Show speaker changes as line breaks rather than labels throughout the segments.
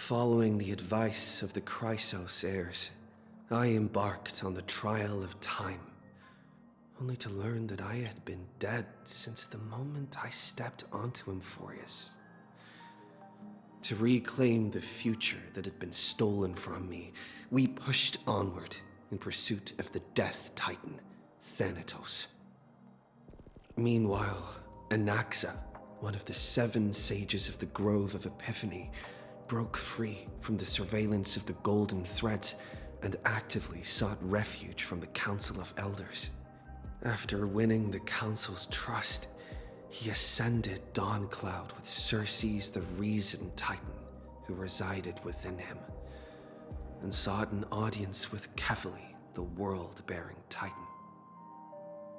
Following the advice of the Chrysos heirs, I embarked on the trial of time, only to learn that I had been dead since the moment I stepped onto Emphorius. To reclaim the future that had been stolen from me, we pushed onward in pursuit of the Death Titan, Thanatos. Meanwhile, Anaxa, one of the 7 sages of the Grove of Epiphany, broke free from the surveillance of the Golden Threads and actively sought refuge from the Council of Elders. After winning the Council's trust, he ascended Dawncloud with Circe's the Reason Titan, who resided within him, and sought an audience with Kefali, the World-Bearing Titan.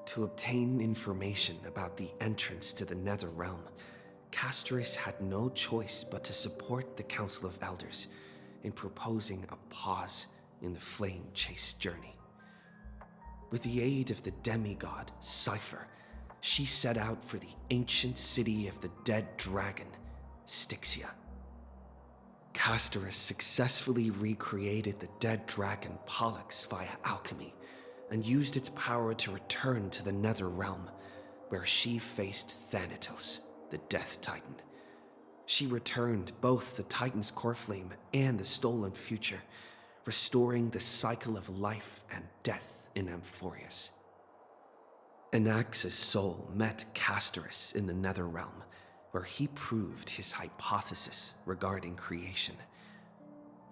To obtain information about the entrance to the Nether Realm, Castorus had no choice but to support the Council of Elders in proposing a pause in the flame chase journey. With the aid of the demigod, Cipher, she set out for the ancient city of the dead dragon, Styxia. Castorus successfully recreated the dead dragon Pollux via alchemy and used its power to return to the Nether Realm, where she faced Thanatos, the Death Titan. She returned both the Titan's core flame and the stolen future, restoring the cycle of life and death in Emphorius. Anaxa's soul met Castorus in the Nether Realm, where he proved his hypothesis regarding creation.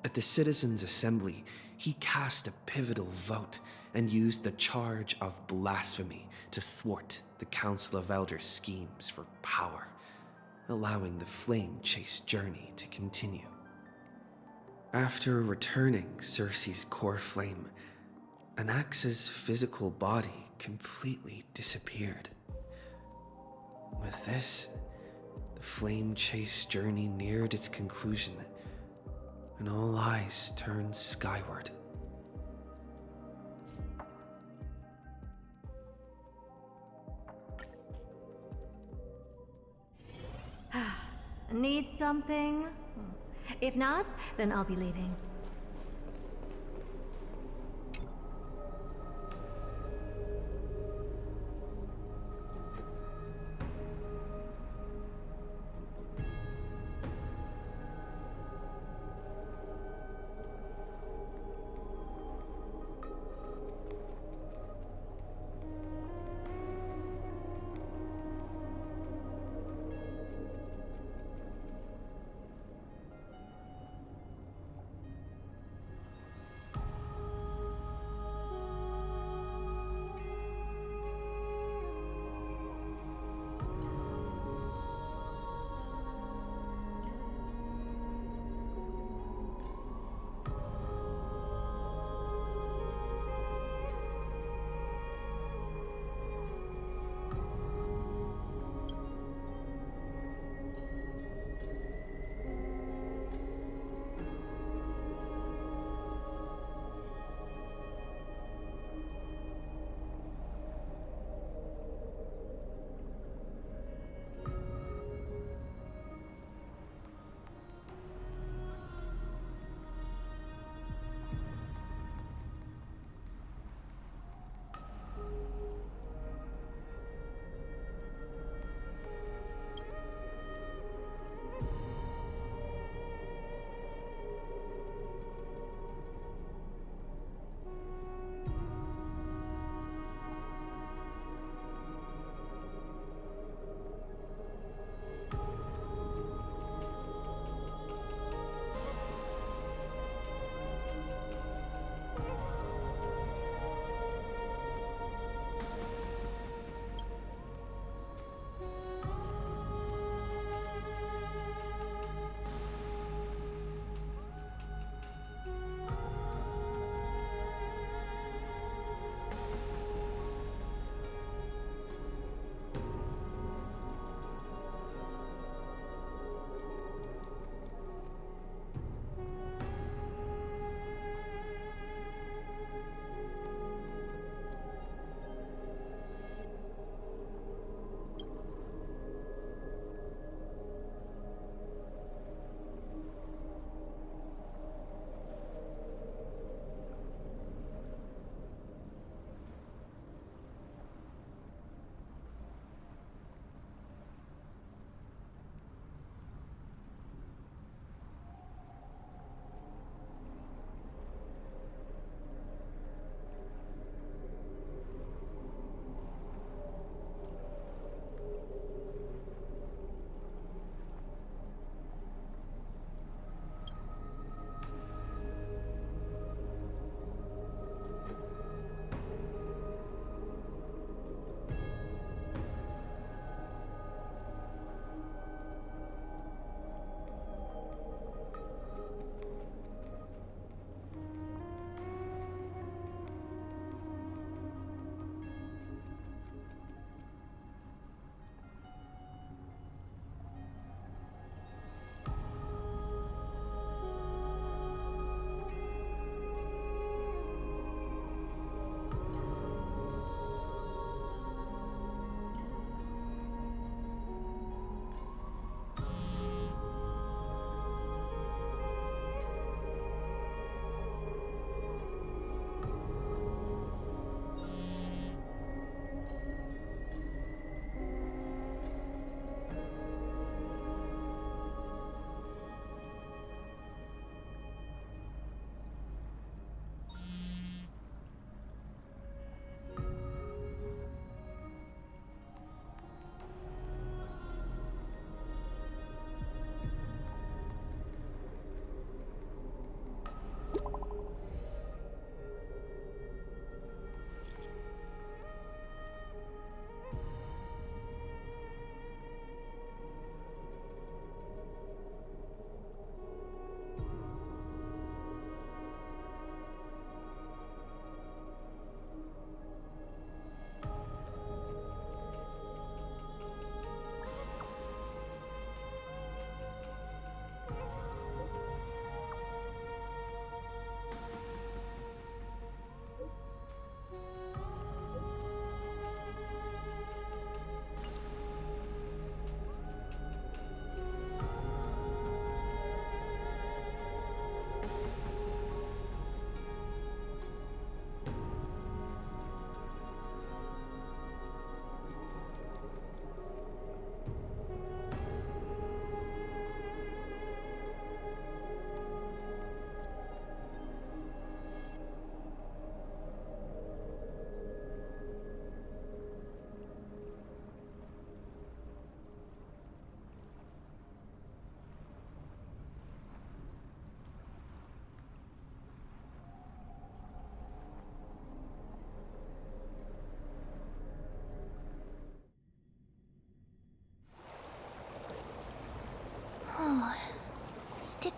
At the Citizens' Assembly, he cast a pivotal vote and used the charge of blasphemy to thwart the Council of Elders' schemes for power, allowing the flame chase journey to continue. After returning Circe's core flame, Anaxa's physical body completely disappeared. With this, the flame chase journey neared its conclusion, and all eyes turned skyward.
Need something? If not, then I'll be leaving.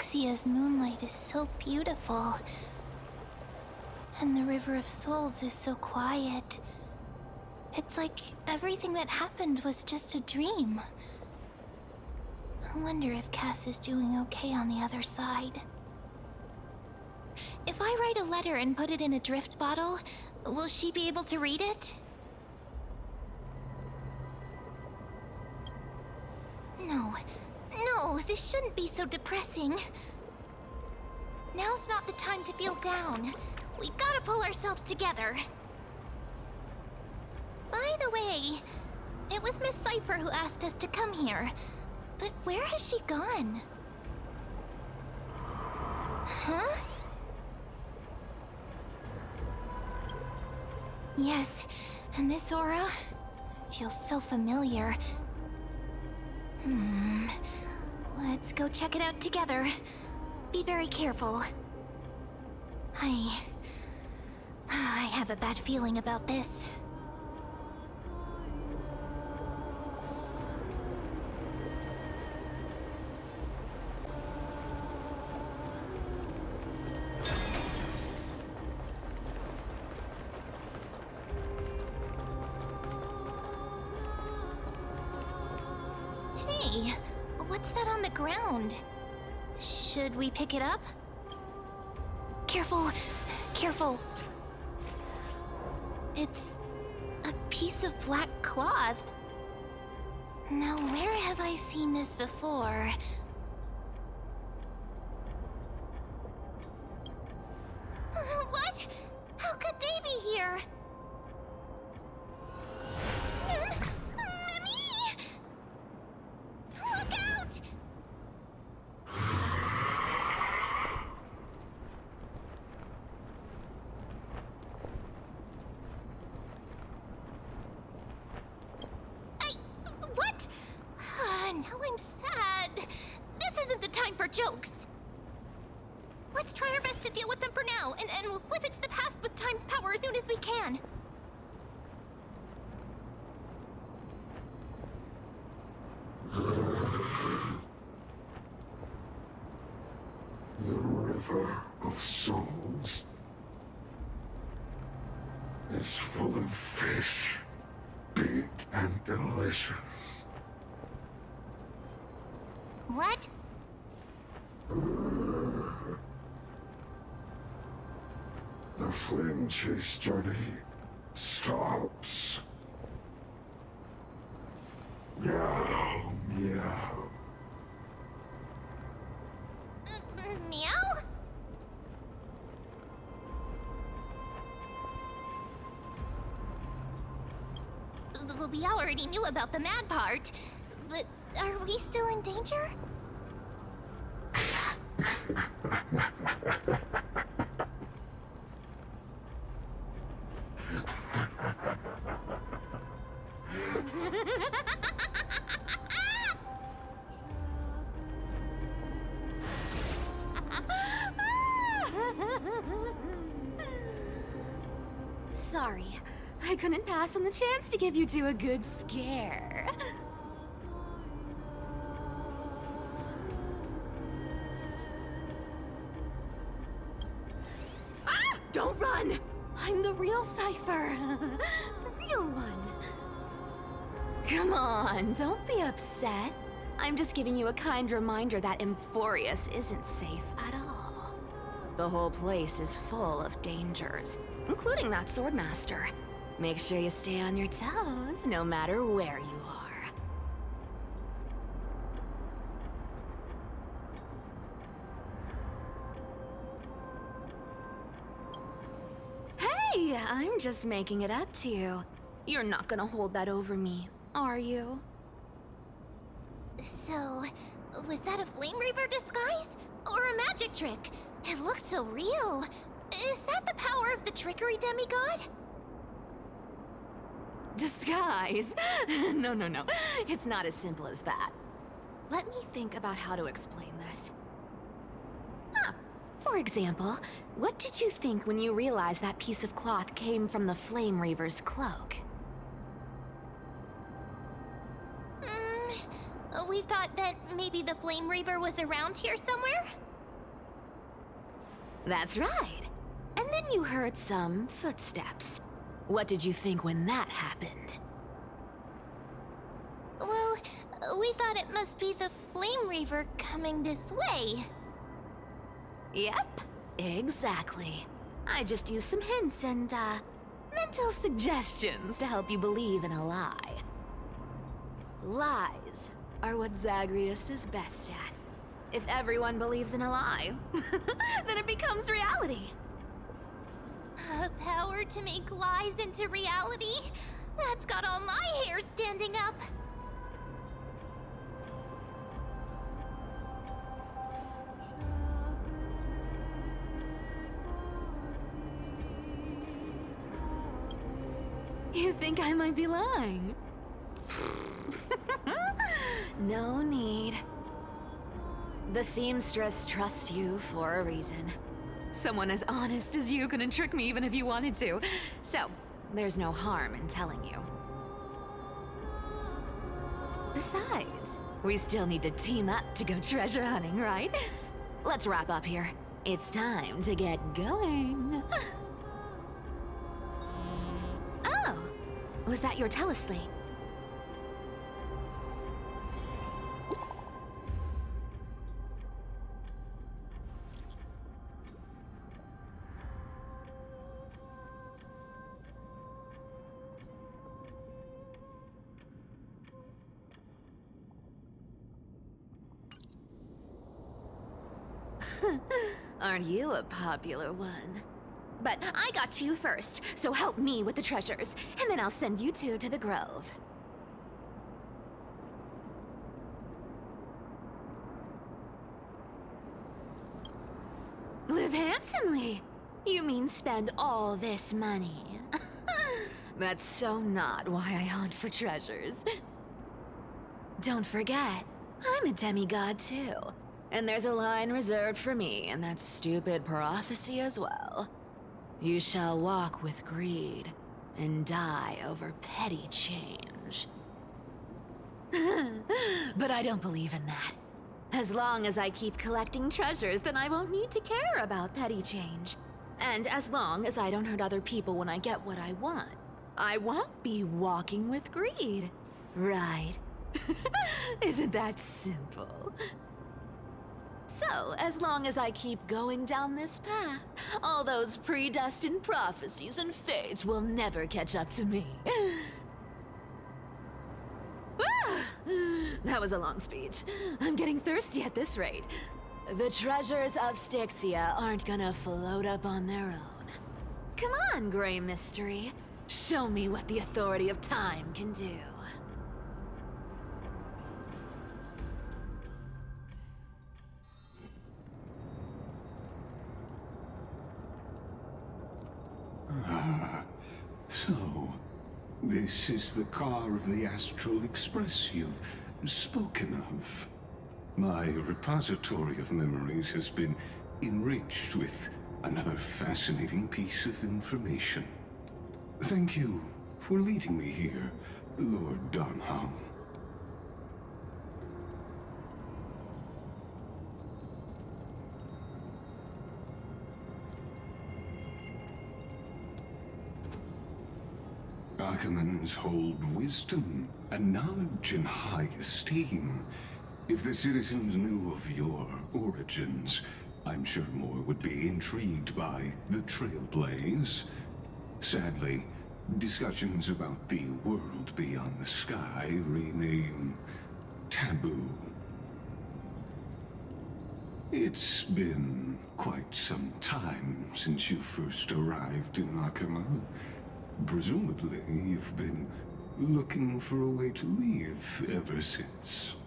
Phyrexia's moonlight is so beautiful. And the River of Souls is so quiet. It's like everything that happened was just a dream. I wonder if Cass is doing okay on the other side. If I write a letter and put it in a drift bottle, will she be able to read it? No, this shouldn't be so depressing. Now's not the time to feel down. We gotta pull ourselves together. By the way, it was Miss Cipher who asked us to come here. But where has she gone? Huh? Yes, and this aura feels so familiar. Let's go check it out together. Be very careful. I have a bad feeling about this. Hey, what's that on the ground? Should we pick it up? Careful, careful. It's a piece of black cloth. Now, where have I seen this before? What? How could they be here? Mimi! Look out! What? Now I'm sad. This isn't the time for jokes. Let's try our best to deal with them for now, and we'll slip into the past with time's power as soon as we can.
The River of Souls is full of fish, big and delicious.
What?
The flame chase journey stops. Meow, meow.
Meow? We already knew about the mad part, but are we still in danger?
Sorry, I couldn't pass on the chance to give you two a good scare. Ah! Don't run! I'm the real Cipher. The real one. Come on, don't be upset. I'm just giving you a kind reminder that Emphorius isn't safe at all. The whole place is full of dangers, including that swordmaster. Make sure you stay on your toes, no matter where you are. Hey, I'm just making it up to you. You're not gonna hold that over me, are you?
So, was that a Flame Reaver disguise? Or a magic trick? It looked so real. Is that the power of the trickery demigod?
Disguise? No. It's not as simple as that. Let me think about how to explain this. For example, what did you think when you realized that piece of cloth came from the Flame Reaver's cloak?
We thought that maybe the Flame Reaver was around here somewhere?
That's right. And then you heard some footsteps. What did you think when that happened?
Well, we thought it must be the Flame Reaver coming this way.
Yep, exactly. I just used some hints and, mental suggestions to help you believe in a lie. Lies are what Zagreus is best at. If everyone believes in a lie, then it becomes reality.
A power to make lies into reality? That's got all my hair standing up.
You think I might be lying? No need. The seamstress trusts you for a reason. Someone as honest as you couldn't trick me even if you wanted to. So, there's no harm in telling you. Besides, we still need to team up to go treasure hunting, right? Let's wrap up here. It's time to get going. Oh, was that your teleslate? Aren't you a popular one? But I got to you first, so help me with the treasures, and then I'll send you two to the grove. Live handsomely! You mean spend all this money? That's so not why I hunt for treasures. Don't forget, I'm a demigod too. And there's a line reserved for me in that stupid prophecy as well. You shall walk with greed and die over petty change. But I don't believe in that. As long as I keep collecting treasures, then I won't need to care about petty change. And as long as I don't hurt other people when I get what I want, I won't be walking with greed. Right? Isn't that simple? So, as long as I keep going down this path, all those predestined prophecies and fates will never catch up to me. That was a long speech. I'm getting thirsty at this rate. The treasures of Styxia aren't gonna float up on their own. Come on, Grey Mystery. Show me what the authority of time can do.
So, this is the car of the Astral Express you've spoken of. My repository of memories has been enriched with another fascinating piece of information. Thank you for leading me here, Lord Donham. Archimans hold wisdom and knowledge in high esteem. If the citizens knew of your origins, I'm sure more would be intrigued by the Trailblaze. Sadly, discussions about the world beyond the sky remain taboo. It's been quite some time since you first arrived in Arkham. Presumably, you've been looking for a way to leave ever since.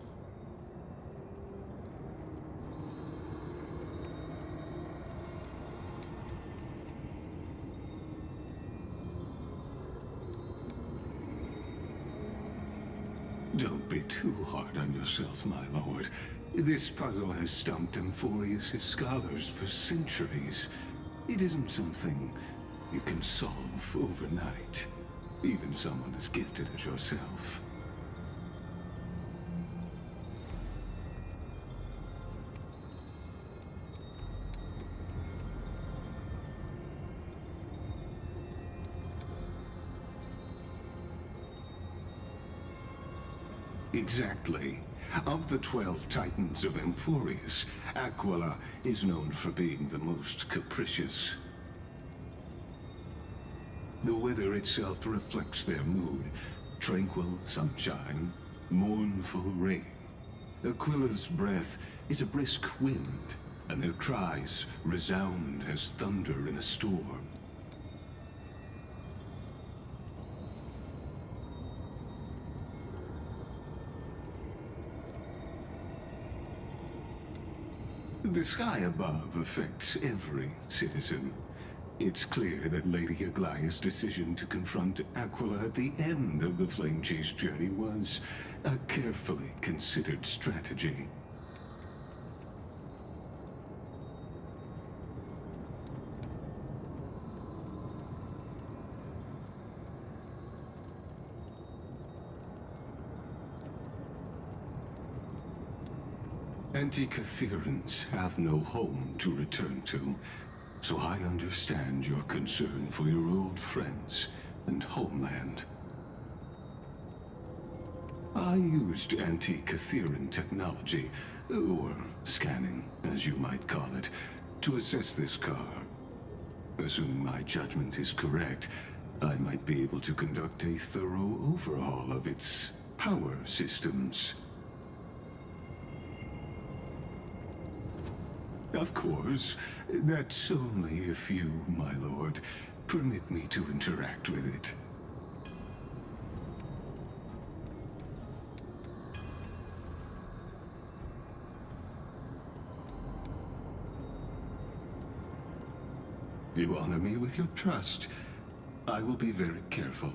Don't be too hard on yourself, my lord. This puzzle has stumped Amphorius' scholars for centuries. It isn't something you can solve overnight, even someone as gifted as yourself. Exactly. Of the 12 Titans of Emphorius, Aquila is known for being the most capricious. The weather itself reflects their mood. Tranquil sunshine, mournful rain. Aquila's breath is a brisk wind, and their cries resound as thunder in a storm. The sky above affects every citizen. It's clear that Lady Aglaya's decision to confront Aquila at the end of the Flame Chase journey was a carefully considered strategy. Anti-Catherians have no home to return to, so I understand your concern for your old friends and homeland. I used anti-Catherian technology, or scanning, as you might call it, to assess this car. Assuming my judgment is correct, I might be able to conduct a thorough overhaul of its power systems. Of course, that's only if you, my lord, permit me to interact with it. You honor me with your trust. I will be very careful.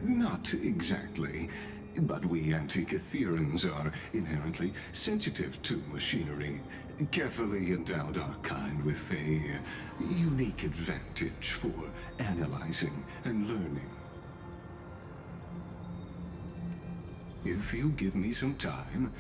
Not exactly, but we Anti-Catherians are inherently sensitive to machinery. Carefully endowed our kind with a unique advantage for analyzing and learning. If you give me some time,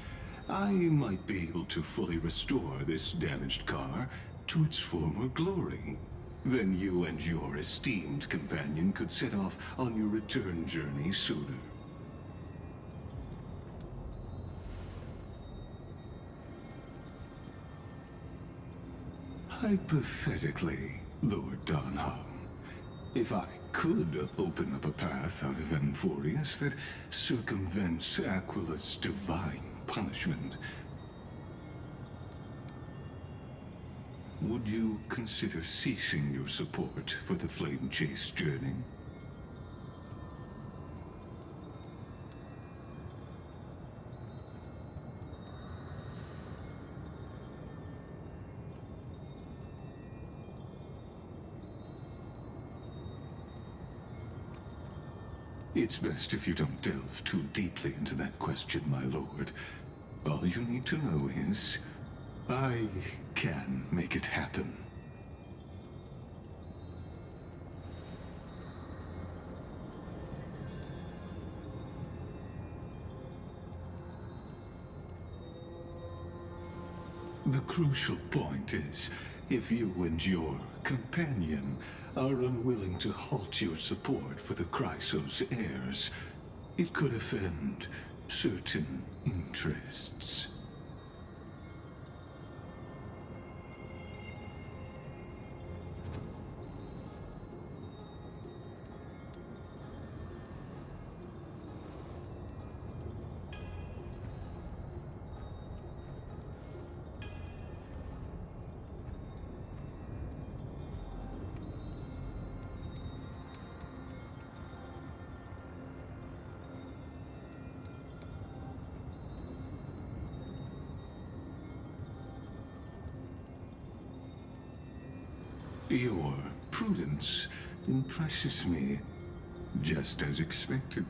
I might be able to fully restore this damaged car to its former glory. Then you and your esteemed companion could set off on your return journey sooner. Hypothetically, Lord Donham, if I could open up a path out of Emphorius that circumvents Aquila's divine punishment, would you consider ceasing your support for the Flame Chase journey? It's best if you don't delve too deeply into that question, my lord. All you need to know is, I can make it happen. The crucial point is, if you and your companion are unwilling to halt your support for the Chrysos heirs, it could offend certain interests. Your prudence impresses me, just as expected.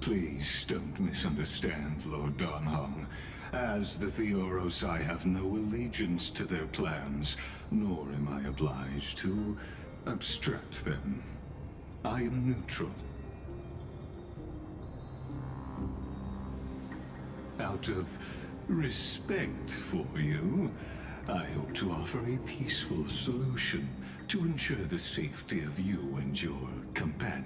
Please don't misunderstand, Lord Donhong. As the Theoros, I have no allegiance to their plans, nor am I obliged to obstruct them. I am neutral. Out of respect for you, I hope to offer a peaceful solution to ensure the safety of you and your companion.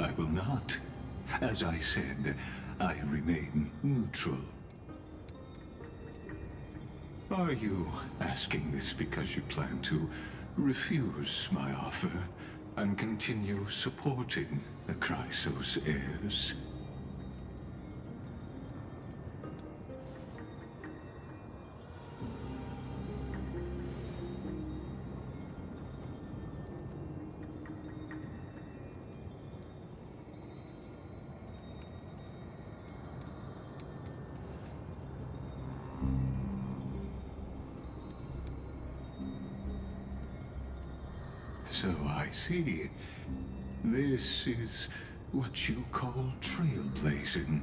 I will not. As I said, I remain neutral. Are you asking this because you plan to refuse my offer and continue supporting the Chrysos heirs? So I see. This is what you call trailblazing.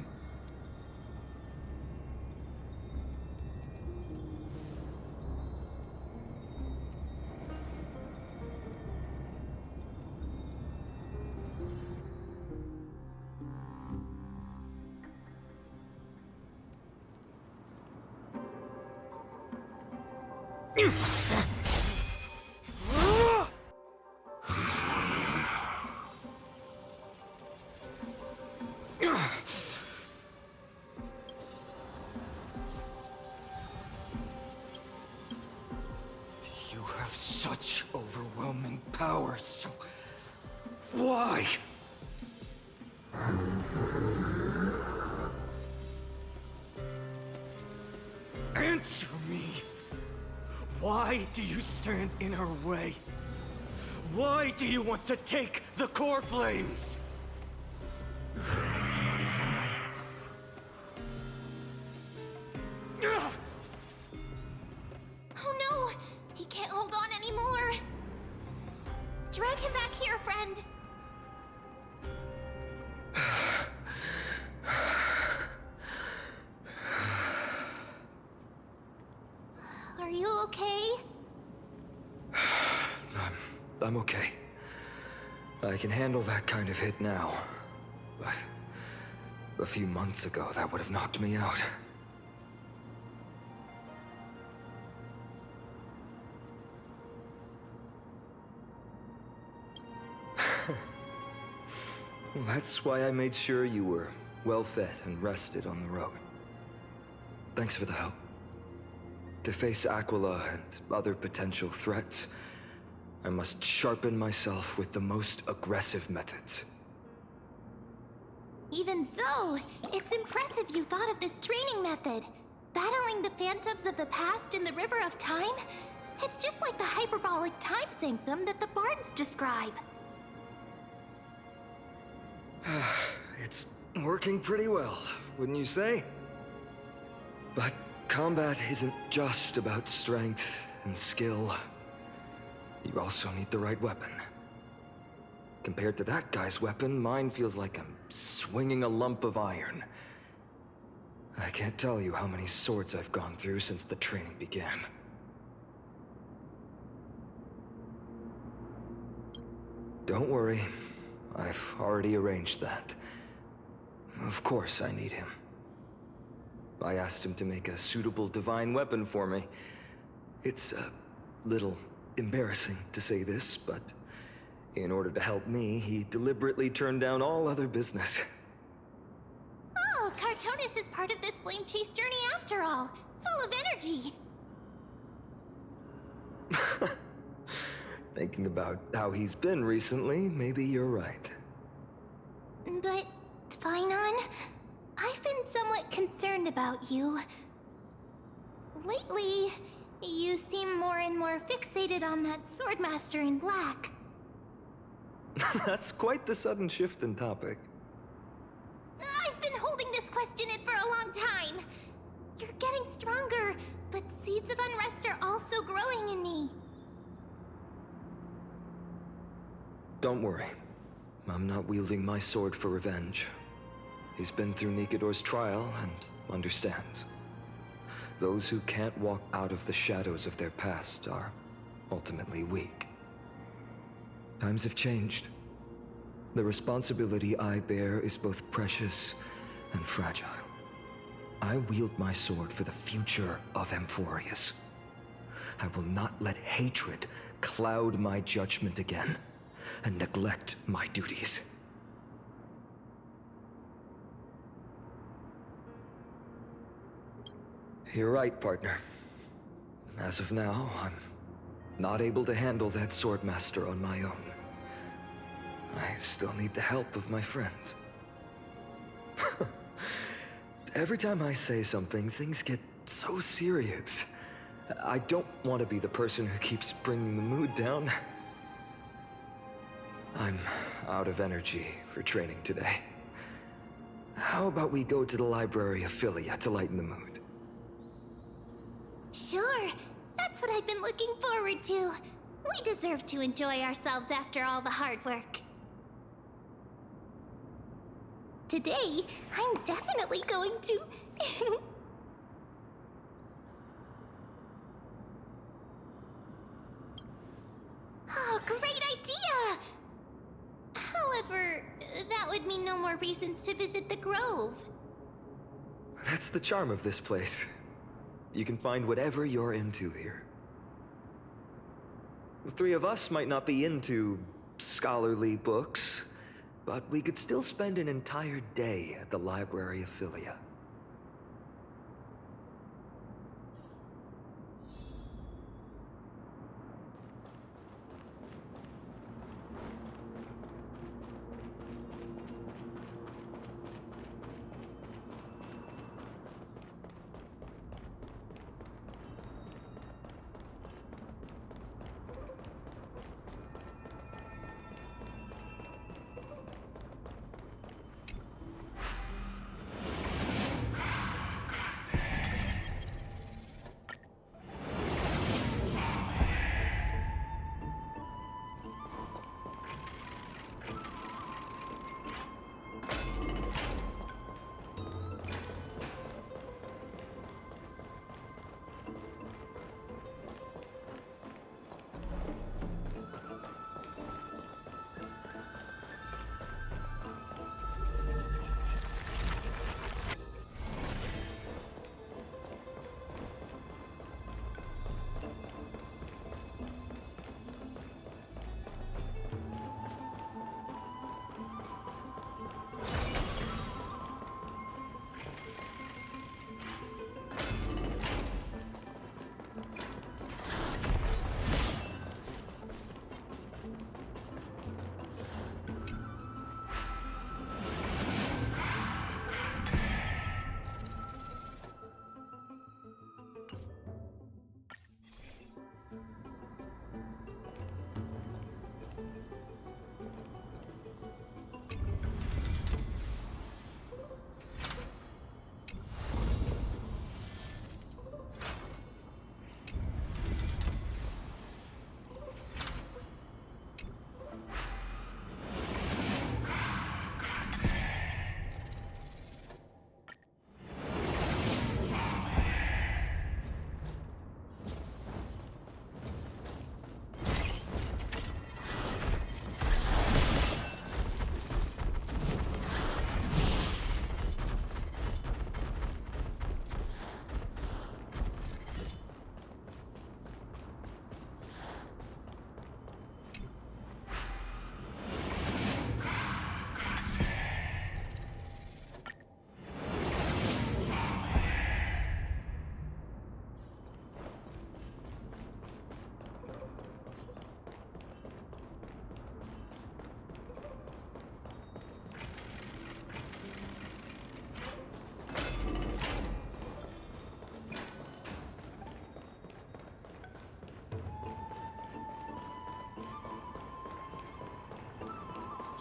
You have such overwhelming power, so... why? Answer me! Why do you stand in her way? Why do you want to take the core flames?
Oh no! He can't hold on anymore! Drag him back here, friend! Are you okay?
I'm okay. I can handle that kind of hit now. But a few months ago, that would have knocked me out. Well, that's why I made sure you were well fed and rested on the road. Thanks for the help. To face Aquila and other potential threats, I must sharpen myself with the most aggressive methods.
Even so, it's impressive you thought of this training method. Battling the phantoms of the past in the River of Time? It's just like the hyperbolic time sanctum that the bards describe.
It's working pretty well, wouldn't you say? But combat isn't just about strength and skill. You also need the right weapon. Compared to that guy's weapon, mine feels like I'm swinging a lump of iron. I can't tell you how many swords I've gone through since the training began. Don't worry. I've already arranged that. Of course I need him. I asked him to make a suitable divine weapon for me. It's a little embarrassing to say this, but in order to help me, he deliberately turned down all other business.
Oh, Cartonis is part of this flame chase journey after all. Full of energy.
Thinking about how he's been recently, maybe you're right.
But, Tvinon, I've been somewhat concerned about you. Lately, you seem more and more fixated on that Swordmaster in black.
That's quite the sudden shift in topic.
long time. You're getting stronger, but seeds of unrest are also growing in me.
Don't worry. I'm not wielding my sword for revenge. He's been through Nikador's trial and understands. Those who can't walk out of the shadows of their past are ultimately weak. Times have changed. The responsibility I bear is both precious and fragile. I wield my sword for the future of Amphorius. I will not let hatred cloud my judgment again and neglect my duties. You're right, partner. As of now, I'm not able to handle that swordmaster on my own. I still need the help of my friends. Every time I say something, things get so serious. I don't want to be the person who keeps bringing the mood down. I'm out of energy for training today. How about we go to the library of Philia to lighten the mood?
Sure, that's what I've been looking forward to. We deserve to enjoy ourselves after all the hard work. Today, I'm definitely going to... Oh, great idea! However, that would mean no more reasons to visit the Grove.
That's the charm of this place. You can find whatever you're into here. The three of us might not be into scholarly books, but we could still spend an entire day at the library of Philia.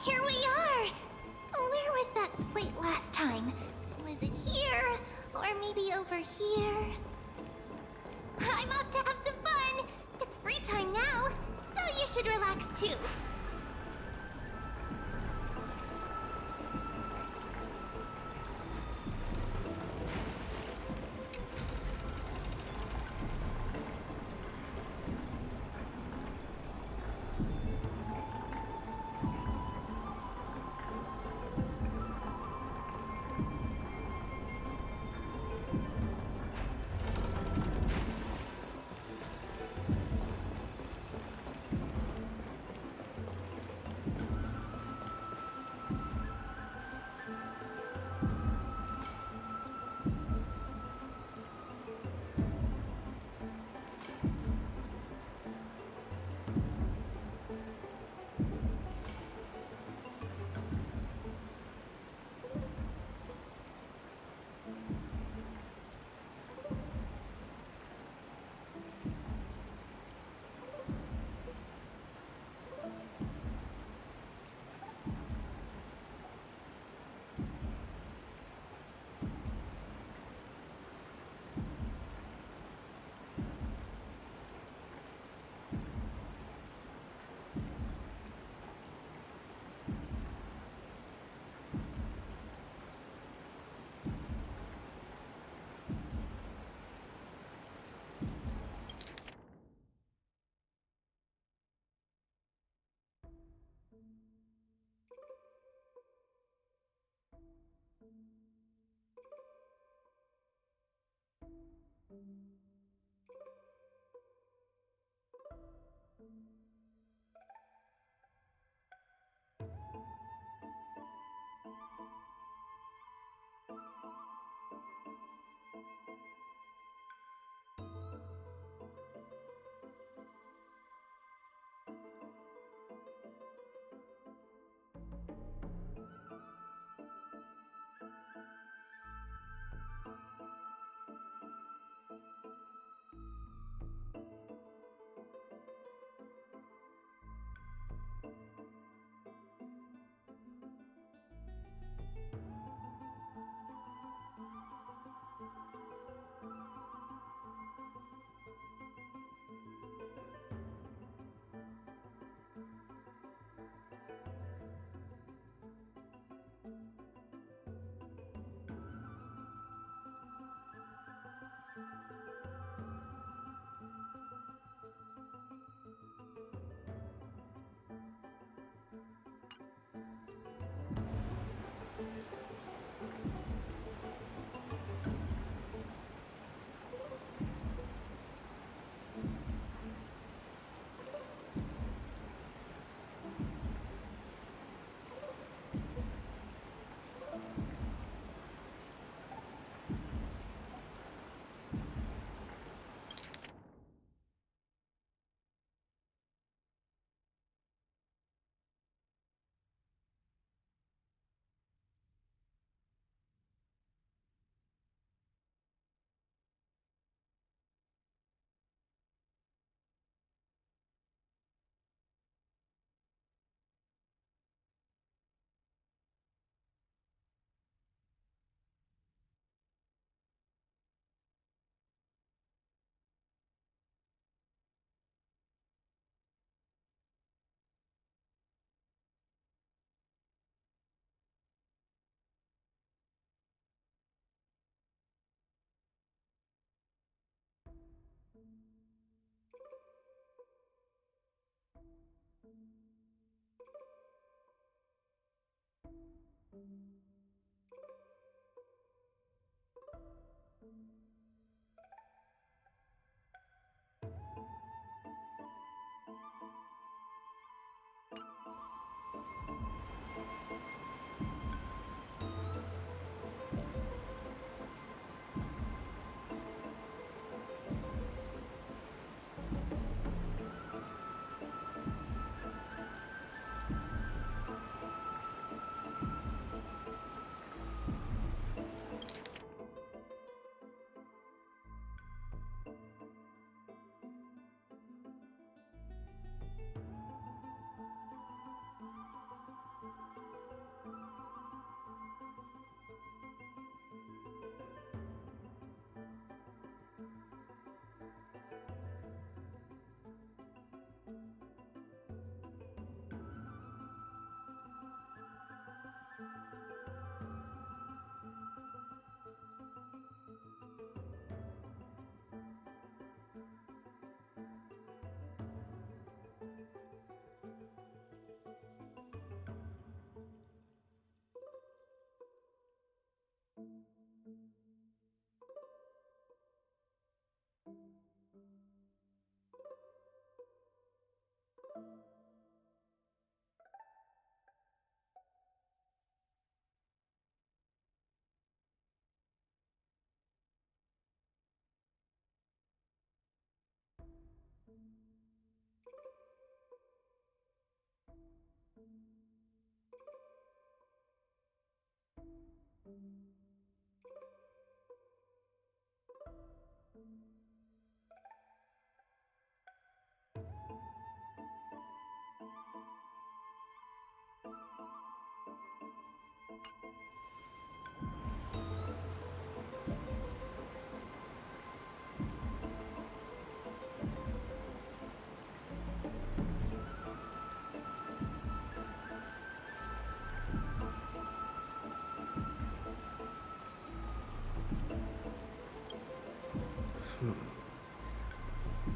Here we are! Where was that slate last time? Was it here? I'm off to have some fun! It's free time now, so you should relax too.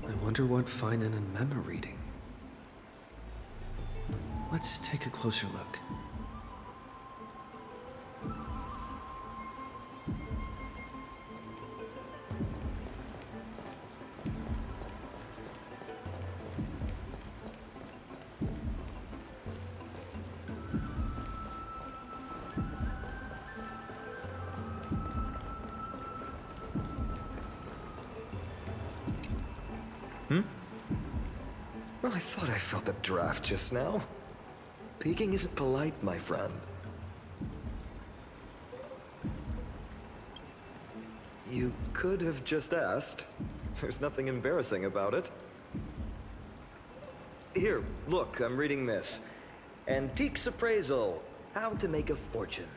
I wonder what Finan and Mem are reading. Let's take a closer look.
Well, I thought I felt a draft just now. Peeking isn't polite, my friend. You could have just asked. There's nothing embarrassing about it. Here, look, I'm reading this. Antiques Appraisal. How to Make a Fortune.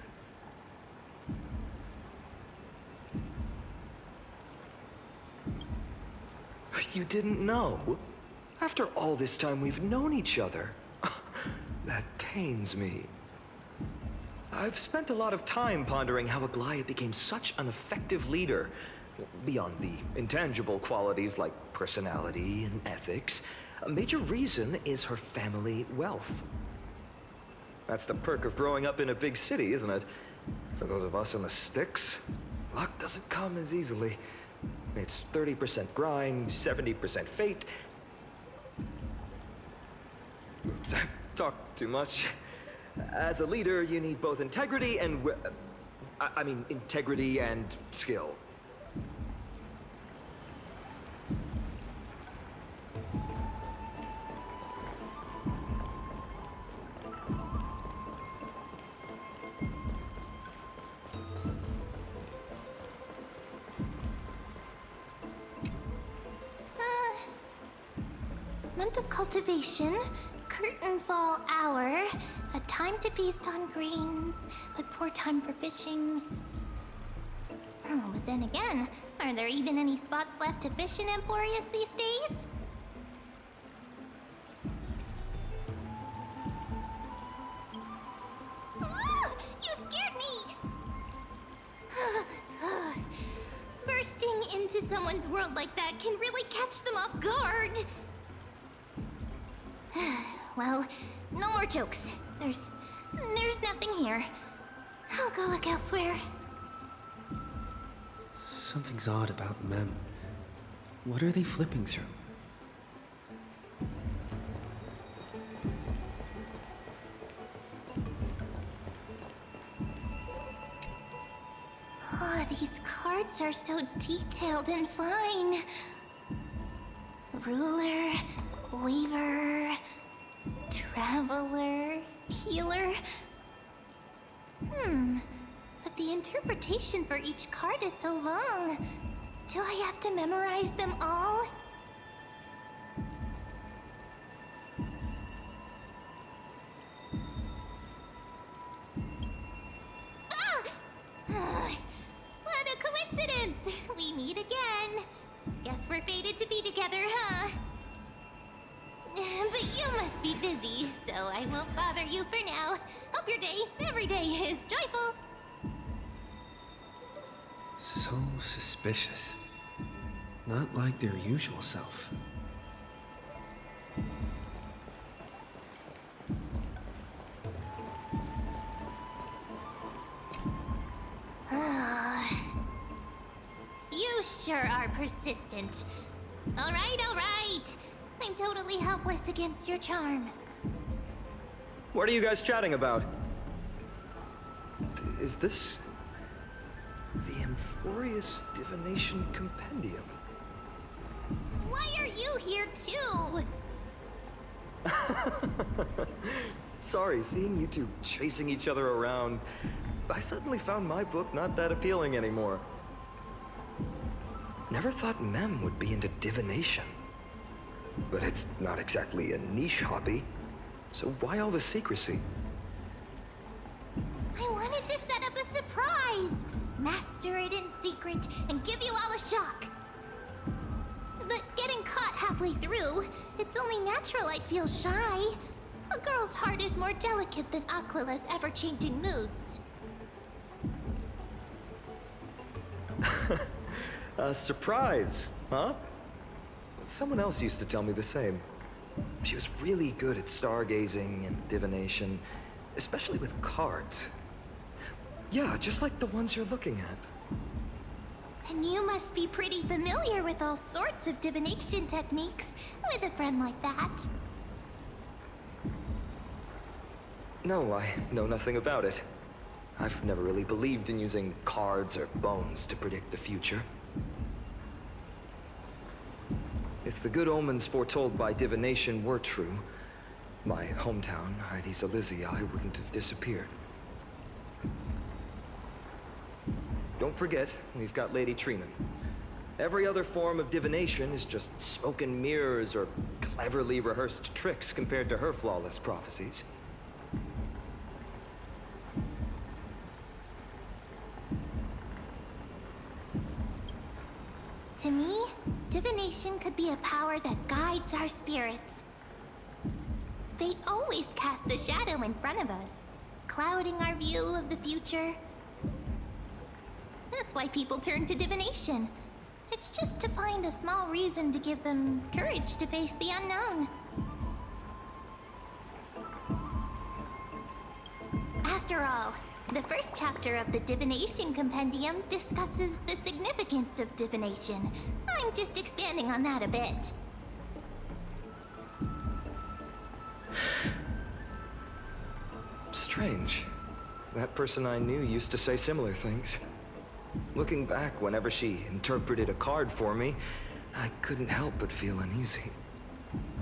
You didn't know? After all this time we've known each other. That pains me. I've spent a lot of time pondering how Aglaia became such an effective leader. Beyond the intangible qualities like personality and ethics, a major reason is her family wealth. That's the perk of growing up in a big city, isn't it? For those of us in the sticks, luck doesn't come as easily. It's 30% grind, 70% fate. Oops, I talked too much. As a leader, you need both integrity and integrity and skill.
Month of cultivation, curtain fall hour, a time to feast on grains, but poor time for fishing. Oh, but then again, are there even any spots left to fish in Emporius these days? Ah, you scared me! Bursting into someone's world like that can really catch them off guard. Well, no more jokes. There's nothing here. I'll go look elsewhere.
Something's odd about Mem. What are they flipping through?
Oh, these cards are so detailed and fine. Ruler, Weaver, Traveler, Healer. But the interpretation for each card is so long. Do I have to memorize them all? What a coincidence! We meet again. Guess we're fated to be together, huh? But you must be busy, so I won't bother you for now. Hope your day, every day, is joyful.
So suspicious. Not like their usual self.
You sure are persistent. All right, all right. I'm totally helpless against your charm.
What are you guys chatting about? Is this the Emporius Divination Compendium?
Why are you here too?
Sorry, seeing you two chasing each other around, I suddenly found my book not that appealing anymore. Never thought Mem would be into divination. But it's not exactly a niche hobby, so why all the secrecy?
I wanted to set up a surprise! Master it in secret and give you all a shock. But getting caught halfway through, it's only natural I'd feel shy. A girl's heart is more delicate than Aquila's ever-changing moods.
A surprise, huh? Someone else used to tell me the same. She was really good at stargazing and divination, especially with cards. Yeah, just like the ones you're looking at.
And you must be pretty familiar with all sorts of divination techniques with a friend like that.
No, I know nothing about it. I've never really believed in using cards or bones to predict the future. If the good omens foretold by divination were true, my hometown, Heidi's Elysia, wouldn't have disappeared. Don't forget, we've got Lady Trina. Every other form of divination is just smoke and mirrors or cleverly rehearsed tricks compared to her flawless prophecies.
To me, divination could be a power that guides our spirits. Fate always casts a shadow in front of us, clouding our view of the future. That's why people turn to divination. It's just to find a small reason to give them courage to face the unknown. After all, the first chapter of the Divination Compendium discusses the significance of divination. I'm just expanding on that a bit.
Strange. That person I knew used to say similar things. Looking back, whenever she interpreted a card for me, I couldn't help but feel uneasy.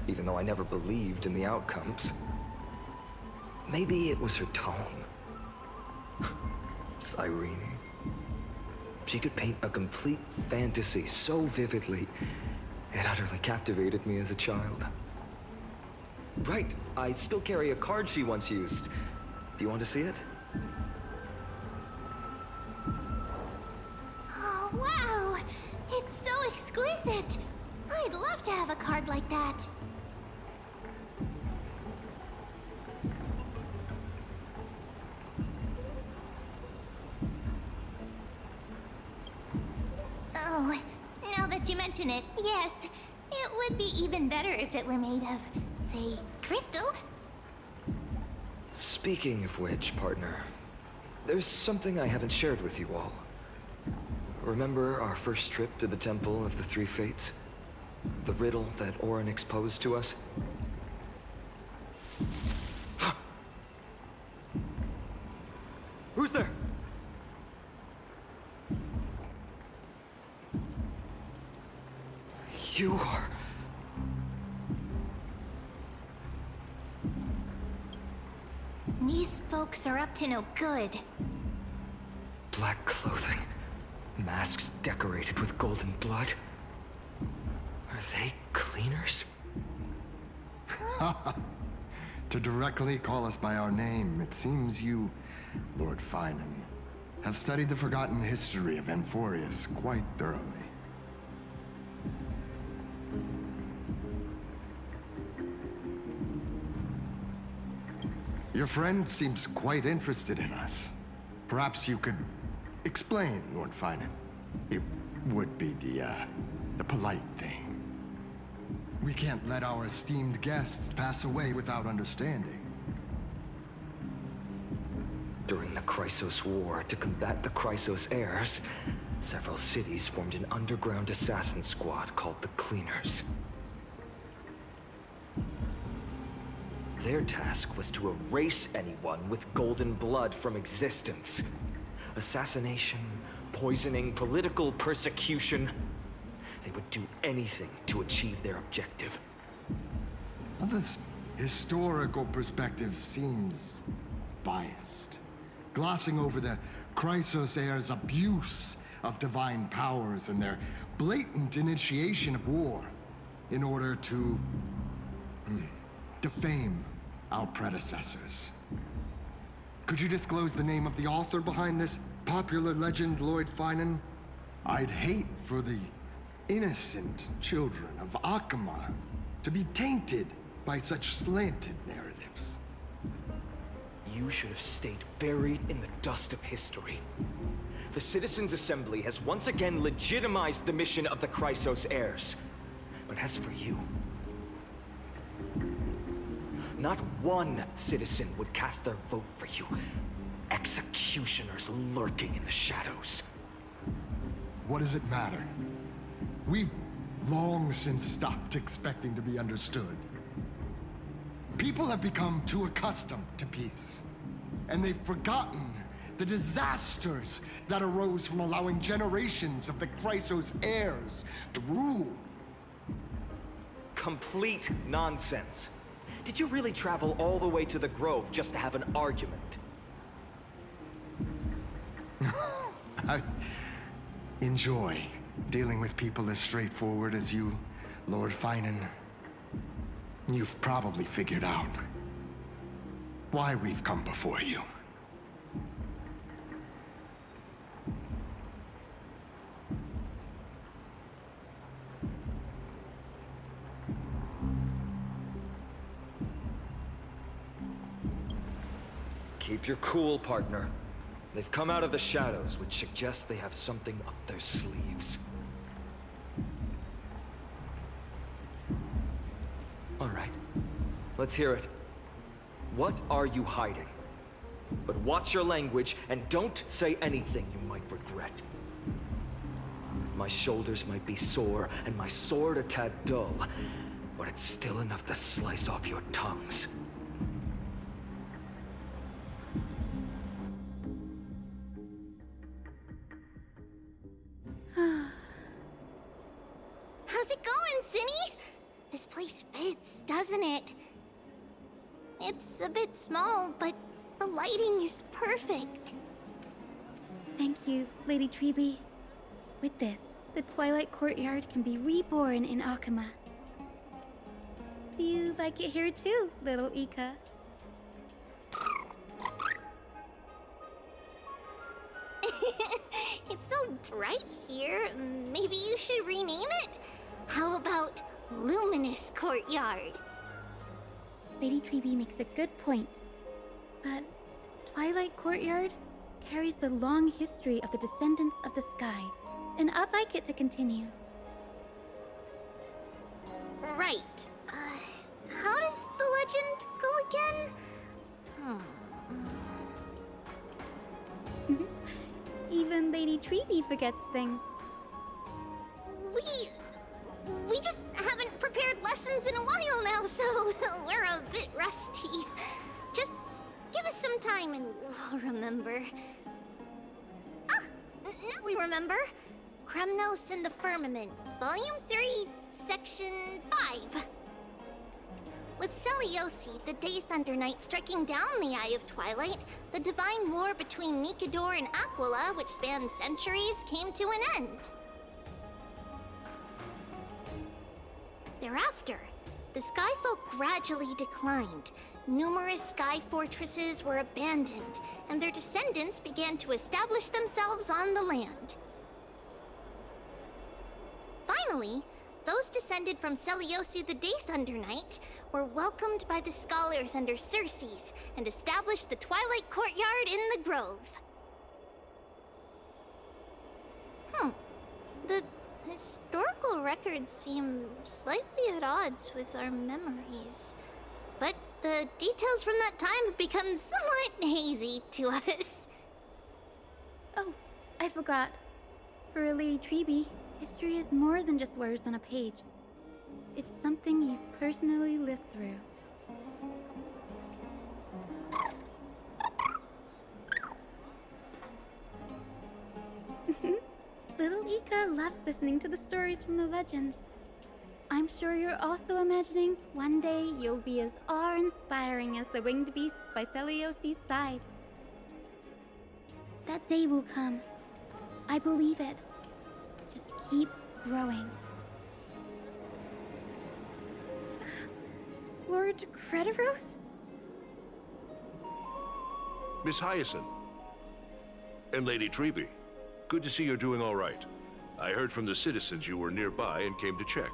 Even though I never believed in the outcomes. Maybe it was her tone. Cyrene. She could paint a complete fantasy so vividly, it utterly captivated me as a child. Right, I still carry a card she once used. Do you want to see it?
Oh, wow! It's so exquisite! I'd love to have a card like that. Oh, now that you mention it, yes. It would be even better if it were made of, say, crystal.
Speaking of which, partner, there's something I haven't shared with you all. Remember our first trip to the Temple of the Three Fates? The riddle that Orin exposed to us? Who's there? You are...
These folks are up to no good.
Black clothing, masks decorated with golden blood. Are they cleaners?
To directly call us by our name, it seems you, Lord Finan, have studied the forgotten history of Amphorius quite thoroughly. Your friend seems quite interested in us. Perhaps you could explain, Lord Finan. It would be the polite thing. We can't let our esteemed guests pass away without understanding.
During the Chrysos War, to combat the Chrysos heirs, several cities formed an underground assassin squad called the Cleaners. Their task was to erase anyone with golden blood from existence. Assassination, poisoning, political persecution. They would do anything to achieve their objective.
Well, this historical perspective seems biased, glossing over the Chrysos heirs' abuse of divine powers and their blatant initiation of war in order to defame our predecessors. Could you disclose the name of the author behind this popular legend, Lord Finan? I'd hate for the innocent children of Akama to be tainted by such slanted narratives.
You should have stayed buried in the dust of history. The Citizens' Assembly has once again legitimized the mission of the Chrysos heirs. But as for you, not one citizen would cast their vote for you. Executioners lurking in the shadows.
What does it matter? We've long since stopped expecting to be understood. People have become too accustomed to peace, and they've forgotten the disasters that arose from allowing generations of the Chrysos heirs to rule.
Complete nonsense. Did you really travel all the way to the Grove just to have an argument?
I enjoy dealing with people as straightforward as you, Lord Finan. You've probably figured out why we've come before you.
Keep your cool, partner. They've come out of the shadows, which suggests they have something up their sleeves. All right, let's hear it. What are you hiding? But watch your language and don't say anything you might regret. My shoulders might be sore and my sword a tad dull, but it's still enough to slice off your tongues.
How's it going, Cinny? This place fits, doesn't it? It's a bit small, but the lighting is perfect.
Thank you, Lady Treeby. With this, the Twilight Courtyard can be reborn in Akama. Do you like it here too, little Ika?
It's so bright here. Maybe you should rename it? How about Luminous Courtyard?
Lady Treeby makes a good point. But Twilight Courtyard carries the long history of the descendants of the sky, and I'd like it to continue.
Right. How does the legend go again?
Even Lady Treeby forgets things.
We just haven't prepared lessons in a while now, so we're a bit rusty. Just give us some time and we'll remember. Ah! Now we remember. Kremnos and the Firmament, Volume 3, Section 5. With Celiosi, the Day Thunder Knight, striking down the Eye of Twilight, the divine war between Nikador and Aquila, which spanned centuries, came to an end. Thereafter, the Skyfolk gradually declined. Numerous sky fortresses were abandoned, and their descendants began to establish themselves on the land. Finally, those descended from Celiosi the Day Thunder Knight were welcomed by the scholars under Circes and established the Twilight Courtyard in the Grove. The historical records seem slightly at odds with our memories, but the details from that time have become somewhat hazy to us.
Oh, I forgot. For Lady Treeby, history is more than just words on a page. It's something you've personally lived through. Little Ika loves listening to the stories from the legends. I'm sure you're also imagining one day you'll be as awe-inspiring as the winged beasts by Celiosi's side. That day will come. I believe it. Just keep growing. Lord Crediros?
Miss Hyacinth. And Lady Treby. Good to see you're doing all right. I heard from the citizens you were nearby and came to check.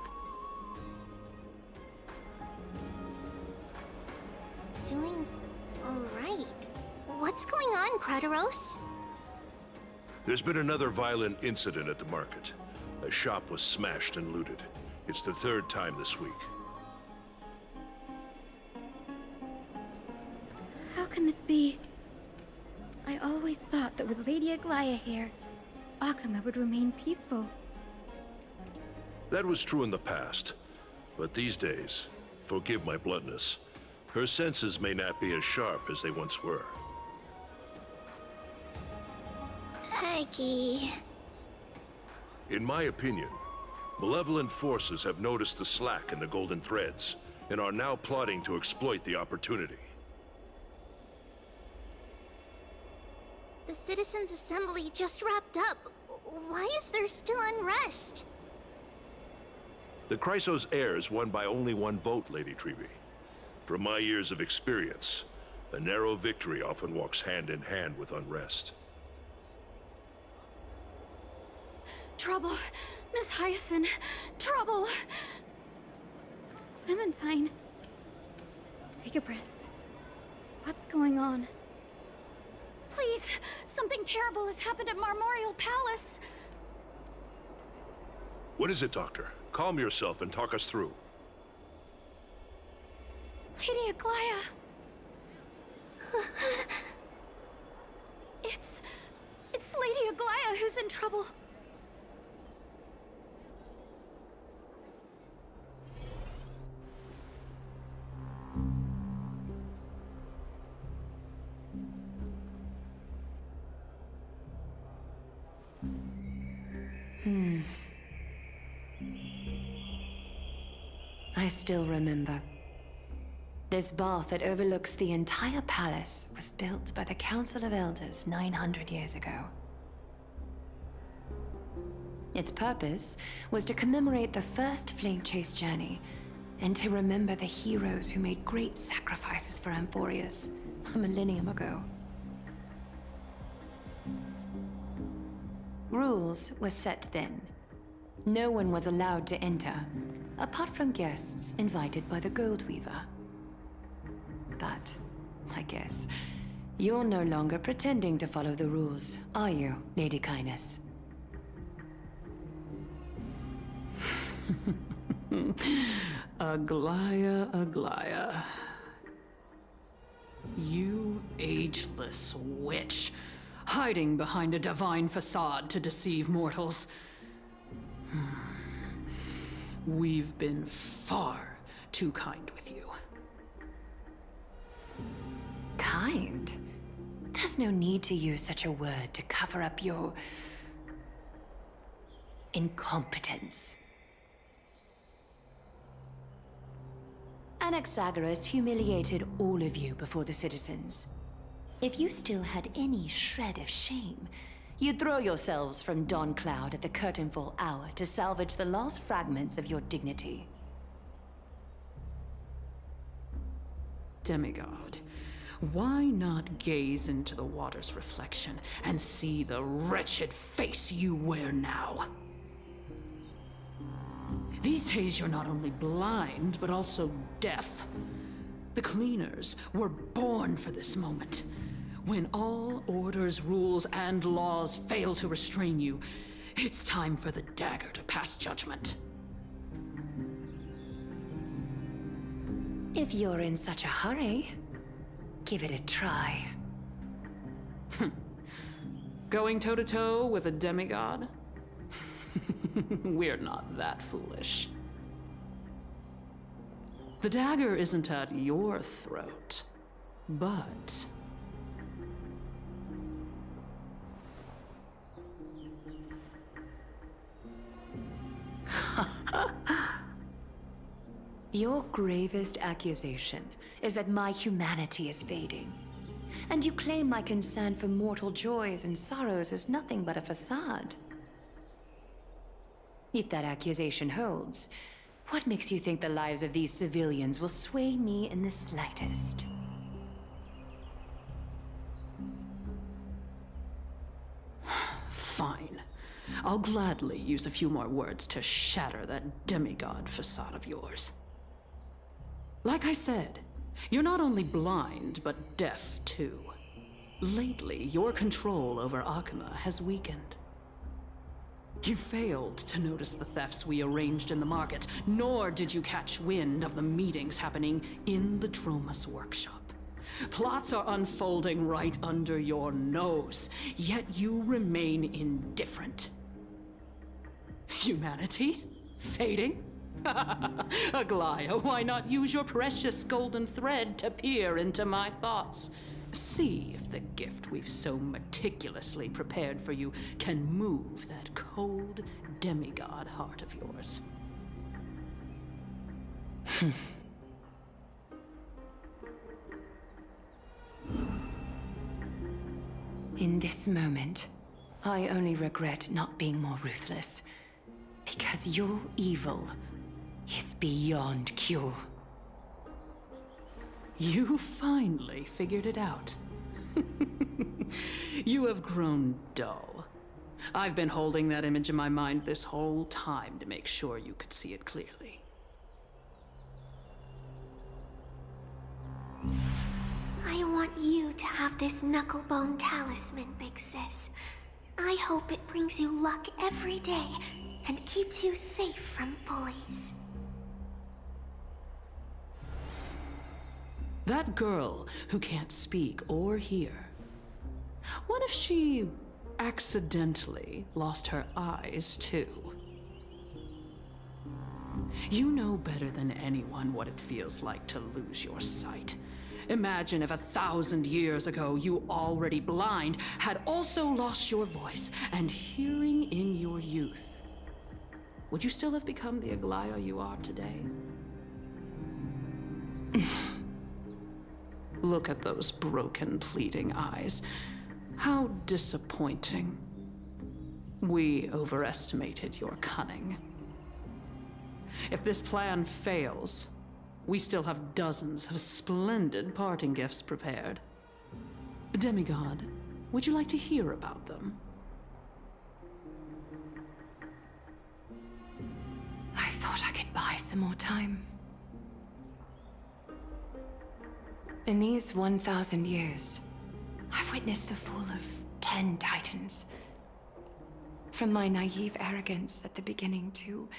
Doing all right. What's going on, Krateros?
There's been another violent incident at the market. A shop was smashed and looted. It's the third time this week.
How can this be? I always thought that with Lady Aglaya here, Akama would remain peaceful.
That was true in the past. But these days, forgive my bluntness, her senses may not be as sharp as they once were.
Aggie.
In my opinion, malevolent forces have noticed the slack in the Golden Threads and are now plotting to exploit the opportunity.
The Citizens' Assembly just wrapped up. Why is there still unrest?
The Chrysos heirs won by only one vote, Lady Treby. From my years of experience, a narrow victory often walks hand in hand with unrest.
Trouble! Miss Hyacinth! Trouble!
Clementine. Take a breath. What's going on?
Please! Something terrible has happened at Marmorial Palace!
What is it, Doctor? Calm yourself and talk us through.
Lady Aglaya! It's Lady Aglaya who's in trouble.
I still remember. This bath that overlooks the entire palace was built by the Council of Elders 900 years ago. Its purpose was to commemorate the first Flame Chase journey, and to remember the heroes who made great sacrifices for Amphorius a millennium ago. Rules were set then. No one was allowed to enter, apart from guests invited by the Goldweaver. But, I guess, you're no longer pretending to follow the rules, are you, Lady Kindness?
Aglaya, Aglaya. You ageless witch, hiding behind a divine facade to deceive mortals. We've been far too kind with you.
Kind? There's no need to use such a word to cover up your incompetence. Anaxagoras humiliated all of you before the citizens. If you still had any shred of shame, you'd throw yourselves from Dawn Cloud at the curtainfall hour to salvage the last fragments of your dignity.
Demigod, why not gaze into the water's reflection and see the wretched face you wear now? These days you're not only blind, but also deaf. The Cleaners were born for this moment. When all orders, rules, and laws fail to restrain you, it's time for the dagger to pass judgment.
If you're in such a hurry, give it a try.
Going toe-to-toe with a demigod? We're not that foolish. The dagger isn't at your throat, but...
Your gravest accusation is that my humanity is fading. And you claim my concern for mortal joys and sorrows is nothing but a facade. If that accusation holds, what makes you think the lives of these civilians will sway me in the slightest?
Fine. I'll gladly use a few more words to shatter that demigod facade of yours. Like I said, you're not only blind, but deaf too. Lately, your control over Akuma has weakened. You failed to notice the thefts we arranged in the market, nor did you catch wind of the meetings happening in the Dromus workshop. Plots are unfolding right under your nose, yet you remain indifferent. Humanity? Fading? Aglaya, why not use your precious golden thread to peer into my thoughts? See if the gift we've so meticulously prepared for you can move that cold demigod heart of yours.
In this moment, I only regret not being more ruthless. Because your evil is beyond cure.
You finally figured it out. You have grown dull. I've been holding that image in my mind this whole time to make sure you could see it clearly.
I want you to have this knucklebone talisman, Big Sis. I hope it brings you luck every day and keeps you safe from bullies.
That girl who can't speak or hear. What if she accidentally lost her eyes too? You know better than anyone what it feels like to lose your sight. Imagine if 1,000 years ago you, already blind, had also lost your voice and hearing in your youth. Would you still have become the Aglaya you are today? Look at those broken, pleading eyes. How disappointing. We overestimated your cunning. If this plan fails, we still have dozens of splendid parting gifts prepared. Demigod, would you like to hear about them?
I thought I could buy some more time. In these 1,000 years, I've witnessed the fall of 10 titans. From my naive arrogance at the beginning to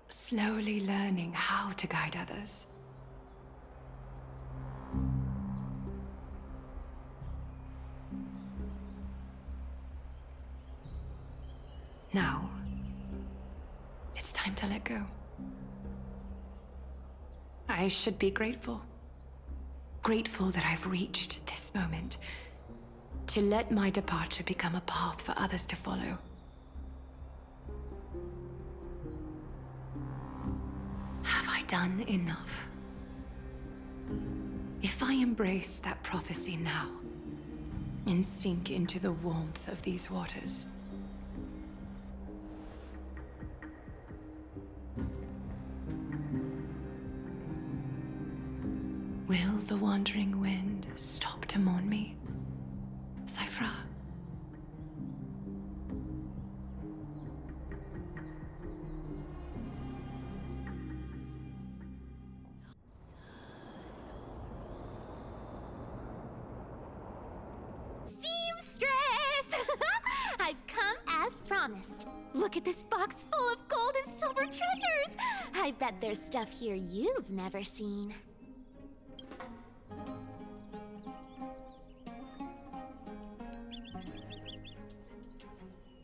slowly learning how to guide others. Now, it's time to let go. I should be grateful. Grateful that I've reached this moment. To let my departure become a path for others to follow. Have I done enough? If I embrace that prophecy now, and sink into the warmth of these waters, will the wandering wind stop to mourn me, Cipher?
Seamstress! I've come as promised. Look at this box full of gold and silver treasures! I bet there's stuff here you've never seen.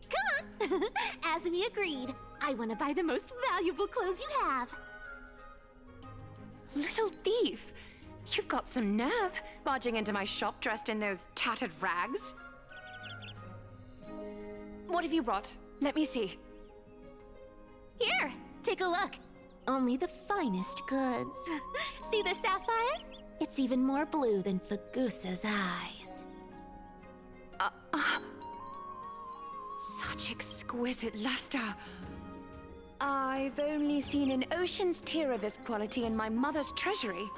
Come on! As we agreed, I want to buy the most valuable clothes you have.
Little thief! You've got some nerve, barging into my shop dressed in those tattered rags. What have you brought? Let me see.
Here, take a look. Only the finest goods. See the sapphire? It's even more blue than Fagusa's eyes.
Such exquisite luster. I've only seen an ocean's tear of this quality in my mother's treasury.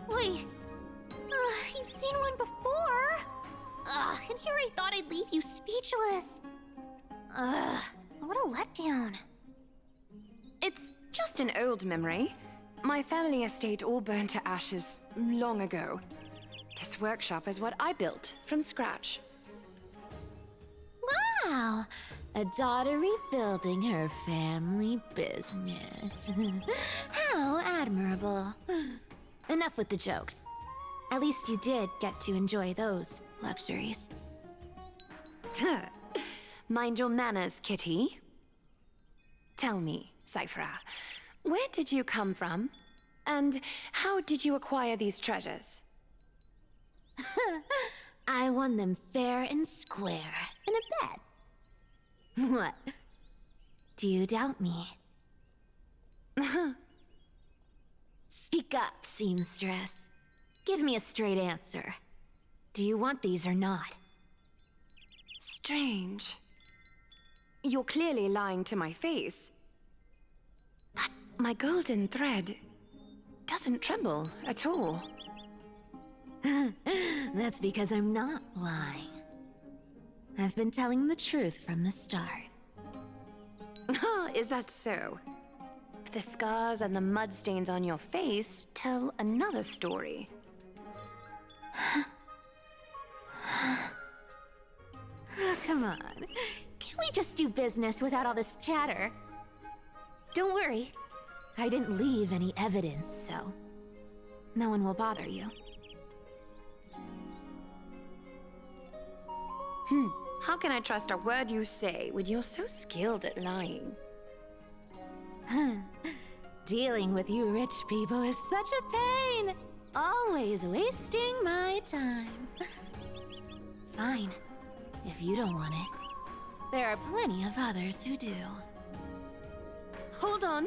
Wait, you've seen one before.
and here I thought I'd leave you speechless. Ugh, what a letdown.
It's just an old memory. My family estate all burned to ashes long ago. This workshop is what I built from scratch.
Wow, a daughter rebuilding her family business. How admirable. Enough with the jokes. At least you did get to enjoy those luxuries.
Mind your manners, kitty. Tell me, Cipher, where did you come from? And how did you acquire these treasures?
I won them fair and square in a bet. What? Do you doubt me? Speak up, seamstress. Give me a straight answer. Do you want these or not?
Strange. You're clearly lying to my face. But my golden thread doesn't tremble at all.
That's because I'm not lying. I've been telling the truth from the start.
Is that so? The scars and the mud stains on your face tell another story.
Oh, come on. Can we just do business without all this chatter? Don't worry. I didn't leave any evidence, so no one will bother you.
How can I trust a word you say when you're so skilled at lying?
Dealing with you rich people is such a pain. Always wasting my time. Fine, if you don't want it. There are plenty of others who do.
Hold on.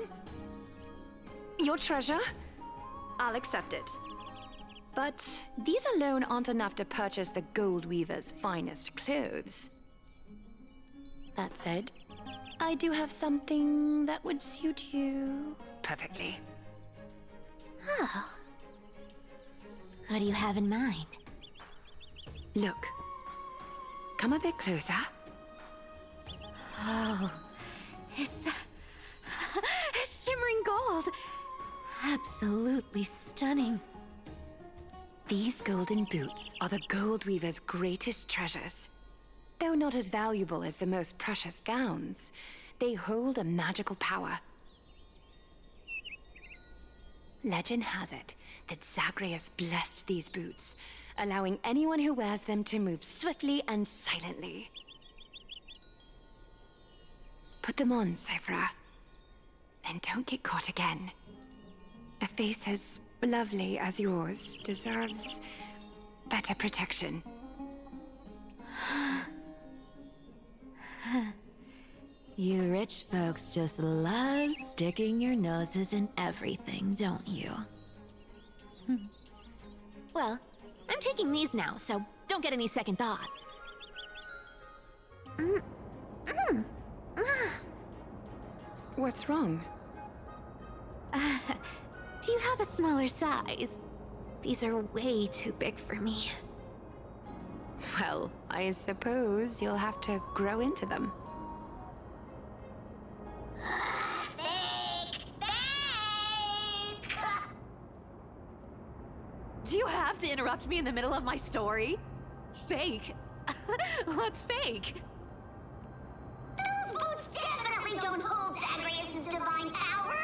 Your treasure? I'll accept it. But these alone aren't enough to purchase the Gold Weaver's finest clothes. That said, I do have something that would suit you perfectly.
Oh. What do you have in mind?
Look. Come a bit closer.
Oh, it's shimmering gold. Absolutely stunning.
These golden boots are the Gold Weaver's greatest treasures. Though not as valuable as the most precious gowns, they hold a magical power. Legend has it that Zagreus blessed these boots, allowing anyone who wears them to move swiftly and silently. Put them on, Cipher. And don't get caught again. A face as lovely as yours deserves better protection.
You rich folks just love sticking your noses in everything, don't you? Well, I'm taking these now, so don't get any second thoughts.
What's wrong?
Do you have a smaller size? These are way too big for me.
Well, I suppose you'll have to grow into them.
Do you have to interrupt me in the middle of my story? Fake? What's fake?
Those boots definitely don't hold Zagreus' divine power!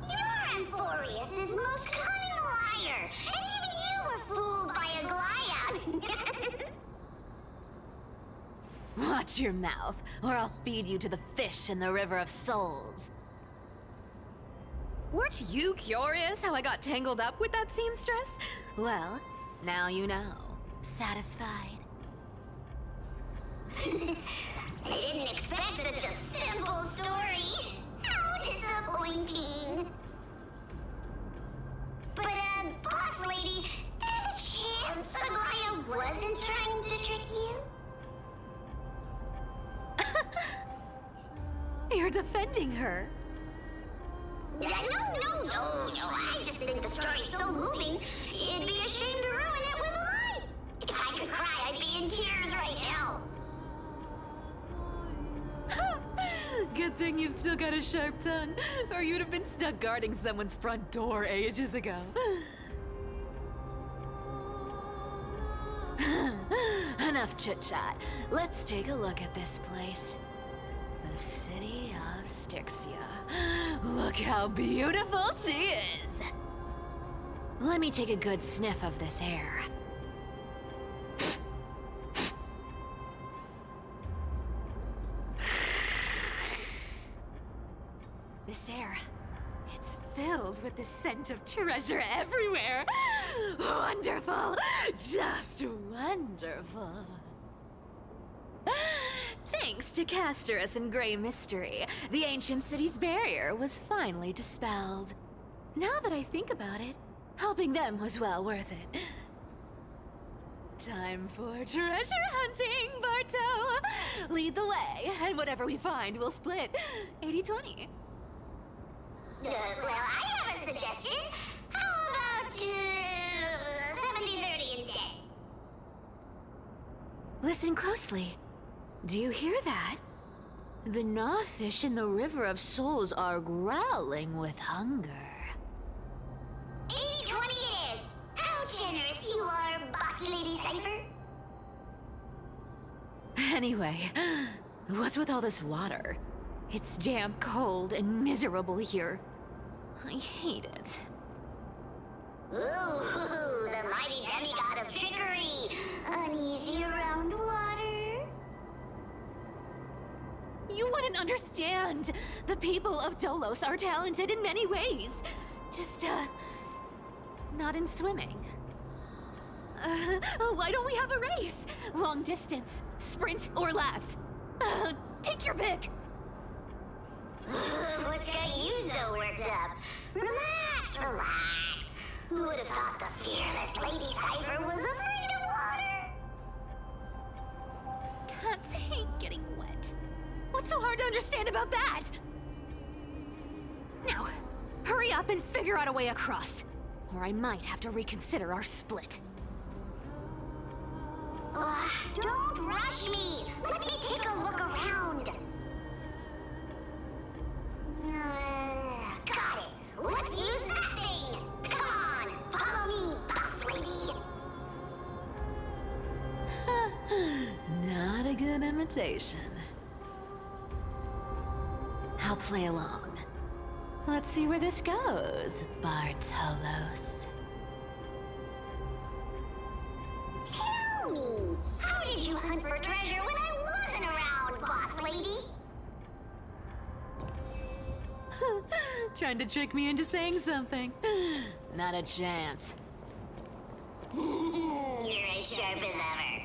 You're Amphorius' most cunning liar, and even you were fooled by a Glyad!
Watch your mouth, or I'll feed you to the fish in the River of Souls. Weren't you curious how I got tangled up with that seamstress? Well, now you know. Satisfied?
I didn't expect such a simple story. How disappointing. But, boss lady, there's a chance Aglaia wasn't trying to trick you?
You're defending her.
No. I just think the story's so moving, it'd be a shame to ruin it with a lie.
thing you've still got a sharp tongue, or you'd have been stuck guarding someone's front door ages ago. Enough chit-chat. Let's take a look at this place. The city of Styxia. Look how beautiful she is! Let me take a good sniff of this air. This air, it's filled with the scent of treasure everywhere. Wonderful, just wonderful. Thanks to Castorus and Grey Mystery, the ancient city's barrier was finally dispelled. Now that I think about it, helping them was well worth it. Time for treasure hunting, Barto! Lead the way, and whatever we find, we'll split 80-20.
Well, I have a suggestion. How about 70-30 instead?
Listen closely. Do you hear that? The gnawfish in the River of Souls are growling with hunger.
80-20 it is! How generous you are, Boss Lady Cipher!
Anyway, what's with all this water? It's damp, cold, and miserable here. I hate it.
Ooh, the mighty demigod of trickery! Uneasy around water?
You wouldn't understand! The people of Dolos are talented in many ways. Just, not in swimming. Why don't we have a race? Long distance, sprint, or laps? Take your pick!
What's got you so worked up? Relax, relax. Who would have thought the fearless Lady Cipher was afraid of water?
Cats hate getting wet. What's so hard to understand about that? Now, hurry up and figure out a way across, or I might have to reconsider our split.
Don't rush me. Let me take a look around. Got it. Let's use that thing. Come on, follow me, boss lady.
Not a good imitation. I'll play along. Let's see where this goes, Bartolos.
Tell me, how did you hunt for treasure when I wasn't around, boss lady?
Trying to trick me into saying something. Not a chance.
You're as sharp as ever.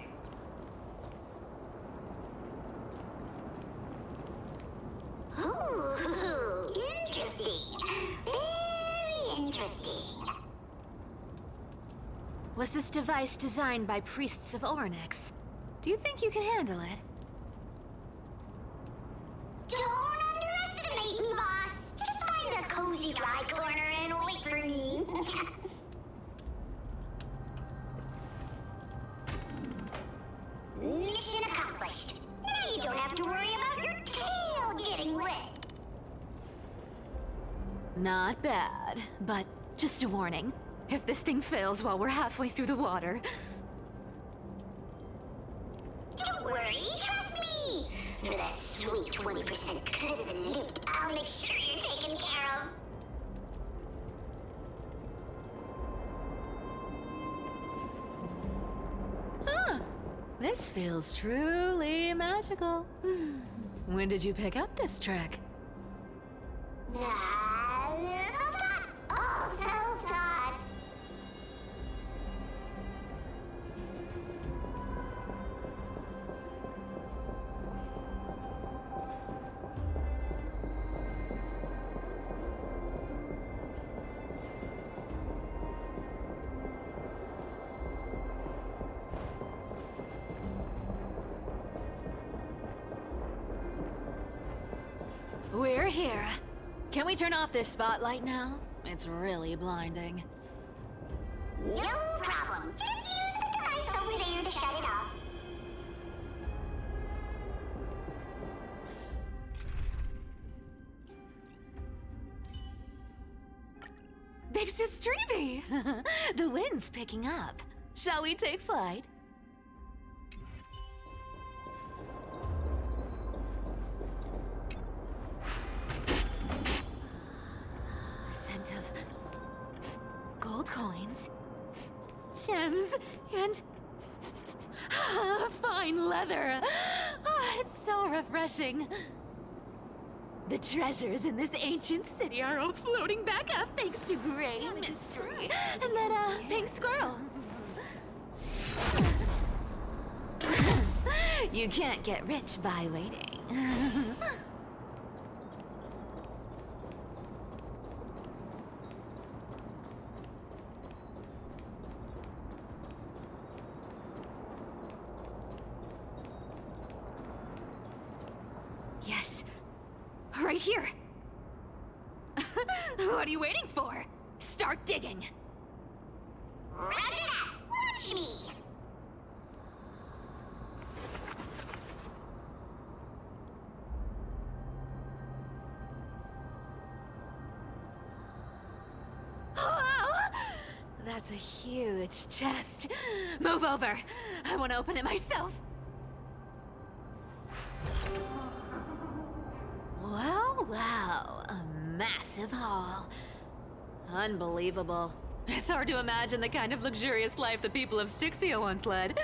Ooh, interesting. Very interesting.
Was this device designed by priests of Ornyx? Do you think you can handle it?
Don't underestimate me, boss. Just find a cozy dry corner and wait for me. Mission accomplished. Now you don't have to worry about your tail getting wet.
Not bad, but just a warning. If this thing fails while we're halfway through the water...
Don't worry, trust me. For that sweet 20% cut of the loot, I'll make sure you're taken care of.
Huh. This feels truly magical. When did you pick up this trick?
Self-taught. All self-taught.
We're here. Can we turn off this spotlight now? It's really blinding.
No problem. Just use the device over there to shut it off.
Big Sis Treeby! The wind's picking up. Shall we take flight? The scent of gold coins, gems, and fine leather. It's so refreshing. The treasures in this ancient city are all floating back up thanks to Gray Mystery and that pink squirrel. You can't get rich by waiting. Yes. Right here. What are you waiting for? Start digging.
Roger that! Watch me!
Wow! That's a huge chest. Move over. I want to open it myself. Wow, a massive haul. Unbelievable. It's hard to imagine the kind of luxurious life the people of Styxia once led.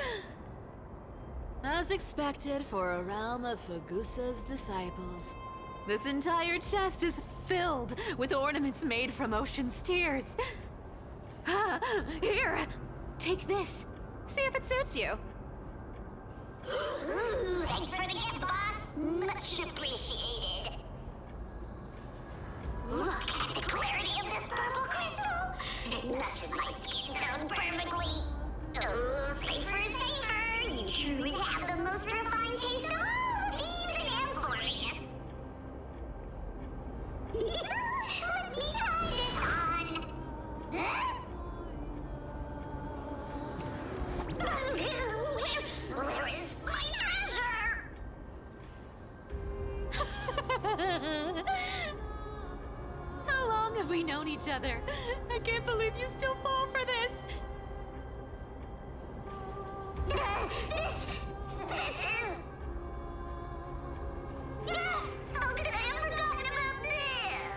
As expected for a realm of Fagusa's disciples. This entire chest is filled with ornaments made from ocean's tears. Here, take this. See if it suits you.
Ooh, thanks for the gift, boss. Much appreciated. Look at the clarity of this purple crystal. It matches my skin tone perfectly. Oh, Cipher, Cipher, you truly have the most refined taste of all these and glorious. Let me try this on. Huh? Where is my treasure?
How long have we known each other? I can't believe you still fall for this.
This is... How could I have forgotten about this?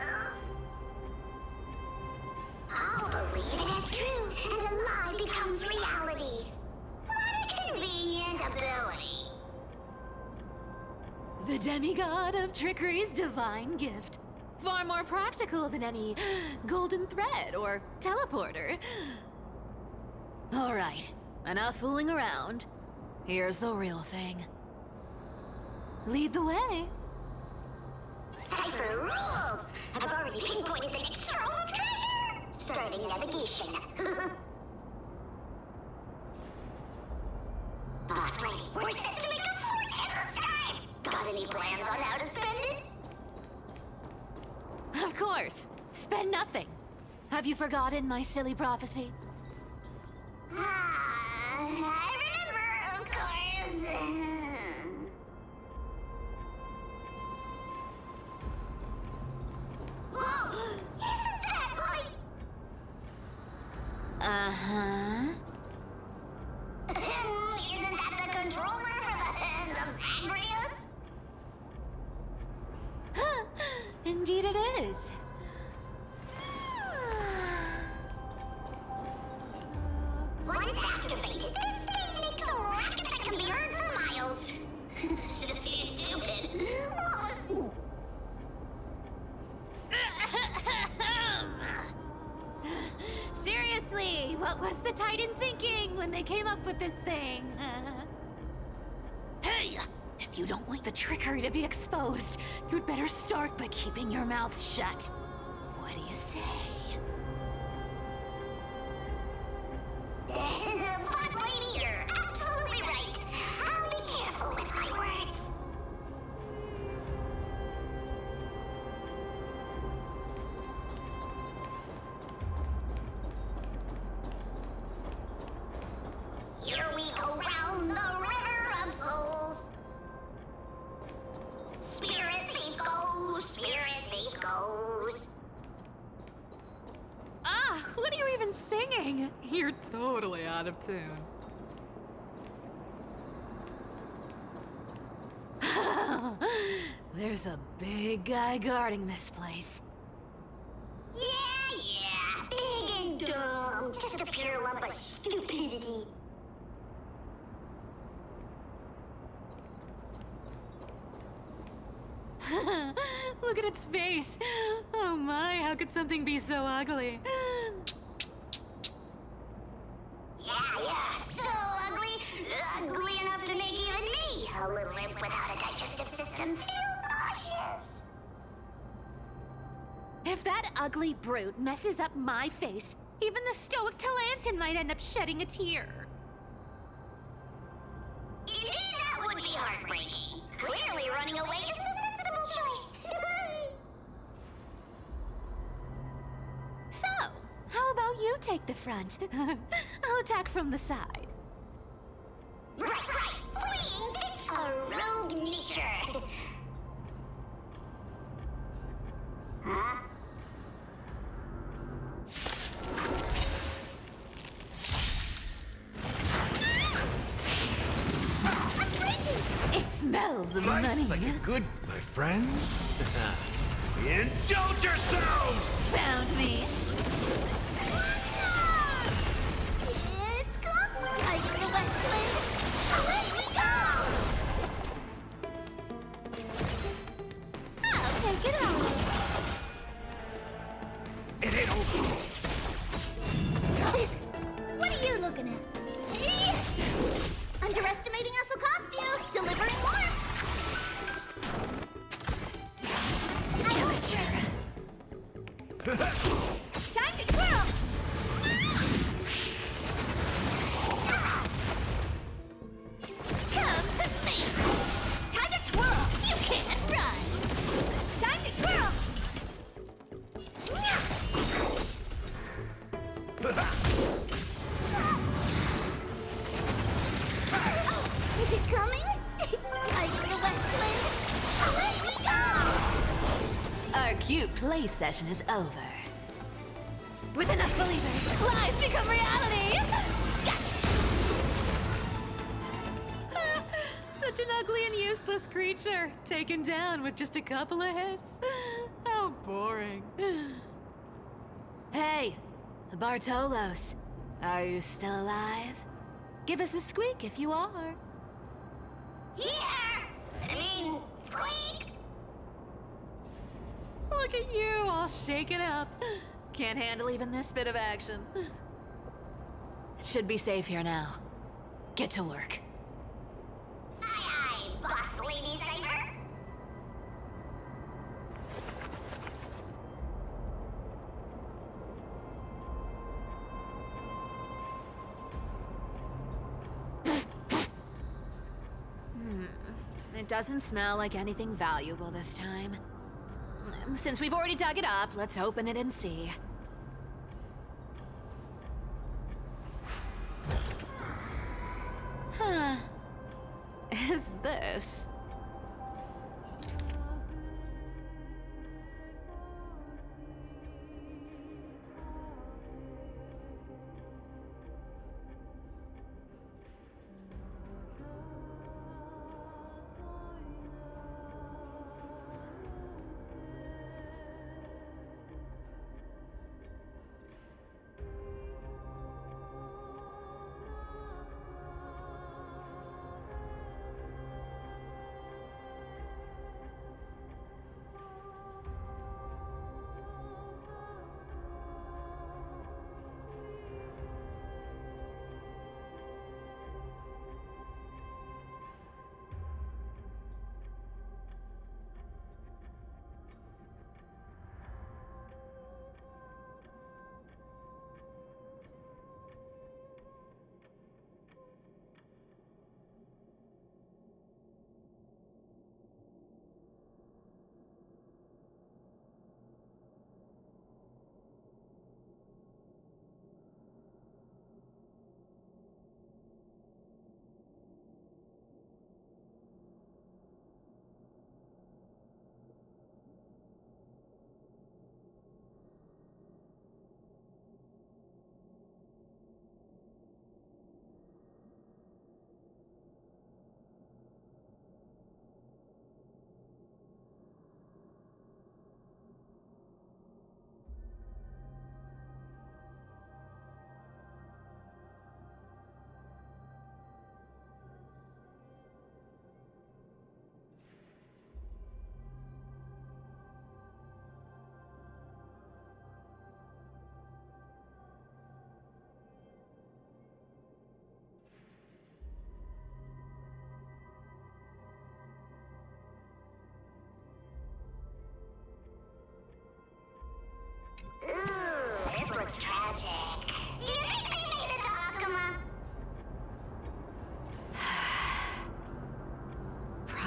I'll believe it is true, and a lie becomes reality. What a convenient ability.
The demigod of trickery's divine gift. Far more practical than any golden thread or teleporter. All right, enough fooling around. Here's the real thing. Lead the way.
Cipher rules! I've already pinpointed the next trove of treasure! Starting navigation. Boss lady, we're set to make a fortune this time! Got any plans on how to spend it?
Of course. Spend nothing. Have you forgotten my silly prophecy?
I remember, of course. Whoa! Isn't that like...
Uh-huh.
Isn't that the controller for the hands of Zagreus?
Indeed it is.
Once activated, this thing makes a racket that can be heard for miles. It's just too stupid.
Seriously, what was the Titan thinking when they came up with this thing? Hey! If you don't want the trickery to be exposed, you'd better start by keeping your mouth shut. What do you say?
But lady, you're absolutely right. I'll be careful with my words. Here we go round the river of souls. Spirit thief goes, spirit thief goes.
Honkai, you're totally out of tune. There's a big guy guarding this place.
Yeah, big and dumb. Just a pure lump of stupidity.
Look at its face. Oh my, how could something be so ugly?
Yeah, so ugly. Ugly enough to make even me, a little imp without a digestive system, feel nauseous.
If that ugly brute messes up my face, even the stoic Talantin might end up shedding a tear.
Indeed, that would be heartbreaking. Clearly running away is the sensible choice.
So, how about you take the front? I'll attack from the side.
Right. Fleeing fits a rogue nature. Huh?
It smells of money.
Like a good, my friends. Indulge yourselves!
Found me.
It's gone. I can go back to Slate. Away we go! I'll take it off.
It ain't over.
What are you looking at? Underestimating us will cost you. Delivering warmth.
Amateur.
Time to twirl. Come to me. Time to twirl. You can't run. Time to twirl. Is it coming? I can go back to Slate. Away we go!
Our cute play session is over. With enough believers, lies become reality! Yes! Such an ugly and useless creature, taken down with just a couple of hits. How boring. Hey, Bartolos, are you still alive? Give us a squeak if you are.
Here! Squeak!
Look at you, all shaken up. Can't handle even this bit of action. It should be safe here now. Get to work.
Aye, boss lady Cipher.
It doesn't smell like anything valuable this time. Since we've already dug it up, let's open it and see. Huh. Is this?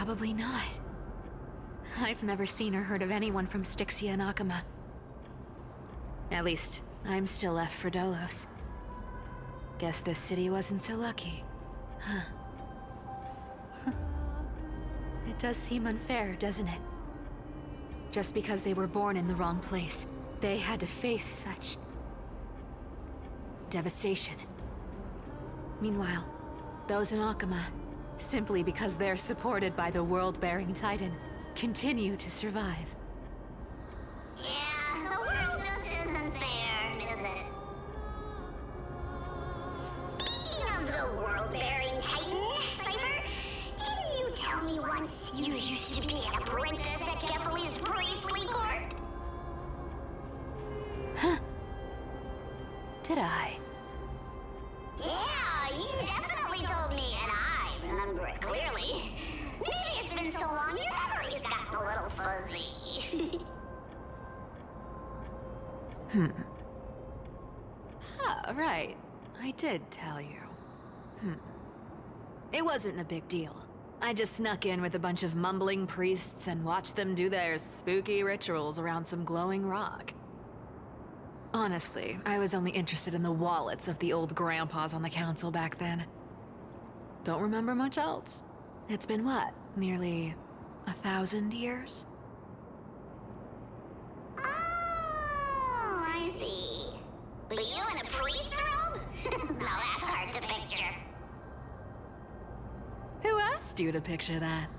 Probably not. I've never seen or heard of anyone from Styxia and Akama. At least, I'm still left for Dolos. Guess this city wasn't so lucky. Huh. It does seem unfair, doesn't it? Just because they were born in the wrong place, they had to face such devastation. Meanwhile, those in Akama, simply because they're supported by the world-bearing Titan, continue to survive.
Yeah, the world just isn't fair, is it? Speaking of the world-bearing Titan, Cipher, didn't you tell me once you used to be an apprentice at Kefali's priestly court?
Huh. Did I?
Yeah, you definitely told me, and I remember it clearly. Maybe it's been so long your memory's gotten a little fuzzy.
Oh, right. I did tell you. It wasn't a big deal. I just snuck in with a bunch of mumbling priests and watched them do their spooky rituals around some glowing rock. Honestly, I was only interested in the wallets of the old grandpas on the council back then. Don't remember much else. It's been what, nearly 1,000 years?
Oh, I see. But you in a priest robe? No, that's hard to picture.
Who asked you to picture that?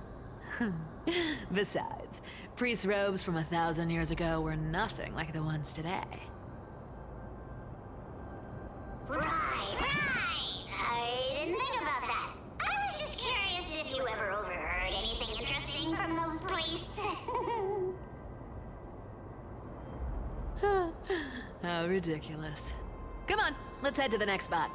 Besides, priest robes from 1,000 years ago were nothing like the ones today.
Right. I didn't think about that. I was just curious if you ever overheard anything interesting from those priests.
How ridiculous. Come on, let's head to the next spot.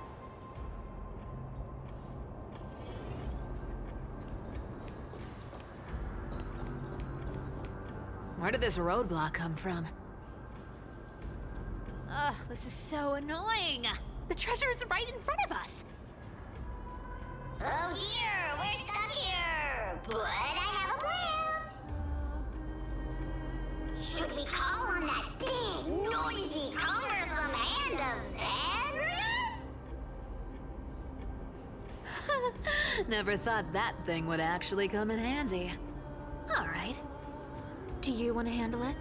Where did this roadblock come from? Ugh, this is so annoying. The treasure is right in front of us.
Oh dear, we're stuck here. But I have a plan. Should we call on that big, noisy, cumbersome hand of Xandris?
Never thought that thing would actually come in handy. All right. Do you want to handle it?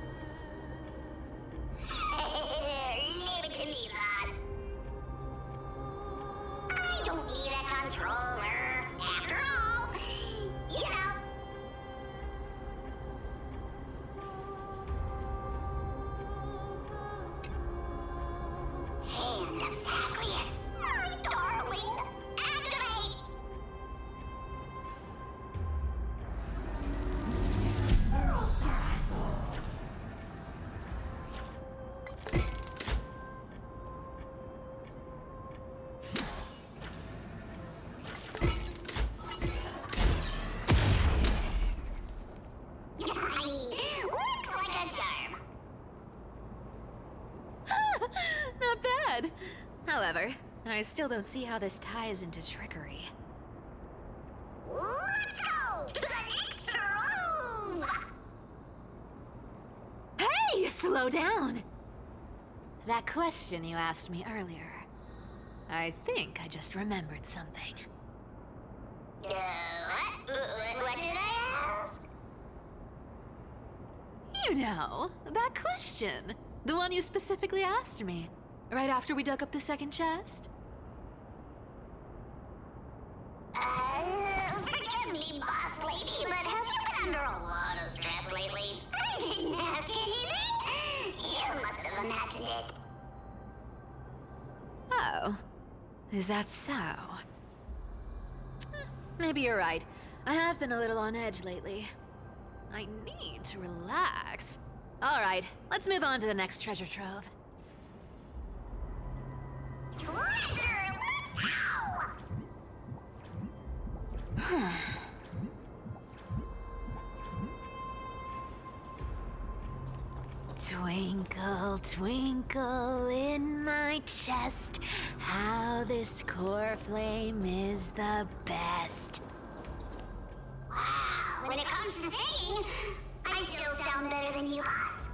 Leave it to me, boss. I don't need a controller. After all, you know. Hand of Zagreus, my darling. Activate! Looks like a charm.
Not bad. However, I still don't see how this ties into trickery.
Let's go to the next room.
Hey, slow down! That question you asked me earlier. I think I just remembered something.
What did I ask?
You know, that question. The one you specifically asked me. Right after we dug up the second chest.
Forgive me, boss lady, but have you been under a lot of stress lately? I didn't ask anything. You must have imagined it.
Oh. Is that so? Maybe you're right. I have been a little on edge lately. I need to relax. All right, let's move on to the next treasure trove.
Treasure, let's go!
Twinkle, twinkle in my chest, how this core flame is the best.
Wow, when it comes to singing, I still sound better than you, Haas.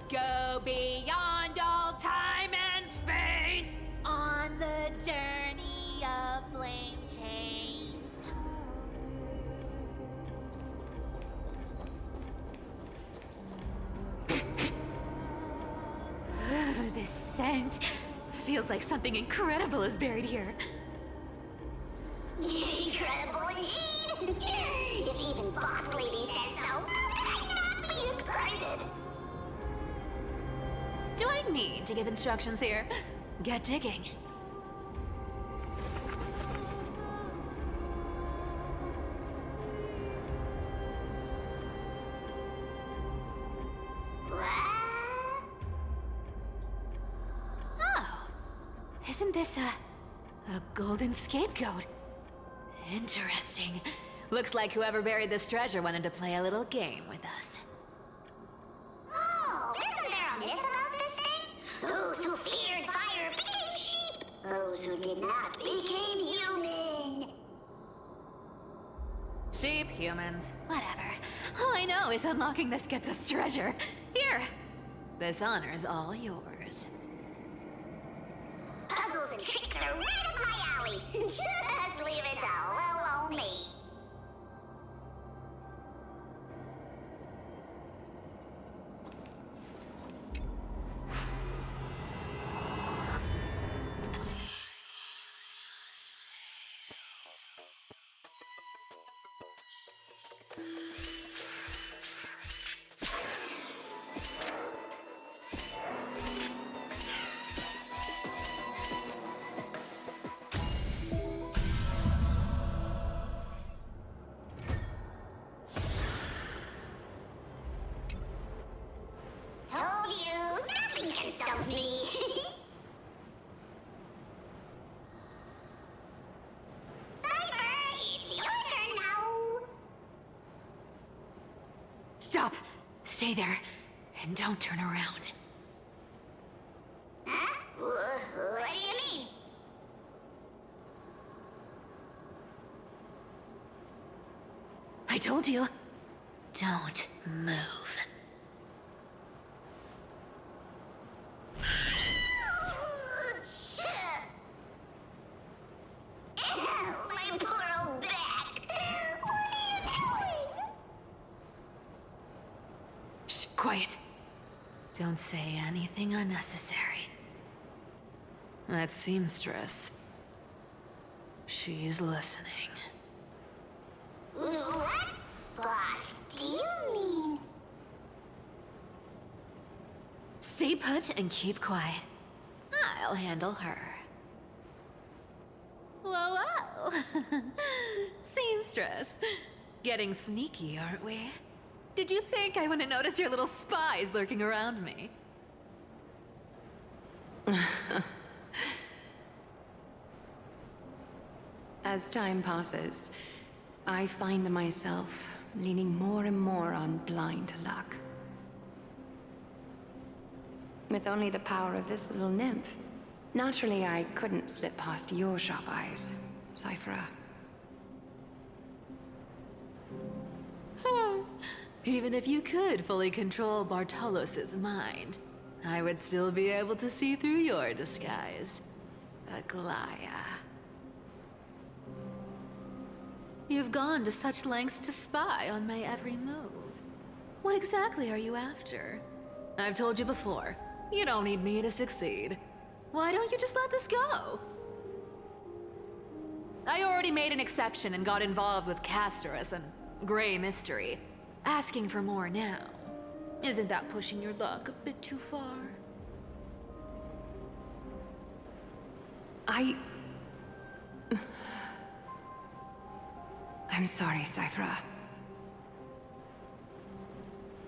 Go beyond all time and space on the journey of flame chase. This scent feels like something incredible is buried here.
Incredible indeed! If even Boss Lady says so, how could I not be excited?
Do I need to give instructions here? Get digging. Oh, isn't this a golden scapegoat? Interesting. Looks like whoever buried this treasure wanted to play a little game with us.
Oh, isn't there a myth about this thing? Those who feared fire became sheep. Those who did not became human.
Sheep, humans, whatever. All I know is unlocking this gets us treasure. Here, this honor's all yours.
Puzzles and tricks are right up my alley. Just leave it to little old me. Told you, nothing can stop me. Cipher, it's your turn now.
Stop! Stay there, and don't turn around.
Huh? What do you mean?
I told you, don't move.
My poor old back. What are you doing?
Shh, quiet. Don't say anything unnecessary. That seamstress. She's listening.
What? Boss, do you mean?
Stay put and keep quiet. I'll handle her. Whoa, whoa! Seamstress. Getting sneaky, aren't we? Did you think I wouldn't notice your little spies lurking around me?
As time passes, I find myself leaning more and more on blind luck. With only the power of this little nymph, naturally I couldn't slip past your sharp eyes, Cipher.
Even if you could fully control Bartolos's mind, I would still be able to see through your disguise. Aglaya. You've gone to such lengths to spy on my every move. What exactly are you after? I've told you before, you don't need me to succeed. Why don't you just let this go? I already made an exception and got involved with Castorus and Grey Mystery. Asking for more now. Isn't that pushing your luck a bit too far?
I'm sorry, Cipher.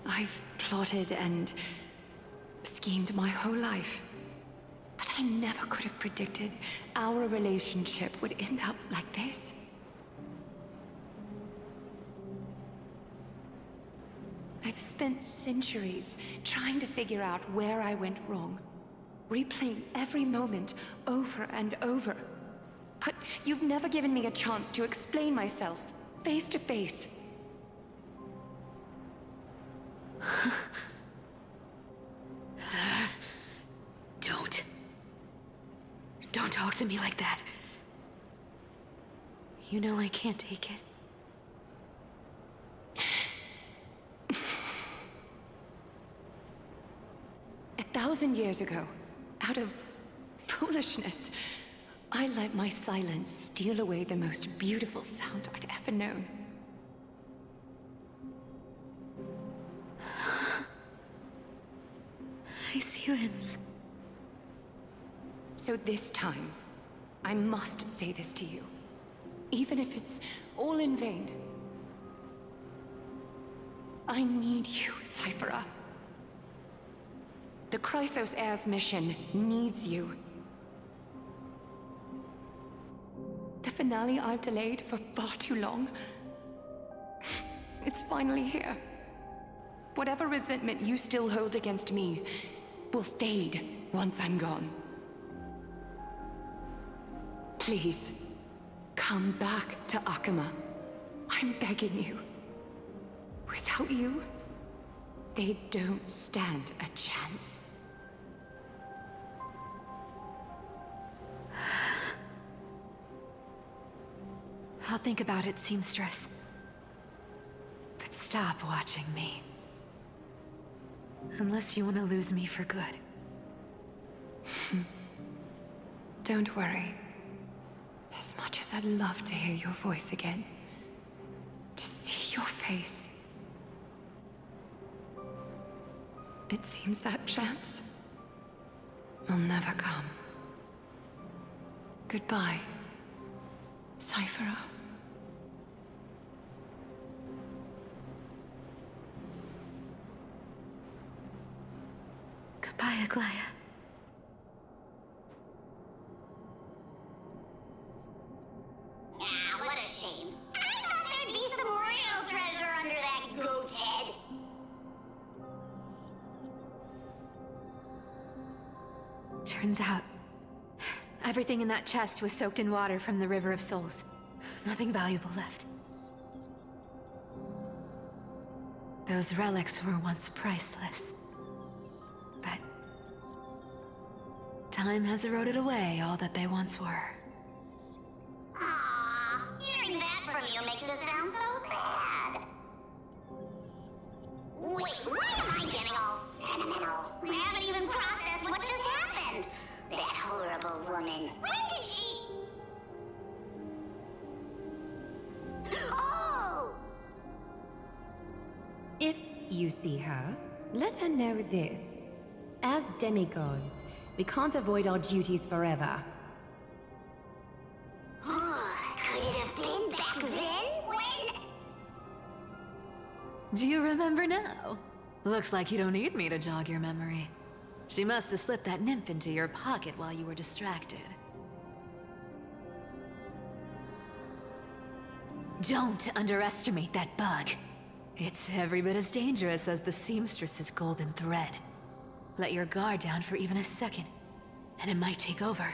I've plotted and schemed my whole life. But I never could have predicted our relationship would end up like this. I've spent centuries trying to figure out where I went wrong, replaying every moment over and over. But you've never given me a chance to explain myself, face to face.
Don't talk to me like that. You know I can't take it.
1,000 years ago, out of foolishness, I let my silence steal away the most beautiful sound I'd ever known.
I see limbs.
So this time, I must say this to you, even if it's all in vain. I need you, Cipher. The Chrysos Heir's mission needs you. The finale I've delayed for far too long. It's finally here. Whatever resentment you still hold against me will fade once I'm gone. Please, come back to Akama. I'm begging you. Without you, they don't stand a chance.
I'll think about it, seamstress. But stop watching me. Unless you want to lose me for good.
Don't worry. As much as I'd love to hear your voice again, to see your face, it seems that chance will never come. Goodbye, Cipher.
Goodbye, Aglaya.
Ah, what a shame. I thought there'd be some real treasure under that goat's head.
Turns out, everything in that chest was soaked in water from the River of Souls. Nothing valuable left. Those relics were once priceless. But time has eroded away all that they once were.
Aww, hearing that from you makes it sound so sad. Wait, why am I getting all sentimental? I haven't even processed what just happened. That horrible woman. When did she... Oh!
If you see her, let her know this. As demigods, we can't avoid our duties forever.
Could it have been back then when...
Do you remember now? Looks like you don't need me to jog your memory. She must have slipped that nymph into your pocket while you were distracted. Don't underestimate that bug. It's every bit as dangerous as the seamstress's golden thread. Let your guard down for even a second, and it might take over.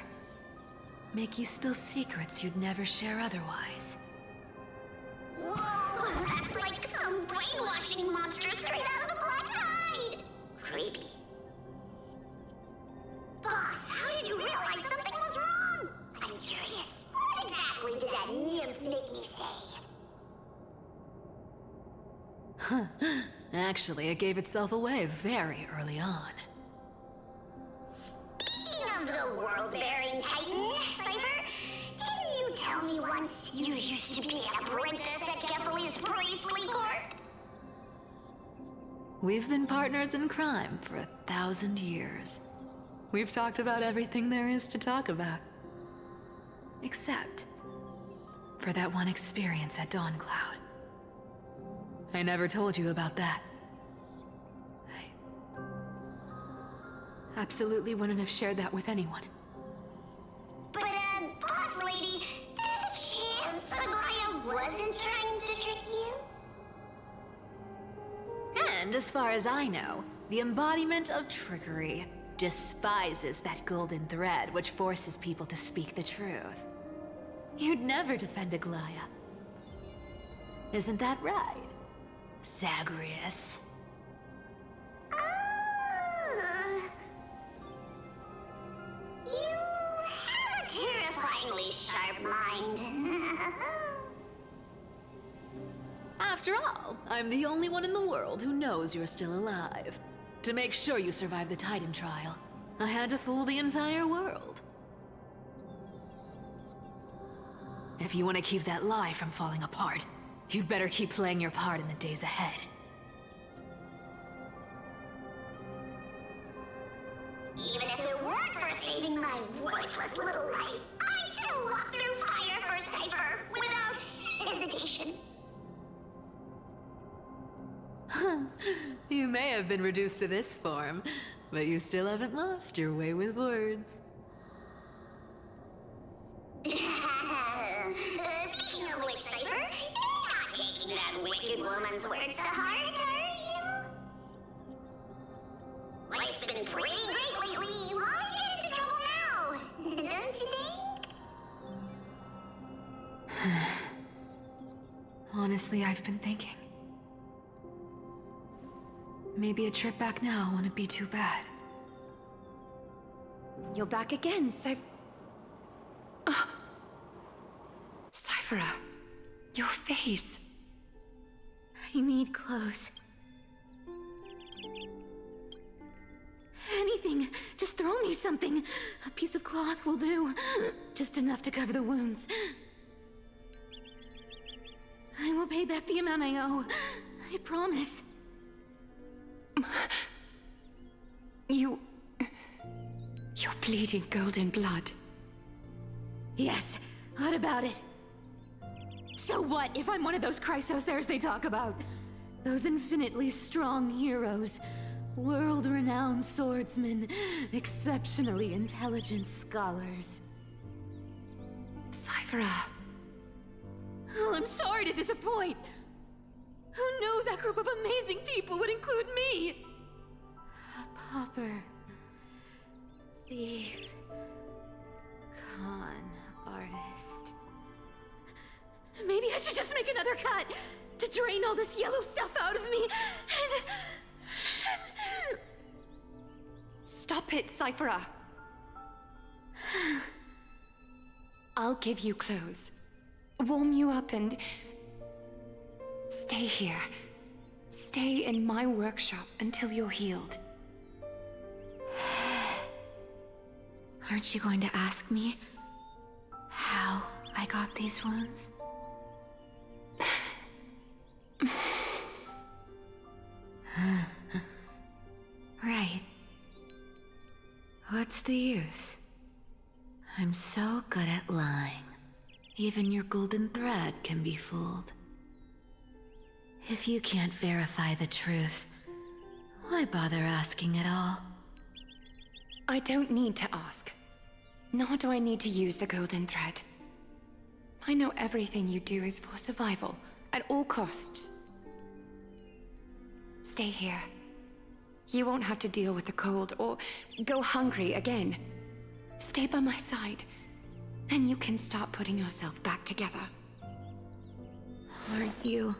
Make you spill secrets you'd never share otherwise.
Whoa, that's like some brainwashing monster straight out of the Black Tide! Creepy. Boss, how did you realize something was wrong? I'm curious. What exactly did that nymph make me say?
Actually, it gave itself away very early on.
Speaking of the world-bearing titan, Cipher, didn't you tell me once you used to be an apprentice at Kefali's priestly court?
We've been partners in crime for 1,000 years. We've talked about everything there is to talk about. Except for that one experience at Dawncloud. I never told you about that. I absolutely wouldn't have shared that with anyone.
But, boss lady, there's a chance Aglaya wasn't trying to trick you?
And as far as I know, the embodiment of trickery despises that golden thread which forces people to speak the truth. You'd never defend Aglaya. Isn't that right, Zagreus?
You have a terrifyingly sharp mind.
After all, I'm the only one in the world who knows you're still alive. To make sure you survive the Titan trial, I had to fool the entire world. If you want to keep that lie from falling apart, you'd better keep playing your part in the days ahead.
Even if it weren't for saving my worthless little life, I'd still walk through fire for Cipher without hesitation.
You may have been reduced to this form, but you still haven't lost your way with words.
Speaking of which, Cipher, you're not taking that wicked woman's words to heart, are you? Life's been pretty great lately. Why get into trouble now? Don't you think?
Honestly, I've been thinking. Maybe a trip back now wouldn't be too bad.
You're back again, Cyphera, your face.
I need clothes. Anything. Just throw me something. A piece of cloth will do. Just enough to cover the wounds. I will pay back the amount I owe. I promise.
You're bleeding golden blood.
Yes, what about it? So what if I'm one of those Chrysosairs they talk about? Those infinitely strong heroes, world-renowned swordsmen, exceptionally intelligent scholars.
Cyphera.
Oh, I'm sorry to disappoint. Who knew that group of amazing people would include me? A pauper, thief, con artist. Maybe I should just make another cut to drain all this yellow stuff out of me and...
Stop it, Cyphera. I'll give you clothes, warm you up, and stay here. Stay in my workshop until you're healed.
Aren't you going to ask me how I got these wounds? Right. What's the use? I'm so good at lying. Even your golden thread can be fooled. If you can't verify the truth, why bother asking at all?
I don't need to ask. Nor do I need to use the golden thread. I know everything you do is for survival, at all costs. Stay here. You won't have to deal with the cold or go hungry again. Stay by my side, and you can start putting yourself back together.
Aren't you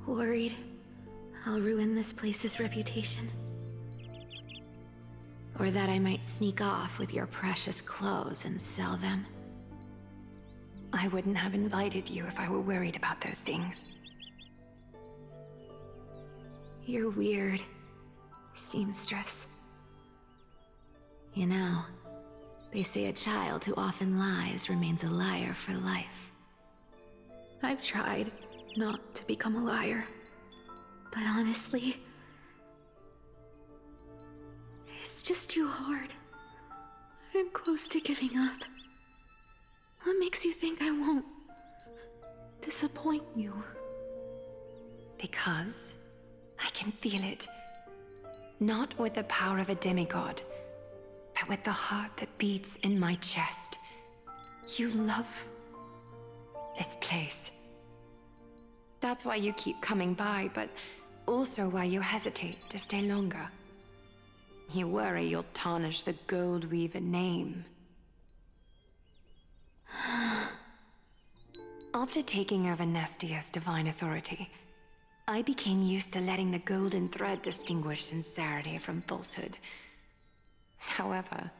worried I'll ruin this place's reputation? Or that I might sneak off with your precious clothes and sell them?
I wouldn't have invited you if I were worried about those things.
You're weird, seamstress. You know, they say a child who often lies remains a liar for life. I've tried not to become a liar, but honestly, it's just too hard. I'm close to giving up. What makes you think I won't disappoint you?
Because I can feel it. Not with the power of a demigod, but with the heart that beats in my chest. You love this place. That's why you keep coming by, but also why you hesitate to stay longer. You worry you'll tarnish the Goldweaver name. After taking over Nestia's divine authority, I became used to letting the golden thread distinguish sincerity from falsehood. However,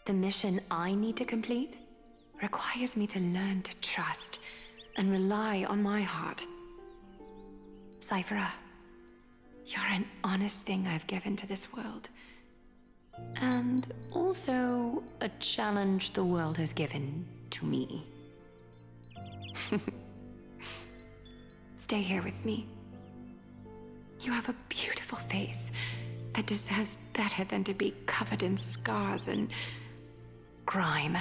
the mission I need to complete requires me to learn to trust and rely on my heart. Cipher, you're an honest thing I've given to this world. And also a challenge the world has given to me. Stay here with me. You have a beautiful face that deserves better than to be covered in scars and grime.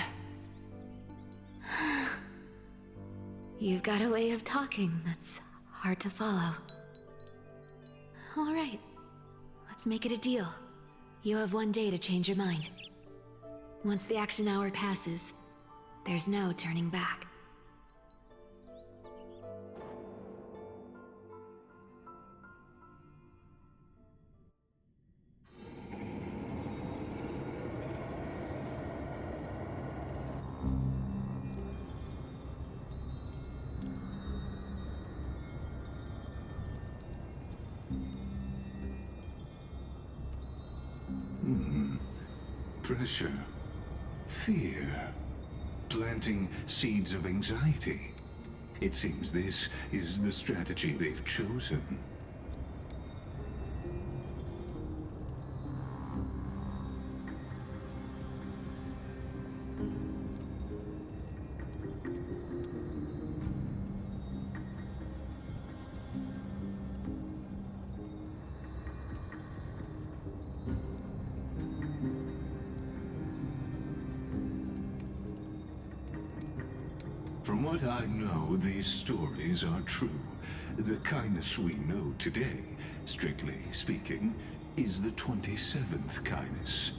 You've got a way of talking that's hard to follow. All right, let's make it a deal. You have 1 day to change your mind. Once the action hour passes, there's no turning back.
Pressure, fear, planting seeds of anxiety. It seems this is the strategy they've chosen. From what I know, these stories are true. The kindness we know today, strictly speaking, is the 27th kindness.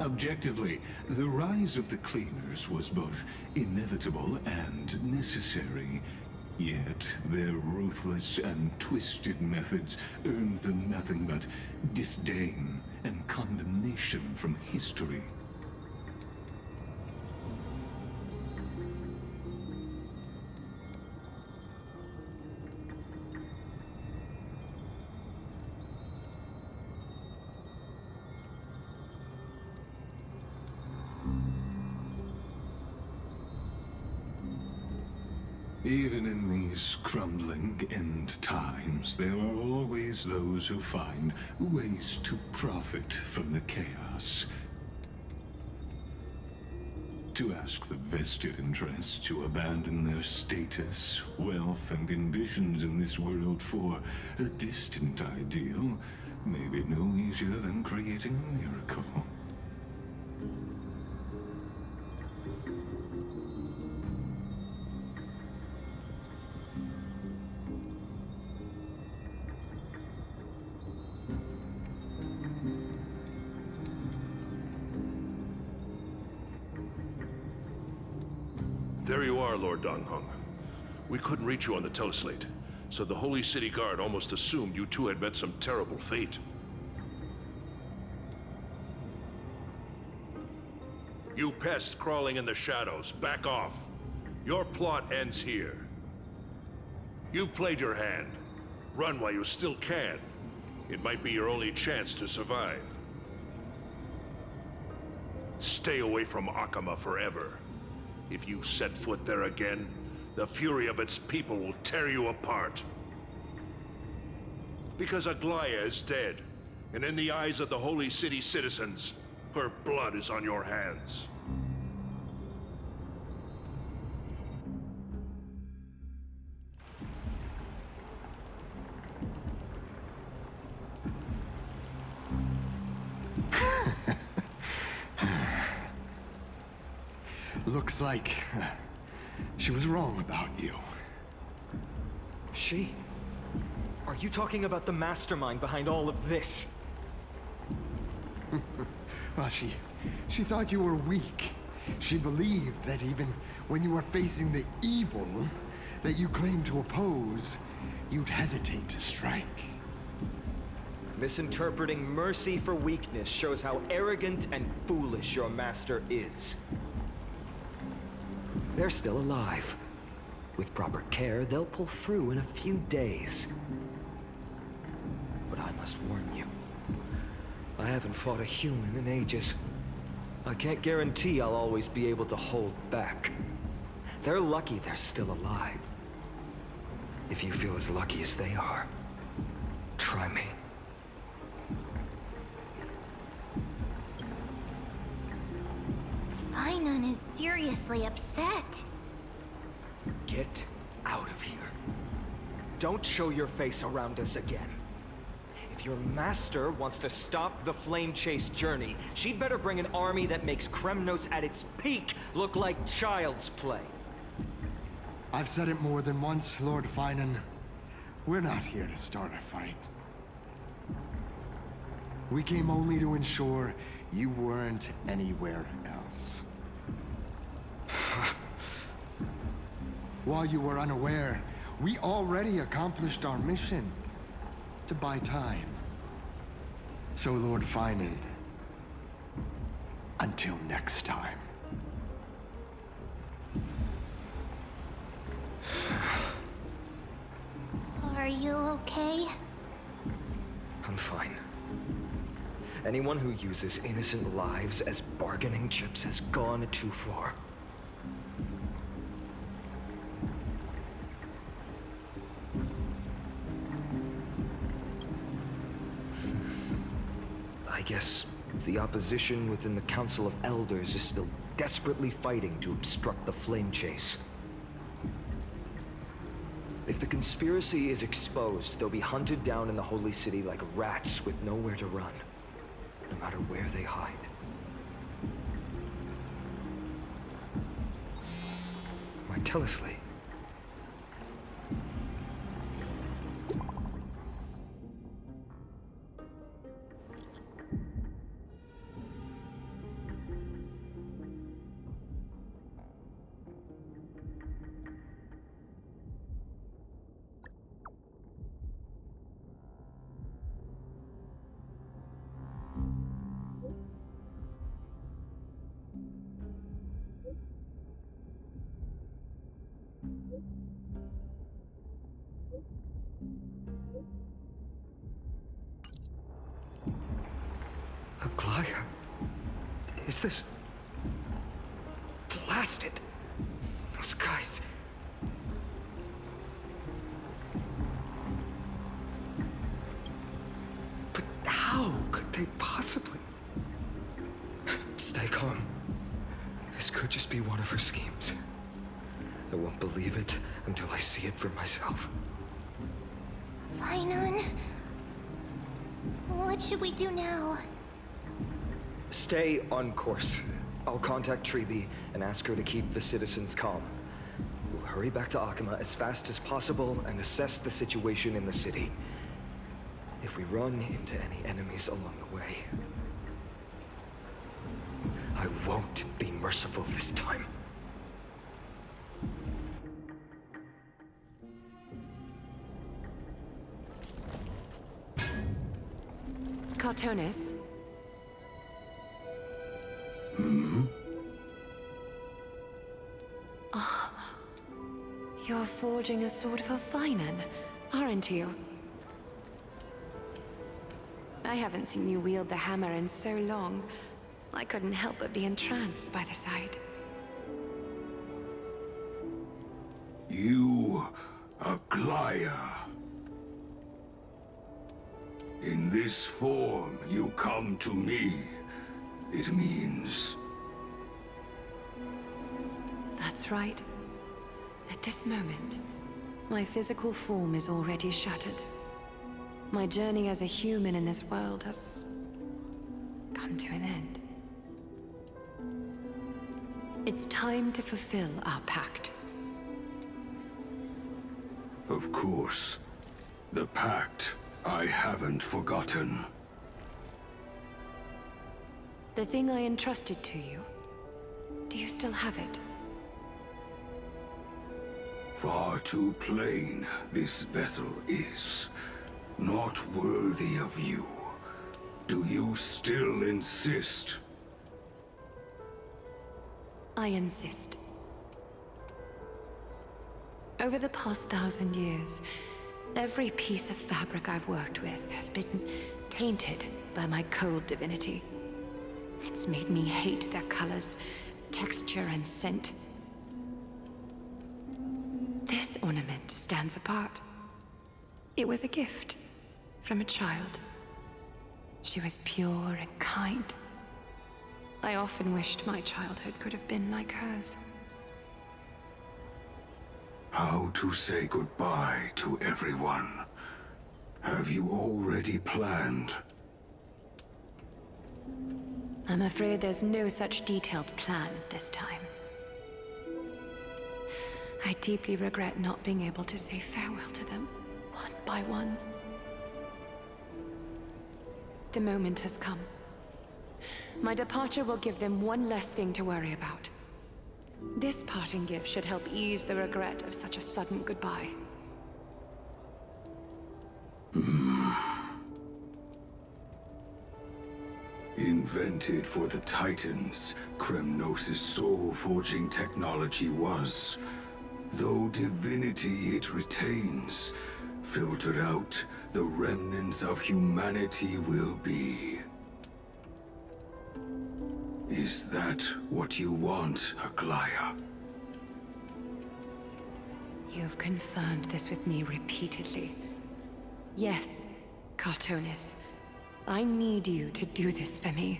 Objectively, the rise of the Cleaners was both inevitable and necessary. Yet, their ruthless and twisted methods earned them nothing but disdain and condemnation from history. Even in these crumbling end times, there are always those who find ways to profit from the chaos. To ask the vested interests to abandon their status, wealth, and ambitions in this world for a distant ideal may be no easier than creating a miracle.
There you are, Lord Donghung. We couldn't reach you on the teleslate, so the Holy City Guard almost assumed you two had met some terrible fate. You pests crawling in the shadows, back off. Your plot ends here. You played your hand. Run while you still can. It might be your only chance to survive. Stay away from Akama forever. If you set foot there again, the fury of its people will tear you apart. Because Aglaya is dead, and in the eyes of the Holy City citizens, her blood is on your hands.
Looks like she was wrong about you.
She? Are you talking about the mastermind behind all of this?
Well, she thought you were weak. She believed that even when you were facing the evil that you claimed to oppose, you'd hesitate to strike.
Misinterpreting mercy for weakness shows how arrogant and foolish your master is. they're still alive. With proper care, they'll pull through in a few days. But I must warn you, I haven't fought a human in ages. I can't guarantee I'll always be able to hold back. They're lucky they're still alive. If you feel as lucky as they are, try me.
Bygone is seriously upset.
Get out of here. Don't show your face around us again. If your master wants to stop the Flame Chase journey, she'd better bring an army that makes Kremnos at its peak look like child's play.
I've said it more than once, Lord Bygone. We're not here to start a fight. We came only to ensure you weren't anywhere else. While you were unaware, we already accomplished our mission to buy time. So, Lord Bygone, until next time.
Are you okay?
I'm fine. Anyone who uses innocent lives as bargaining chips has gone too far. I guess the opposition within the Council of Elders is still desperately fighting to obstruct the Flame Chase. If the conspiracy is exposed, they'll be hunted down in the Holy City like rats with nowhere to run, no matter where they hide. My teleslate. Aglaya? Is this... blasted? Those guys... But how could they possibly... Stay calm. This could just be one of her schemes. I won't believe it until I see it for myself.
Bygone? What should we do now?
Stay on course. I'll contact Treeby and ask her to keep the citizens calm. We'll hurry back to Akama as fast as possible and assess the situation in the city. If we run into any enemies along the way, I won't be merciful this time.
Cartonis? You're forging a sword for Bygone, aren't you? I haven't seen you wield the hammer in so long. I couldn't help but be entranced by the sight.
You, Aglaya. In this form, you come to me. It means...
That's right. At this moment, my physical form is already shattered. My journey as a human in this world has come to an end. It's time to fulfill our pact.
Of course. The pact I haven't forgotten.
The thing I entrusted to you, do you still have it?
Far too plain this vessel is. Not worthy of you. Do you still insist?
I insist. Over the past 1,000 years, every piece of fabric I've worked with has been tainted by my cold divinity. It's made me hate their colors, texture, and scent. This ornament stands apart. It was a gift from a child. She was pure and kind. I often wished my childhood could have been like hers.
How to say goodbye to everyone? Have you already planned?
I'm afraid there's no such detailed plan this time. I deeply regret not being able to say farewell to them, one by one. The moment has come. My departure will give them one less thing to worry about. This parting gift should help ease the regret of such a sudden goodbye.
Invented for the Titans, Kremnos' soul-forging technology was. Though divinity it retains, filtered out, the remnants of humanity will be. Is that what you want, Aglaya?
You've confirmed this with me repeatedly. Yes, Cartonis. I need you to do this for me.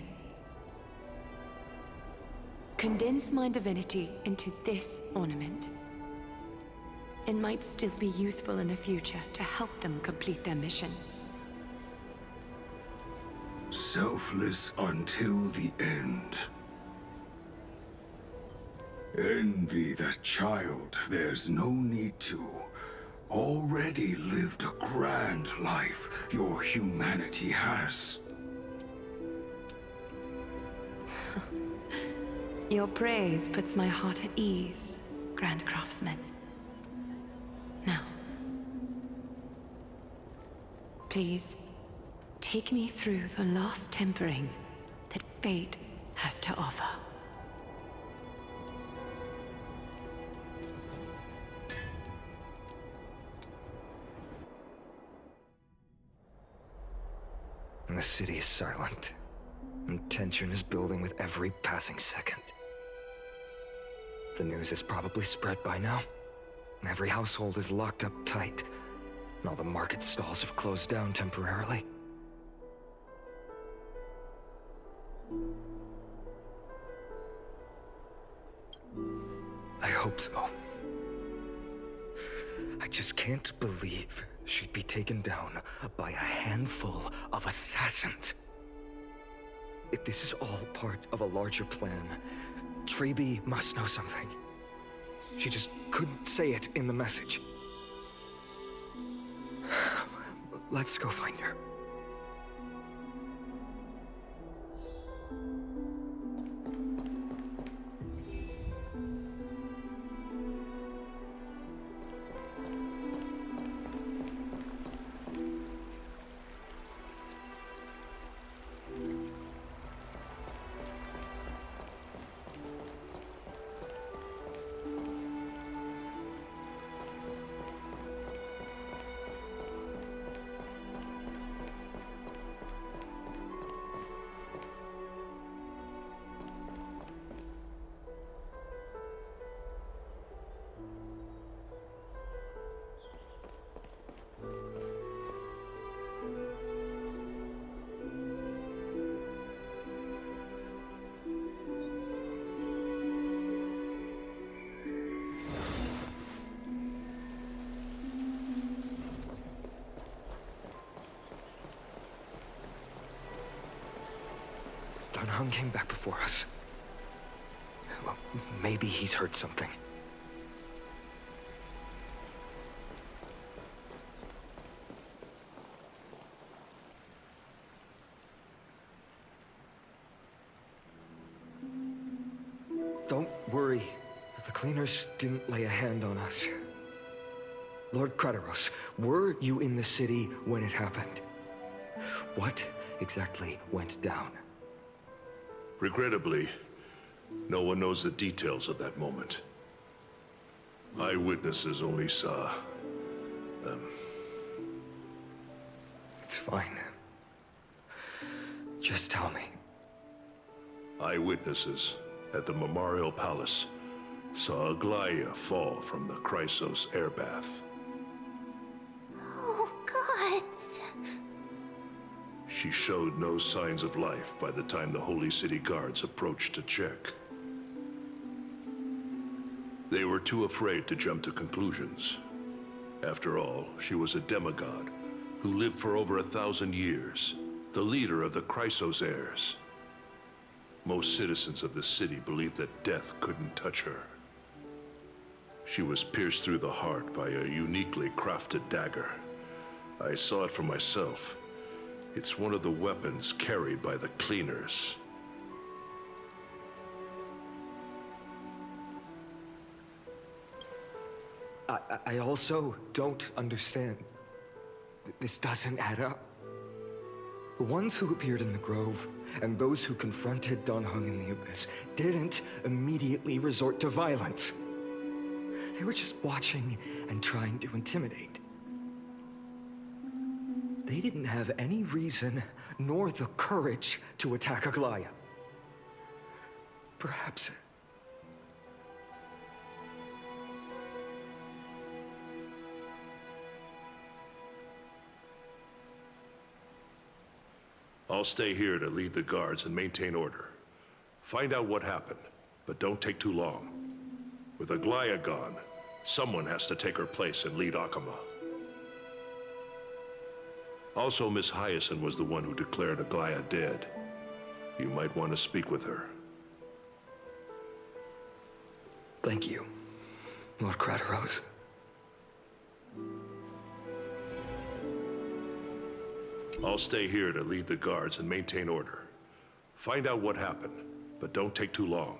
Condense my divinity into this ornament. It might still be useful in the future to help them complete their mission.
Selfless until the end. Envy that child, there's no need to. Already lived a grand life your humanity has.
Your praise puts my heart at ease, Grand Craftsman. Now, please, take me through the last tempering that fate has to offer.
The city is silent, and tension is building with every passing second. The news is probably spread by now. Every household is locked up tight, and all the market stalls have closed down temporarily. I hope so. I just can't believe she'd be taken down by a handful of assassins. If this is all part of a larger plan, Treby must know something. She just couldn't say it in the message. Let's go find her. Dunhung came back before us. Well, maybe he's heard something. Don't worry. The cleaners didn't lay a hand on us. Lord Krateros, were you in the city when it happened? What exactly went down?
Regrettably, no one knows the details of that moment. Eyewitnesses only saw...
It's fine. Just tell me.
Eyewitnesses at the Memorial Palace saw Aglaya fall from the Chrysos airbath.
Oh, gods.
She showed no signs of life by the time the Holy City guards approached to check. They were too afraid to jump to conclusions. After all, she was a demigod who lived for over 1,000 years, the leader of the Chrysos heirs. Most citizens of the city believed that death couldn't touch her. She was pierced through the heart by a uniquely crafted dagger. I saw it for myself. It's one of the weapons carried by the cleaners.
I also don't understand. This doesn't add up. The ones who appeared in the Grove, and those who confronted Don Hung in the Abyss, didn't immediately resort to violence. They were just watching and trying to intimidate. They didn't have any reason, nor the courage, to attack Aglaya. Perhaps...
I'll stay here to lead the guards and maintain order. Find out what happened, but don't take too long. With Aglaya gone, someone has to take her place and lead Akama. Also, Miss Hyacinth was the one who declared Aglaya dead. You might want to speak with her.
Thank you, Lord Crateros.
I'll stay here to lead the guards and maintain order. Find out what happened, but don't take too long.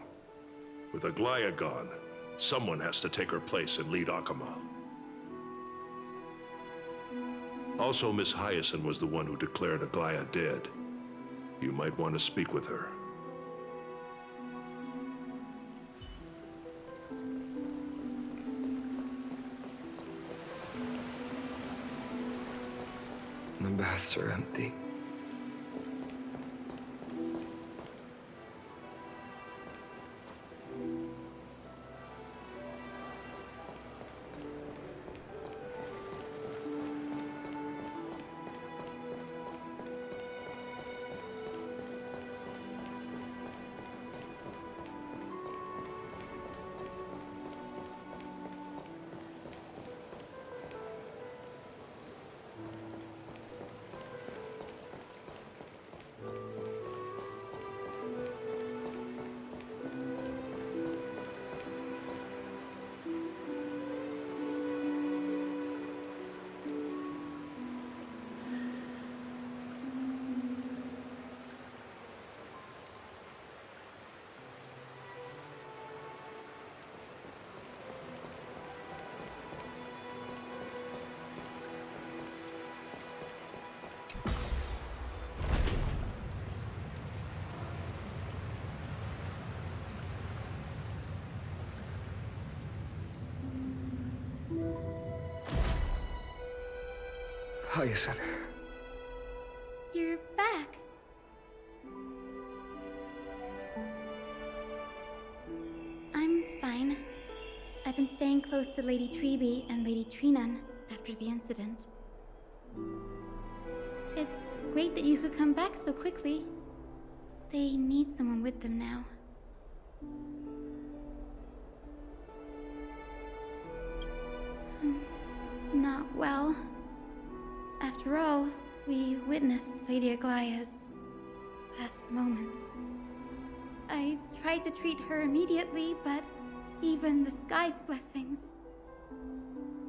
With Aglaya gone, someone has to take her place and lead Akama. Also, Miss Hyacinth was the one who declared Aglaya dead. You might want to speak with her.
The baths are empty. Hyacinth.
You're back. I'm fine. I've been staying close to Lady Treeby and Lady Trinan after the incident. It's great that you could come back so quickly. They need someone with them now. Not well. After all, we witnessed Lady Aglaya's last moments. I tried to treat her immediately, but even the sky's blessings.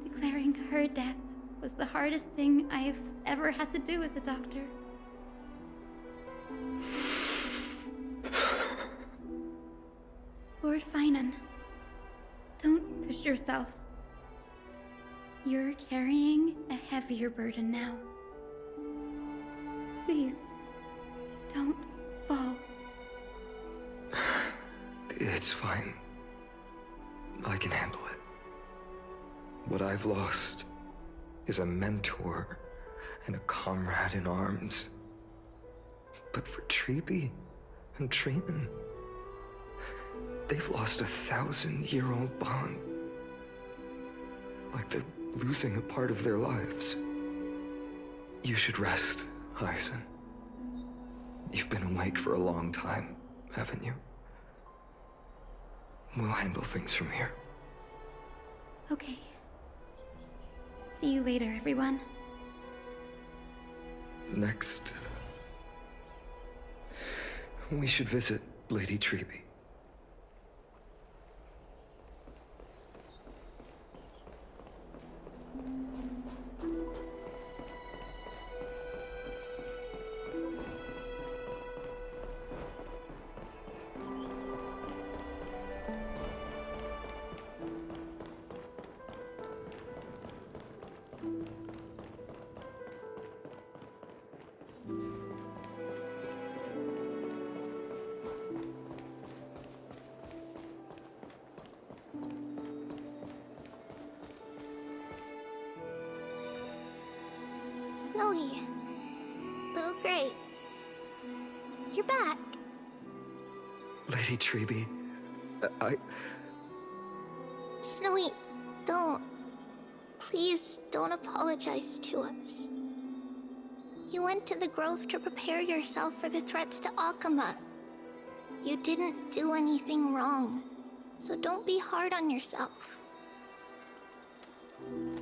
Declaring her death was the hardest thing I've ever had to do as a doctor. Lord Finan, don't push yourself. You're carrying a heavier burden now. Please, don't fall.
It's fine. I can handle it. What I've lost is a mentor and a comrade in arms. But for Treeby and Trinan, they've lost a 1,000-year-old bond. Like they're losing a part of their lives. You should rest, Hyacin. You've been awake for a long time, haven't you? We'll handle things from here.
Okay. See you later, everyone.
Next, we should visit Lady Treeby.
Snowy. Little Gray. You're back.
Lady Treeby,
Snowy, don't. Please don't apologize to us. You went to the Grove to prepare yourself for the threats to Akama. You didn't do anything wrong, so don't be hard on yourself.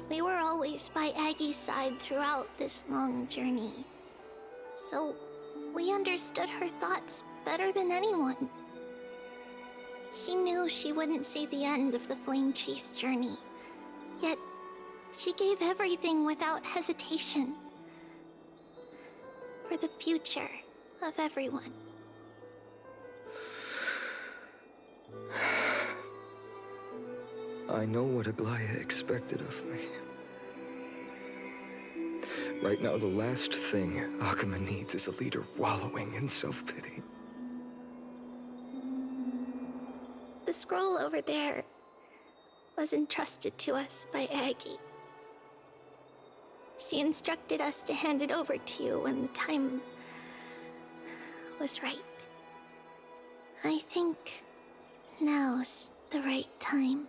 We were always by Aggie's side throughout this long journey, so we understood her thoughts better than anyone. She knew she wouldn't see the end of the Flame Chase journey, yet she gave everything without hesitation. For the future of everyone.
I know what Aglaya expected of me. Right now, the last thing Akama needs is a leader wallowing in self-pity.
The scroll over there was entrusted to us by Aggie. She instructed us to hand it over to you when the time was right. I think now's the right time.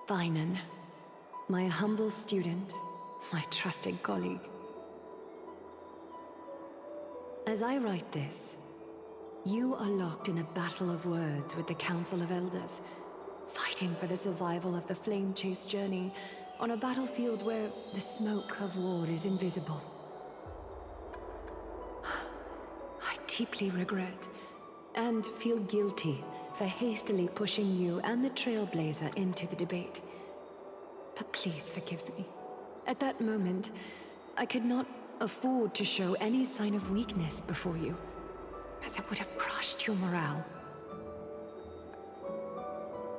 Bygone, my humble student, my trusted colleague. As I write this, you are locked in a battle of words with the Council of Elders, fighting for the survival of the flame-chased journey on a battlefield where the smoke of war is invisible. I deeply regret and feel guilty for hastily pushing you and the Trailblazer into the debate. But please forgive me. At that moment, I could not afford to show any sign of weakness before you, as it would have crushed your morale.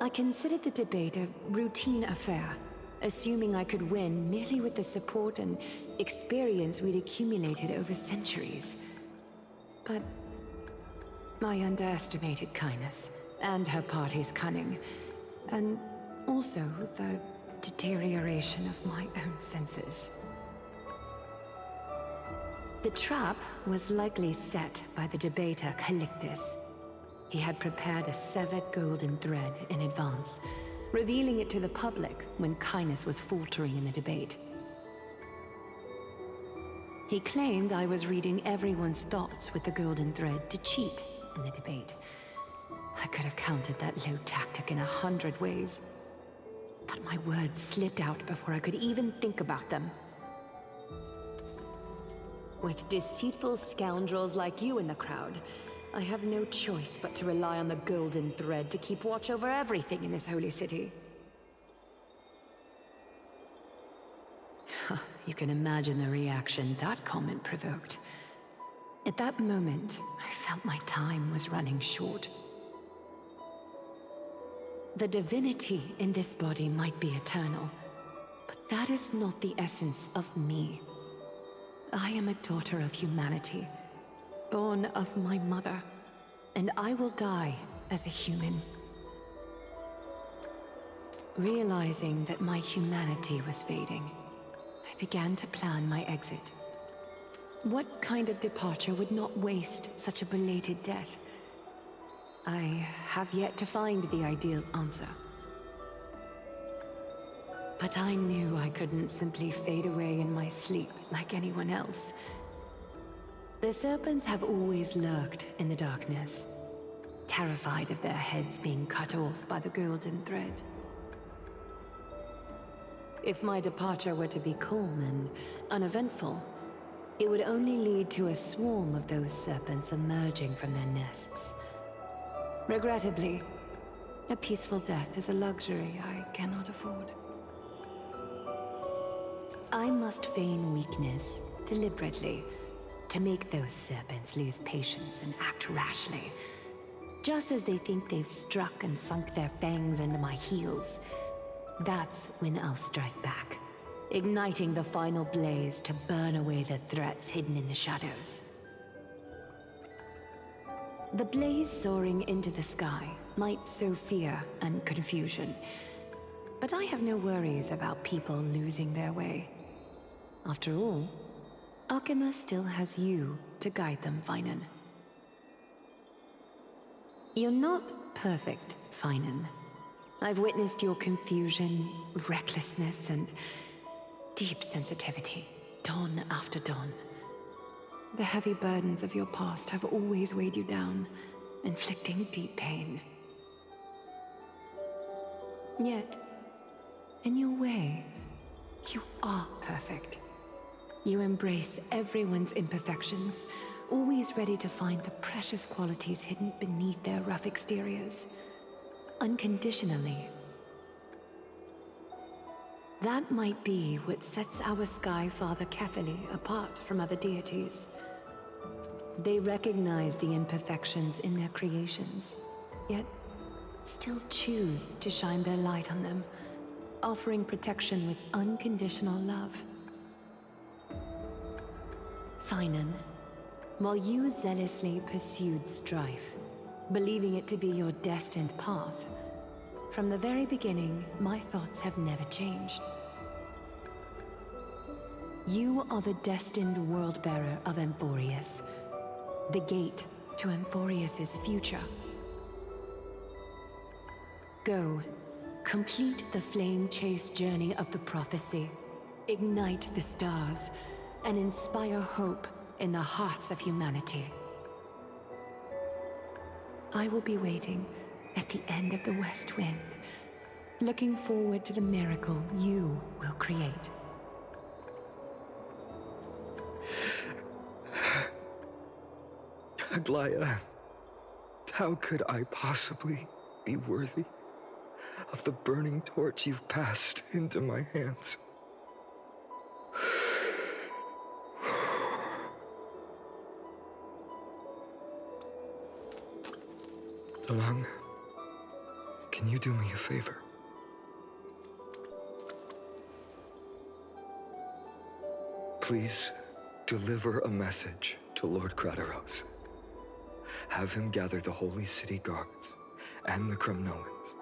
I considered the debate a routine affair, assuming I could win merely with the support and experience we'd accumulated over centuries. But I underestimated Kindness and her party's cunning, and also the deterioration of my own senses. The trap was likely set by the debater Calictus. He had prepared a severed golden thread in advance, revealing it to the public when Kindness was faltering in the debate. He claimed I was reading everyone's thoughts with the golden thread to cheat in the debate. I could have countered that low tactic in 100 ways, but my words slipped out before I could even think about them. With deceitful scoundrels like you in the crowd, I have no choice but to rely on the golden thread to keep watch over everything in this holy city. You can imagine the reaction that comment provoked. At that moment, I felt my time was running short. The divinity in this body might be eternal, but that is not the essence of me. I am a daughter of humanity, born of my mother, and I will die as a human. Realizing that my humanity was fading, I began to plan my exit. What kind of departure would not waste such a belated death? I have yet to find the ideal answer. But I knew I couldn't simply fade away in my sleep like anyone else. The serpents have always lurked in the darkness, terrified of their heads being cut off by the golden thread. If my departure were to be calm and uneventful, it would only lead to a swarm of those serpents emerging from their nests. Regrettably, a peaceful death is a luxury I cannot afford. I must feign weakness deliberately to make those serpents lose patience and act rashly. Just as they think they've struck and sunk their fangs into my heels, that's when I'll strike back, igniting the final blaze to burn away the threats hidden in the shadows. The blaze soaring into the sky might sow fear and confusion, but I have no worries about people losing their way. After all, Akima still has you to guide them, Finan. You're not perfect, Finan. I've witnessed your confusion, recklessness, and deep sensitivity, dawn after dawn. The heavy burdens of your past have always weighed you down, inflicting deep pain. Yet, in your way, you are perfect. You embrace everyone's imperfections, always ready to find the precious qualities hidden beneath their rough exteriors. Unconditionally. That might be what sets our Sky Father Kefili apart from other deities. They recognize the imperfections in their creations, yet still choose to shine their light on them, offering protection with unconditional love. Finan, while you zealously pursued strife, believing it to be your destined path, from the very beginning, my thoughts have never changed. You are the destined world-bearer of Amphorius, the gate to Amphorius's future. Go,
Complete the flame-chased journey of the prophecy. Ignite the stars and inspire hope in the hearts of humanity. I will be waiting at the end of the West Wind, looking forward to the miracle you will create.
Aglaya, how could I possibly be worthy of the burning torch you've passed into my hands? Dolang, can you do me a favor? Please deliver a message to Lord Krateros. Have him gather the Holy City guards and the Kremnoans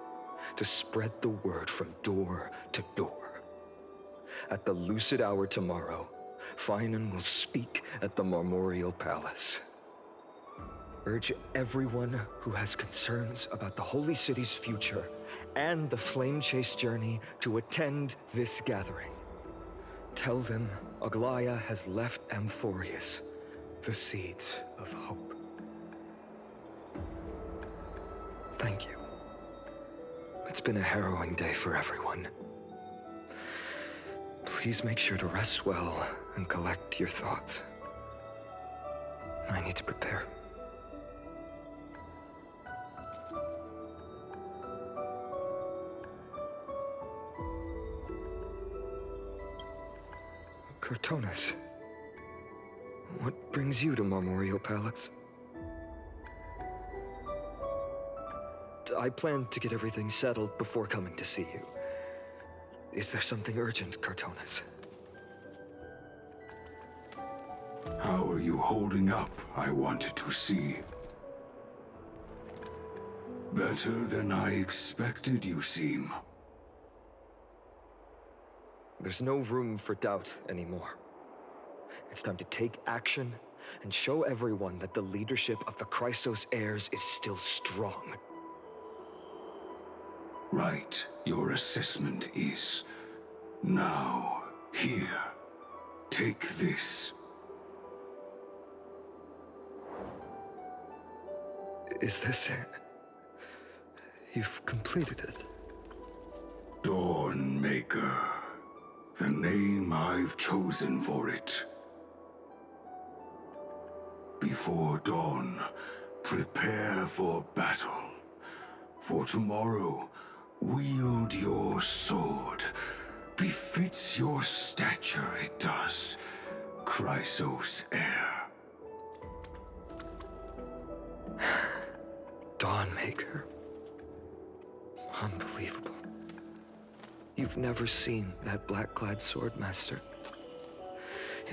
to spread the word from door to door. At the lucid hour tomorrow, Finan will speak at the Marmorial Palace. Urge everyone who has concerns about the Holy City's future and the Flame Chase journey to attend this gathering. Tell them Aglaya has left Amphorius the seeds of hope. Thank you. It's been a harrowing day for everyone. Please make sure to rest well and collect your thoughts. I need to prepare. Cortonis, what brings you to Marmorial Palace? I plan to get everything settled before coming to see you. Is there something urgent, Cortonis?
How are you holding up, I wanted to see. Better than I expected, you seem.
There's no room for doubt anymore. It's time to take action and show everyone that the leadership of the Chrysos heirs is still strong.
Right, your assessment is. Now, here, take this.
Is this it? You've completed it.
Dawnmaker. The name I've chosen for it. Before dawn, prepare for battle. For tomorrow, wield your sword. Befits your stature, it does. Chrysos heir.
Dawnmaker. Unbelievable. You've never seen that black-clad swordmaster.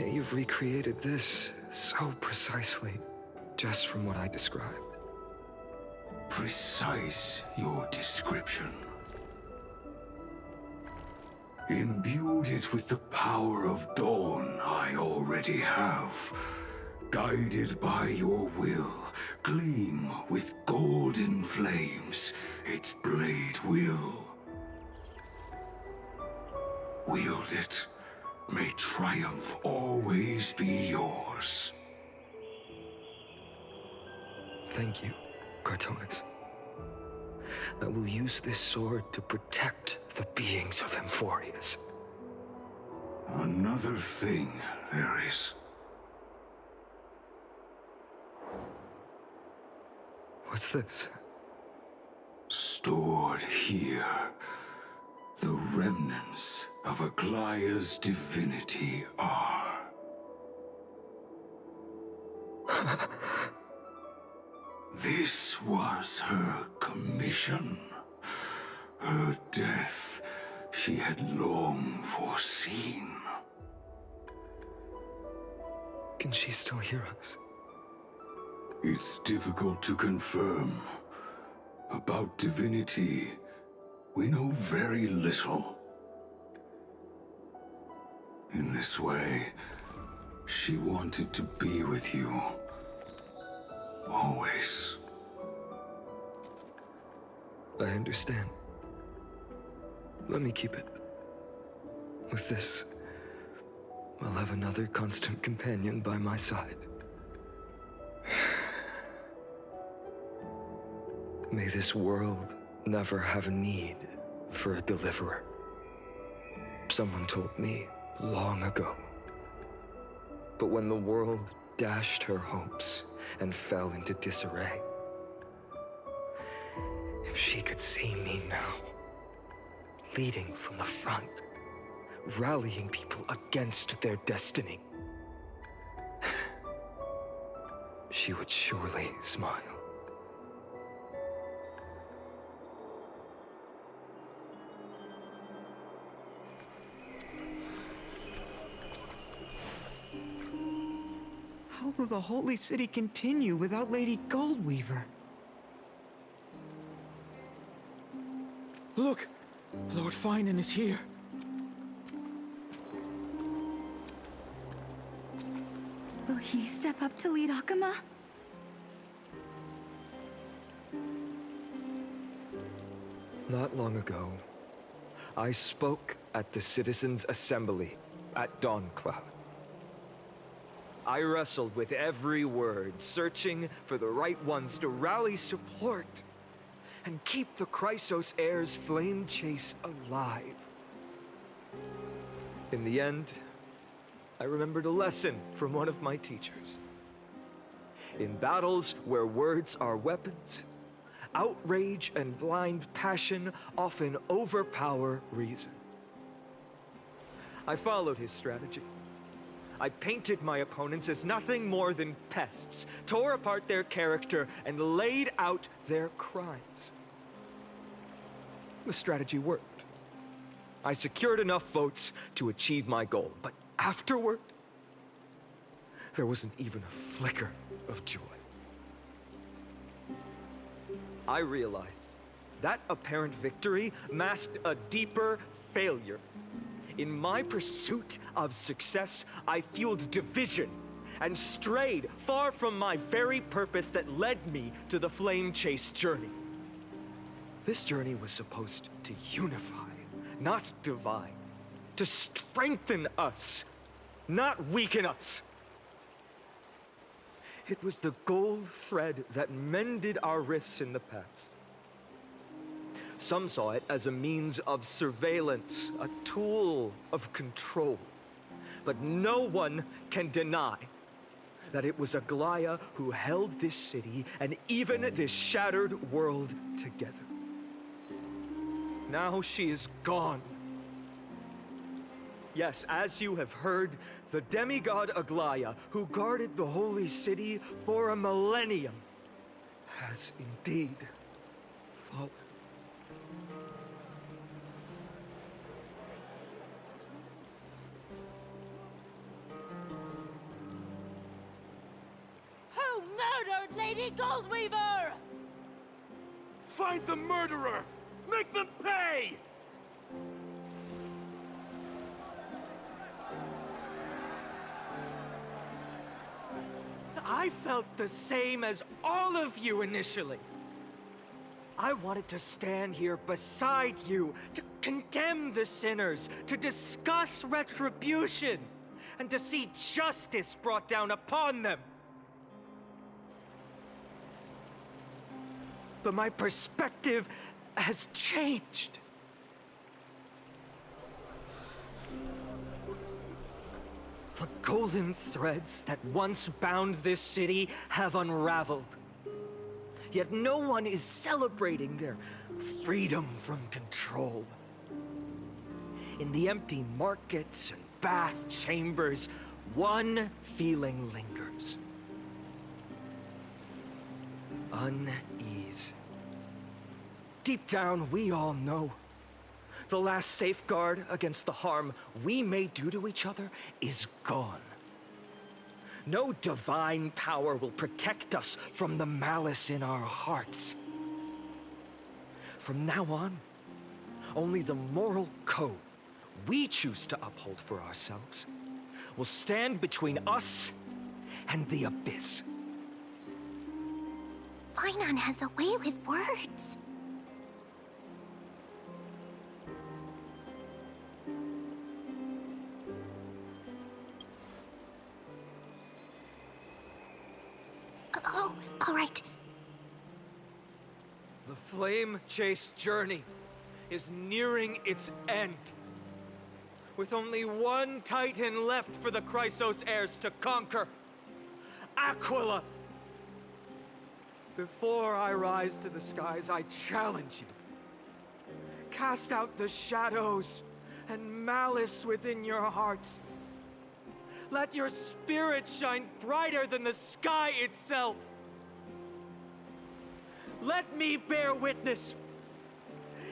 You've recreated this so precisely, just from what I described.
Precise your description. Imbued it with the power of dawn I already have. Guided by your will, gleam with golden flames, its blade will. Wield it. May triumph always be yours.
Thank you, Cortonis. I will use this sword to protect the beings of Amphorius.
Another thing there is.
What's this?
Stored here, the remnants of Aglaya's divinity are. This was her commission. Her death she had long foreseen.
Can she still hear us?
It's difficult to confirm. About divinity, we know very little. In this way, she wanted to be with you. Always.
I understand. Let me keep it. With this, I'll have another constant companion by my side. May this world never have a need for a deliverer. Someone told me long ago. But when the world dashed her hopes and fell into disarray, if she could see me now, leading from the front, rallying people against their destiny, she would surely smile.
How will the Holy City continue without Lady Goldweaver? Look! Lord Finan is here.
Will he step up to lead Akama?
Not long ago, I spoke at the Citizens' Assembly at Dawncloud. I wrestled with every word, searching for the right ones to rally support and keep the Chrysos heir's flame chase alive. In the end, I remembered a lesson from one of my teachers. In battles where words are weapons, outrage and blind passion often overpower reason. I followed his strategy. I painted my opponents as nothing more than pests, tore apart their character, and laid out their crimes. The strategy worked. I secured enough votes to achieve my goal, but afterward, there wasn't even a flicker of joy. I realized that apparent victory masked a deeper failure. In my pursuit of success, I fueled division and strayed far from my very purpose that led me to the Flame Chase journey. This journey was supposed to unify, not divide, to strengthen us, not weaken us. It was the gold thread that mended our rifts in the past. Some saw it as a means of surveillance, a tool of control. But no one can deny that it was Aglaya who held this city and even this shattered world together. Now she is gone. Yes, as you have heard, the demigod Aglaya, who guarded the holy city for a millennium, has indeed fallen.
Who murdered Lady Goldweaver?
Find the murderer! Make them pay!
I felt the same as all of you initially. I wanted to stand here beside you, to condemn the sinners, to discuss retribution, and to see justice brought down upon them. But my perspective has changed. The golden threads that once bound this city have unraveled. Yet no one is celebrating their freedom from control. In the empty markets and bath chambers, one feeling lingers. Unease. Deep down, we all know the last safeguard against the harm we may do to each other is gone. No divine power will protect us from the malice in our hearts. From now on, only the moral code we choose to uphold for ourselves will stand between us and the abyss.
Finan has a way with words. All right.
The flame chase journey is nearing its end. With only one Titan left for the Chrysos heirs to conquer. Aquila! Before I rise to the skies, I challenge you. Cast out the shadows and malice within your hearts. Let your spirit shine brighter than the sky itself. Let me bear witness.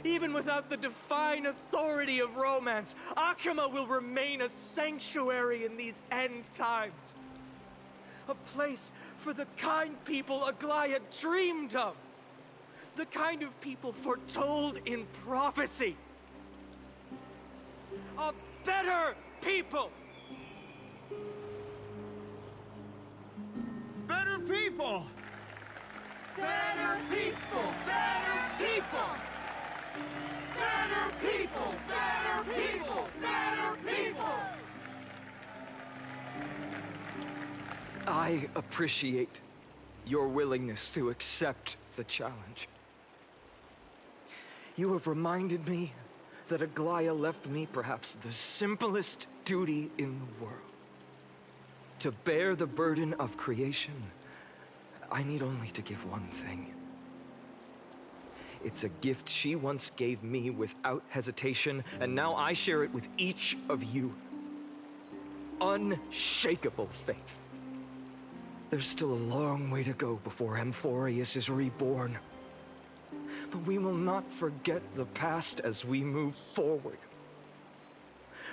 Even without the divine authority of romance, Akama will remain a sanctuary in these end times. A place for the kind people Aglaya dreamed of. The kind of people foretold in prophecy. A better people!
Better people!
Better people! Better people! Better people! Better people! Better people!
I appreciate your willingness to accept the challenge. You have reminded me that Aglaya left me perhaps the simplest duty in the world. To bear the burden of creation, I need only to give one thing. It's a gift she once gave me without hesitation, and now I share it with each of you. Unshakable faith. There's still a long way to go before Amphorius is reborn. But we will not forget the past as we move forward.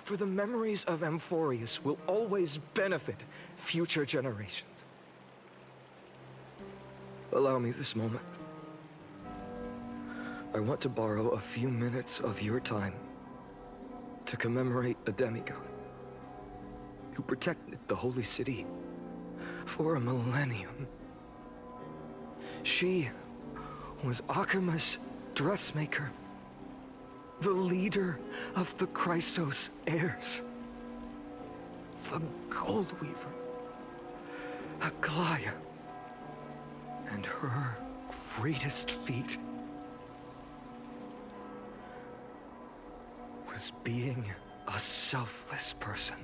For the memories of Amphorius will always benefit future generations. Allow me this moment. I want to borrow a few minutes of your time to commemorate a demigod who protected the Holy City for a millennium. She was Akama's dressmaker, the leader of the Chrysos heirs, the Gold Weaver, Aglaya, and her greatest feat was being a selfless person.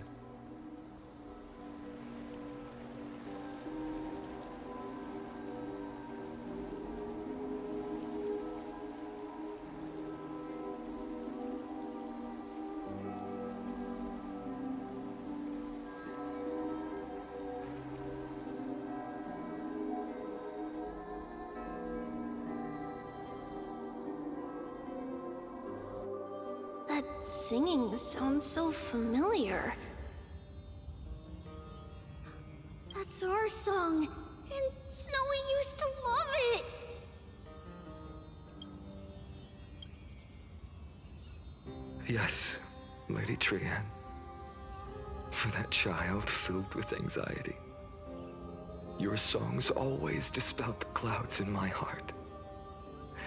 That singing sounds so familiar. That's our song, and Snowy used to love it!
Yes, Lady Trian. For that child filled with anxiety. Your songs always dispelled the clouds in my heart.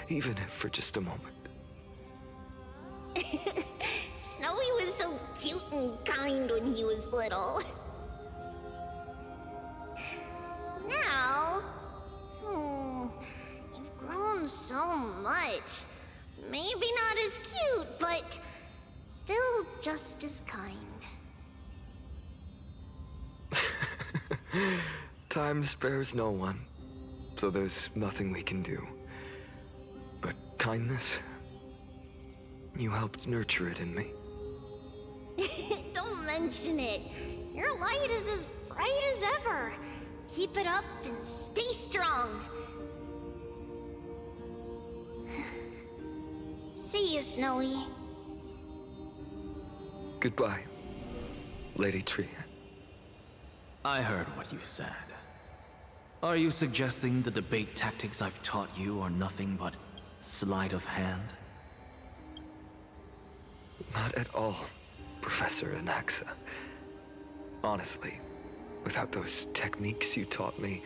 Even if for just a moment.
Snowy was so cute and kind when he was little. Now, you've grown so much. Maybe not as cute, but still just as kind.
Time spares no one, so there's nothing we can do. But kindness, you helped nurture it in me.
Don't mention it. Your light is as bright as ever. Keep it up and stay strong. See you, Snowy.
Goodbye, Lady Trian.
I heard what you said. Are you suggesting the debate tactics I've taught you are nothing but sleight of hand?
Not at all, Professor Anaxa. Honestly, without those techniques you taught me,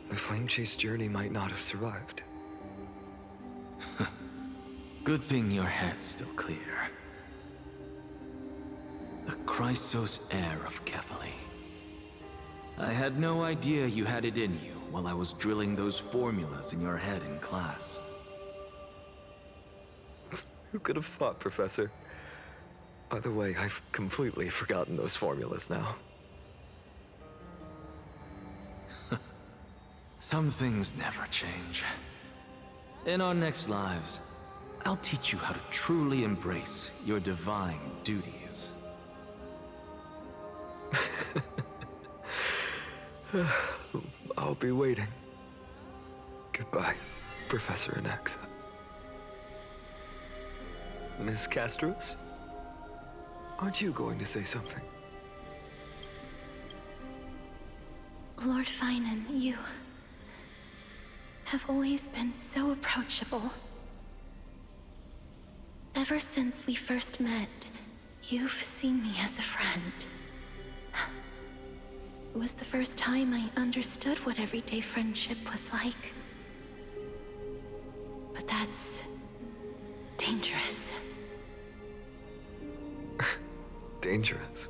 the Flame Chase journey might not have survived.
Good thing your head's still clear. The Chrysos heir of Kefali. I had no idea you had it in you. while I was drilling those formulas in your head in class.
Who could have thought, Professor? By the way, I've completely forgotten those formulas now.
Some things never change. In our next lives, I'll teach you how to truly embrace your divine duties.
I'll be waiting. Goodbye, Professor Anaxa. Miss Castros? Aren't you going to say something?
Lord Finan, you have always been so approachable. Ever since we first met, you've seen me as a friend. It was the first time I understood what everyday friendship was like. But that's dangerous.
Dangerous?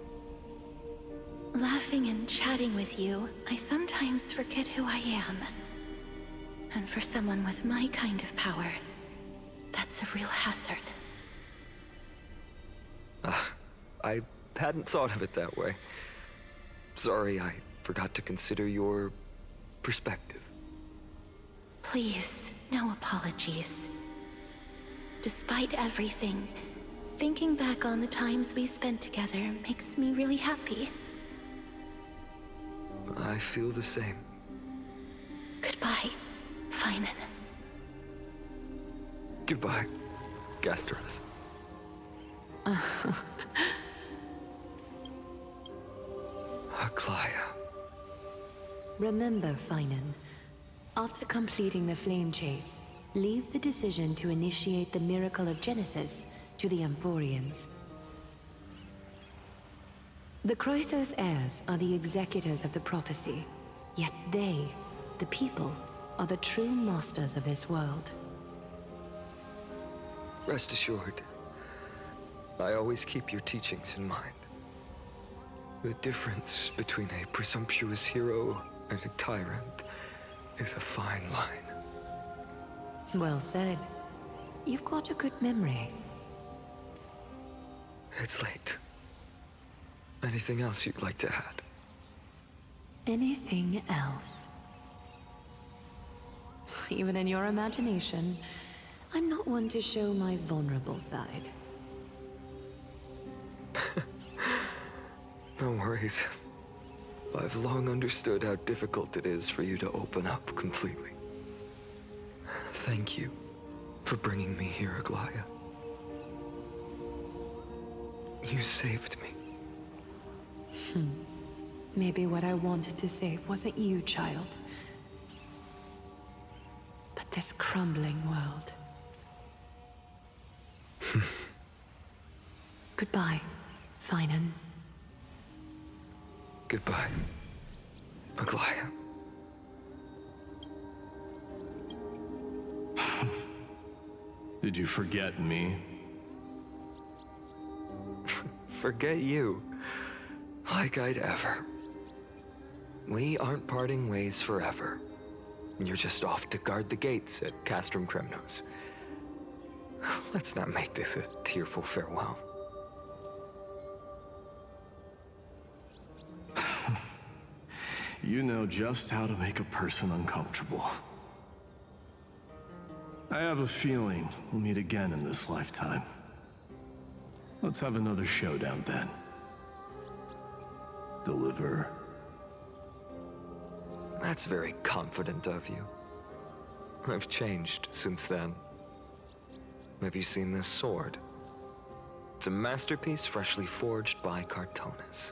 Laughing and chatting with you, I sometimes forget who I am. And for someone with my kind of power, that's a real hazard.
I hadn't thought of it that way. Sorry, I forgot to consider your perspective.
Please, no apologies. Despite everything, thinking back on the times we spent together makes me really happy.
I feel the same.
Goodbye, Finan.
Goodbye, Gasteras. Aglaya.
Remember, Finan, after completing the flame chase, leave the decision to initiate the miracle of Genesis to the Amphorians. The Chrysos heirs are the executors of the prophecy, yet they, the people, are the true masters of this world.
Rest assured, I always keep your teachings in mind. The difference between a presumptuous hero and a tyrant is a fine line.
Well said. You've got a good memory.
It's late. Anything else you'd like to add?
Anything else? Even in your imagination, I'm not one to show my vulnerable side.
No worries. I've long understood how difficult it is for you to open up completely. Thank you for bringing me here, Aglaya. You saved me.
Maybe what I wanted to save wasn't you, child, but this crumbling world. Goodbye, Finan.
Goodbye, Aglaya.
Did you forget me?
Forget you? Like I'd ever. We aren't parting ways forever. You're just off to guard the gates at Castrum Kremnos. Let's not make this a tearful farewell.
You know just how to make a person uncomfortable. I have a feeling we'll meet again in this lifetime. Let's have another showdown then. Deliver.
That's very confident of you. I've changed since then. Have you seen this sword? It's a masterpiece freshly forged by Cartonis.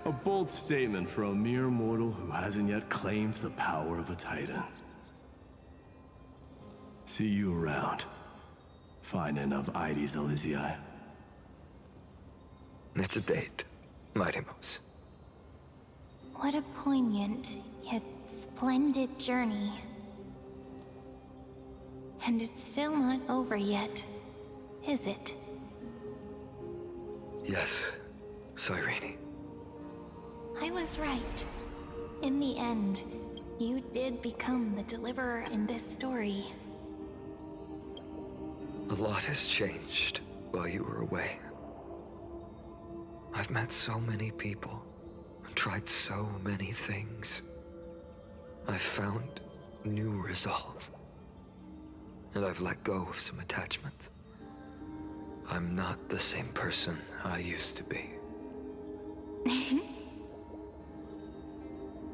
A bold statement for a mere mortal who hasn't yet claimed the power of a titan. See you around, Finan of Ides Elysiae.
It's a date, Mightimos.
What a poignant, yet splendid journey. And it's still not over yet, is it?
Yes, Cyrene.
I was right. In the end, you did become the deliverer in this story.
A lot has changed while you were away. I've met so many people, tried so many things. I've found new resolve. And I've let go of some attachments. I'm not the same person I used to be.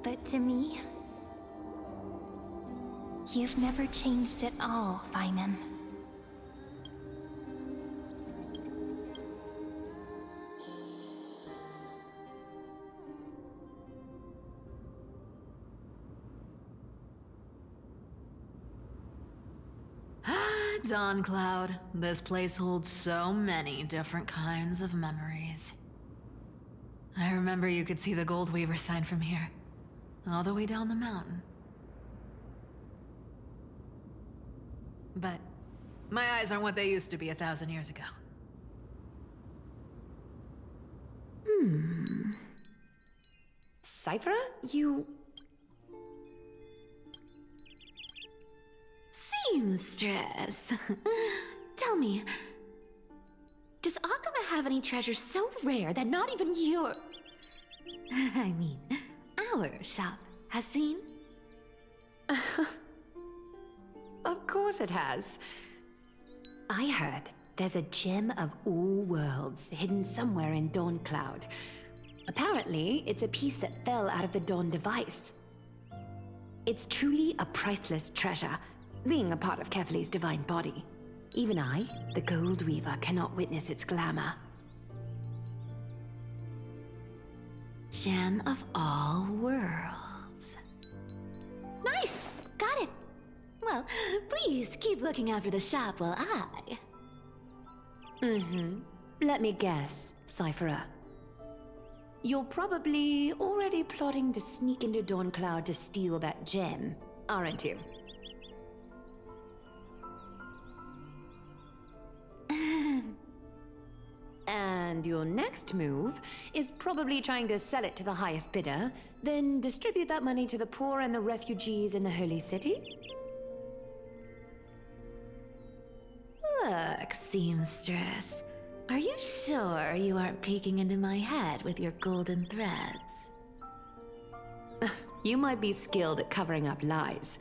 But to me, you've never changed at all, Bygone.
Dawn Cloud, this place holds so many different kinds of memories. I remember you could see the Gold Weaver sign from here, all the way down the mountain. But my eyes aren't what they used to be 1,000 years ago.
Cipher, you...
Seamstress. Tell me, does Akuma have any treasures so rare that not even your... I mean, our shop has seen?
Of course it has. I heard there's a gem of all worlds hidden somewhere in Dawn Cloud. Apparently, it's a piece that fell out of the Dawn device. It's truly a priceless treasure, being a part of Kefali's divine body. Even I, the Gold Weaver, cannot witness its glamour.
Gem of all worlds. Nice! Got it! Well, please keep looking after the shop while I...
Let me guess, Cipher. You're probably already plotting to sneak into Dawn Cloud to steal that gem, aren't you? And your next move is probably trying to sell it to the highest bidder, then distribute that money to the poor and the refugees in the Holy City?
Look, seamstress. Are you sure you aren't peeking into my head with your golden threads?
You might be skilled at covering up lies,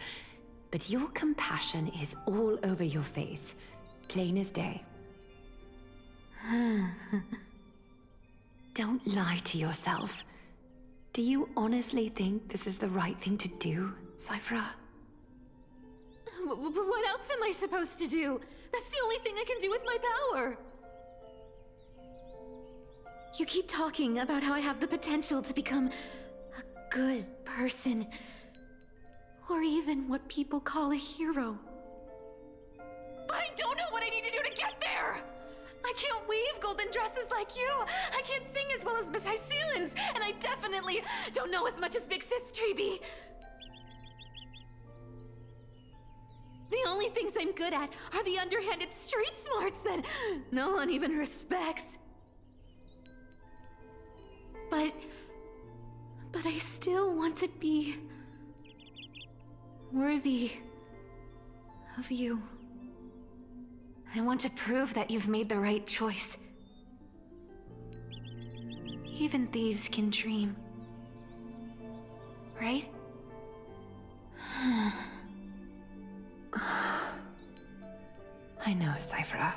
but your compassion is all over your face, plain as day. Don't lie to yourself. Do you honestly think this is the right thing to do, Cipher?
What else am I supposed to do? That's the only thing I can do with my power. You keep talking about how I have the potential to become a good person. Or even what people call a hero. But I don't know what I need to do to get there! I can't weave golden dresses like you! I can't sing as well as Miss Hyceelans! And I definitely don't know as much as Big Sis Treeby! The only things I'm good at are the underhanded street smarts that no one even respects. But I still want to be worthy of you. I want to prove that you've made the right choice. Even thieves can dream. Right?
I know, Cipher.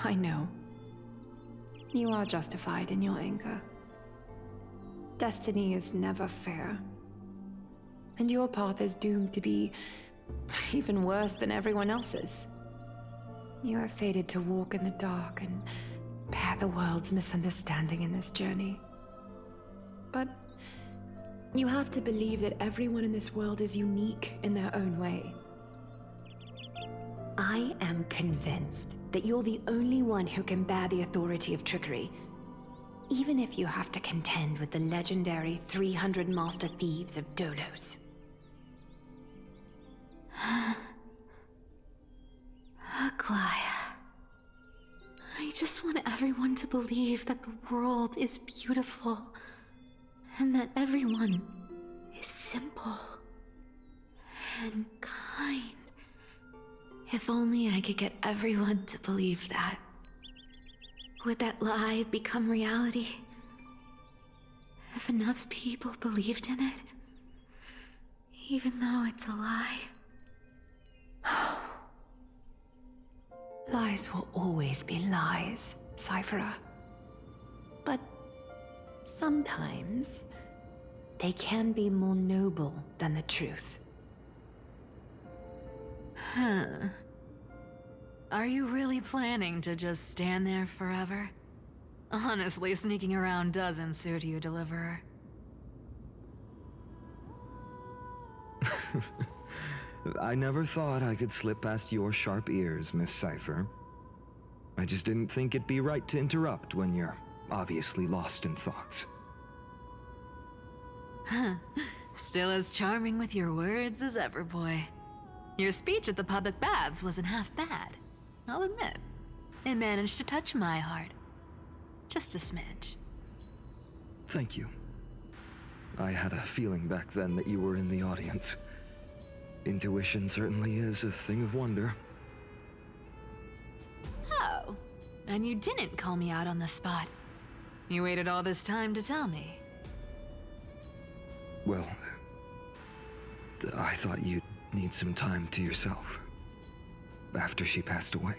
I know. You are justified in your anger. Destiny is never fair. And your path is doomed to be even worse than everyone else's. You are fated to walk in the dark and bear the world's misunderstanding in this journey. But you have to believe that everyone in this world is unique in their own way.
I am convinced that you're the only one who can bear the authority of trickery, even if you have to contend with the legendary 300 master thieves of Dolos.
Aglaya. I just want everyone to believe that the world is beautiful. And that everyone is simple and kind. If only I could get everyone to believe that. Would that lie become reality? If enough people believed in it, even though it's a lie.
Lies will always be lies, Cipher. But sometimes they can be more noble than the truth.
Huh. Are you really planning to just stand there forever? Honestly, sneaking around doesn't suit you, Deliverer.
I never thought I could slip past your sharp ears, Miss Cipher. I just didn't think it'd be right to interrupt when you're obviously lost in thoughts.
Huh. Still as charming with your words as ever, boy. Your speech at the public baths wasn't half bad, I'll admit. It managed to touch my heart. Just a smidge.
Thank you. I had a feeling back then that you were in the audience. Intuition certainly is a thing of wonder.
Oh, and you didn't call me out on the spot. You waited all this time to tell me.
Well, I thought you'd need some time to yourself. After she passed away.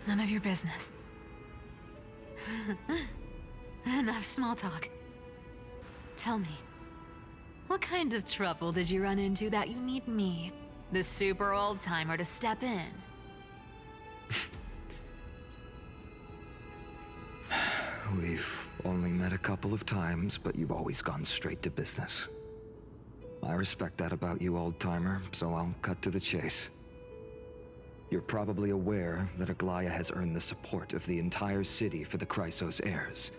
None of your business. Enough small talk. Tell me, what kind of trouble did you run into that you need me, the super old-timer, to step in?
We've only met a couple of times, but you've always gone straight to business. I respect that about you, old-timer, so I'll cut to the chase. You're probably aware that Aglaya has earned the support of the entire city for the Chrysos heirs.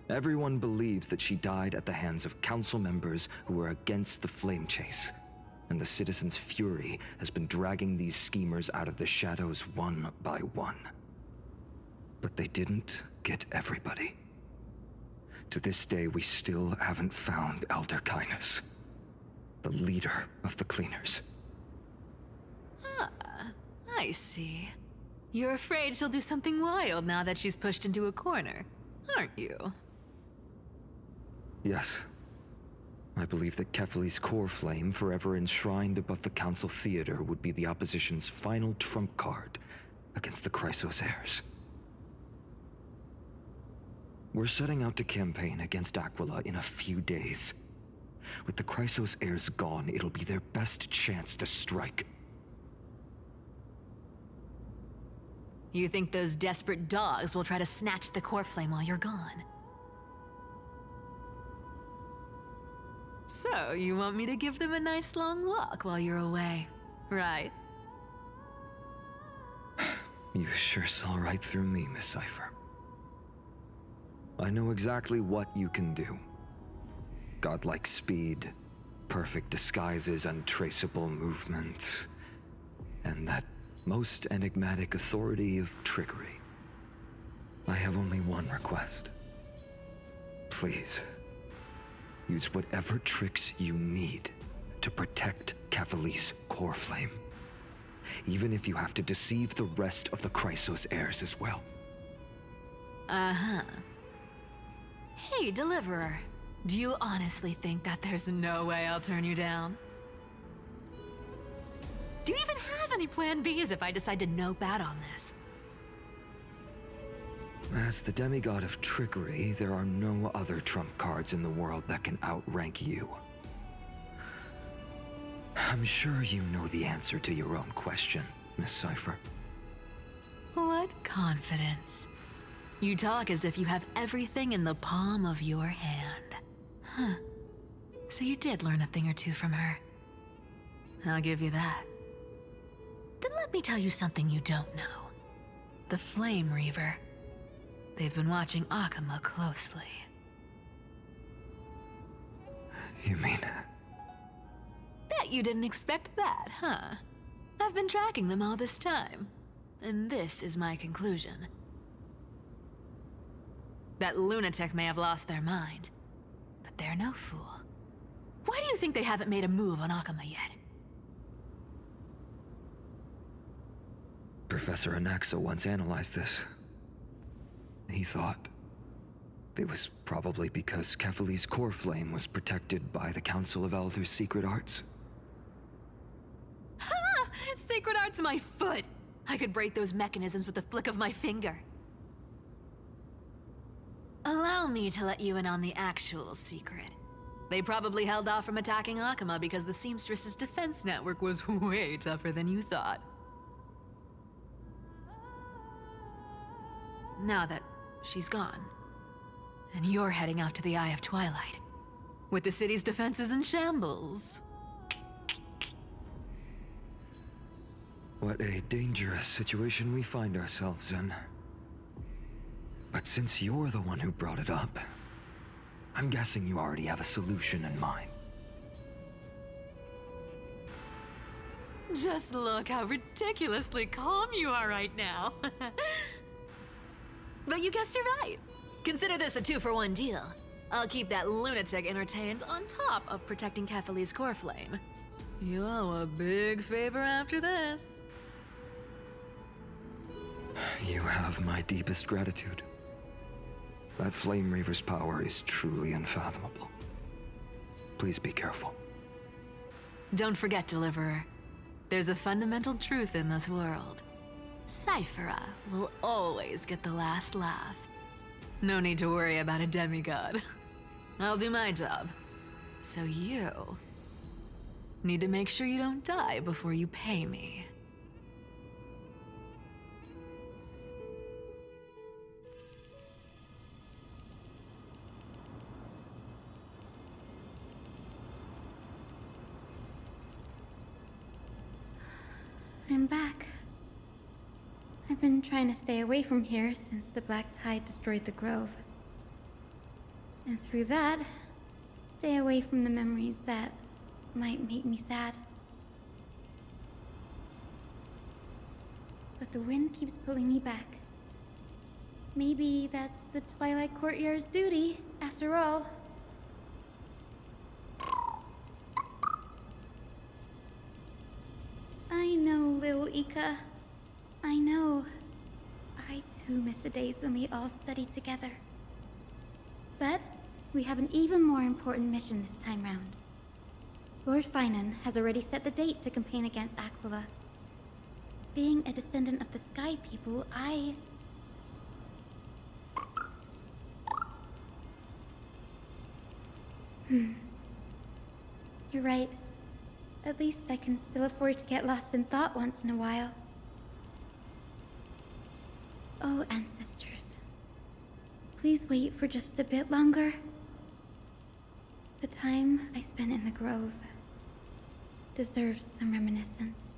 Everyone believes that she died at the hands of council members who were against the flame chase, and the citizens' fury has been dragging these schemers out of the shadows one by one. But they didn't get everybody. To this day, we still haven't found Elder Kynus, the leader of the cleaners.
Ah, I see. You're afraid she'll do something wild now that she's pushed into a corner, aren't you?
Yes. I believe that Kefali's core flame, forever enshrined above the council theater, would be the opposition's final trump card against the Chrysos heirs. We're setting out to campaign against Aquila in a few days. With the Chrysos heirs gone, it'll be their best chance to strike.
You think those desperate dogs will try to snatch the core flame while you're gone? So, you want me to give them a nice long walk while you're away, right?
You sure saw right through me, Miss Cipher. I know exactly what you can do. Godlike speed, perfect disguises, untraceable movement, and that most enigmatic authority of trickery. I have only one request. Please, use whatever tricks you need to protect Kefali's core flame. Even if you have to deceive the rest of the Chrysos heirs as well.
Uh-huh. Hey, Deliverer. Do you honestly think that there's no way I'll turn you down? Do you even have any plan Bs if I decide to nope out on this?
As the demigod of trickery, there are no other trump cards in the world that can outrank you. I'm sure you know the answer to your own question, Miss Cipher.
What confidence. You talk as if you have everything in the palm of your hand. Huh. So you did learn a thing or two from her. I'll give you that. Then let me tell you something you don't know. The Flame Reaver. They've been watching Akama closely.
You mean...
Bet you didn't expect that, huh? I've been tracking them all this time. And this is my conclusion. That lunatic may have lost their mind, but they're no fool. Why do you think they haven't made a move on Akama yet?
Professor Anaxa once analyzed this. He thought it was probably because Kefali's core flame was protected by the Council of Elders' secret arts.
Ha! Sacred art's my foot! I could break those mechanisms with the flick of my finger. Allow me to let you in on the actual secret. They probably held off from attacking Akama because the Seamstress's defense network was way tougher than you thought. Now that she's gone, and you're heading out to the Eye of Twilight, with the city's defenses in shambles.
What a dangerous situation we find ourselves in. But since you're the one who brought it up, I'm guessing you already have a solution in mind.
Just look how ridiculously calm you are right now. But you guessed it right. Consider this a 2-for-1 deal. I'll keep that lunatic entertained on top of protecting Kefali's core flame. You owe a big favor after this.
You have my deepest gratitude. That Flame Reaver's power is truly unfathomable. Please be careful.
Don't forget, Deliverer. There's a fundamental truth in this world. Cipher will always get the last laugh. No need to worry about a demigod. I'll do my job. So you need to make sure you don't die before you pay me.
I'm back. I've been trying to stay away from here since the Black Tide destroyed the Grove. And through that, stay away from the memories that might make me sad. But the wind keeps pulling me back. Maybe that's the Twilight Courtyard's duty, after all. I know, little Ika. I know. I too miss the days when we all studied together. But we have an even more important mission this time round. Lord Finan has already set the date to campaign against Aquila. Being a descendant of the Sky People, You're right. At least I can still afford to get lost in thought once in a while. Oh, ancestors. Please wait for just a bit longer. The time I spent in the Grove deserves some reminiscence.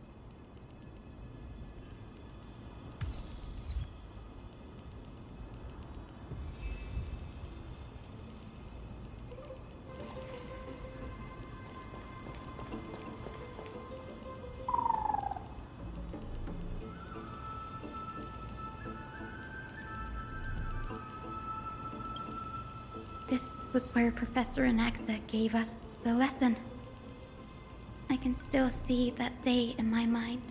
This was where Professor Anaxa gave us the lesson. I can still see that day in my mind.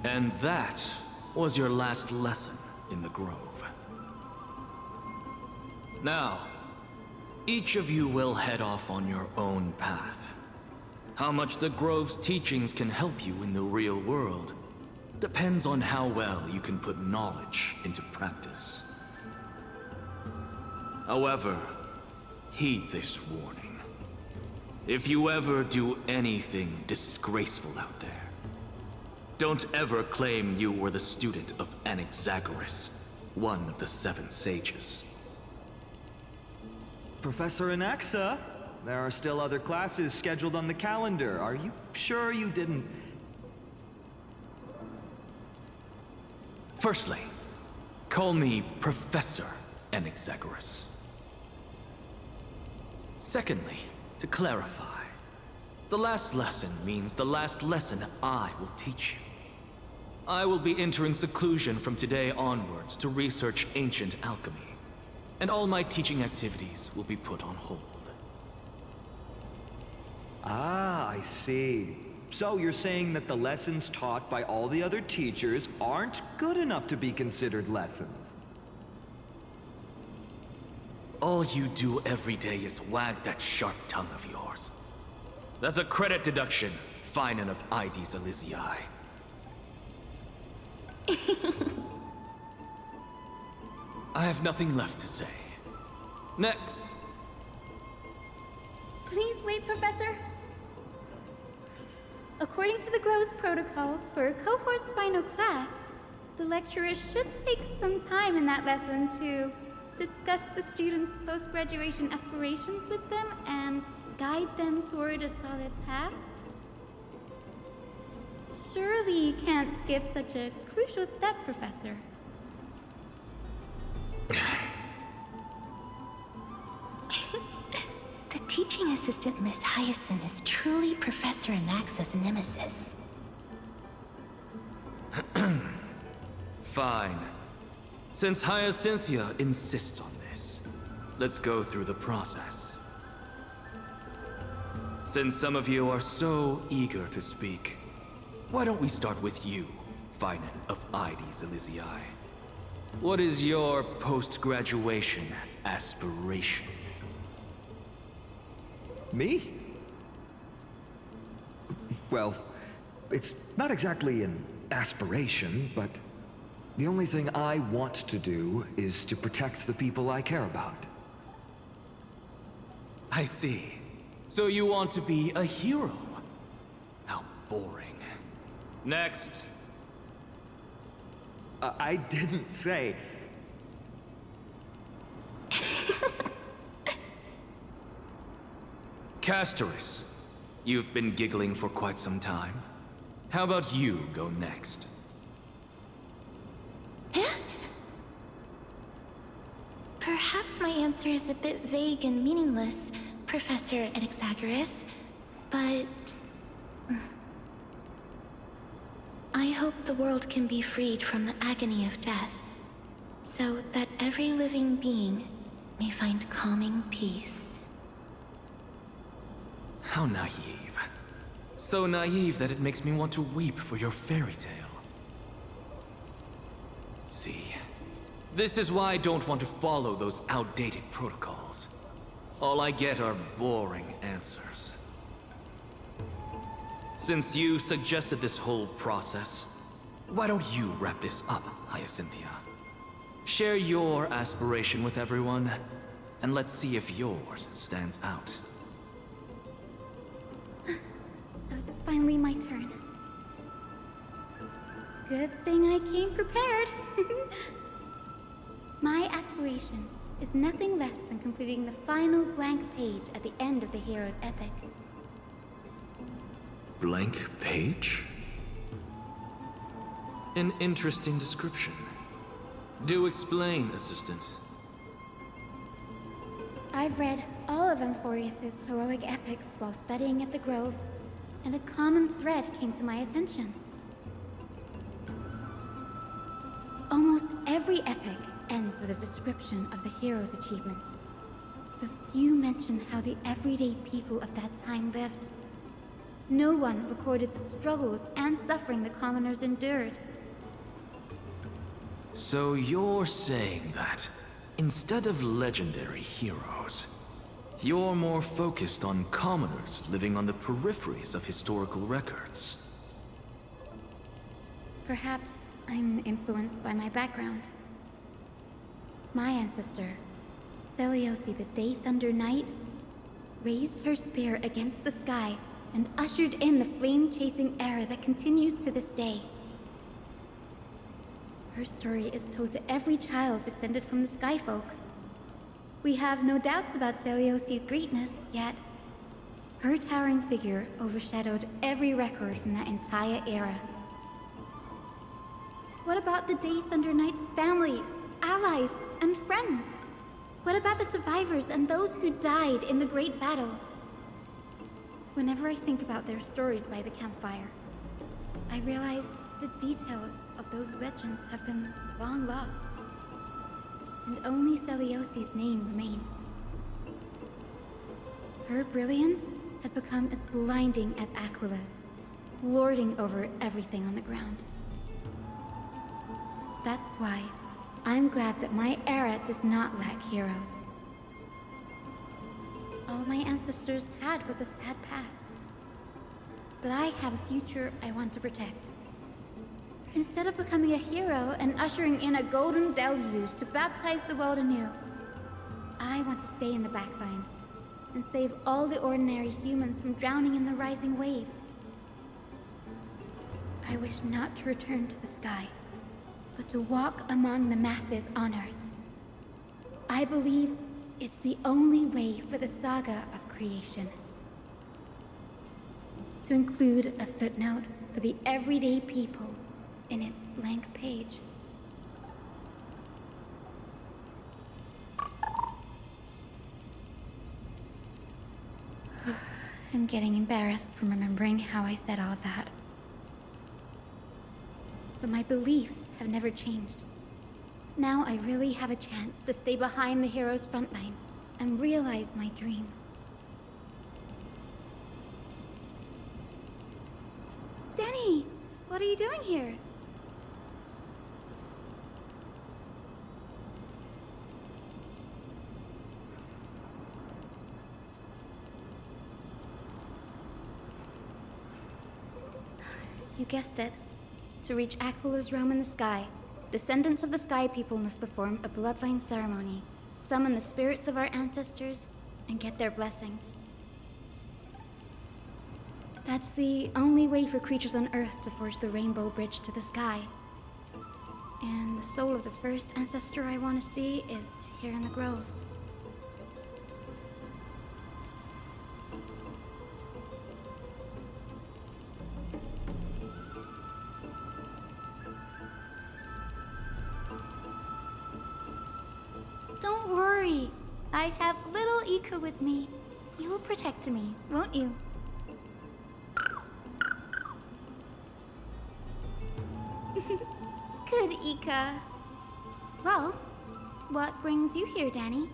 And that was your last lesson in the Grove. Now, each of you will head off on your own path. How much the Grove's teachings can help you in the real world depends on how well you can put knowledge into practice. However, heed this warning. If you ever do anything disgraceful out there, don't ever claim you were the student of Anaxagoras, one of the 7 sages.
Professor Anaxa, there are still other classes scheduled on the calendar. Are you sure you didn't...
Firstly, call me Professor Anaxagoras. Secondly, to clarify, the last lesson means the last lesson I will teach you. I will be entering seclusion from today onwards to research ancient alchemy, and all my teaching activities will be put on hold.
Ah, I see. So you're saying that the lessons taught by all the other teachers aren't good enough to be considered lessons?
All you do every day is wag that sharp tongue of yours. That's a credit deduction, fine enough IDs Elysiae. I have nothing left to say. Next.
Please wait, Professor. According to the Grove's protocols for a cohort's final class, the lecturer should take some time in that lesson to discuss the students' post-graduation aspirations with them and guide them toward a solid path. Surely you can't skip such a crucial step, Professor.
The teaching assistant, Miss Hyacinth, is truly Professor Anaxa's nemesis.
Fine. Since Hyacinthia insists on this, let's go through the process. Since some of you are so eager to speak, why don't we start with you, Finan of IDs Elysiae? What is your post-graduation aspiration?
Me? Well, it's not exactly an aspiration, but the only thing I want to do is to protect the people I care about.
I see. So you want to be a hero? How boring. Next.
I didn't say...
Castoris, you've been giggling for quite some time. How about you go next?
Perhaps my answer is a bit vague and meaningless, Professor Anaxagoras, but... I hope the world can be freed from the agony of death, so that every living being may find calming peace.
How naive. So naive that it makes me want to weep for your fairy tale. See, this is why I don't want to follow those outdated protocols. All I get are boring answers. Since you suggested this whole process, why don't you wrap this up, Hyacinthia? Share your aspiration with everyone, and let's see if yours stands out.
So it's finally my turn. Good thing I came prepared. My aspiration is nothing less than completing the final blank page at the end of the hero's epic.
Blank page? An interesting description. Do explain, Assistant.
I've read all of Amphorius's heroic epics while studying at the Grove, and a common thread came to my attention. Almost every epic ends with a description of the hero's achievements. But few mention how the everyday people of that time lived. No one recorded the struggles and suffering the commoners endured.
So you're saying that, instead of legendary heroes, you're more focused on commoners living on the peripheries of historical records.
Perhaps I'm influenced by my background. My ancestor, Seliosi the Day Thunder Knight, raised her spear against the sky and ushered in the flame-chasing era that continues to this day. Her story is told to every child descended from the Skyfolk. We have no doubts about Celiosi's greatness, yet her towering figure overshadowed every record from that entire era. What about the Day Thunder Knight's family, allies, and friends? What about the survivors and those who died in the great battles? Whenever I think about their stories by the campfire, I realize The details of those legends have been long lost, and only Celiosi's name remains. Her brilliance had become as blinding as Aquila's, lording over everything on the ground. That's why I'm glad that my era does not lack heroes. All my ancestors had was a sad past, but I have a future I want to protect. Instead of becoming a hero and ushering in a golden deluge to baptize the world anew, I want to stay in the backline and save all the ordinary humans from drowning in the rising waves. I wish not to return to the sky, but to walk among the masses on Earth. I believe it's the only way for the saga of creation. To include a footnote for the everyday people in its blank page. I'm getting embarrassed from remembering how I said all that. But my beliefs have never changed. Now I really have a chance to stay behind the hero's front line and realize my dream. Danny, what are you doing here? You guessed it. To reach Aquila's realm in the sky, descendants of the Sky People must perform a bloodline ceremony, summon the spirits of our ancestors, and get their blessings. That's the only way for creatures on Earth to forge the rainbow bridge to the sky. And the soul of the first ancestor I want to see is here in the grove. Don't worry. I have little Ika with me. You will protect me, won't you? Good, Ika. Well, what brings you here, Danny?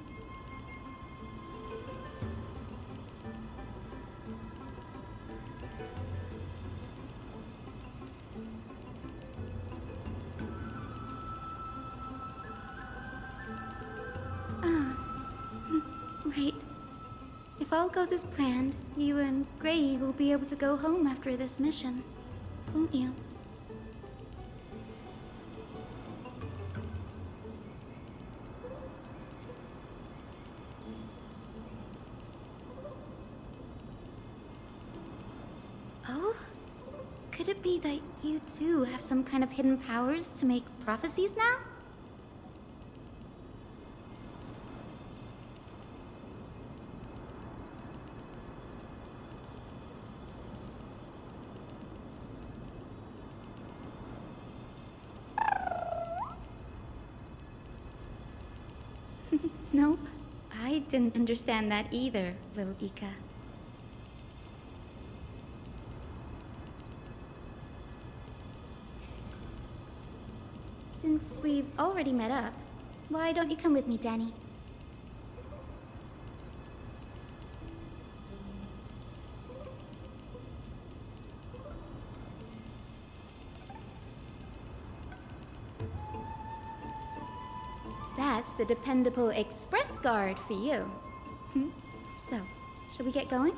Right. If all goes as planned, you and Gray will be able to go home after this mission, won't you? Oh? Could it be that you too have some kind of hidden powers to make prophecies now? Nope. I didn't understand that either, little Ika. Since we've already met up, why don't you come with me, Danny? That's the dependable express guard for you. So, shall we get going?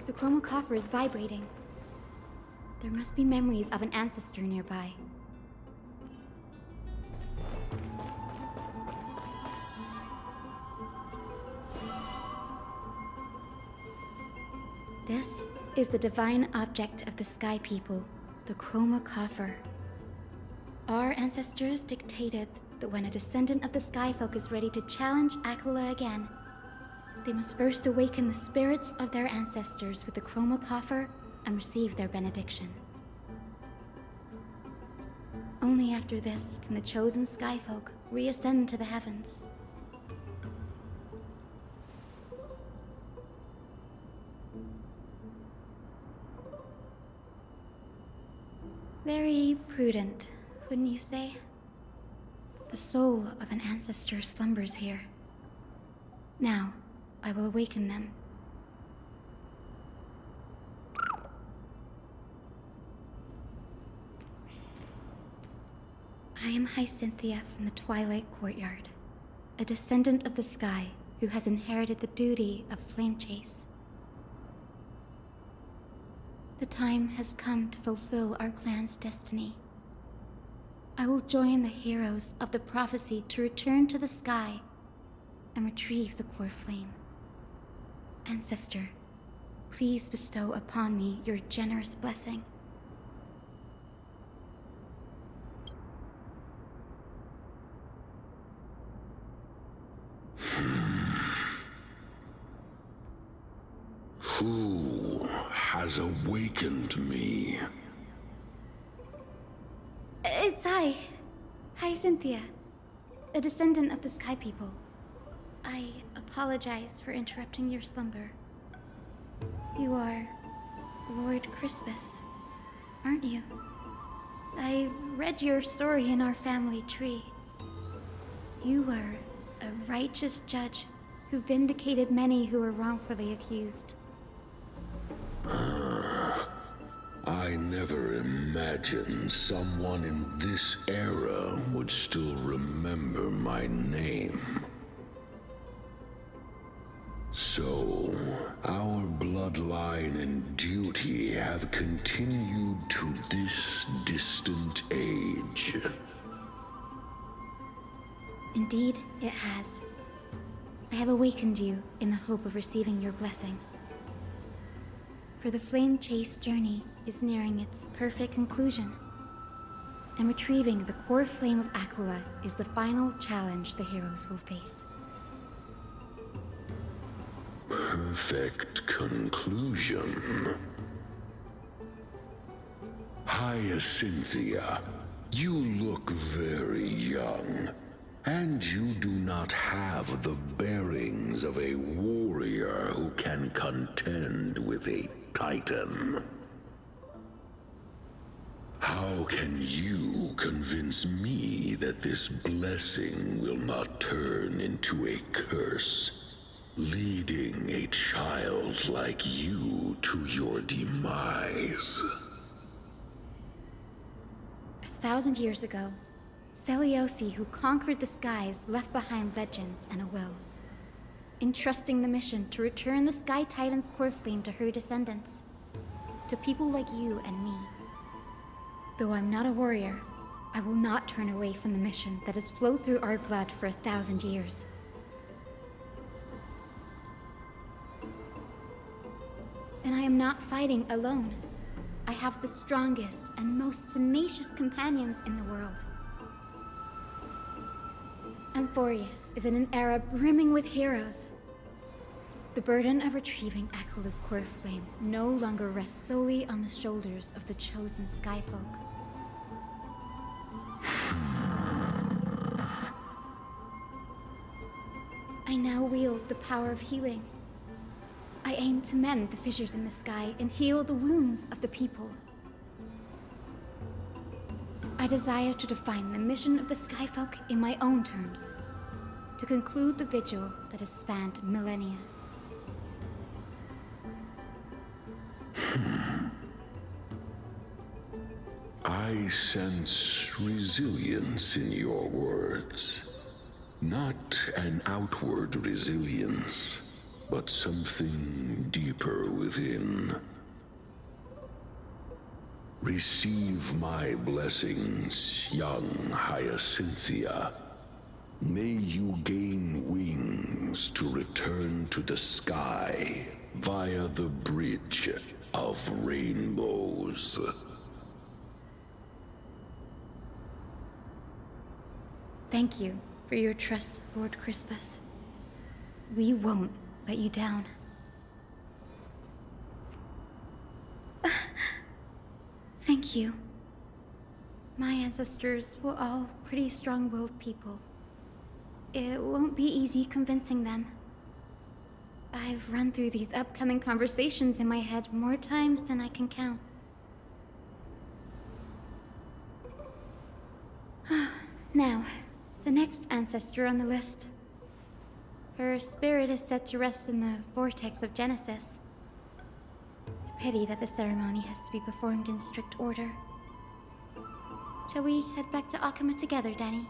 The chromocopter is vibrating. There must be memories of an ancestor nearby. This is the divine object of the Sky People, the chromocopter. Our ancestors dictated that when a descendant of the Skyfolk is ready to challenge Aquila again, they must first awaken the spirits of their ancestors with the chromocopter and receive their benediction. only after this can the chosen Skyfolk reascend to the heavens. Very prudent, wouldn't you say? The soul of an ancestor slumbers here. Now, I will awaken them. I am Hyacinthia from the Twilight Courtyard, a descendant of the sky who has inherited the duty of flame chase. The time has come to fulfill our clan's destiny. I will join the heroes of the prophecy to return to the sky and retrieve the core flame. Ancestor, please bestow upon me your generous blessing.
Who has awakened me?
It's I, Hyacinthia, a descendant of the Sky People. I apologize for interrupting your slumber. You are Lord Crispus, aren't you? I've read your story in our family tree. You were a righteous judge who vindicated many who were wrongfully accused.
I never imagined someone in this era would still remember my name. So, our bloodline and duty have continued to this distant age.
Indeed, it has. I have awakened you in the hope of receiving your blessing. For the flame chase journey is nearing its perfect conclusion, and retrieving the core flame of Aquila is the final challenge the heroes will face.
Perfect conclusion. Hyacinthia, you look very young, and you do not have the bearings of a warrior who can contend with a titan. How can you convince me that this blessing will not turn into a curse, leading a child like you to your demise?
1,000 years ago, Seliosi, who conquered the skies, left behind legends and a will, entrusting the mission to return the Sky Titan's core flame to her descendants, to people like you and me. Though I'm not a warrior, I will not turn away from the mission that has flowed through our blood for 1,000 years. And I am not fighting alone. I have the strongest and most tenacious companions in the world. Amphorius is in an era brimming with heroes. The burden of retrieving Aquila's core flame no longer rests solely on the shoulders of the chosen Skyfolk. I now wield the power of healing. I aim to mend the fissures in the sky and heal the wounds of the people. I desire to define the mission of the Skyfolk in my own terms, to conclude the vigil that has spanned millennia.
I sense resilience in your words. Not an outward resilience, but something deeper within. Receive my blessings, young Hyacinthia. May you gain wings to return to the sky via the bridge of rainbows.
Thank you for your trust, Lord Crispus. We won't let you down. Thank you. My ancestors were all pretty strong-willed people. It won't be easy convincing them. I've run through these upcoming conversations in my head more times than I can count. Now, the next ancestor on the list. Her spirit is set to rest in the vortex of Genesis. Pity that the ceremony has to be performed in strict order. Shall we head back to Akama together, Danny?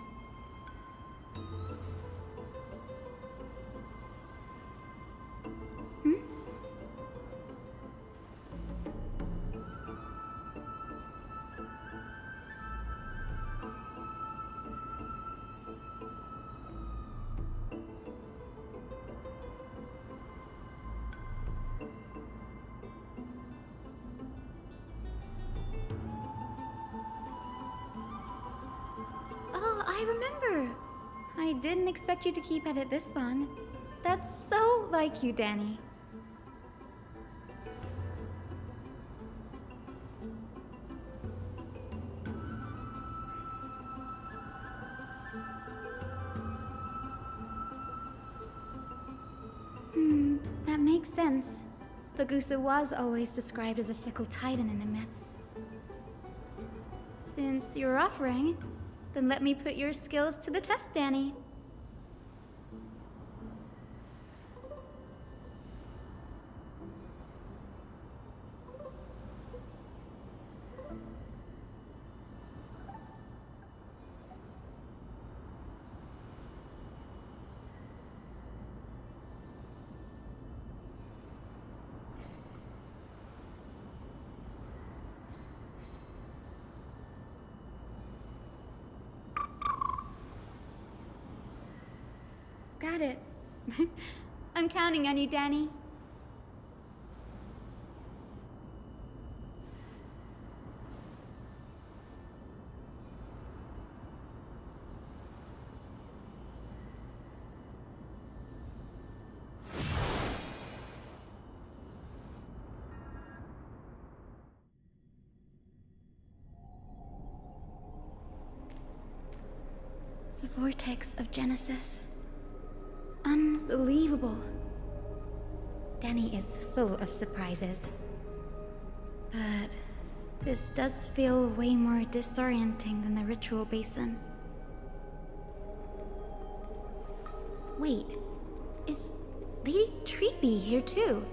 I remember. I didn't expect you to keep at it this long. That's so like you, Danny. That makes sense. Bagusa was always described as a fickle titan in the myths. Since you're offering, then let me put your skills to the test, Danny. Got it. I'm counting on you, Danny. The vortex of Genesis. Unbelievable. Danny is full of surprises. But this does feel way more disorienting than the ritual basin. Wait, is Lady Treeby here too?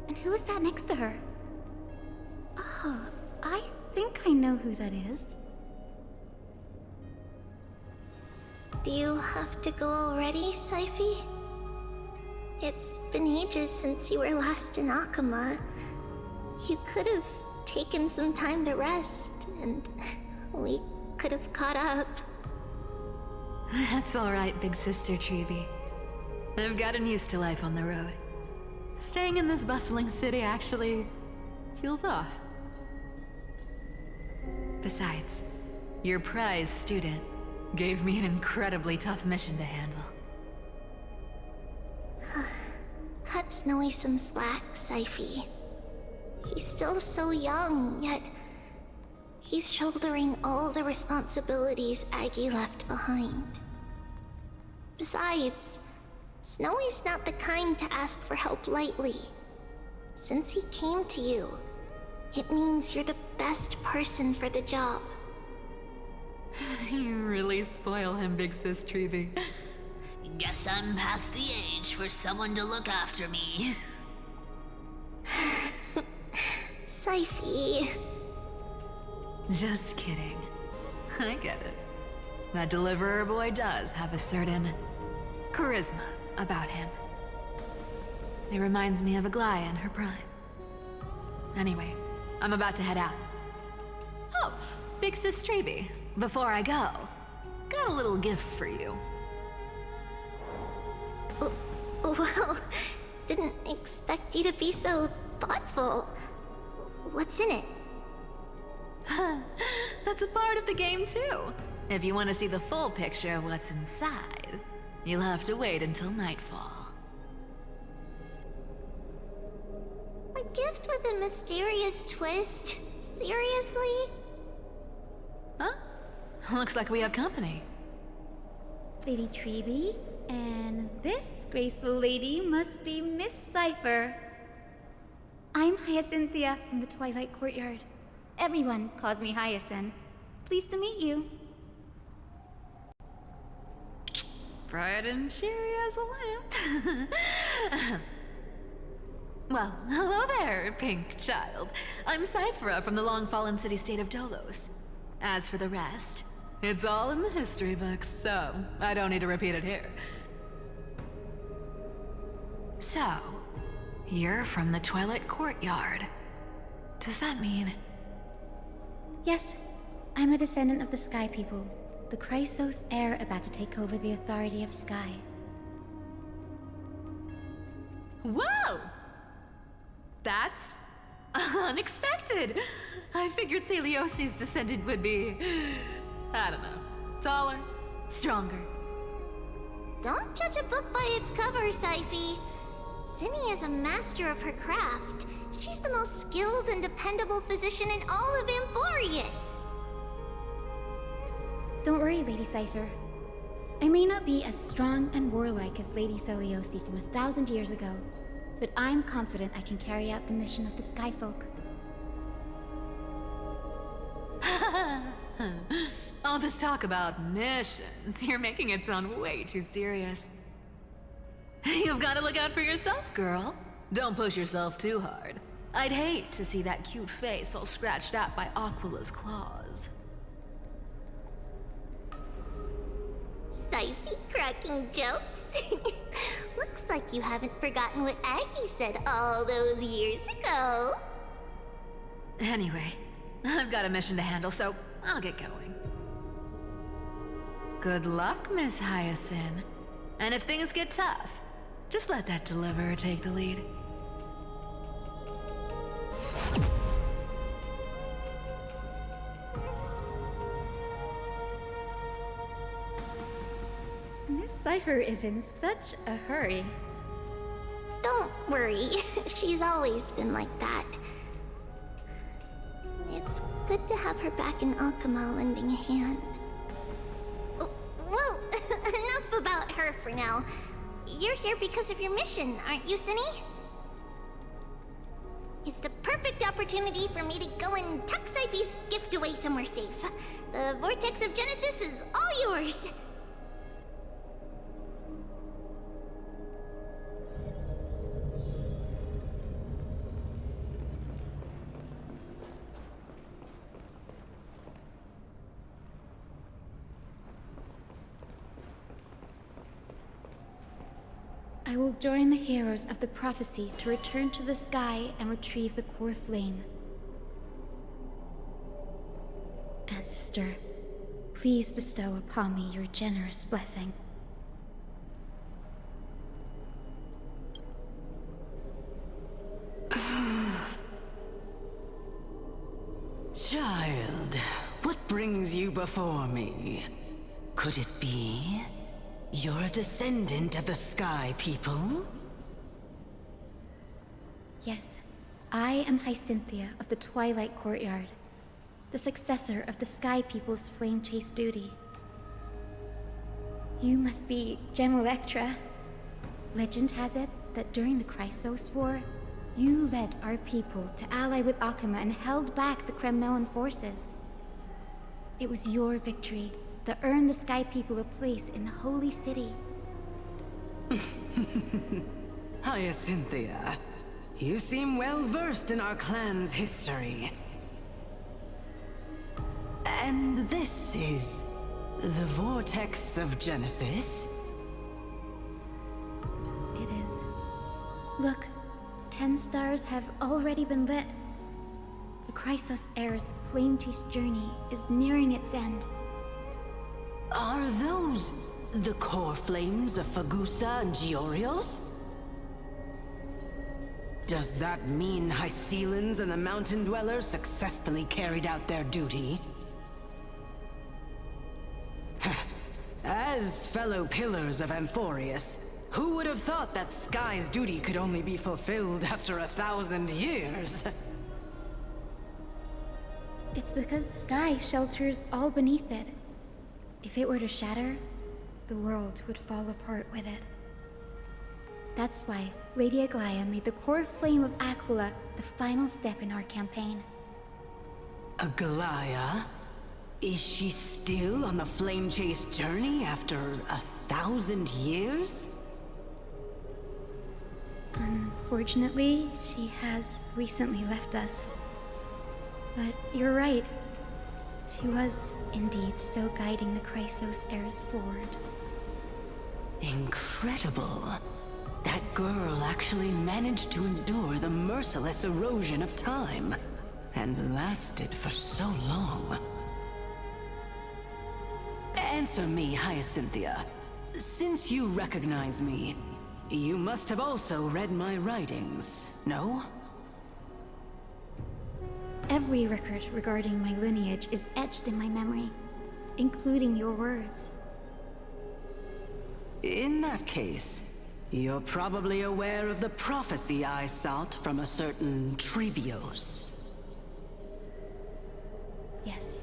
And who is that next to her? Oh, I think I know who that is.
Do you have to go already, Cipher? It's been ages since you were last in Akama. You could have taken some time to rest, and we could have caught up.
That's alright, big sister Treeby. I've gotten used to life on the road. Staying in this bustling city actually feels off. Besides, your prize student gave me an incredibly tough mission to handle.
Cut Snowy some slack, Cipher. He's still so young, yet he's shouldering all the responsibilities Aggie left behind. Besides, Snowy's not the kind to ask for help lightly. Since he came to you, it means you're the best person for the job.
You really spoil him, big sis Treeby.
Guess I'm past the age for someone to look after me.
Cipher.
Just kidding. I get it. That deliverer boy does have a certain charisma about him. It reminds me of Aglaya in her prime. Anyway, I'm about to head out. Oh, big sis Treeby. Before I go, got a little gift for you.
Well, didn't expect you to be so thoughtful. What's in it?
That's a part of the game too. If you want to see the full picture of what's inside, you'll have to wait until nightfall.
A gift with a mysterious twist? Seriously?
Looks like we have company.
Lady Treby, and this graceful lady must be Miss Cipher. I'm Hyacinthia from the Twilight Courtyard. Everyone calls me Hyacinth. Pleased to meet you.
Bright and cheery as a lamp. Well, hello there, pink child. I'm Cipher from the long-fallen city-state of Dolos. As for the rest, it's all in the history books, so I don't need to repeat it here. So, you're from the Twilight Courtyard. Does that mean...
Yes, I'm a descendant of the Sky People, the Chrysos heir about to take over the authority of Sky.
Whoa! That's unexpected. I figured Celiosi's descendant would be, I don't know, taller, stronger.
Don't judge a book by its cover, Cyphy. Cinny is a master of her craft. She's the most skilled and dependable physician in all of Amphorius.
Don't worry, Lady Cipher. I may not be as strong and warlike as Lady Celiosi from 1,000 years ago, but I'm confident I can carry out the mission of the Skyfolk.
All this talk about missions, you're making it sound way too serious. You've got to look out for yourself, girl. Don't push yourself too hard. I'd hate to see that cute face all scratched out by Aquila's claws.
Cyphy cracking jokes? Looks like you haven't forgotten what Aggie said all those years ago.
Anyway, I've got a mission to handle, so I'll get going. Good luck, Miss Hyacinth. And if things get tough, just let that deliverer take the lead.
Miss Cipher is in such a hurry.
Don't worry, she's always been like that. It's good to have her back in Alchema lending a hand. Well, enough about her for now. You're here because of your mission, aren't you, Cinny? It's the perfect opportunity for me to go and tuck Cyphy's gift away somewhere safe. The Vortex of Genesis is all yours.
I will join the heroes of the prophecy to return to the sky and retrieve the core flame. Ancestor, please bestow upon me your generous blessing.
Child, what brings you before me? Could it be you're a descendant of the Sky People?
Yes, I am Hyacinthia of the Twilight Courtyard, the successor of the Sky People's Flame Chase duty. You must be Gem Electra. Legend has it that during the Chrysos War, you led our people to ally with Alchema and held back the Kremnoan forces. It was your victory that earned the Sky People a place in the Holy City.
Hyacinthia, you seem well versed in our clan's history. And this is the Vortex of Genesis?
It is. Look, 10 stars have already been lit. The Chrysos heir's flame-chase journey is nearing its end.
Are those the core flames of Fagusa and Giorios? Does that mean Hycelans and the Mountain Dwellers successfully carried out their duty? As fellow pillars of Amphorius, who would have thought that Sky's duty could only be fulfilled after 1,000 years?
It's because Sky shelters all beneath it. If it were to shatter, the world would fall apart with it. That's why Lady Aglaia made the core flame of Aquila the final step in our campaign.
Aglaia? Is she still on the flame chase journey after 1,000 years?
Unfortunately, she has recently left us. But you're right. She was indeed still guiding the Chrysos heirs forward.
Incredible. That girl actually managed to endure the merciless erosion of time, and lasted for so long. Answer me, Hyacinthia. Since you recognize me, you must have also read my writings, no?
Every record regarding my lineage is etched in my memory, including your words.
In that case, you're probably aware of the prophecy I sought from a certain Trebios.
Yes.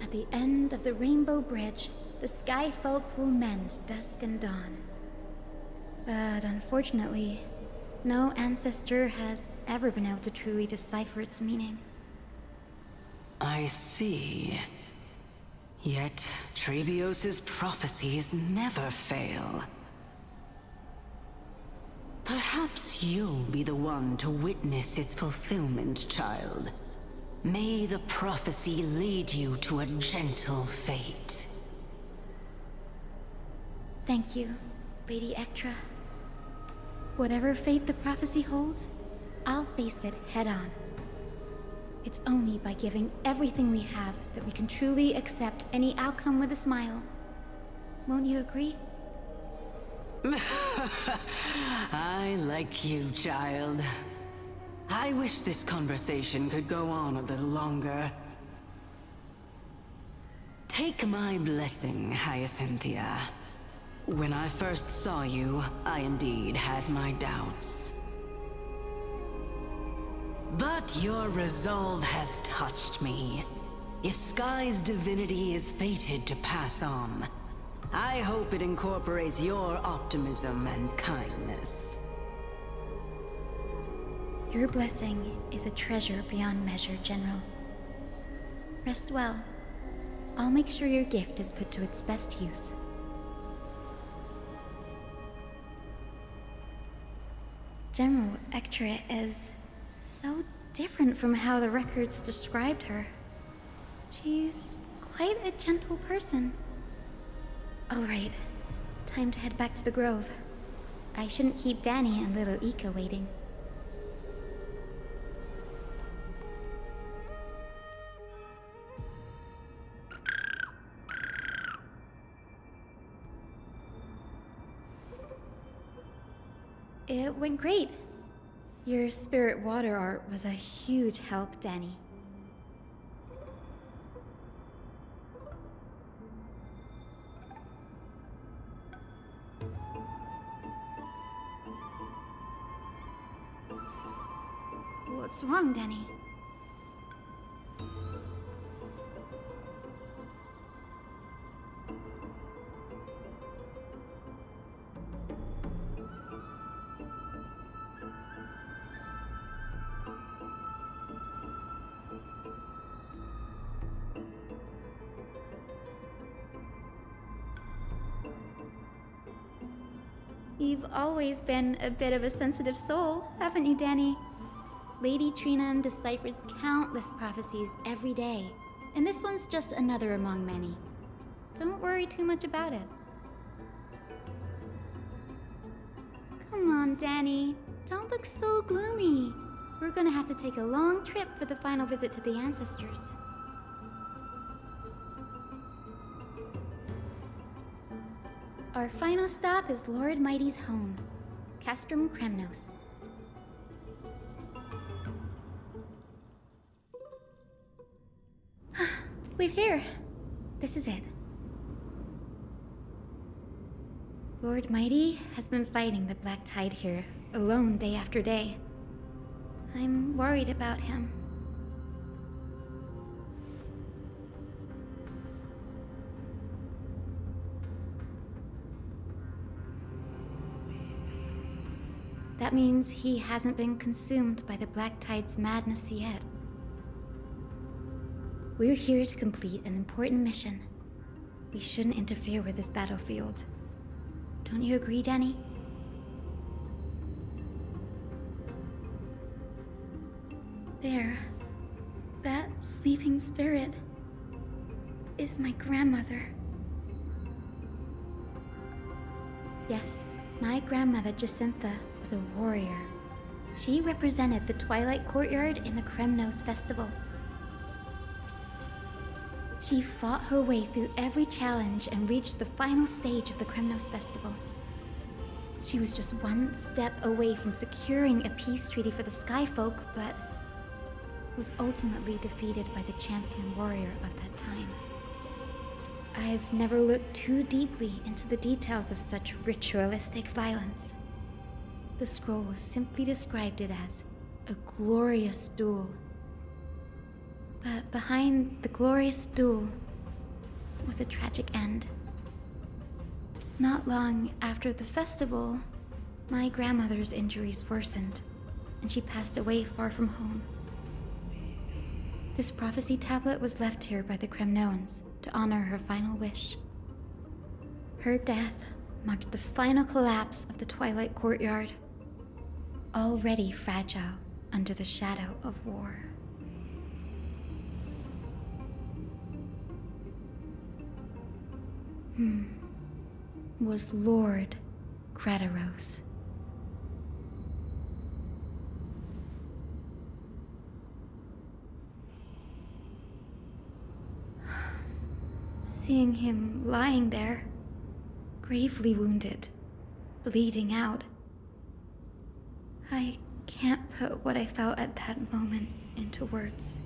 At the end of the Rainbow Bridge, the Sky Folk will mend dusk and dawn. But unfortunately, no ancestor has ever been able to truly decipher its meaning.
I see. Yet, Trebios' prophecies never fail. Perhaps you'll be the one to witness its fulfillment, child. May the prophecy lead you to a gentle fate.
Thank you, Lady Ectra. Whatever fate the prophecy holds, I'll face it head-on. It's only by giving everything we have that we can truly accept any outcome with a smile. Won't you agree?
I like you, child. I wish this conversation could go on a little longer. Take my blessing, Hyacinthia. When I first saw you, I indeed had my doubts. But your resolve has touched me. If Sky's divinity is fated to pass on, I hope it incorporates your optimism and kindness.
Your blessing is a treasure beyond measure, General. Rest well. I'll make sure your gift is put to its best use. General Ectra is so different from how the records described her. She's quite a gentle person. All right, time to head back to the Grove. I shouldn't keep Danny and little Ika waiting. It went great. Your spirit water art was a huge help, Danny. What's wrong, Danny? You've always been a bit of a sensitive soul, haven't you, Danny? Lady Trina deciphers countless prophecies every day, and this one's just another among many. Don't worry too much about it. Come on, Danny. Don't look so gloomy. We're gonna have to take a long trip for the final visit to the ancestors. Our final stop is Lord Mighty's home, Castrum Kremnos. We're here. This is it. Lord Mighty has been fighting the Black Tide here, alone day after day. I'm worried about him. That means he hasn't been consumed by the Black Tide's madness yet. We're here to complete an important mission. We shouldn't interfere with this battlefield. Don't you agree, Danny? There. That sleeping spirit is my grandmother. Yes, my grandmother Jacintha was a warrior. She represented the Twilight Courtyard in the Kremnos Festival. She fought her way through every challenge and reached the final stage of the Kremnos Festival. She was just one step away from securing a peace treaty for the Skyfolk, but was ultimately defeated by the champion warrior of that time. I've never looked too deeply into the details of such ritualistic violence. The scroll simply described it as a glorious duel. But behind the glorious duel was a tragic end. Not long after the festival, my grandmother's injuries worsened, and she passed away far from home. This prophecy tablet was left here by the Kremnoans to honor her final wish. Her death marked the final collapse of the Twilight Courtyard, already fragile under the shadow of war. Was Lord Grataros. Seeing him lying there, gravely wounded, bleeding out, I can't put what I felt at that moment into words.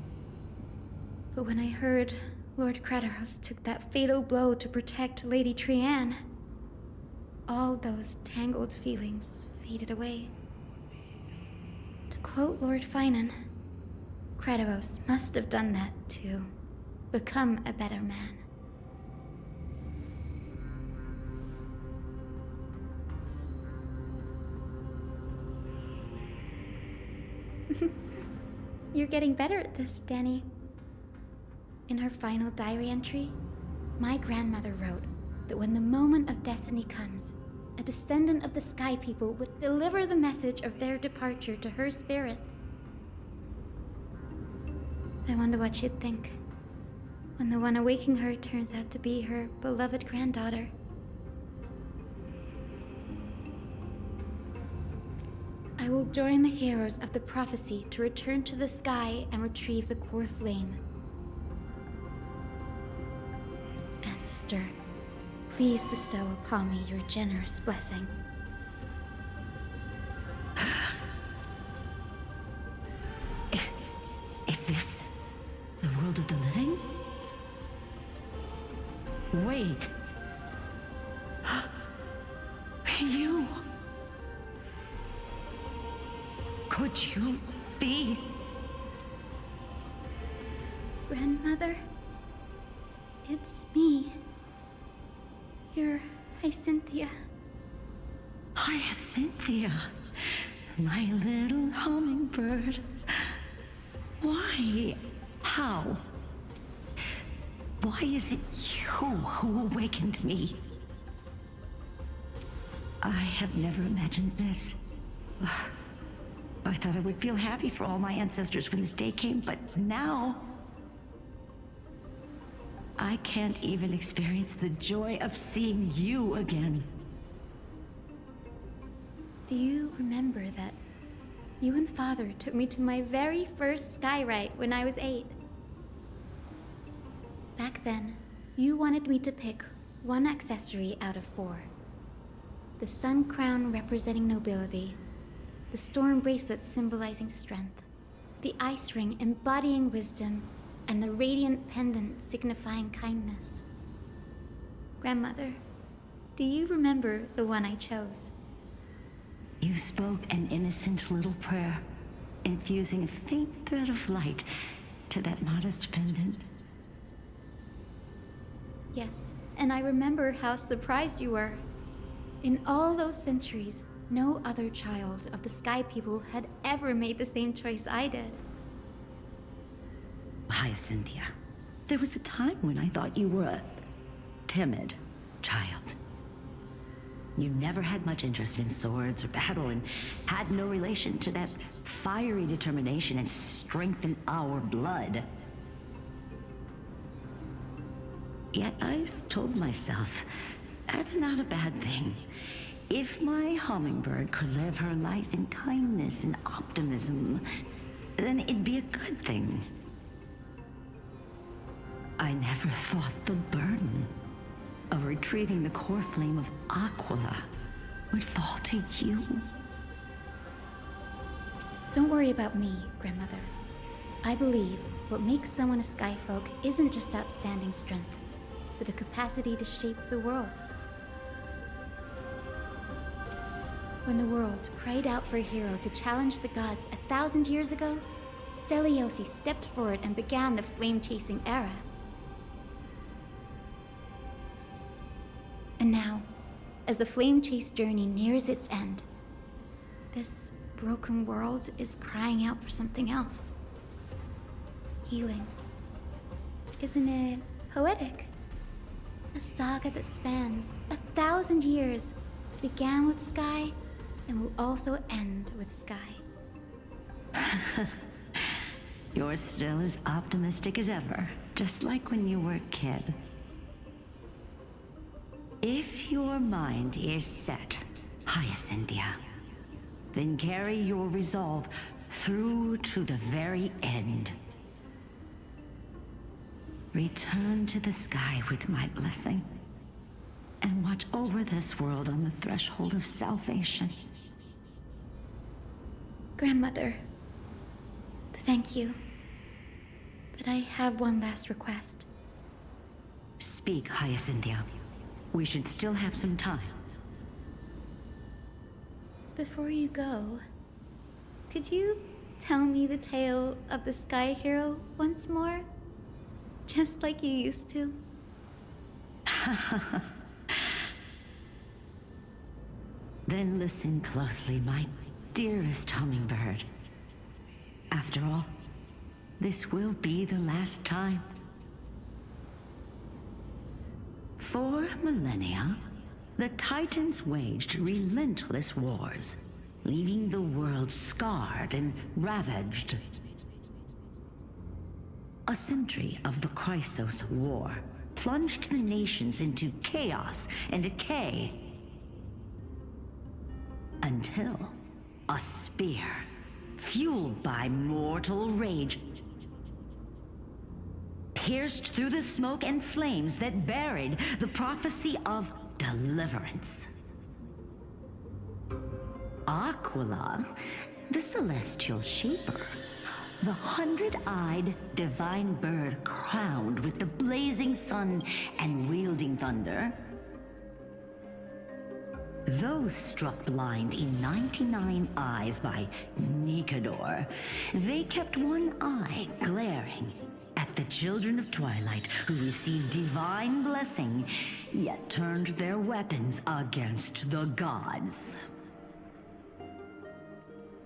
But when I heard Lord Grataros took that fatal blow to protect Lady Trianne, all those tangled feelings faded away. To quote Lord Finan, Grataros must have done that to become a better man. You're getting better at this, Danny. In her final diary entry, my grandmother wrote that when the moment of destiny comes, a descendant of the Sky People would deliver the message of their departure to her spirit. I wonder what she'd think when the one awaking her turns out to be her beloved granddaughter. I will join the heroes of the prophecy to return to the sky and retrieve the core flame. Ancestor, please bestow upon me your generous blessing.
Is this the world of the living? Wait. You. Could you be?
Grandmother? It's me. Your Hyacinthia.
Hyacinthia, my little hummingbird. Why? How? Why is it you who awakened me? I have never imagined this. I thought I would feel happy for all my ancestors when this day came, but now I can't even experience the joy of seeing you again.
Do you remember that you and Father took me to my very first skyride when I was 8? Back then, you wanted me to pick one accessory out of 4. The sun crown representing nobility, the storm bracelet symbolizing strength, the ice ring embodying wisdom, and the radiant pendant signifying kindness. Grandmother, do you remember the one I chose?
You spoke an innocent little prayer, infusing a faint thread of light to that modest pendant.
Yes, and I remember how surprised you were. In all those centuries, No other child of the Sky People had ever made the same choice I did.
Hyacinthia, there was a time when I thought you were a timid child. You never had much interest in swords or battle and had no relation to that fiery determination and strength in our blood. Yet I've told myself, that's not a bad thing. If my hummingbird could live her life in kindness and optimism, then it'd be a good thing. I never thought the burden of retrieving the core flame of Aquila would fall to you.
Don't worry about me, Grandmother. I believe what makes someone a Skyfolk isn't just outstanding strength, but the capacity to shape the world. When the world cried out for a hero to challenge the gods 1,000 years ago, Zeliosi stepped forward and began the flame-chasing era. And now, as the flame chase journey nears its end, this broken world is crying out for something else. Healing. Isn't it poetic? A saga that spans 1,000 years, began with Sky, and will also end with Sky.
You're still as optimistic as ever, just like when you were a kid. If your mind is set, Hyacinthia, then carry your resolve through to the very end. Return to the sky with my blessing, and watch over this world on the threshold of salvation.
Grandmother, thank you. But I have one last request.
Speak, Hyacinthia. We should still have some time.
Before you go, could you tell me the tale of the Sky Hero once more? Just like you used to?
Then listen closely, my dearest hummingbird. After all, this will be the last time. For millennia, the Titans waged relentless wars, leaving the world scarred and ravaged. A century of the Chrysos War plunged the nations into chaos and decay. Until a spear, fueled by mortal rage, pierced through the smoke and flames that buried the prophecy of deliverance. Aquila, the celestial shaper, the 100-eyed divine bird crowned with the blazing sun and wielding thunder, those struck blind in 99 eyes by Nikador, they kept one eye glaring at the children of Twilight who received divine blessing, yet turned their weapons against the gods.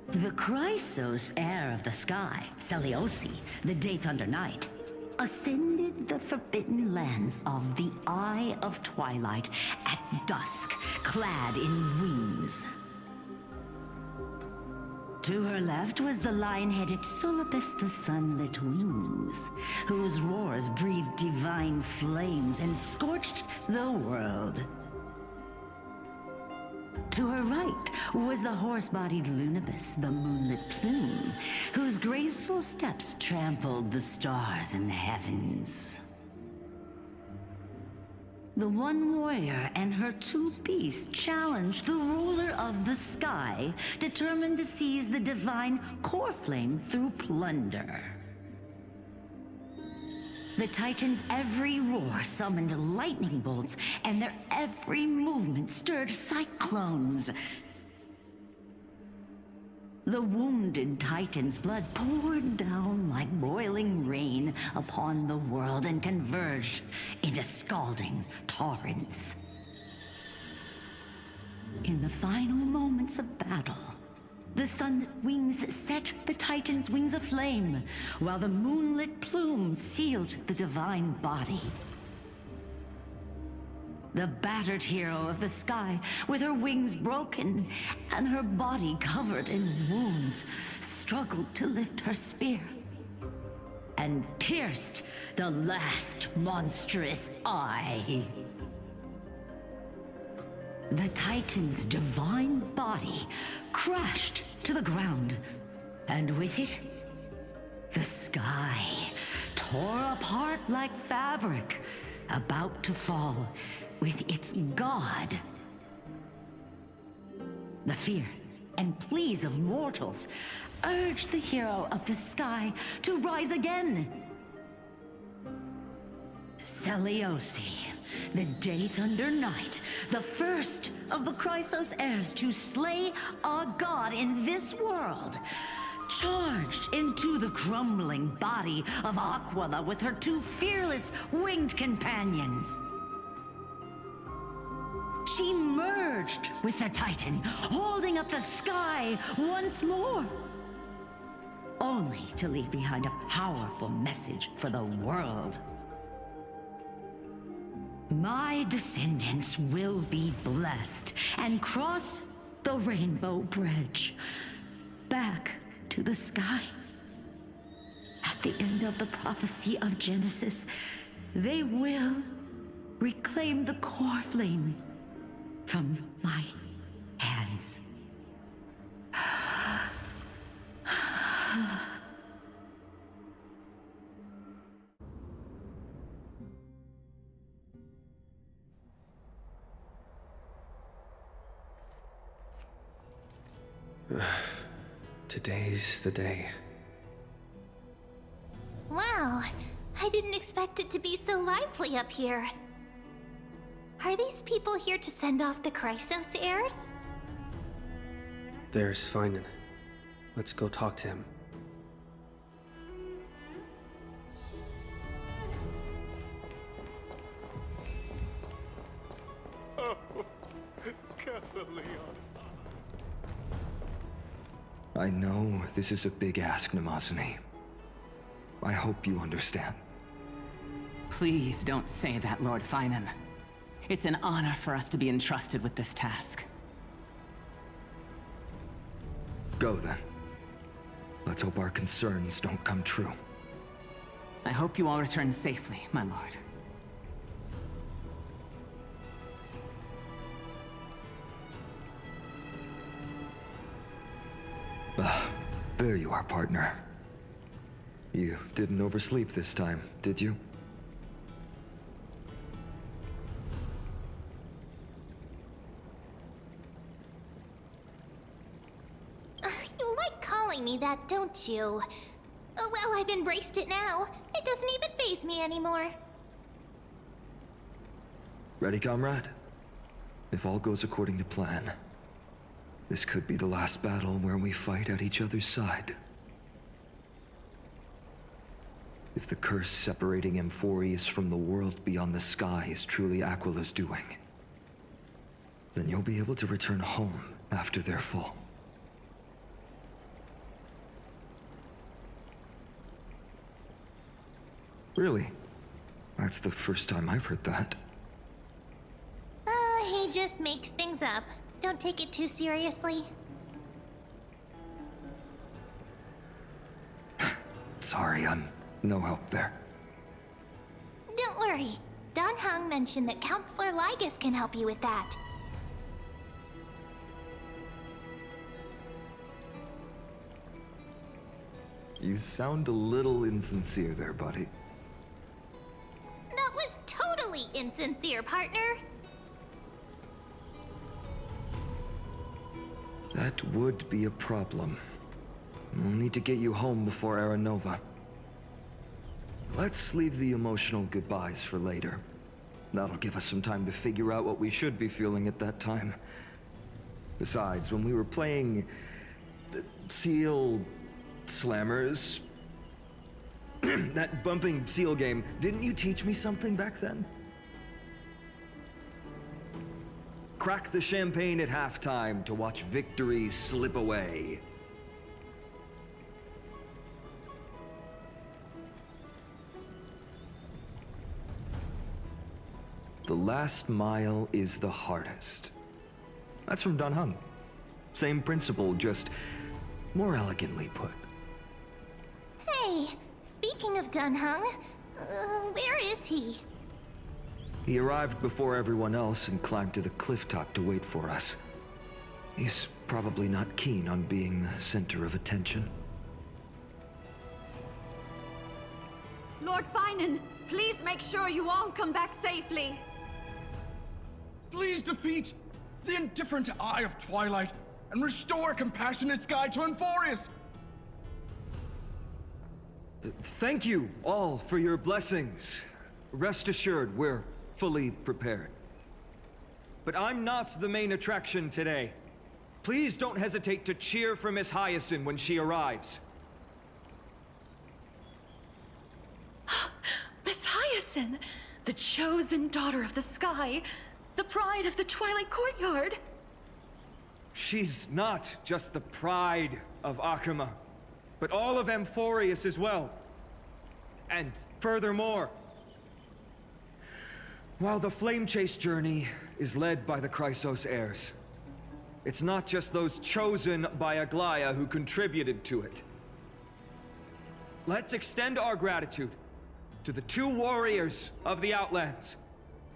The Chrysos heir of the sky, Seliosi, the Day Thunder Knight, ascended the forbidden lands of the Eye of Twilight at dusk, clad in wings. To her left was the lion-headed Solibus the Sunlit Wings, whose roars breathed divine flames and scorched the world. To her right was the horse-bodied Lunibus, the Moonlit Plume, whose graceful steps trampled the stars in the heavens. The one warrior and her two beasts challenged the ruler of the sky, determined to seize the divine core flame through plunder. The Titans' every roar summoned lightning bolts, and their every movement stirred cyclones. The wounded Titan's blood poured down like boiling rain upon the world and converged into scalding torrents. In the final moments of battle, the sunlit wings set the Titan's wings aflame, while the moonlit plume sealed the divine body. The battered hero of the sky, with her wings broken and her body covered in wounds, struggled to lift her spear and pierced the last monstrous eye. The Titan's divine body crashed to the ground, and with it, the sky tore apart like fabric, about to fall with its god. The fear and pleas of mortals urged the hero of the sky to rise again. Celiosi, the Day Thunder Knight, the first of the Chrysos heirs to slay a god in this world, charged into the crumbling body of Aquila with her two fearless winged companions. She merged with the Titan, holding up the sky once more, only to leave behind a powerful message for the world. My descendants will be blessed and cross the Rainbow Bridge back to the sky. At the end of the prophecy of Genesis, they will reclaim the core flame from my hands.
Today's the day.
Wow, I didn't expect it to be so lively up here. Are these people here to send off the Chrysos heirs?
There's Finan. Let's go talk to him.
Oh, Kathleen.
I know this is a big ask, Namazani. I hope you understand.
Please don't say that, Lord Finan. It's an honor for us to be entrusted with this task.
Go then. Let's hope our concerns don't come true.
I hope you all return safely, my lord.
There you are, partner. You didn't oversleep this time, did you?
You like calling me that, don't you? Oh, well, I've embraced it now. It doesn't even faze me anymore.
Ready, comrade? If all goes according to plan, this could be the last battle where we fight at each other's side. If the curse separating Amphorius from the world beyond the sky is truly Aquila's doing, then you'll be able to return home after their fall. Really? That's the first time I've heard that.
He just makes things up. Don't take it too seriously.
Sorry, I'm no help there.
Don't worry. Dan Heng mentioned that Counselor Lygus can help you with that.
You sound a little insincere there, buddy.
That was totally insincere, partner.
That would be a problem. We'll need to get you home before Aranova. Let's leave the emotional goodbyes for later. That'll give us some time to figure out what we should be feeling at that time. Besides, when we were playing the Seal Slammers, that bumping seal game, didn't you teach me something back then? crack the champagne at halftime to watch victory slip away. The last mile is the hardest. That's from Don Hung. Same principle, just more elegantly put.
Hey, speaking of Dunhung, where is he?
He arrived before everyone else and climbed to the cliff top to wait for us. He's probably not keen on being the center of attention.
Lord Bygone, please make sure you all come back safely.
Please defeat the indifferent Eye of Twilight and restore a compassionate sky to Enforius.
Thank you all for your blessings. Rest assured, we're fully prepared. But I'm not the main attraction today. Please don't hesitate to cheer for Miss Hyacinth when she arrives.
Miss Hyacinth, the chosen daughter of the sky, the pride of the Twilight Courtyard.
She's not just the pride of Akuma, but all of Enforius as well. And furthermore, while the Flame Chase journey is led by the Chrysos heirs, it's not just those chosen by Aglaya who contributed to it. Let's extend our gratitude to the 2 warriors of the Outlands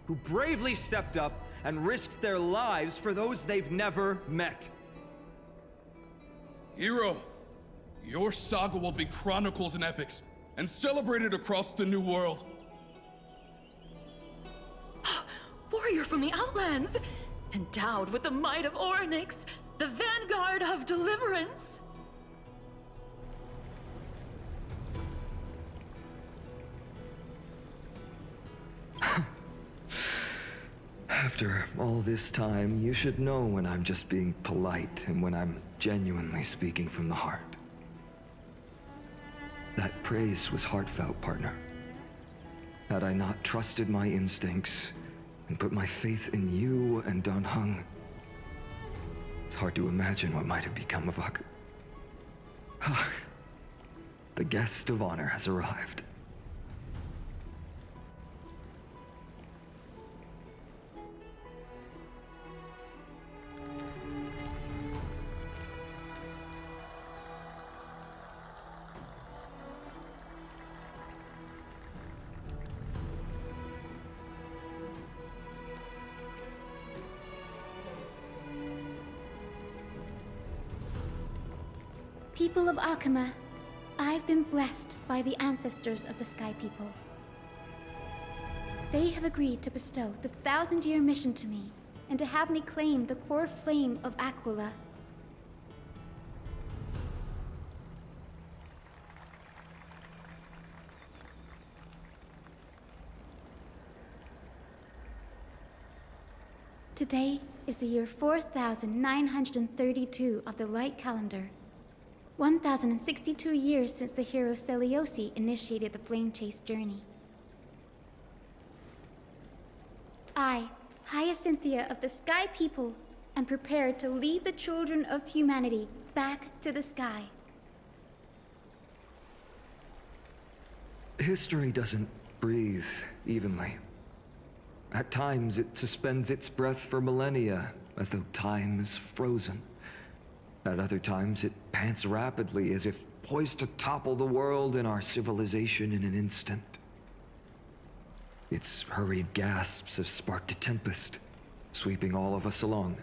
who bravely stepped up and risked their lives for those they've never met.
Hero, your saga will be chronicled in epics and celebrated across the New World.
Warrior from the Outlands, endowed with the might of Orynyx, the vanguard of deliverance.
After all this time, you should know when I'm just being polite and when I'm genuinely speaking from the heart. That praise was heartfelt, partner. Had I not trusted my instincts and put my faith in you and Don Hung, it's hard to imagine what might have become of The guest of honor has arrived.
People of Akuma, I've been blessed by the ancestors of the Sky People. They have agreed to bestow the 1,000-year mission to me, and to have me claim the core flame of Aquila. Today is the year 4932 of the Light Calendar. 1,062 years since the hero Seliosi initiated the Flame Chase journey. I, Hyacinthia of the Sky People, am prepared to lead the children of humanity back to the sky.
History doesn't breathe evenly. At times, it suspends its breath for millennia, as though time is frozen. At other times, it pants rapidly, as if poised to topple the world and our civilization in an instant. Its hurried gasps have sparked a tempest, sweeping all of us along.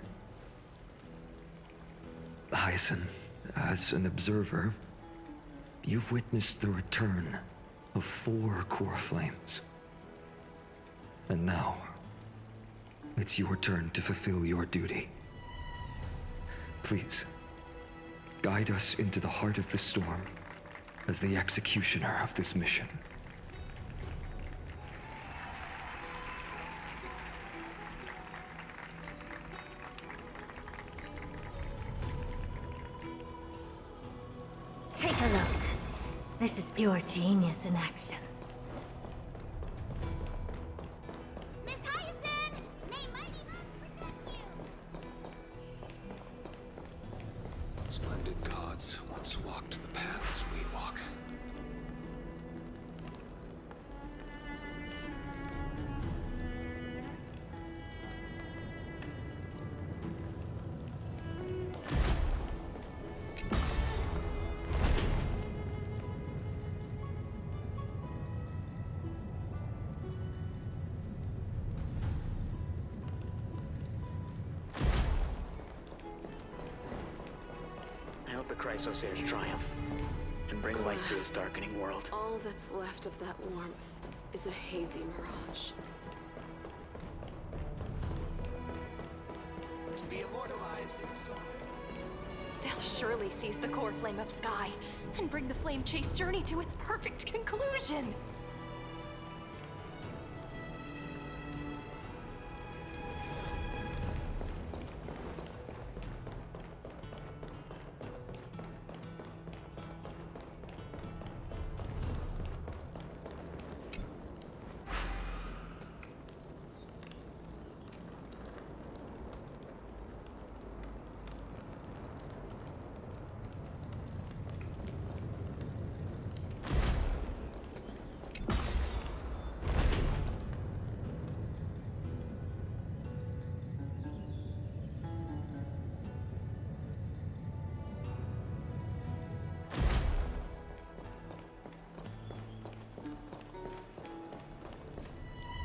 Hyacinth, as an observer, you've witnessed the return of 4 core flames. And now, it's your turn to fulfill your duty. Please, guide us into the heart of the storm as the executioner of this mission.
Take a look. This is pure genius in action. Miss Hyacinth! May mighty Moon protect you!
Chrysos Heir's triumph and bring light to his darkening world.
All that's left of that warmth is a hazy mirage.
To be immortalized in song.
They'll surely seize the core flame of Sky and bring the flame chase journey to its perfect conclusion.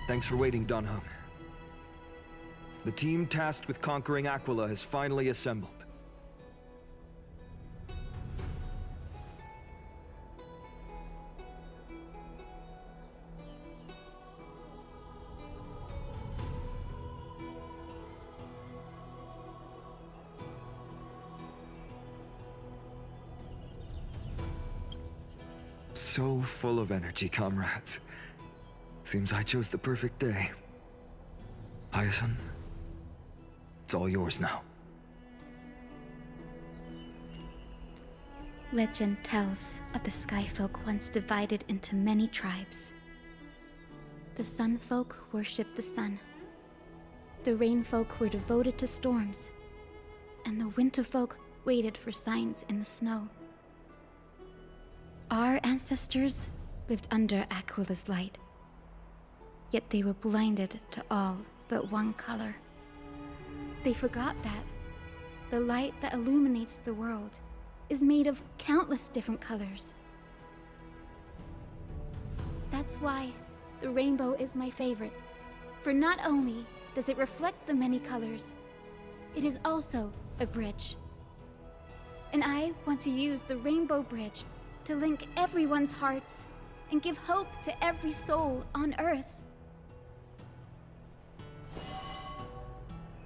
Thanks for waiting, Donhung. The team tasked with conquering Aquila has finally assembled. So full of energy, comrades. Seems I chose the perfect day. Hyacinth, it's all yours now.
Legend tells of the Sky Folk once divided into many tribes. The Sun Folk worshipped the sun. The Rain Folk were devoted to storms. And the Winter Folk waited for signs in the snow. Our ancestors lived under Aquila's light. Yet they were blinded to all but one color. They forgot that the light that illuminates the world is made of countless different colors. That's why the rainbow is my favorite, for not only does it reflect the many colors, it is also a bridge. And I want to use the Rainbow Bridge to link everyone's hearts and give hope to every soul on Earth.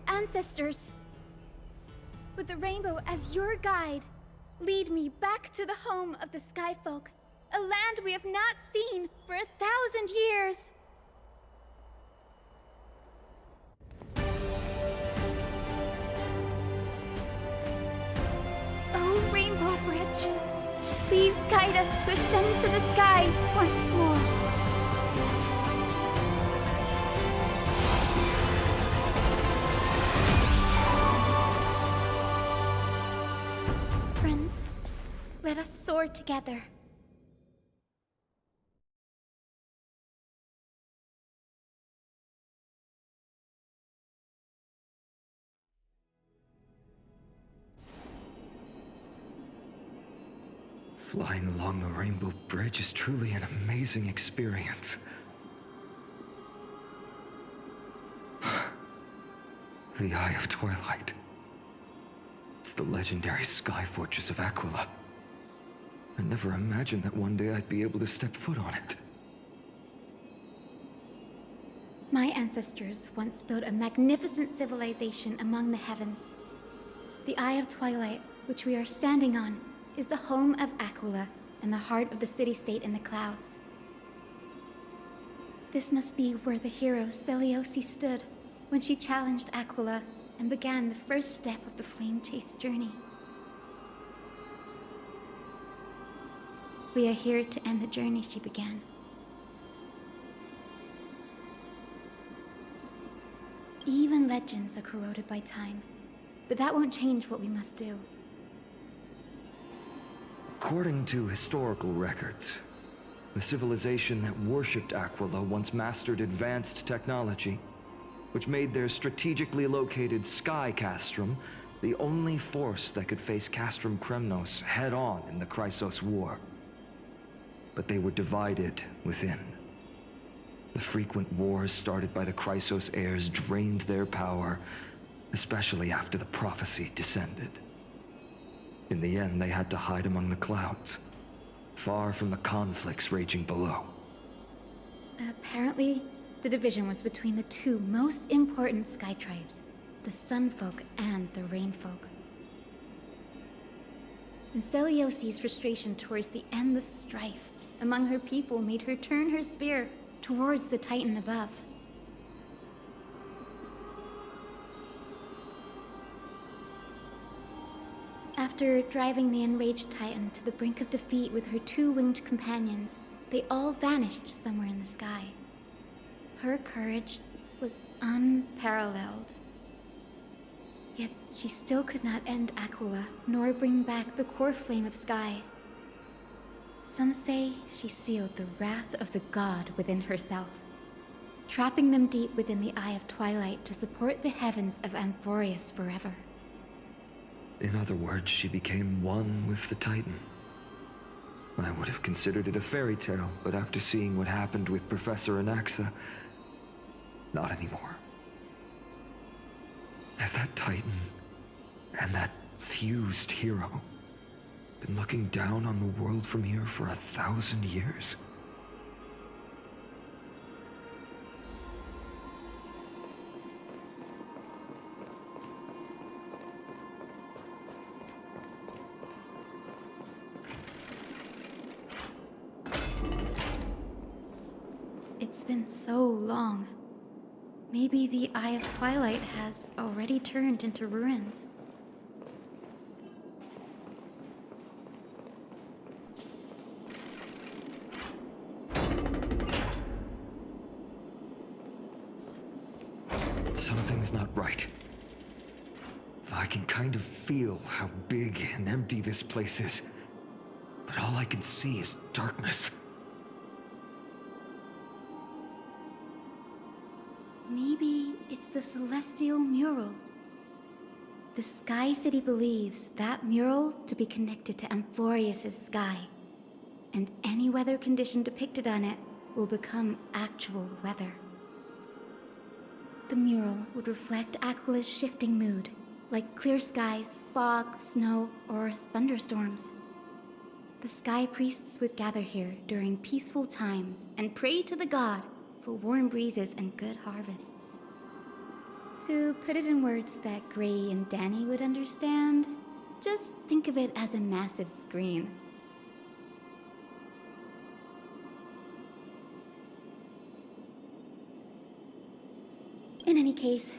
Ancestors, with the rainbow as your guide, lead me back to the home of the Sky Folk, a land we have not seen for 1,000 years. Oh, Rainbow Bridge, please guide us to ascend to the skies once more. Friends, let us soar together.
Flying along the Rainbow Bridge is truly an amazing experience. The Eye of Twilight. It's the legendary sky fortress of Aquila. I never imagined that one day I'd be able to step foot on it.
My ancestors once built a magnificent civilization among the heavens. The Eye of Twilight, which we are standing on, is the home of Aquila and the heart of the city-state in the clouds. This must be where the hero Seliosi stood when she challenged Aquila and began the first step of the flame chase journey. We are here to end the journey she began. Even legends are corroded by time, but that won't change what we must do.
According to historical records, the civilization that worshipped Aquila once mastered advanced technology, which made their strategically located Sky Castrum the only force that could face Castrum Kremnos head-on in the Chrysos War. But they were divided within. The frequent wars started by the Chrysos heirs drained their power, especially after the prophecy descended. In the end, they had to hide among the clouds, far from the conflicts raging below.
Apparently, the division was between the two most important sky tribes, the Sun Folk and the Rain Folk. And Celiosi's frustration towards the endless strife among her people made her turn her spear towards the Titan above. After driving the enraged Titan to the brink of defeat with her two winged companions, they all vanished somewhere in the sky. Her courage was unparalleled. Yet she still could not end Aquila, nor bring back the core flame of Sky. Some say she sealed the wrath of the god within herself, trapping them deep within the Eye of Twilight to support the heavens of Amphorius forever.
In other words, she became one with the Titan. I would have considered it a fairy tale, but after seeing what happened with Professor Anaxa, not anymore. Has that Titan and that fused hero been looking down on the world from here for 1,000 years?
It's been so long. Maybe the Eye of Twilight has already turned into ruins.
Something's not right. I can kind of feel how big and empty this place is, but all I can see is darkness.
Maybe it's the celestial mural. The Sky City believes that mural to be connected to Amphorius' sky, and any weather condition depicted on it will become actual weather. The mural would reflect Aquila's shifting mood, like clear skies, fog, snow, or thunderstorms. The Sky Priests would gather here during peaceful times and pray to the god for warm breezes and good harvests. To put it in words that Gray and Danny would understand, just think of it as a massive screen. In any case,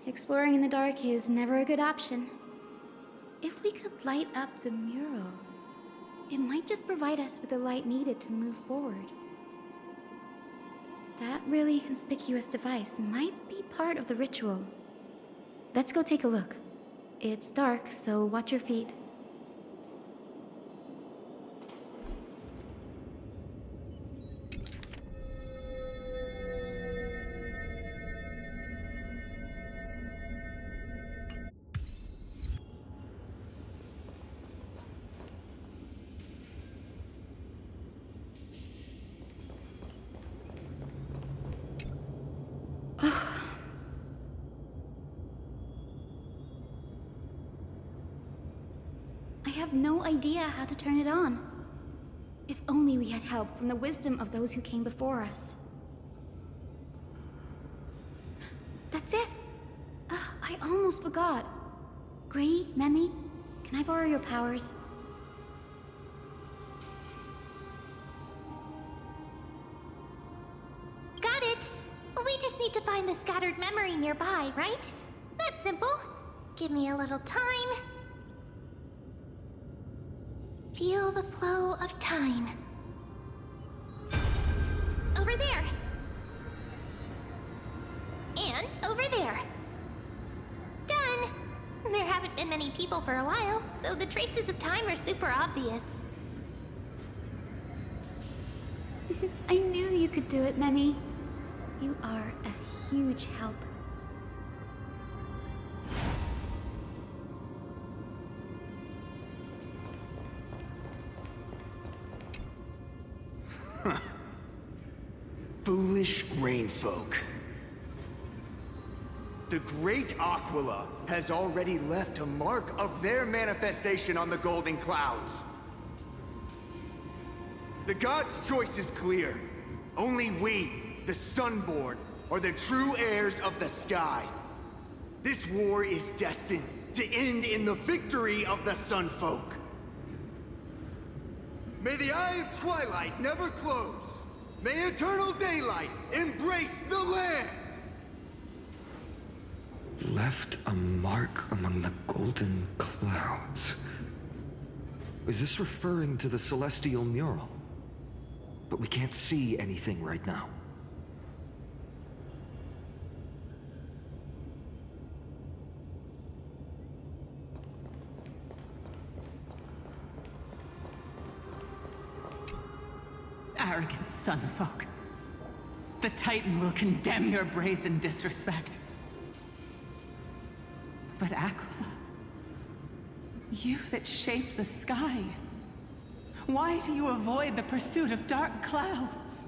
exploring in the dark is never a good option. If we could light up the mural, it might just provide us with the light needed to move forward. That really conspicuous device might be part of the ritual. Let's go take a look. It's dark, so watch your feet. I have no idea how to turn it on. If only we had help from the wisdom of those who came before us. That's it! I almost forgot. Gray, Memi, can I borrow your powers?
Got it! We just need to find the scattered memory nearby, right? That's simple. Give me a little time. Feel the flow of time. Over there. And over there. Done! There haven't been many people for a while, so the traces of time are super obvious.
I knew you could do it, Memi. You are a huge help.
Foolish rain folk.
The great Aquila has already left a mark of their manifestation on the golden clouds. The gods' choice is clear. Only we, the Sunborn, are the true heirs of the sky. This war is destined to end in the victory of the Sunfolk. May the Eye of Twilight never close. May eternal daylight embrace the land!
Left a mark among the golden clouds. Is this referring to the celestial mural? But we can't see anything right now.
Arrogant Sunfolk. The Titan will condemn your brazen disrespect. But Aquila, you that shape the sky, why do you avoid the pursuit of dark clouds?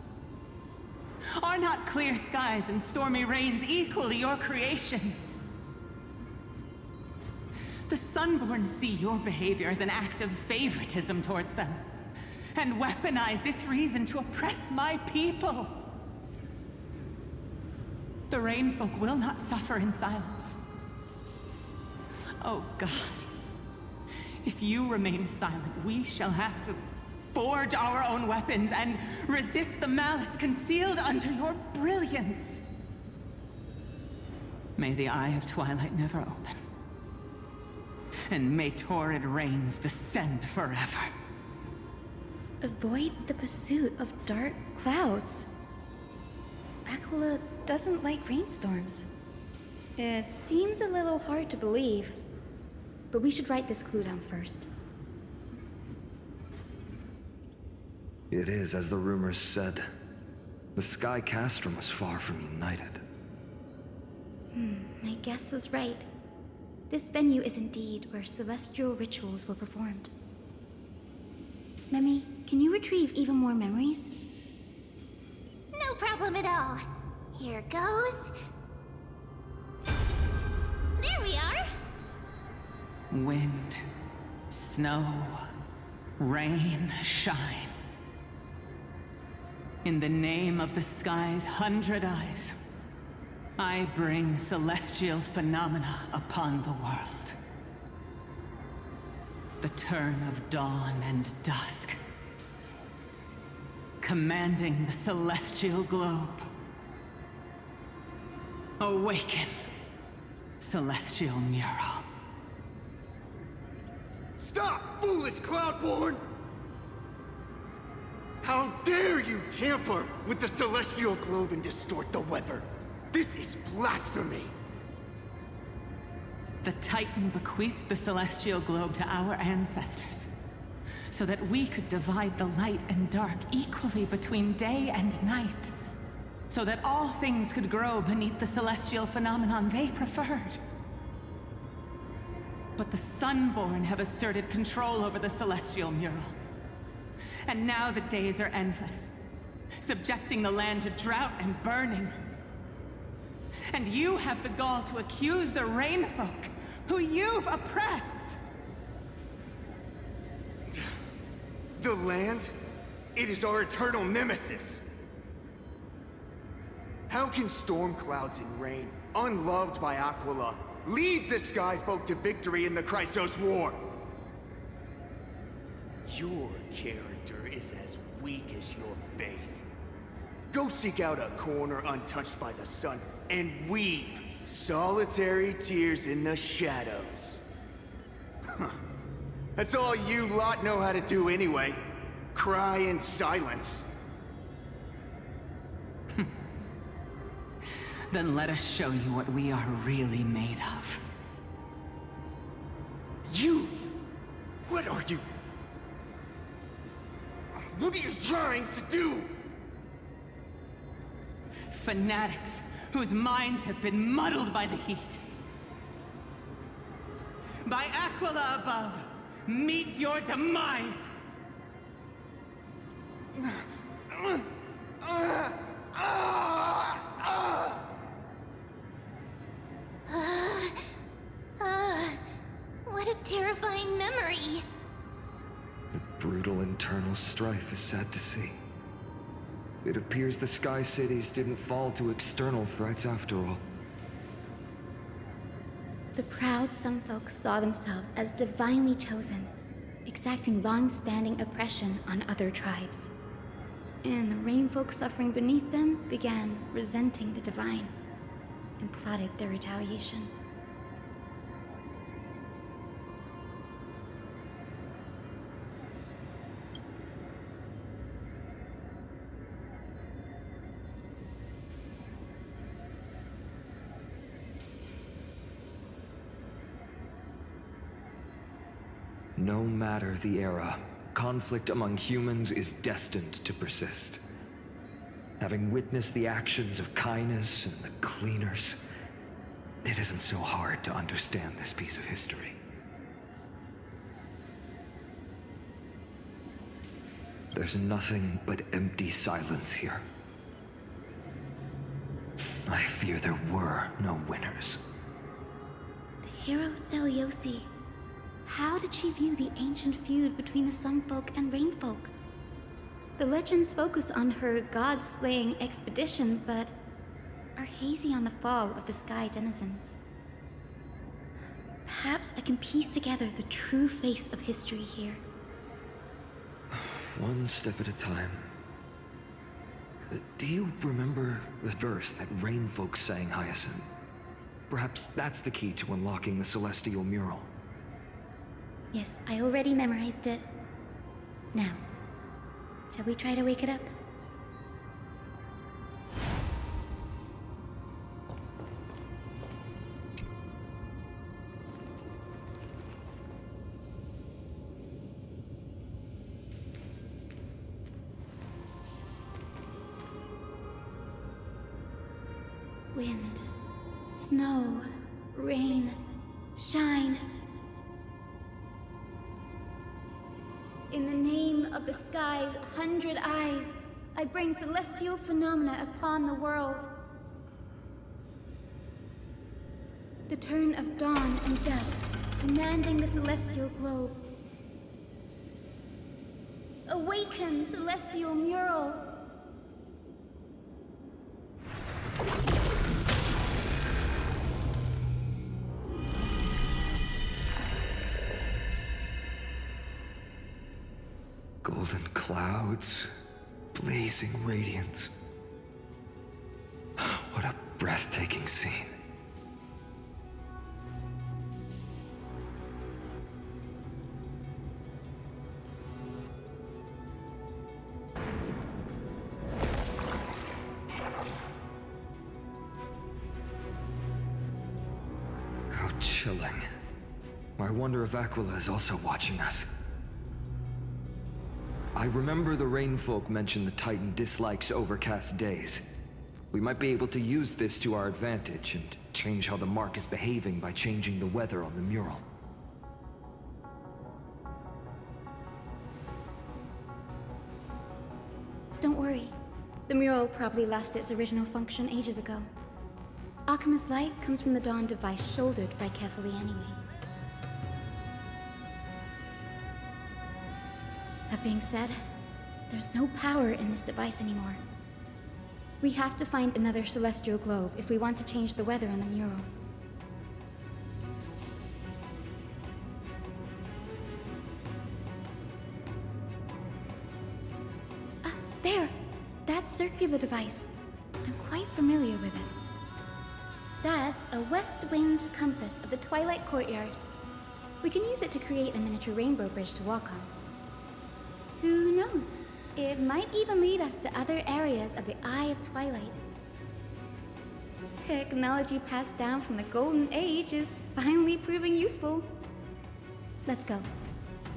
Are not clear skies and stormy rains equally your creations? The Sunborn see your behavior as an act of favoritism towards them, and weaponize this reason to oppress my people. The Rainfolk will not suffer in silence. Oh God, if you remain silent, we shall have to forge our own weapons and resist the malice concealed under your brilliance. May the Eye of Twilight never open, and may torrid rains descend forever.
Avoid the pursuit of dark clouds. Aquila doesn't like rainstorms. It seems a little hard to believe, but we should write this clue down first.
It is as the rumors said. The Sky Castrum was far from united.
My guess was right. This venue is indeed where celestial rituals were performed. Memi, can you retrieve even more memories?
No problem at all. Here goes. There we are.
Wind, snow, rain, shine. In the name of the sky's 100 eyes, I bring celestial phenomena upon the world. The turn of dawn and dusk, commanding the celestial globe. Awaken, celestial mural.
Stop, foolish Cloudborn! How dare you tamper with the celestial globe and distort the weather? This is blasphemy!
The Titan bequeathed the celestial globe to our ancestors, so that we could divide the light and dark equally between day and night, so that all things could grow beneath the celestial phenomenon they preferred. But the Sunborn have asserted control over the celestial mural. And now the days are endless, subjecting the land to drought and burning. And you have the gall to accuse the Rainfolk, who you've oppressed!
The land? It is our eternal nemesis! How can storm clouds and rain, unloved by Aquila, lead the Skyfolk to victory in the Chrysos War? Your character is as weak as your faith. Go seek out a corner untouched by the sun and weep solitary tears in the shadows. That's all you lot know how to do anyway. Cry in silence.
Then let us show you what we are really made of.
You? What are you? What are you trying to do?
Fanatics whose minds have been muddled by the heat. By Aquila above, meet your demise!
little internal strife is sad to see. It appears the Sky Cities didn't fall to external threats after all.
The proud Sun Folk saw themselves as divinely chosen, exacting long-standing oppression on other tribes. And the Rain Folk suffering beneath them began resenting the divine and plotted their retaliation.
No matter the era, conflict among humans is destined to persist. Having witnessed the actions of Kindness and the Cleaners, it isn't so hard to understand this piece of history. There's nothing but empty silence here. I fear there were no winners.
The hero Celiosi. How did she view the ancient feud between the Sun Folk and Rain Folk? The legends focus on her god-slaying expedition, but are hazy on the fall of the Sky Denizens. Perhaps I can piece together the true face of history here.
One step at a time. Do you remember the verse that Rain Folk sang, Hyacinth? Perhaps that's the key to unlocking the Celestial Mural.
Yes, I already memorized it. Now, shall we try to wake it up? Wind, snow, rain, shine. In the name of the sky's 100 eyes, I bring celestial phenomena upon the world. The turn of dawn and dusk, commanding the celestial globe. Awaken, celestial mural!
Golden clouds, blazing radiance. What a breathtaking scene. How chilling. I wonder if Aquila is also watching us. I remember the Rain Folk mentioned the Titan dislikes overcast days. We might be able to use this to our advantage and change how the mark is behaving by changing the weather on the mural.
Don't worry. The mural probably lost its original function ages ago. Akima's light comes from the Dawn device shouldered by Kefali anyway. That being said, there's no power in this device anymore. We have to find another celestial globe if we want to change the weather on the mural. There! That circular device. I'm quite familiar with it. That's a west wind compass of the Twilight Courtyard. We can use it to create a miniature rainbow bridge to walk on. Who knows? It might even lead us to other areas of the Eye of Twilight. Technology passed down from the Golden Age is finally proving useful. Let's go.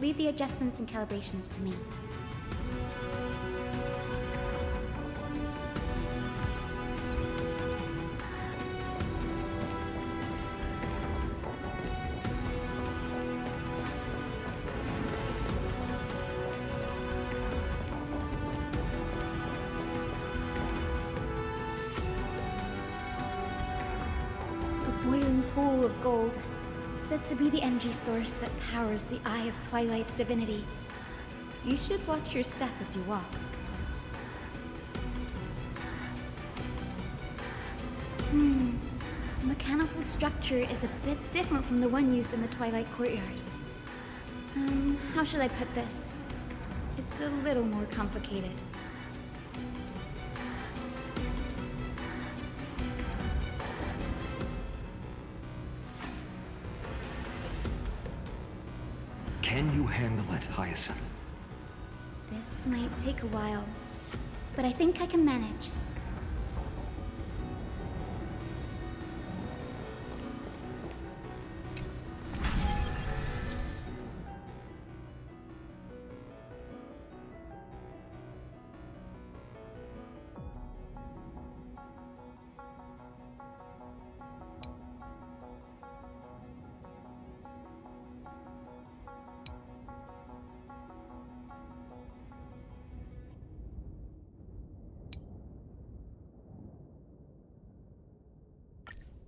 Leave the adjustments and calibrations to me. Pool of gold, said to be the energy source that powers the Eye of Twilight's divinity. You should watch your step as you walk. The mechanical structure is a bit different from the one used in the Twilight Courtyard. How should I put this? It's a little more complicated.
Can you handle it, Hyacinth?
This might take a while, but I think I can manage.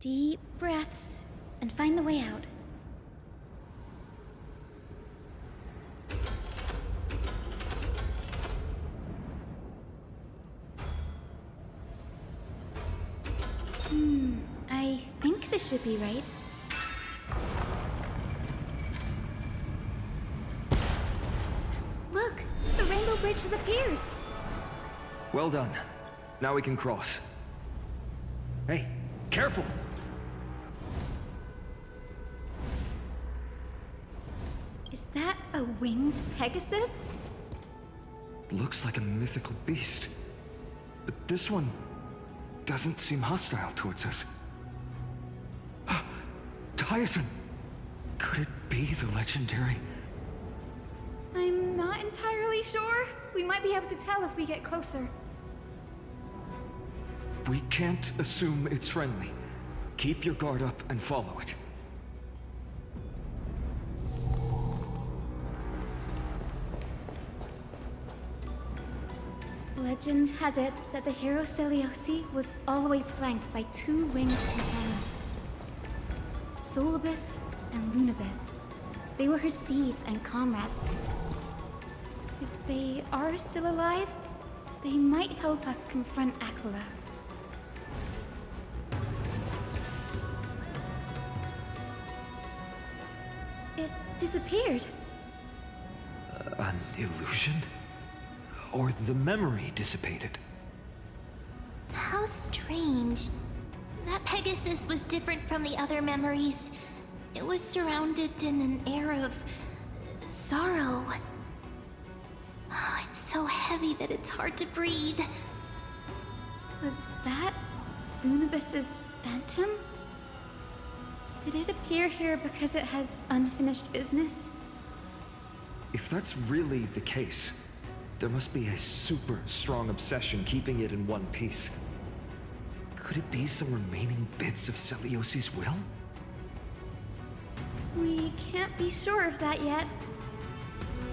Deep breaths, and find the way out. I think this should be right. Look, the Rainbow Bridge has appeared.
Well done. Now we can cross. Hey, careful!
Is that a winged Pegasus?
Looks like a mythical beast. But this one doesn't seem hostile towards us. Hyacinth! Could it be the legendary?
I'm not entirely sure. We might be able to tell if we get closer.
We can't assume it's friendly. Keep your guard up and follow it.
Legend has it that the hero Celiosi was always flanked by two winged companions. Solibus and Lunibus. They were her steeds and comrades. If they are still alive, they might help us confront Aquila. It disappeared.
An illusion? Or the memory dissipated?
How strange. That Pegasus was different from the other memories. It was surrounded in an air of sorrow. Oh, it's so heavy that it's hard to breathe.
Was that Lunibus's phantom? Did it appear here because it has unfinished business?
If that's really the case, there must be a super strong obsession keeping it in one piece. Could it be some remaining bits of Celiosi's will?
We can't be sure of that yet.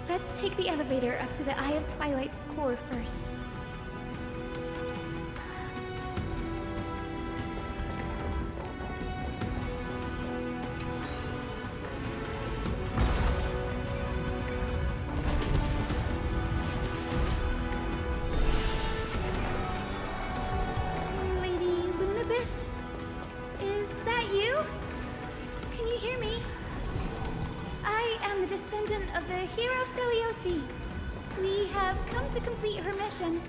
Let's take the elevator up to the Eye of Twilight's core first. We have come to complete her mission.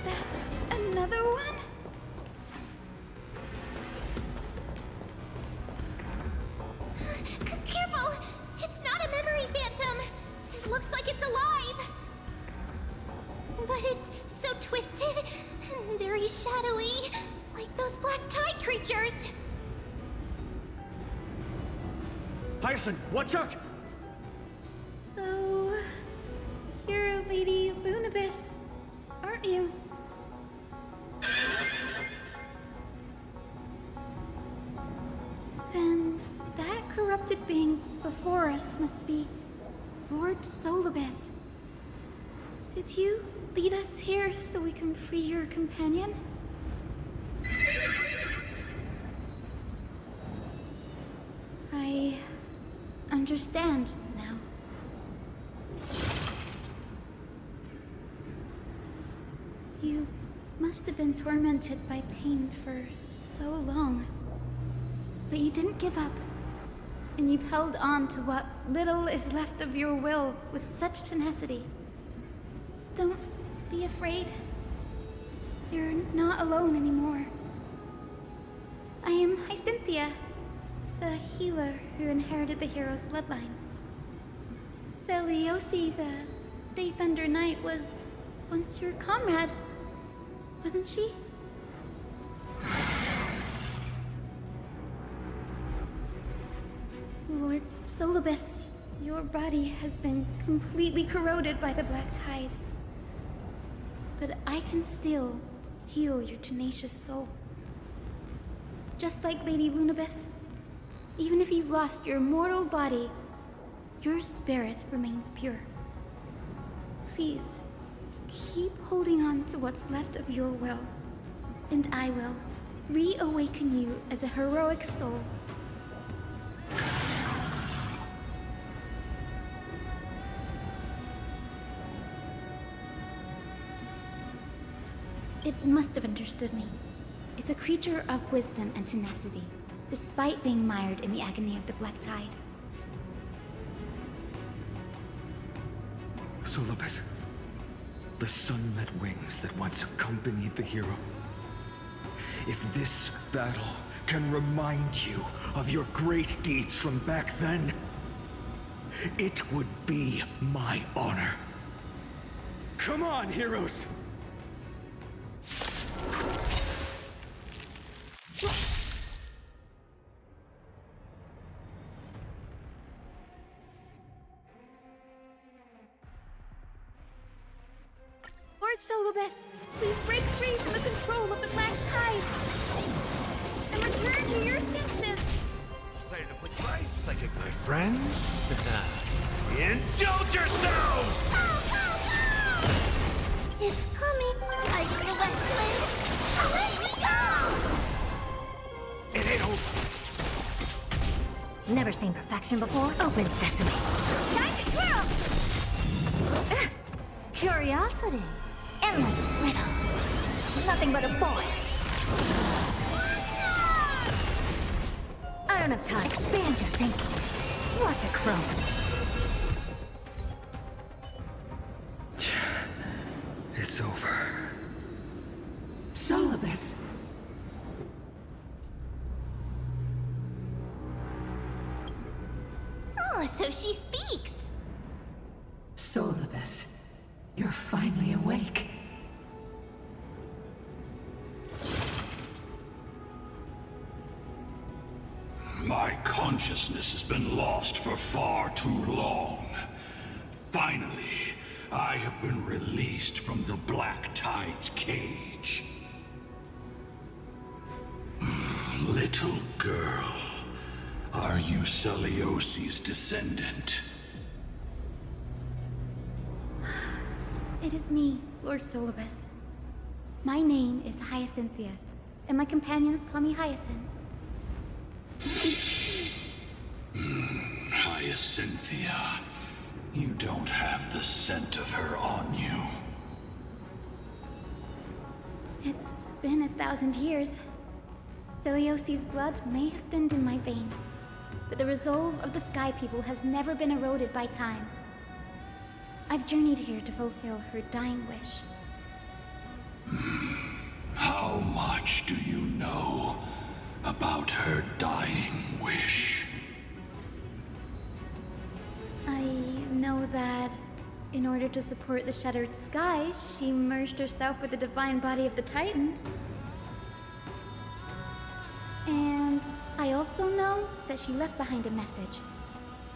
That's another one?
Careful! It's not a memory phantom! It looks like it's alive! But it's so twisted and very shadowy, like those black tide creatures!
Hyacinth, watch out!
So, you're Lady Lunibus, aren't you? Then that corrupted being before us must be Lord Solibus, did you lead us here so we can free your companion? I understand now. You must have been tormented by pain for so long. But you didn't give up. And you've held on to what little is left of your will with such tenacity. Don't be afraid. You're not alone anymore. I am Hyacinthia, the healer who inherited the hero's bloodline. Celiosi, the Day Thunder Knight, was once your comrade, wasn't she? Lord Solibus, your body has been completely corroded by the Black Tide. But I can still heal your tenacious soul. Just like Lady Lunibus, even if you've lost your mortal body, your spirit remains pure. Please, keep holding on to what's left of your will, and I will reawaken you as a heroic soul. It must have understood me. It's a creature of wisdom and tenacity, despite being mired in the agony of the Black Tide.
Solibus, the sunlit wings that once accompanied the hero. If this battle can remind you of your great deeds from back then, it would be my honor. Come on, heroes!
Lord Solibus, please break free from the control of the Black Tide and return to your senses.
Say to put price, psychic my friends. Indulge yourselves!
It's coming. Are you the West Wind? Away we go!
It ain't over.
Never seen perfection before? Open sesame.
Time to twirl!
Curiosity. Endless riddle. Nothing but a void. I don't have time. Expand your thinking. Watch it chrome.
It's over.
Solibus.
Oh, so she speaks.
Solibus, you're finally awake.
My consciousness has been lost for far too long. Finally, I have been released from the Black Tide's cage. Little girl, are you Celiosi's descendant?
It is me, Lord Solibus. My name is Hyacinthia, and my companions call me Hyacinth.
Hyacinthia, you don't have the scent of her on you.
It's been 1,000 years. Celiosi's blood may have thinned in my veins, but the resolve of the Sky People has never been eroded by time. I've journeyed here to fulfill her dying wish.
How much do you know about her dying wish?
I know that in order to support the shattered sky, she merged herself with the divine body of the Titan. And I also know that she left behind a message,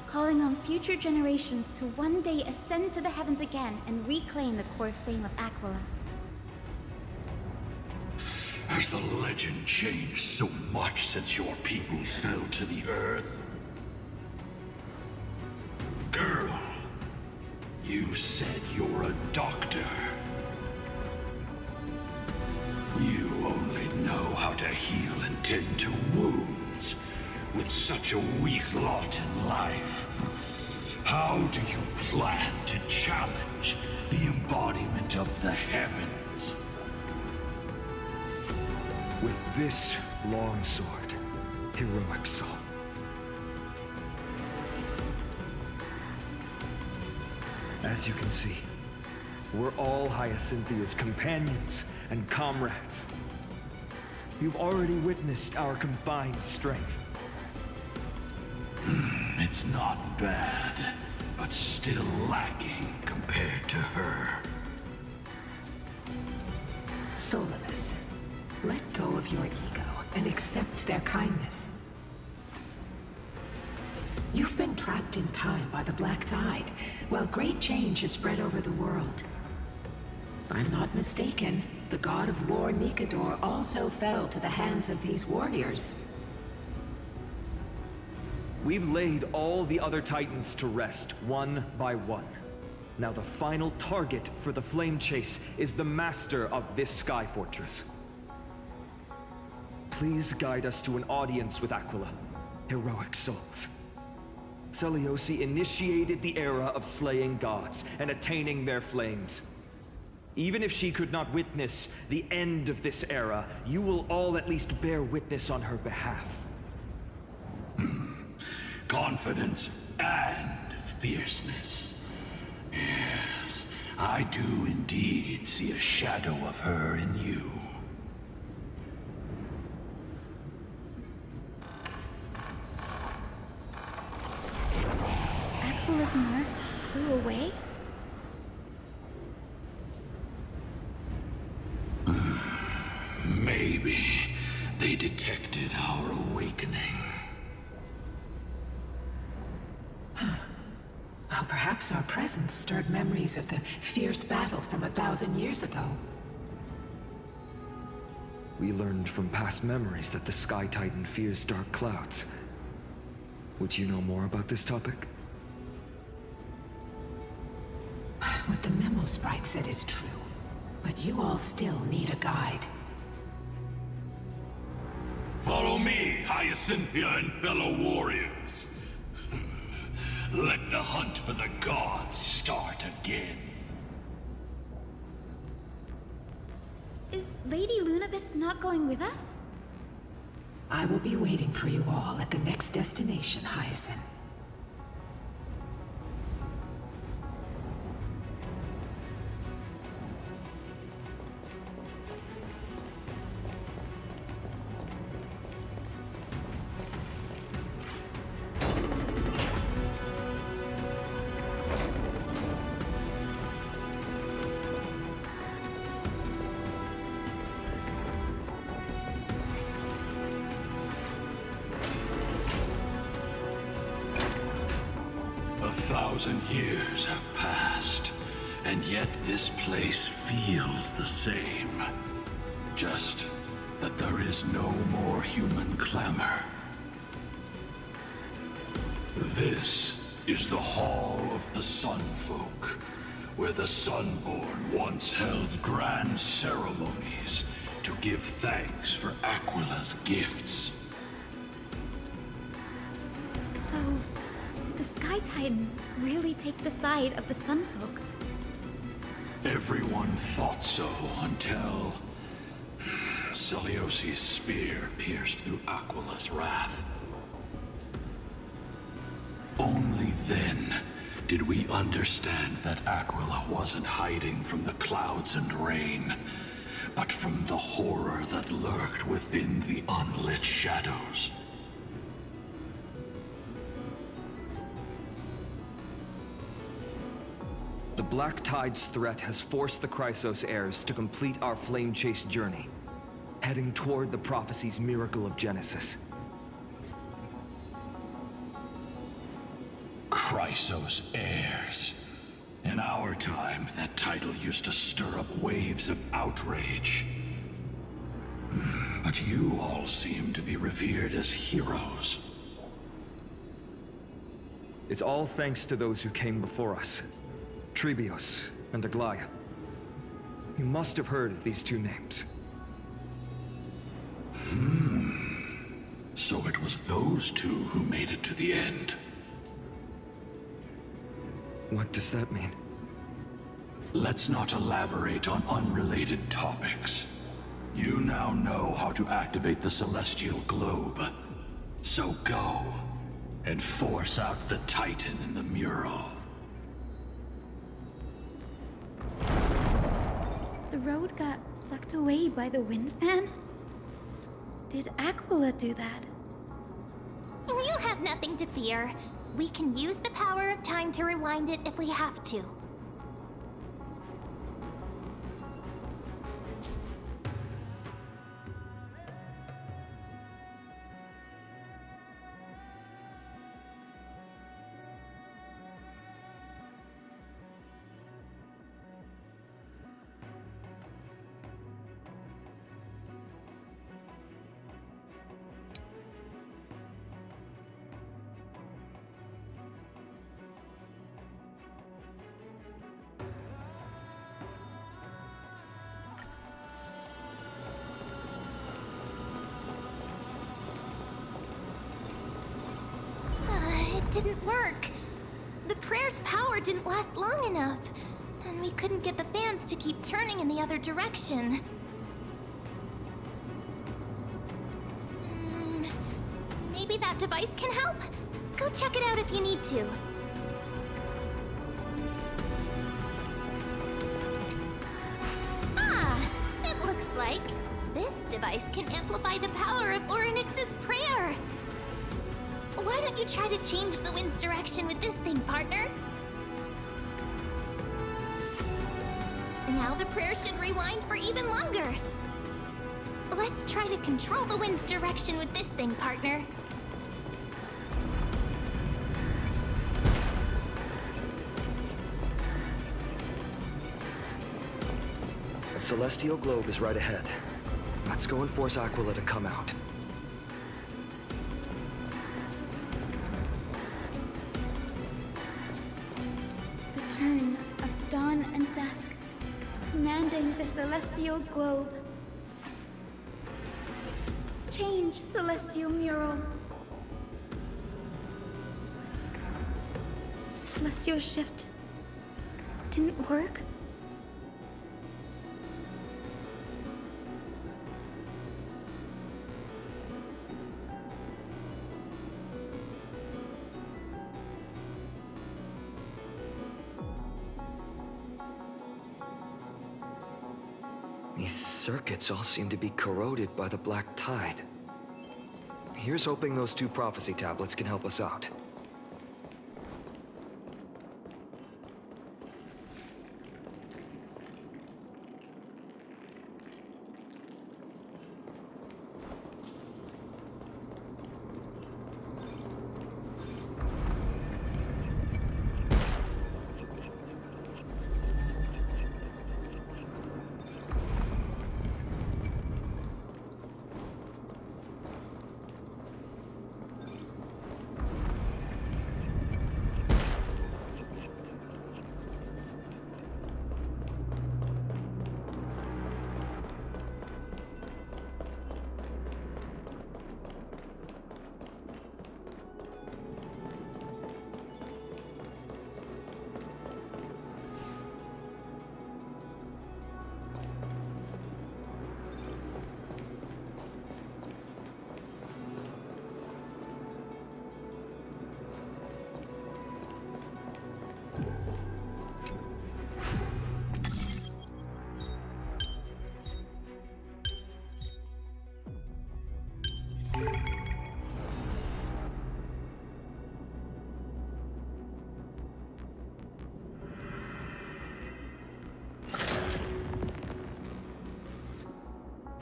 calling on future generations to one day ascend to the heavens again and reclaim the core flame of Aquila.
Has the legend changed so much since your people fell to the earth? Girl, You said you're a doctor. You only know how to heal and tend to wounds. With such a weak lot in life, how do you plan to challenge the embodiment of the heavens?
With this long sword, heroic soul. As you can see, we're all Hyacinthia's companions and comrades. You've already witnessed our combined strength.
It's not bad, but still lacking compared to her.
Solomus, let go of your ego and accept their kindness. You've been trapped in time by the Black Tide, while great change has spread over the world. If I'm not mistaken, the god of war Nikador also fell to the hands of these warriors.
We've laid all the other Titans to rest, one by one. Now the final target for the Flame Chase is the master of this Sky Fortress. Please guide us to an audience with Aquila, heroic souls. Seliosi initiated the era of slaying gods and attaining their flames. Even if she could not witness the end of this era, you will all at least bear witness on her behalf.
Confidence and fierceness. Yes, I do indeed see a shadow of her in you.
Aquila's mark flew away?
Maybe they detected our awakening.
Well, perhaps our presence stirred memories of the fierce battle from 1,000 years ago.
We learned from past memories that the Sky Titan fears dark clouds. Would you know more about this topic?
What the memo sprite said is true, but you all still need a guide.
Follow me, Hyacinthia and fellow warriors. Let the hunt for the gods start again.
Is Lady Lunabis not going with us?
I will be waiting for you all at the next destination, Hyacinth.
Years have passed, and yet this place feels the same. Just that there is no more human clamor. This is the Hall of the Sunfolk, where the Sunborn once held grand ceremonies to give thanks for Aquila's gifts.
So, did the Sky Titan really take the side of the Sunfolk?
Everyone thought so until Celiosi's spear pierced through Aquila's wrath. Only then did we understand that Aquila wasn't hiding from the clouds and rain, but from the horror that lurked within the unlit shadows.
The Black Tide's threat has forced the Chrysos heirs to complete our flame chase journey, heading toward the prophecy's miracle of Genesis.
Chrysos heirs. In our time, that title used to stir up waves of outrage. But you all seem to be revered as heroes.
It's all thanks to those who came before us. Trebios and Aglaya. You must have heard of these two names.
So it was those two who made it to the end.
What does that mean?
Let's not elaborate on unrelated topics. You now know how to activate the Celestial Globe. So go, and force out the Titan in the mural.
The road got sucked away by the wind fan? Did Aquila do that?
You have nothing to fear. We can use the power of time to rewind it if we have to. It didn't work. The prayer's power didn't last long enough, and we couldn't get the fans to keep turning in the other direction. Maybe that device can help? Go check it out if you need to. It looks like this device can amplify the power of Orynyx's prayer. Why don't you try to change the wind's direction with this thing, partner? Now the prayer should rewind for even longer. Let's try to control the wind's direction with this thing, partner.
The Celestial Globe is right ahead. Let's go and force Aquila to come out.
The turn of dawn and dusk, commanding the Celestial Globe. Change, Celestial Mural. The Celestial Shift didn't work?
These circuits all seem to be corroded by the black tide. Here's hoping those two prophecy tablets can help us out.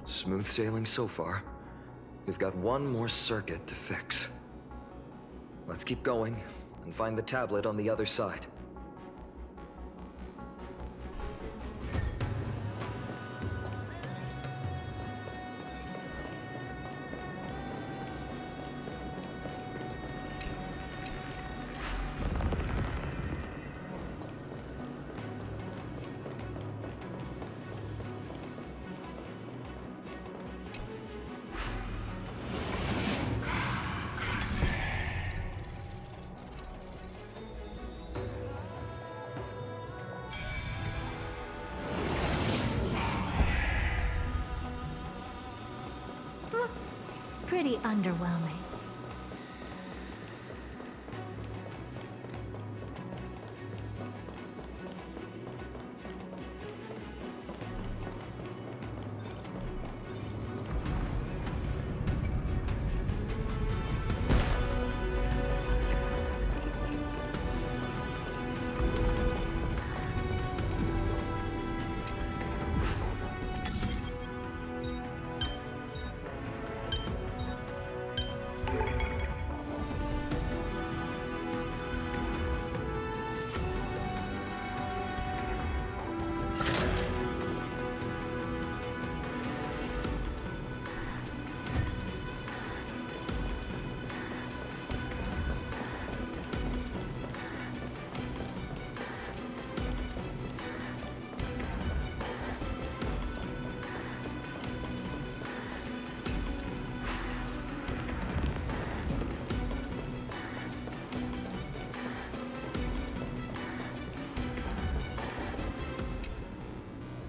Smooth sailing so far. We've got one more circuit to fix. Let's keep going and find the tablet on the other side.
pretty underwhelming.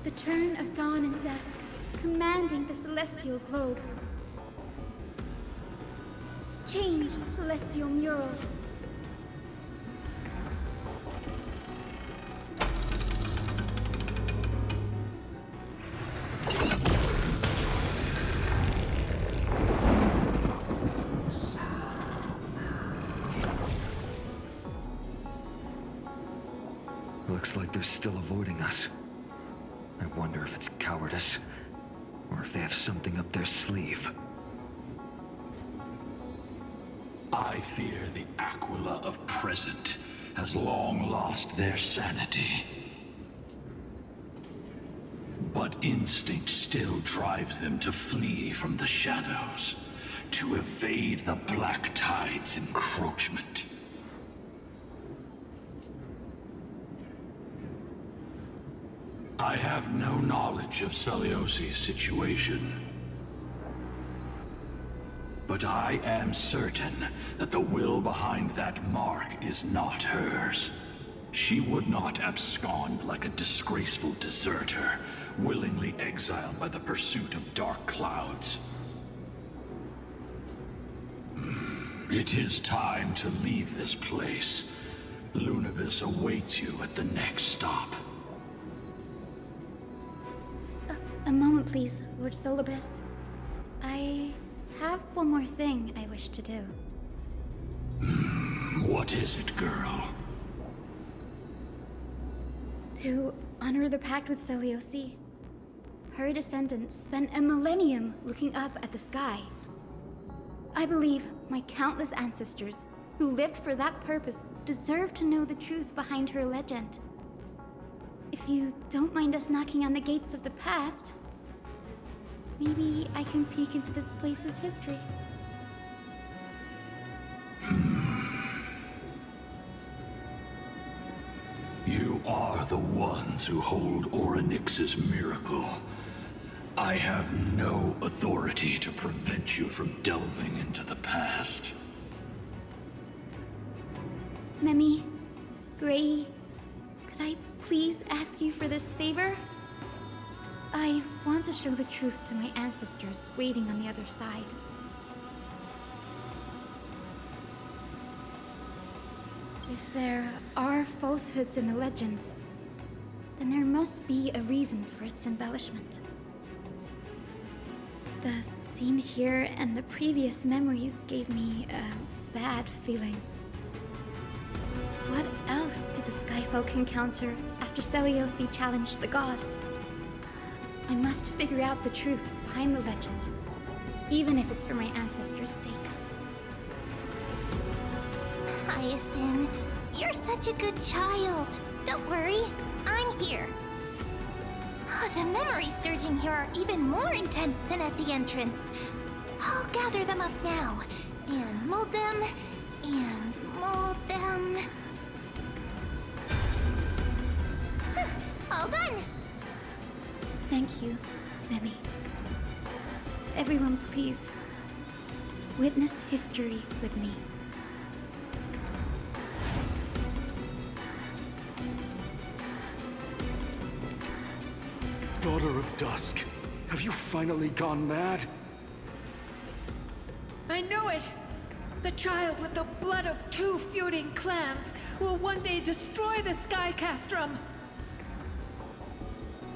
The turn of dawn and dusk, commanding the celestial globe. Change, celestial mural.
Looks like they're still avoiding us. I wonder if it's cowardice, or if they have something up their sleeve.
I fear the Aquila of present has long lost their sanity. But instinct still drives them to flee from the shadows, to evade the Black Tide's encroachment. I have no knowledge of Celiosi's situation. But I am certain that the will behind that mark is not hers. She would not abscond like a disgraceful deserter, willingly exiled by the pursuit of dark clouds. It is time to leave this place. Lunavis awaits you at the next stop.
A moment, please, Lord Solibus. I have one more thing I wish to do.
What is it, girl?
To honor the pact with Celiosi. Her descendants spent a millennium looking up at the sky. I believe my countless ancestors who lived for that purpose deserve to know the truth behind her legend. If you don't mind us knocking on the gates of the past, maybe I can peek into this place's history.
You are the ones who hold Orynyx's miracle. I have no authority to prevent you from delving into the past.
Memi, Gray, could I please ask you for this favor? I want to show the truth to my ancestors waiting on the other side. If there are falsehoods in the legends, then there must be a reason for its embellishment. The scene here and the previous memories gave me a bad feeling. What else did the Skyfolk encounter after Celiosi challenged the god? I must figure out the truth behind the legend, even if it's for my ancestors' sake.
Hyacinth, you're such a good child. Don't worry, I'm here. The memories surging here are even more intense than at the entrance. I'll gather them up now, and mold them, and mold them. All done!
Thank you, Memi. Everyone, please, witness history with me.
Daughter of Dusk, have you finally gone mad?
I knew it! The child with the blood of 2 feuding clans will one day destroy the Sky Castrum!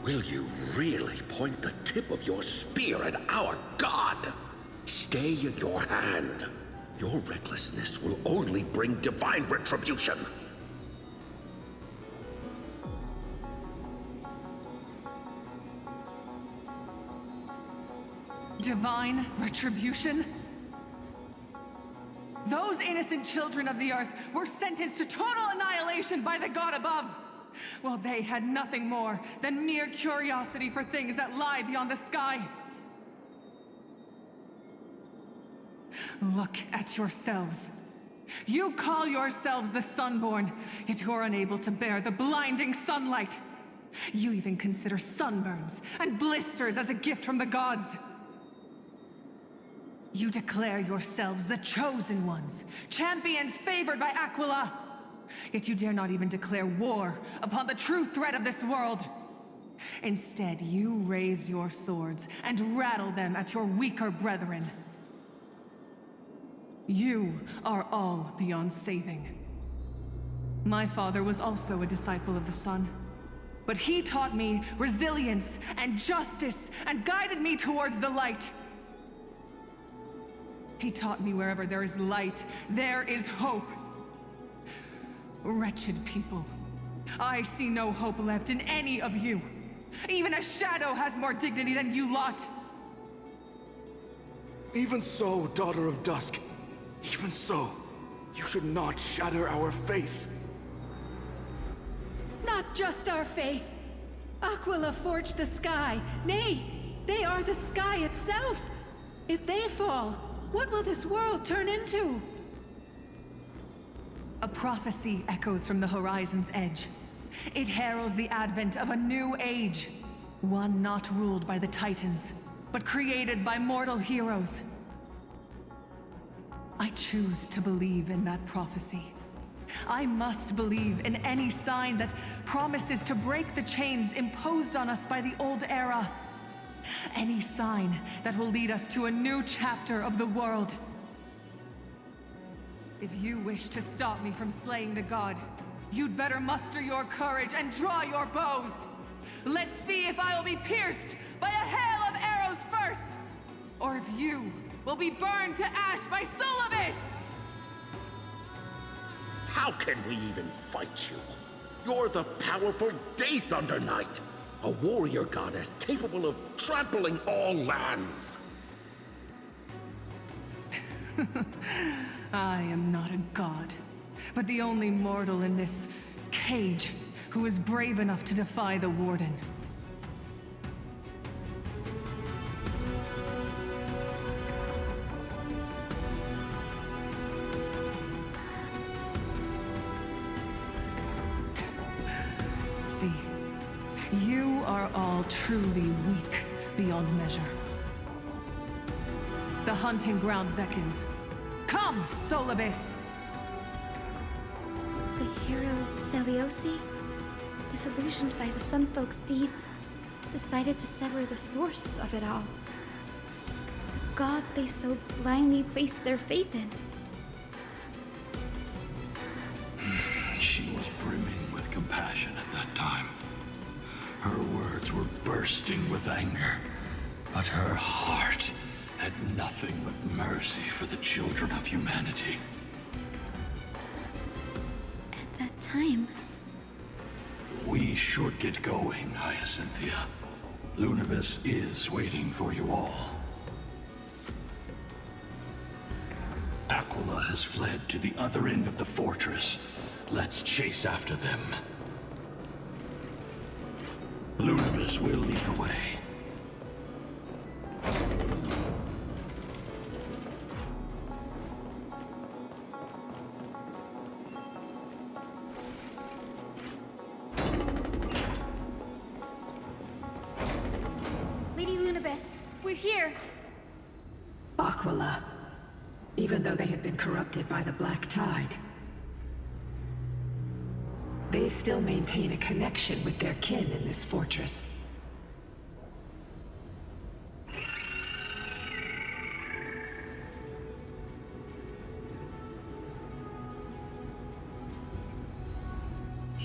Will you really point the tip of your spear at our god? Stay in your hand. Your recklessness will only bring divine retribution.
Divine retribution? Those innocent children of the Earth were sentenced to total annihilation by the god above. Well, they had nothing more than mere curiosity for things that lie beyond the sky. Look at yourselves. You call yourselves the Sunborn, yet you're unable to bear the blinding sunlight. You even consider sunburns and blisters as a gift from the gods. You declare yourselves the Chosen Ones, champions favored by Aquila. Yet you dare not even declare war upon the true threat of this world. Instead, you raise your swords and rattle them at your weaker brethren. You are all beyond saving. My father was also a disciple of the sun, but he taught me resilience and justice and guided me towards the light. He taught me wherever there is light, there is hope. Wretched people, I see no hope left in any of you. Even a shadow has more dignity than you lot.
Even so, Daughter of Dusk. Even so, you should not shatter our faith.
Not just our faith. Aquila forged the sky. Nay, they are the sky itself. If they fall, what will this world turn into?
A prophecy echoes from the horizon's edge. It heralds the advent of a new age. One not ruled by the Titans, but created by mortal heroes. I choose to believe in that prophecy. I must believe in any sign that promises to break the chains imposed on us by the old era. Any sign that will lead us to a new chapter of the world. If you wish to stop me from slaying the god, you'd better muster your courage and draw your bows. Let's see if I will be pierced by a hail of arrows first, or if you will be burned to ash by Solibus!
How can we even fight you? You're the powerful Day Thunder Knight, a warrior goddess capable of trampling all lands.
I am not a god, but the only mortal in this cage who is brave enough to defy the Warden. See, you are all truly weak beyond measure. The hunting ground beckons. Come, Solibus!
The hero Celiosi, disillusioned by the Sunfolk's deeds, decided to sever the source of it all. The god they so blindly placed their faith in.
She was brimming with compassion at that time. Her words were bursting with anger, but her heart had nothing but mercy for the children of humanity.
At that time...
We should get going, Hyacinthia. Lunibus is waiting for you all. Aquila has fled to the other end of the fortress. Let's chase after them. Lunibus will lead the way.
Lady Lunibus, we're here!
Aquila, even though they had been corrupted by the Black Tide, they still maintain a connection with their kin in this fortress.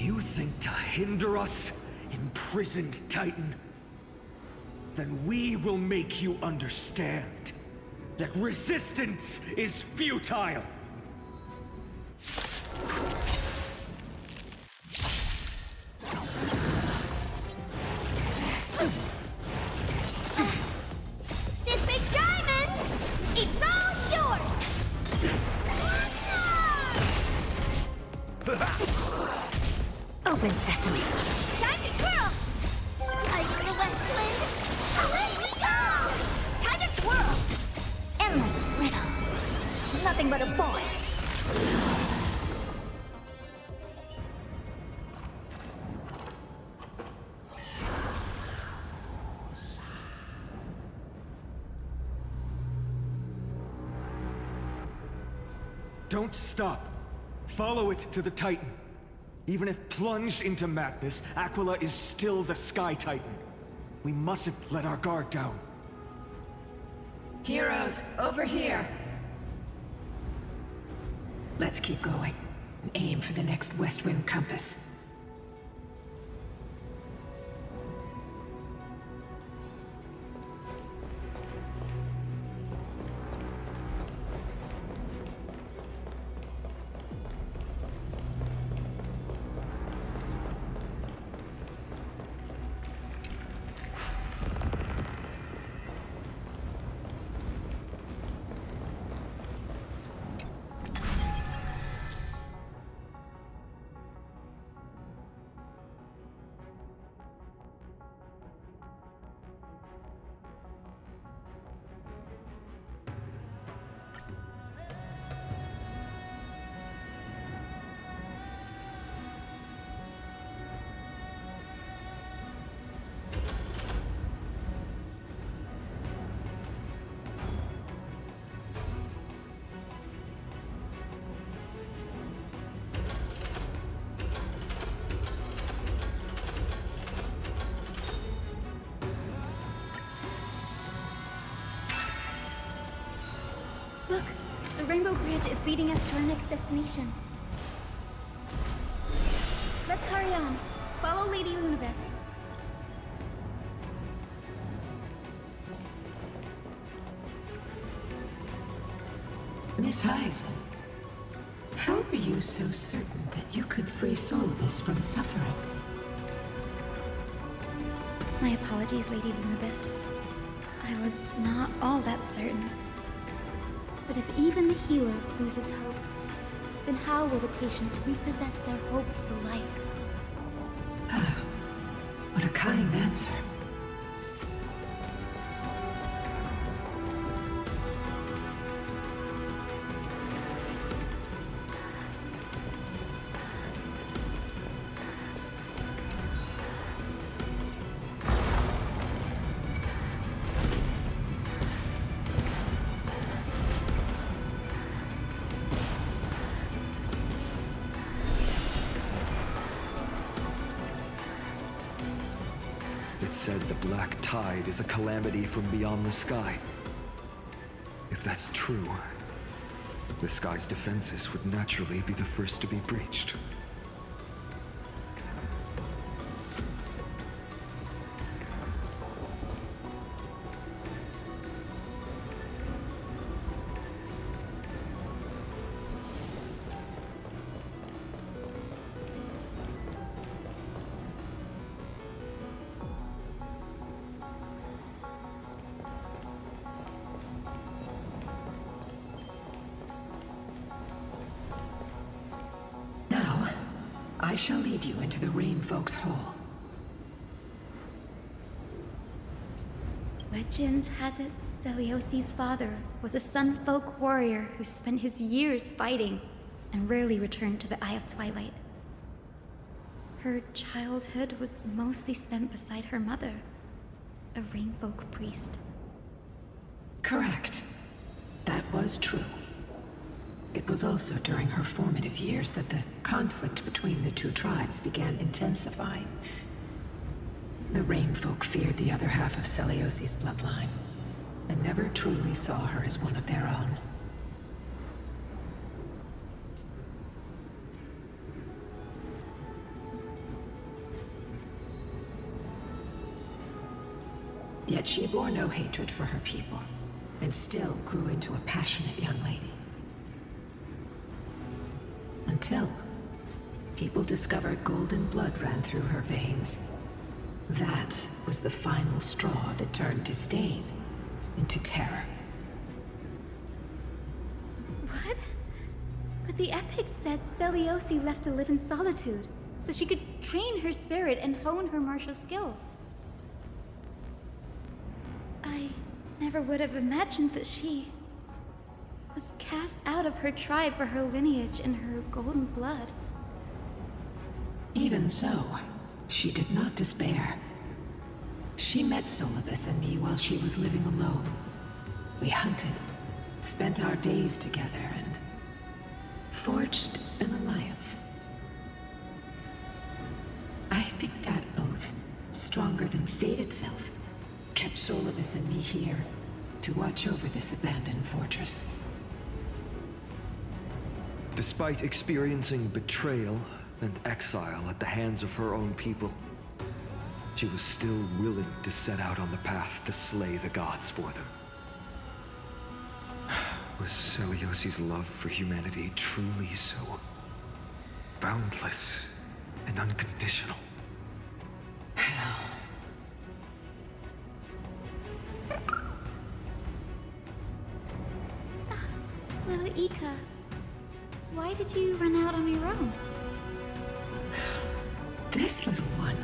You think to hinder us, imprisoned Titan? Then we will make you understand that resistance is futile!
This big diamond, it's all yours!
Open sesame.
Time to twirl! Are you the West Wind? Away we go! Time to twirl!
Endless riddle. Nothing but a boy.
Don't stop. Follow it to the Titan. Even if plunged into madness, Aquila is still the Sky Titan. We mustn't let our guard down.
Heroes, over here! Let's keep going, and aim for the next West Wind compass.
Look, the Rainbow Bridge is leading us to our next destination. Let's hurry on. Follow Lady Lunibus.
Miss Heisen, how are you so certain that you could free Solus from suffering?
My apologies, Lady Lunibus. I was not all that certain. But if even the healer loses hope, then how will the patients repossess their hope for life?
What a kind answer.
It said the Black Tide is a calamity from beyond the sky. If that's true, the sky's defenses would naturally be the first to be breached. I shall lead you into the Rain Folk's Hall.
Legend has it Celiosi's father was a Sunfolk warrior who spent his years fighting and rarely returned to the Eye of Twilight. Her childhood was mostly spent beside her mother, a Rainfolk priest.
Correct. That was true. It was also during her formative years that the conflict between the two tribes began intensifying. The Rainfolk feared the other half of Celiosi's bloodline, and never truly saw her as one of their own. Yet she bore no hatred for her people, and still grew into a passionate young lady. Until people discovered golden blood ran through her veins. That was the final straw that turned disdain into terror.
What? But the epics said Celiosi left to live in solitude, so she could train her spirit and hone her martial skills. I never would have imagined that she was cast out of her tribe for her lineage and her golden blood.
Even so, she did not despair. She met Solibus and me while she was living alone. We hunted, spent our days together, and forged an alliance. I think that oath, stronger than fate itself, kept Solibus and me here to watch over this abandoned fortress.
Despite experiencing betrayal and exile at the hands of her own people, she was still willing to set out on the path to slay the gods for them. Was Celiosi's love for humanity truly so boundless and unconditional?
Little Ika, why did you run out on your own?
This little one.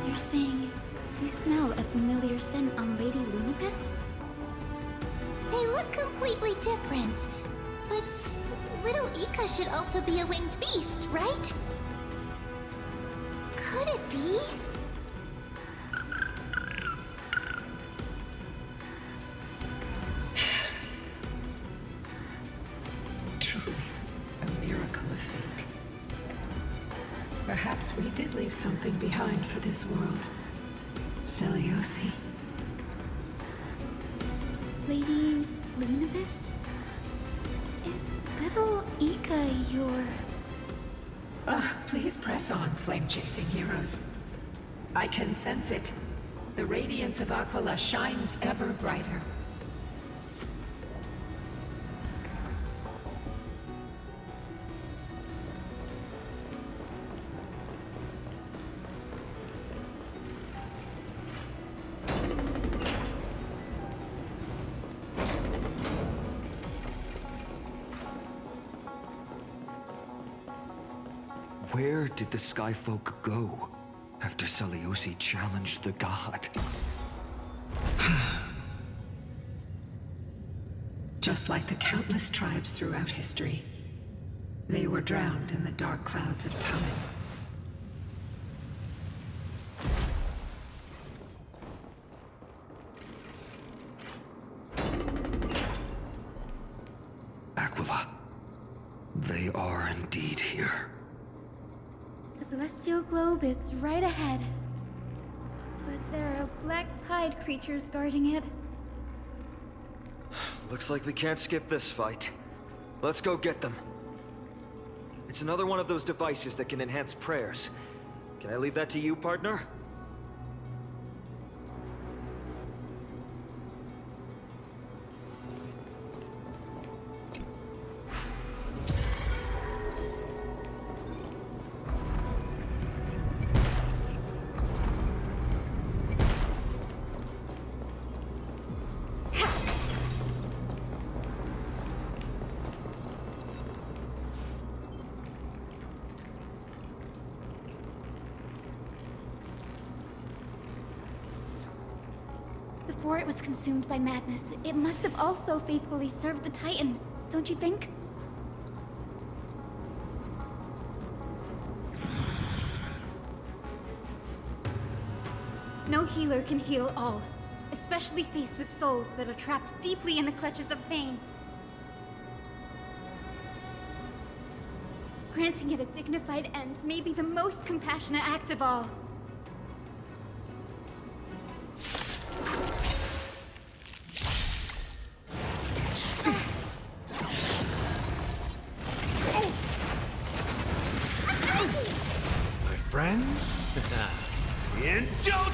You're saying you smell a familiar scent on Lady Lunibus?
They look completely different. But little Ika should also be a winged beast, right? Could it be?
Truly, a miracle of fate. Perhaps we did leave something behind for this world. Celiosi.
Lady Lunibus? Is little Ika your...
Please press on, flame-chasing heroes. I can sense it. The radiance of Aquila shines ever brighter.
Where did the Skyfolk go after Celiosi challenged the god?
Just like the countless tribes throughout history, they were drowned in the dark clouds of time.
Aquila, they are indeed here.
The celestial globe is right ahead. But there are black tide creatures guarding it.
Looks like we can't skip this fight. Let's go get them. It's another one of those devices that can enhance prayers. Can I leave that to you, partner?
Before it was consumed by madness, it must have also faithfully served the Titan, don't you think? No healer can heal all, especially faced with souls that are trapped deeply in the clutches of pain. Granting it a dignified end may be the most compassionate act of all.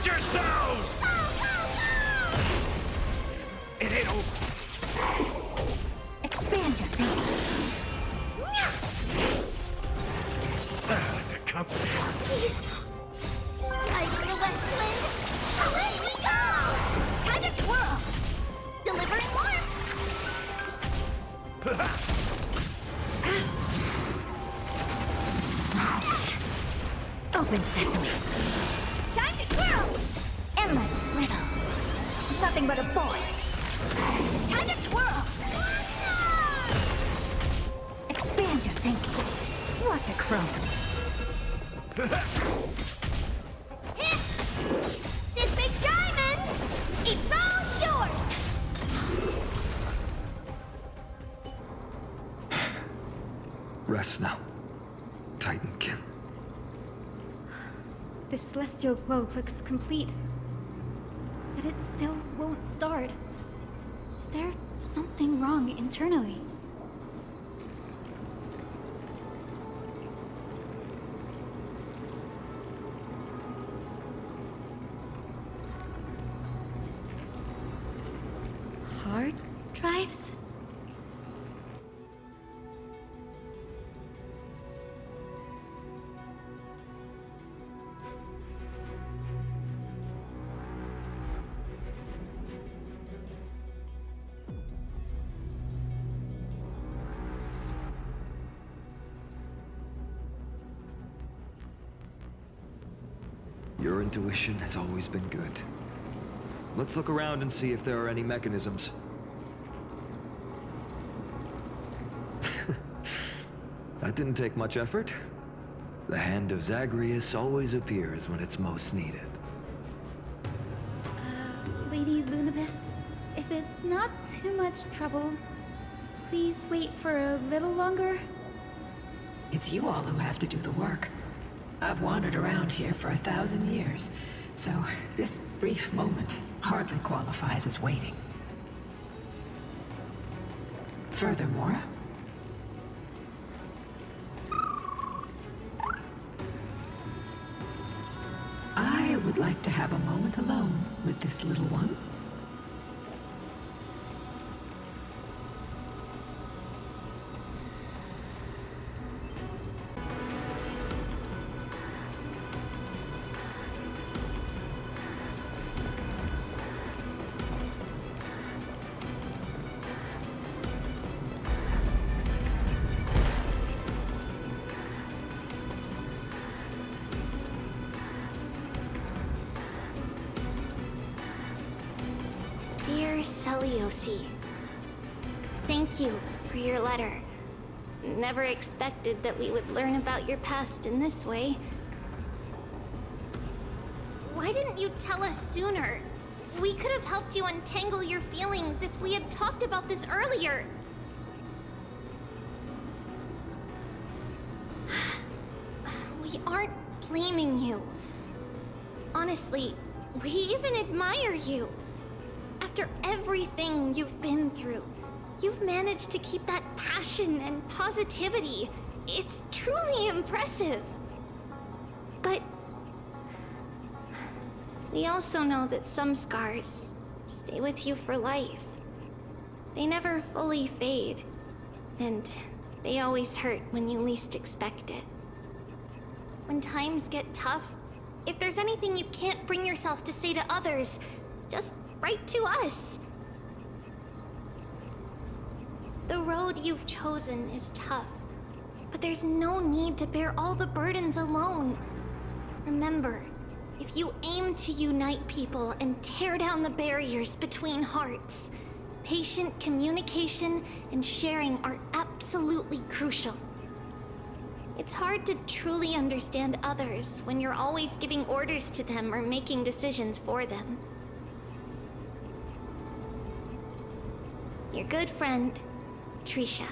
Brace yourselves!
It ain't over.
Expand your thinking.
The company.
Light in the west wind, away we go! Time to twirl! Delivering warmth!
Open sesame.
Time to twirl!
Endless riddles. Nothing but a void.
Time to twirl!
Expand your thinking. Watch it crumble.
Hit! This big diamond! It's all yours!
Rest now, Titankin.
The celestial globe looks complete, but it still won't start. Is there something wrong internally? Hard drives?
Your intuition has always been good. Let's look around and see if there are any mechanisms. That didn't take much effort. The hand of Zagreus always appears when it's most needed.
Lady Lunibus, if it's not too much trouble, please wait for a little longer.
It's you all who have to do the work. I've wandered around here for 1,000 years, so this brief moment hardly qualifies as waiting. Furthermore, I would like to have a moment alone with this little one.
Dear Celiosi, thank you for your letter. Never expected that we would learn about your past in this way. Why didn't you tell us sooner? We could have helped you untangle your feelings if we had talked about this earlier. We aren't blaming you. Honestly, we even admire you. After everything you've been through, you've managed to keep that passion and positivity. It's truly impressive. But we also know that some scars stay with you for life. They never fully fade, and they always hurt when you least expect it. When times get tough, if there's anything you can't bring yourself to say to others, just write to us. The road you've chosen is tough, but there's no need to bear all the burdens alone. Remember, if you aim to unite people and tear down the barriers between hearts, patient communication and sharing are absolutely crucial. It's hard to truly understand others when you're always giving orders to them or making decisions for them. Your good friend, Trisha.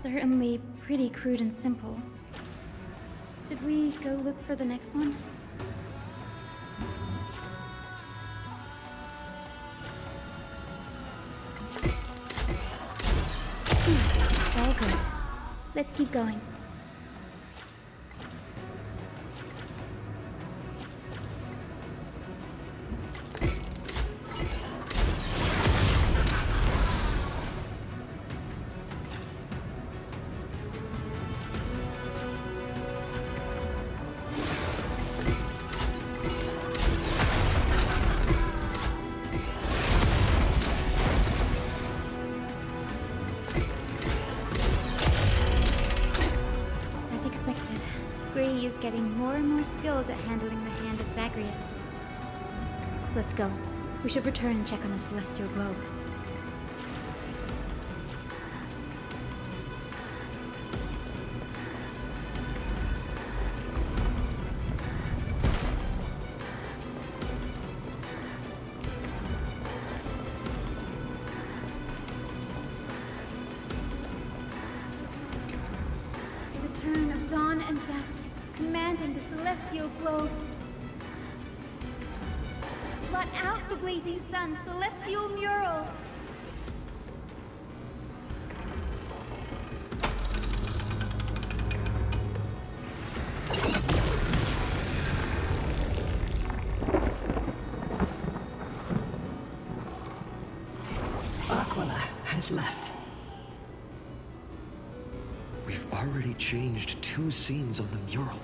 Certainly pretty crude and simple. Should we go look for the next one? All good. Let's keep going. Getting more and more skilled at handling the hand of Zagreus. Let's go. We should return and check on the celestial globe. The turn of dawn and dusk, commanding the celestial globe. Blot out the blazing sun, celestial mural.
Aquila has left.
We've already changed 2 scenes on the mural.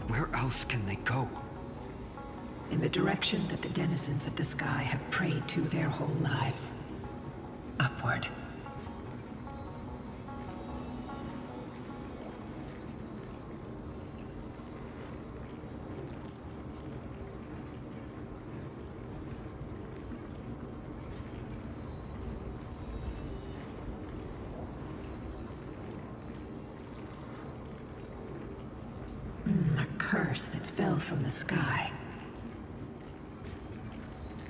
Where else can they go?
In the direction that the denizens of the sky have prayed to their whole lives. Upward. A curse that fell from the sky.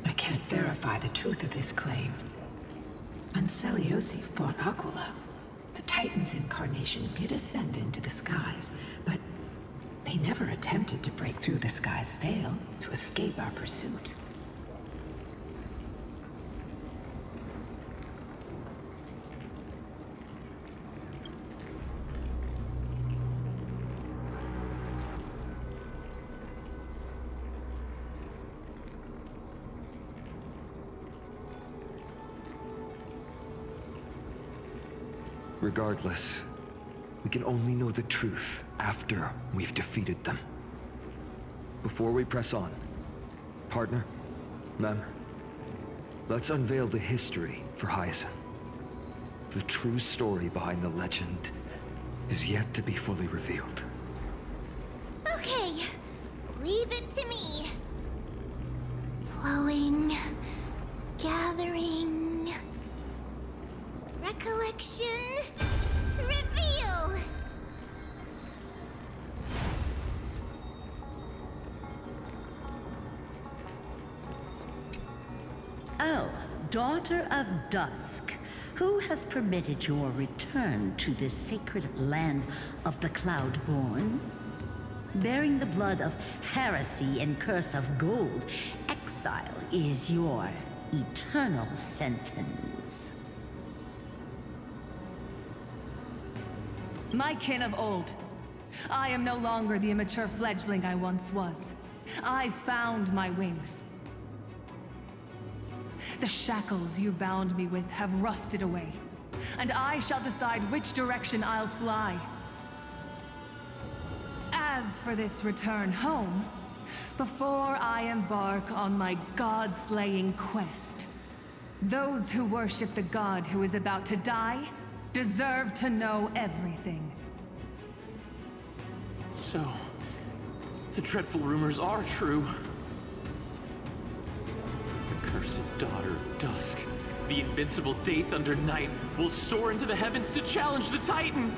I can't verify the truth of this claim. When Celiosi fought Aquila, the Titan's incarnation did ascend into the skies, but they never attempted to break through the sky's veil to escape our pursuit.
Regardless, we can only know the truth after we've defeated them. Before we press on, partner, Mem, let's unveil the history for Hyacinth. The true story behind the legend is yet to be fully revealed.
Okay, leave it to me. Flowing, gathering, recollection, reveal!
Oh, Daughter of Dusk, who has permitted your return to this sacred land of the Cloudborn? Bearing the blood of heresy and curse of gold, exile is your eternal sentence.
My kin of old. I am no longer the immature fledgling I once was. I found my wings. The shackles you bound me with have rusted away, and I shall decide which direction I'll fly. As for this return home, before I embark on my god-slaying quest, those who worship the god who is about to die deserve to know everything.
So, the dreadful rumors are true. The cursed Daughter of Dusk, the invincible Day Thunder Knight, will soar into the heavens to challenge the Titan!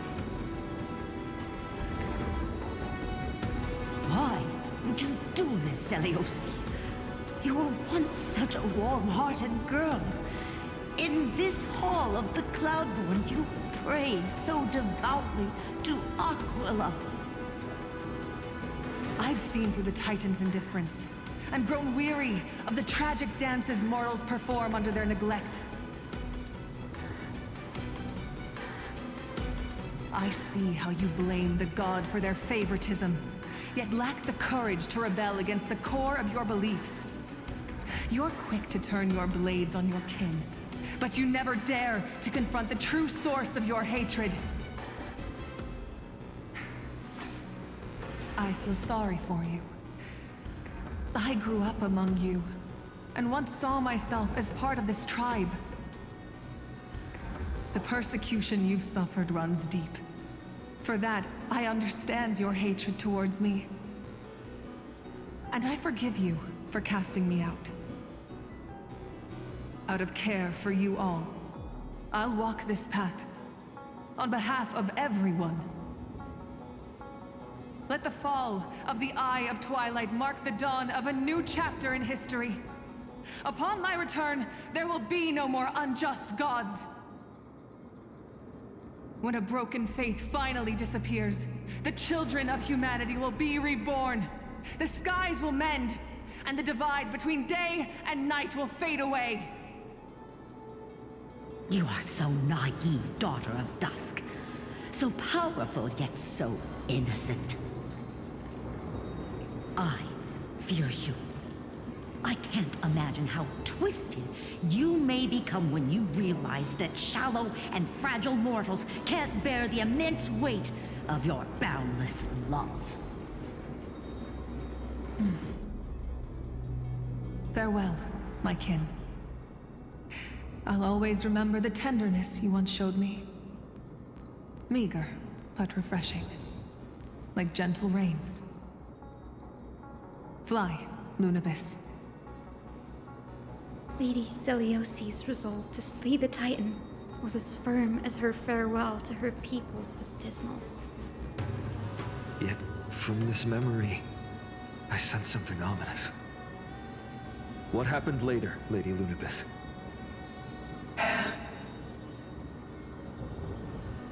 Why would you do this, Celiosi? You were once such a warm-hearted girl. In this hall of the Cloudborn, you prayed prayed so devoutly to Aquila.
I've seen through the Titan's indifference, and grown weary of the tragic dances mortals perform under their neglect. I see how you blame the god for their favoritism, yet lack the courage to rebel against the core of your beliefs. You're quick to turn your blades on your kin, but you never dare to confront the true source of your hatred. I feel sorry for you. I grew up among you, and once saw myself as part of this tribe. The persecution you've suffered runs deep. For that, I understand your hatred towards me. And I forgive you for casting me out. Out of care for you all, I'll walk this path, on behalf of everyone. Let the fall of the Eye of Twilight mark the dawn of a new chapter in history. Upon my return, there will be no more unjust gods. When a broken faith finally disappears, the children of humanity will be reborn. The skies will mend, and the divide between day and night will fade away.
You are so naive, daughter of dusk. So powerful, yet so innocent. I fear you. I can't imagine how twisted you may become when you realize that shallow and fragile mortals can't bear the immense weight of your boundless love.
Farewell, my kin. I'll always remember the tenderness you once showed me. Meager, but refreshing. Like gentle rain. Fly, Lunibus.
Lady Celiosi's resolve to slay the Titan was as firm as her farewell to her people was dismal.
Yet, from this memory, I sense something ominous. What happened later, Lady Lunibus?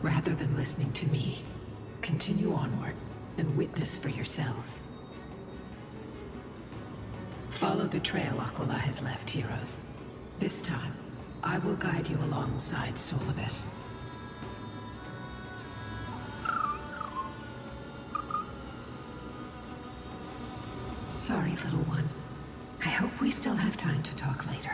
Rather than listening to me, continue onward and witness for yourselves. Follow the trail Aquila has left, heroes. This time, I will guide you alongside Solibus. Sorry, little one. I hope we still have time to talk later.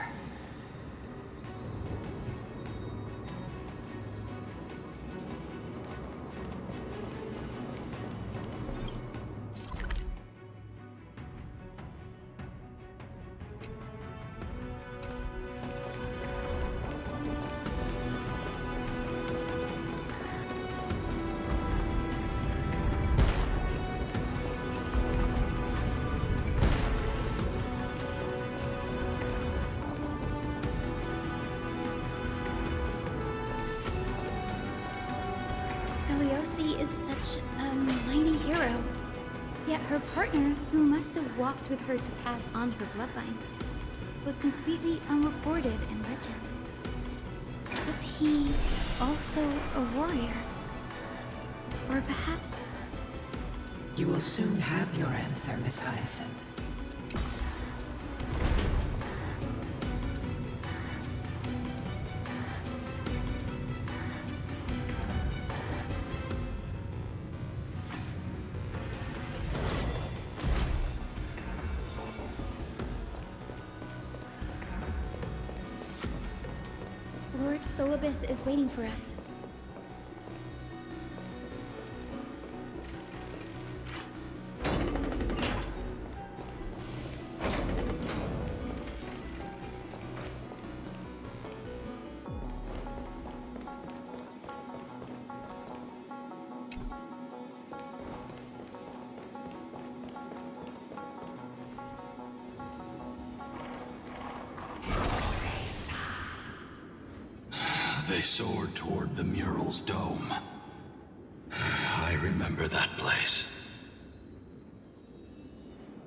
Celiosi is such a mighty hero. Yet her partner, who must have walked with her to pass on her bloodline, was completely unrecorded in legend. Was he also a warrior? Or perhaps...
You will soon have your answer, Miss Hyacinth.
Lord Solibus is waiting for us.
They soared toward the mural's dome. I remember that place.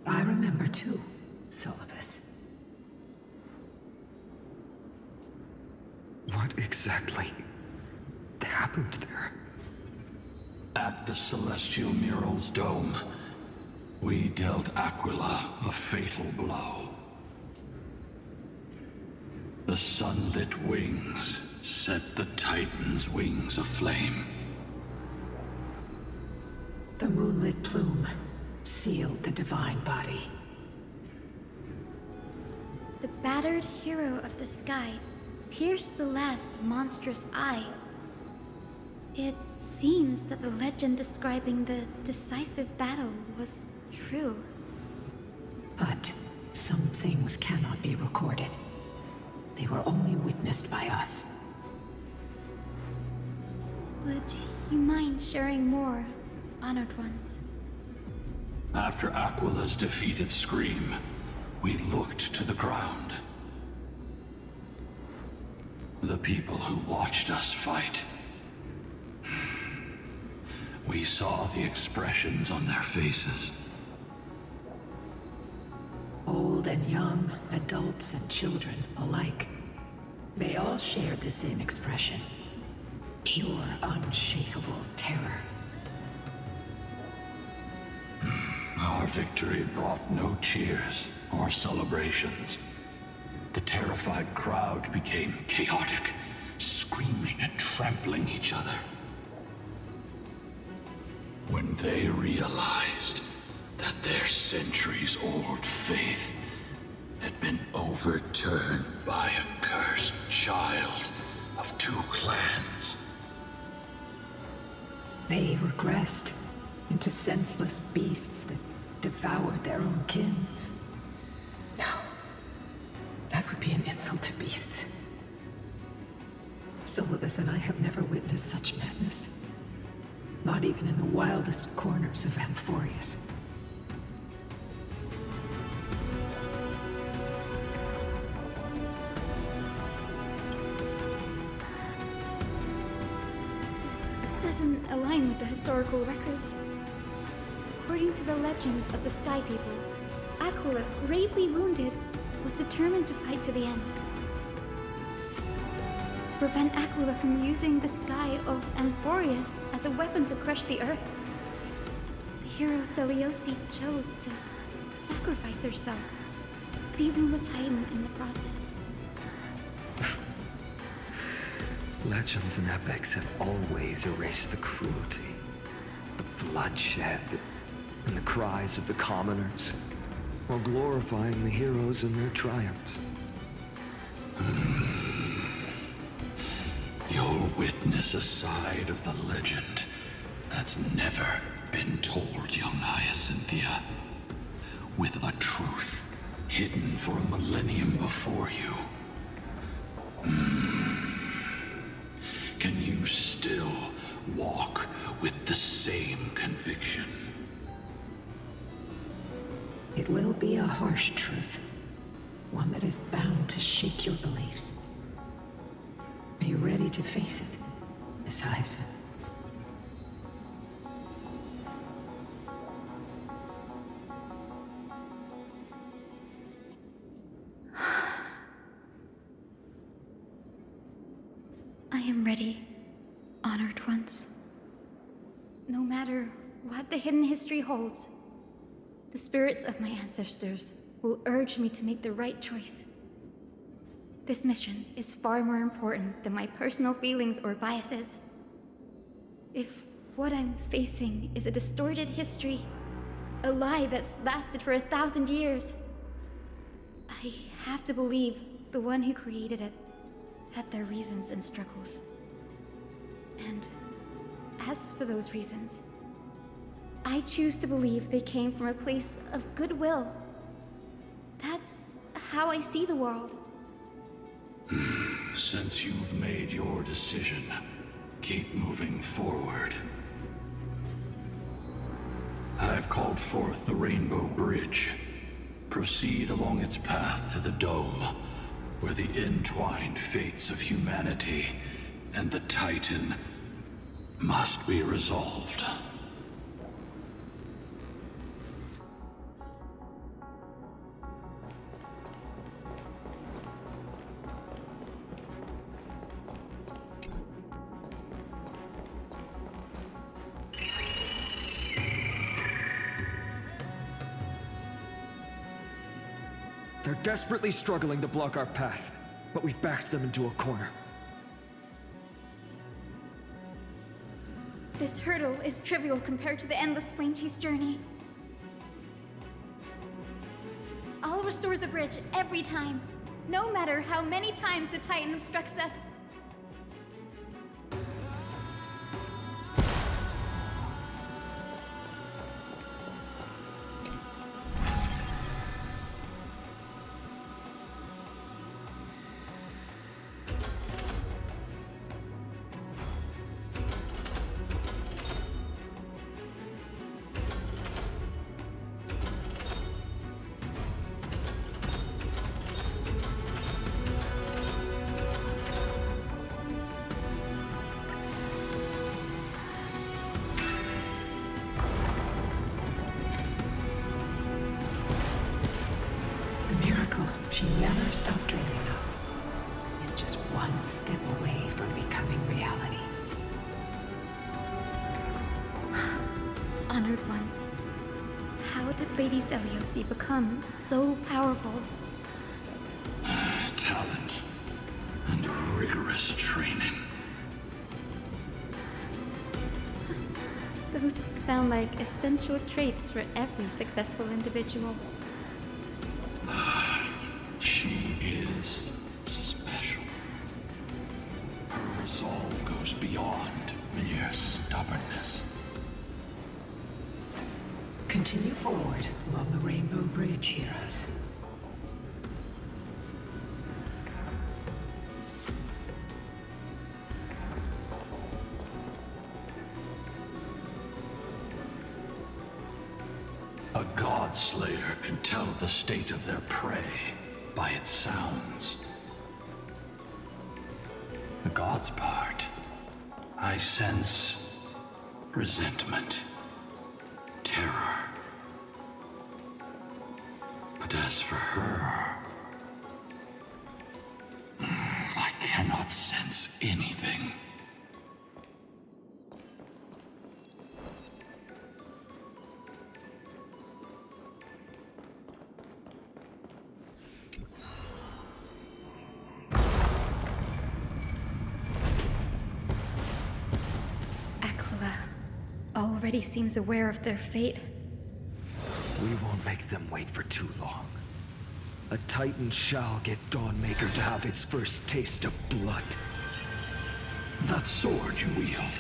I remember too, Solibus.
What exactly happened? happened there?
At the Celestial Mural's dome, we dealt Aquila a fatal blow. The sunlit wings set the Titan's wings aflame.
The moonlit plume sealed the divine body.
The battered hero of the sky pierced the last monstrous eye. It seems that the legend describing the decisive battle was true.
But some things cannot be recorded. They were only witnessed by us.
Would you mind sharing more, honored ones?
After Aquila's defeated scream, we looked to the ground. The people who watched us fight. We saw the expressions on their faces.
Old and young, adults and children alike. They all shared the same expression. Pure, unshakable terror.
Our victory brought no cheers or celebrations. The terrified crowd became chaotic, screaming and trampling each other. When they realized that their centuries-old faith had been overturned by a cursed child of two clans.
They regressed into senseless beasts that devoured their own kin. No, that would be an insult to beasts. Solibus and I have never witnessed such madness. Not even in the wildest corners of Amphorius.
This doesn't align with the historical records. According to the legends of the Sky People, Aquila, gravely wounded, was determined to fight to the end. To prevent Aquila from using the sky of Amphorius as a weapon to crush the earth, the hero Selioci chose to sacrifice herself, sealing the Titan in the process.
Legends and epics have always erased the cruelty, the bloodshed, and the cries of the commoners, while glorifying the heroes and their triumphs.
You'll witness a side of the legend that's never been told, young Hyacinthia. With a truth hidden for a millennium before you. Can you still walk with the same conviction?
It will be a harsh truth. One that is bound to shake your beliefs. Are you ready to face it, Miss Hyacinth?
I am ready, honored ones. No matter what the hidden history holds, the spirits of my ancestors will urge me to make the right choice. This mission is far more important than my personal feelings or biases. If what I'm facing is a distorted history, a lie that's lasted for 1,000 years, I have to believe the one who created it had their reasons and struggles. And as for those reasons, I choose to believe they came from a place of goodwill. That's how I see the world.
Since you've made your decision, keep moving forward. I've called forth the Rainbow Bridge. Proceed along its path to the dome, where the entwined fates of humanity and the Titan must be resolved.
They're desperately struggling to block our path, but we've backed them into a corner.
This hurdle is trivial compared to the endless flame chase journey. I'll restore the bridge every time, no matter how many times the Titan obstructs us.
She never stopped dreaming of is just one step away from becoming reality.
Honored ones, how did Lady Seliosi become so powerful?
Talent and rigorous training.
Those sound like essential traits for every successful individual.
She is special. Her resolve goes beyond mere stubbornness.
Continue forward along the Rainbow Bridge, heroes.
A god slayer can tell the state of their prey by its sounds. The god's part, I sense resentment, terror. But as for her, I cannot sense anything.
Already seems aware of their fate.
We won't make them wait for too long. A Titan shall get Dawnmaker to have its first taste of blood.
That sword you wield,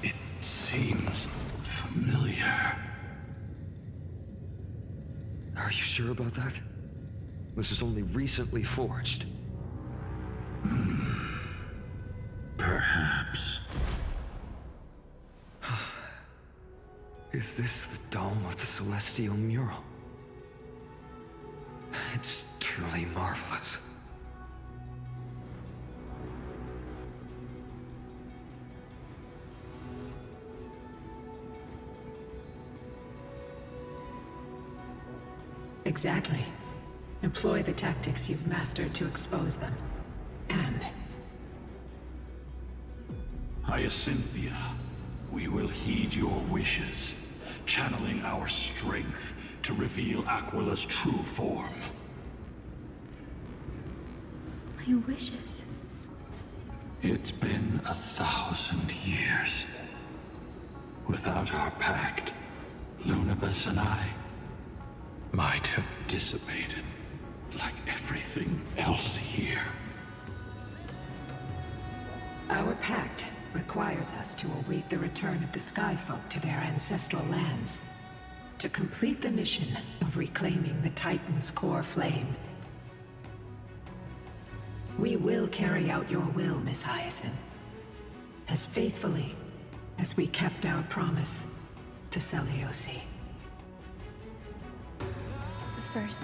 it seems familiar.
Are you sure about that? This is only recently forged.
Perhaps.
Is this the dome of the celestial mural? It's truly marvelous.
Exactly. Employ the tactics you've mastered to expose them. And...
Hyacinthia, we will heed your wishes, channeling our strength to reveal Aquila's true form.
My wishes?
It's been 1,000 years. Without our pact, Lunabus and I might have dissipated like everything else here.
Our pact requires us to await the return of the Skyfolk to their ancestral lands, to complete the mission of reclaiming the Titan's core flame. We will carry out your will, Miss Hyacinth, as faithfully as we kept our promise to Seliosi.
First,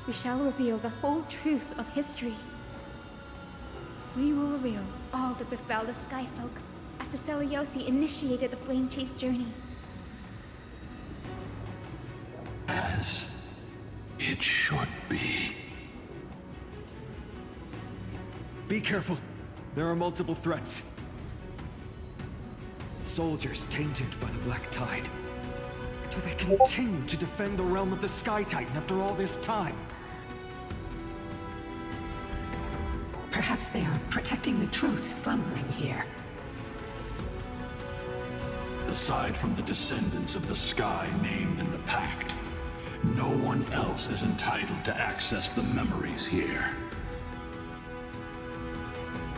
we shall reveal the whole truth of history. We will reveal all that befell the Skyfolk after Seliosi initiated the Flame Chase journey.
As it should be.
Be careful. There are multiple threats. Soldiers tainted by the Black Tide. Do they continue to defend the realm of the Sky Titan after all this time?
Perhaps they are protecting the truth slumbering here.
Aside from the descendants of the Sky named in the Pact, no one else is entitled to access the memories here.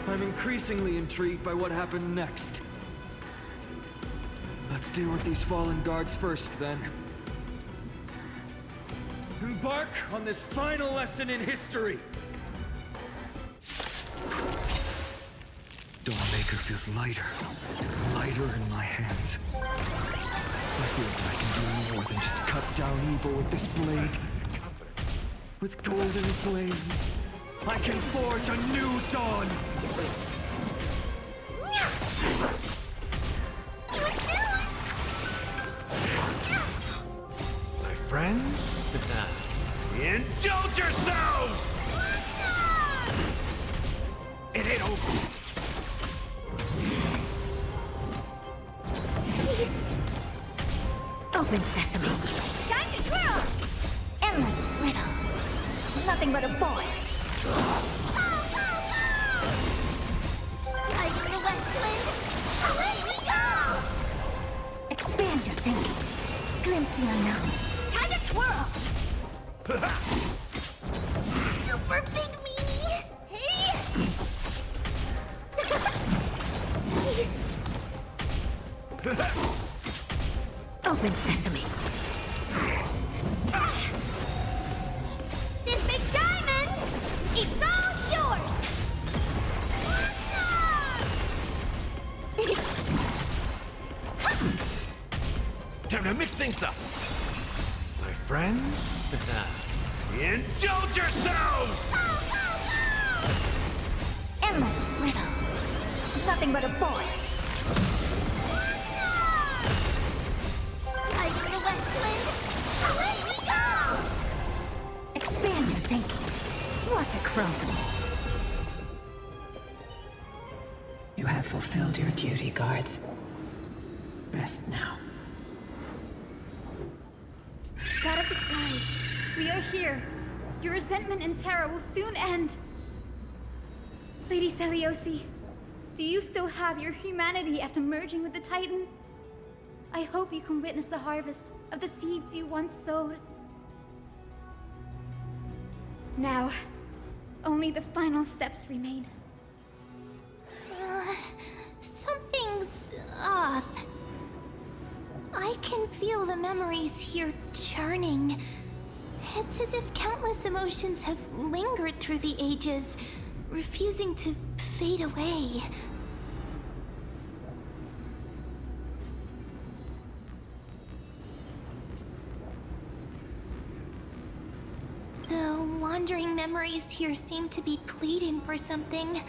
I'm increasingly intrigued by what happened next. Let's deal with these fallen guards first, then. Embark on this final lesson in history! Dawnmaker feels lighter in my hands. I feel that I can do more than just cut down evil with this blade. With golden flames, I can forge a new dawn!
My friends, indulge yourselves! It ain't over.
Open sesame. Time to twirl! Endless riddle. Nothing but a boy. Lighting the Westland. Away we go! Expand your thinking. Glimpse the unknown. Time to twirl! Super big meanie! Hey! Open sesame. This big diamond, it's all yours.
Time to mix things up. My friends, indulge yourselves!
Endless riddle. Nothing but a boy. Lighting the Westland. Away we go! Expand your thinking. Watch it crumble.
You have fulfilled your duty, guards. Rest now.
God of the Sky, we are here. Your resentment and terror will soon end. Lady Celiosi, do you still have your humanity after merging with the Titan? I hope you can witness the harvest of the seeds you once sowed. Now, only the final steps remain.
Something's off. I can feel the memories here churning. It's as if countless emotions have lingered through the ages, refusing to fade away. The wandering memories here seem to be pleading for something,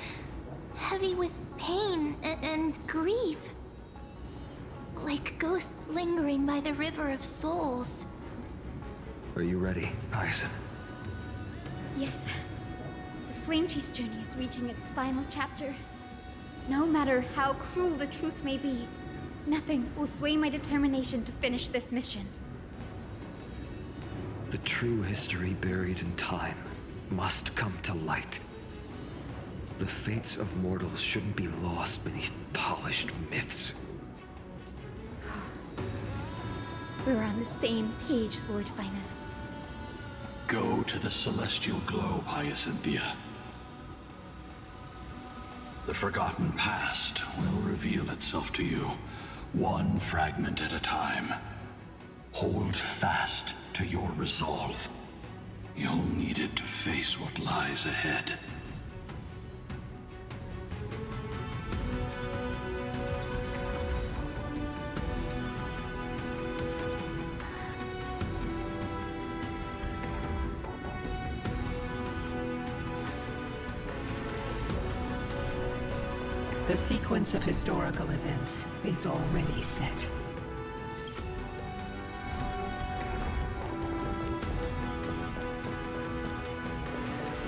heavy with pain and grief. Like ghosts lingering by the River of Souls.
Are you ready, Hyacinth?
Yes. The Flame Chase journey is reaching its final chapter. No matter how cruel the truth may be, nothing will sway my determination to finish this mission.
The true history buried in time must come to light. The fates of mortals shouldn't be lost beneath polished myths.
We're on the same page, Lord Final.
Go to the celestial globe, Hyacinthia. The forgotten past will reveal itself to you, one fragment at a time. Hold fast to your resolve. You'll need it to face what lies ahead.
The sequence of historical events is already set.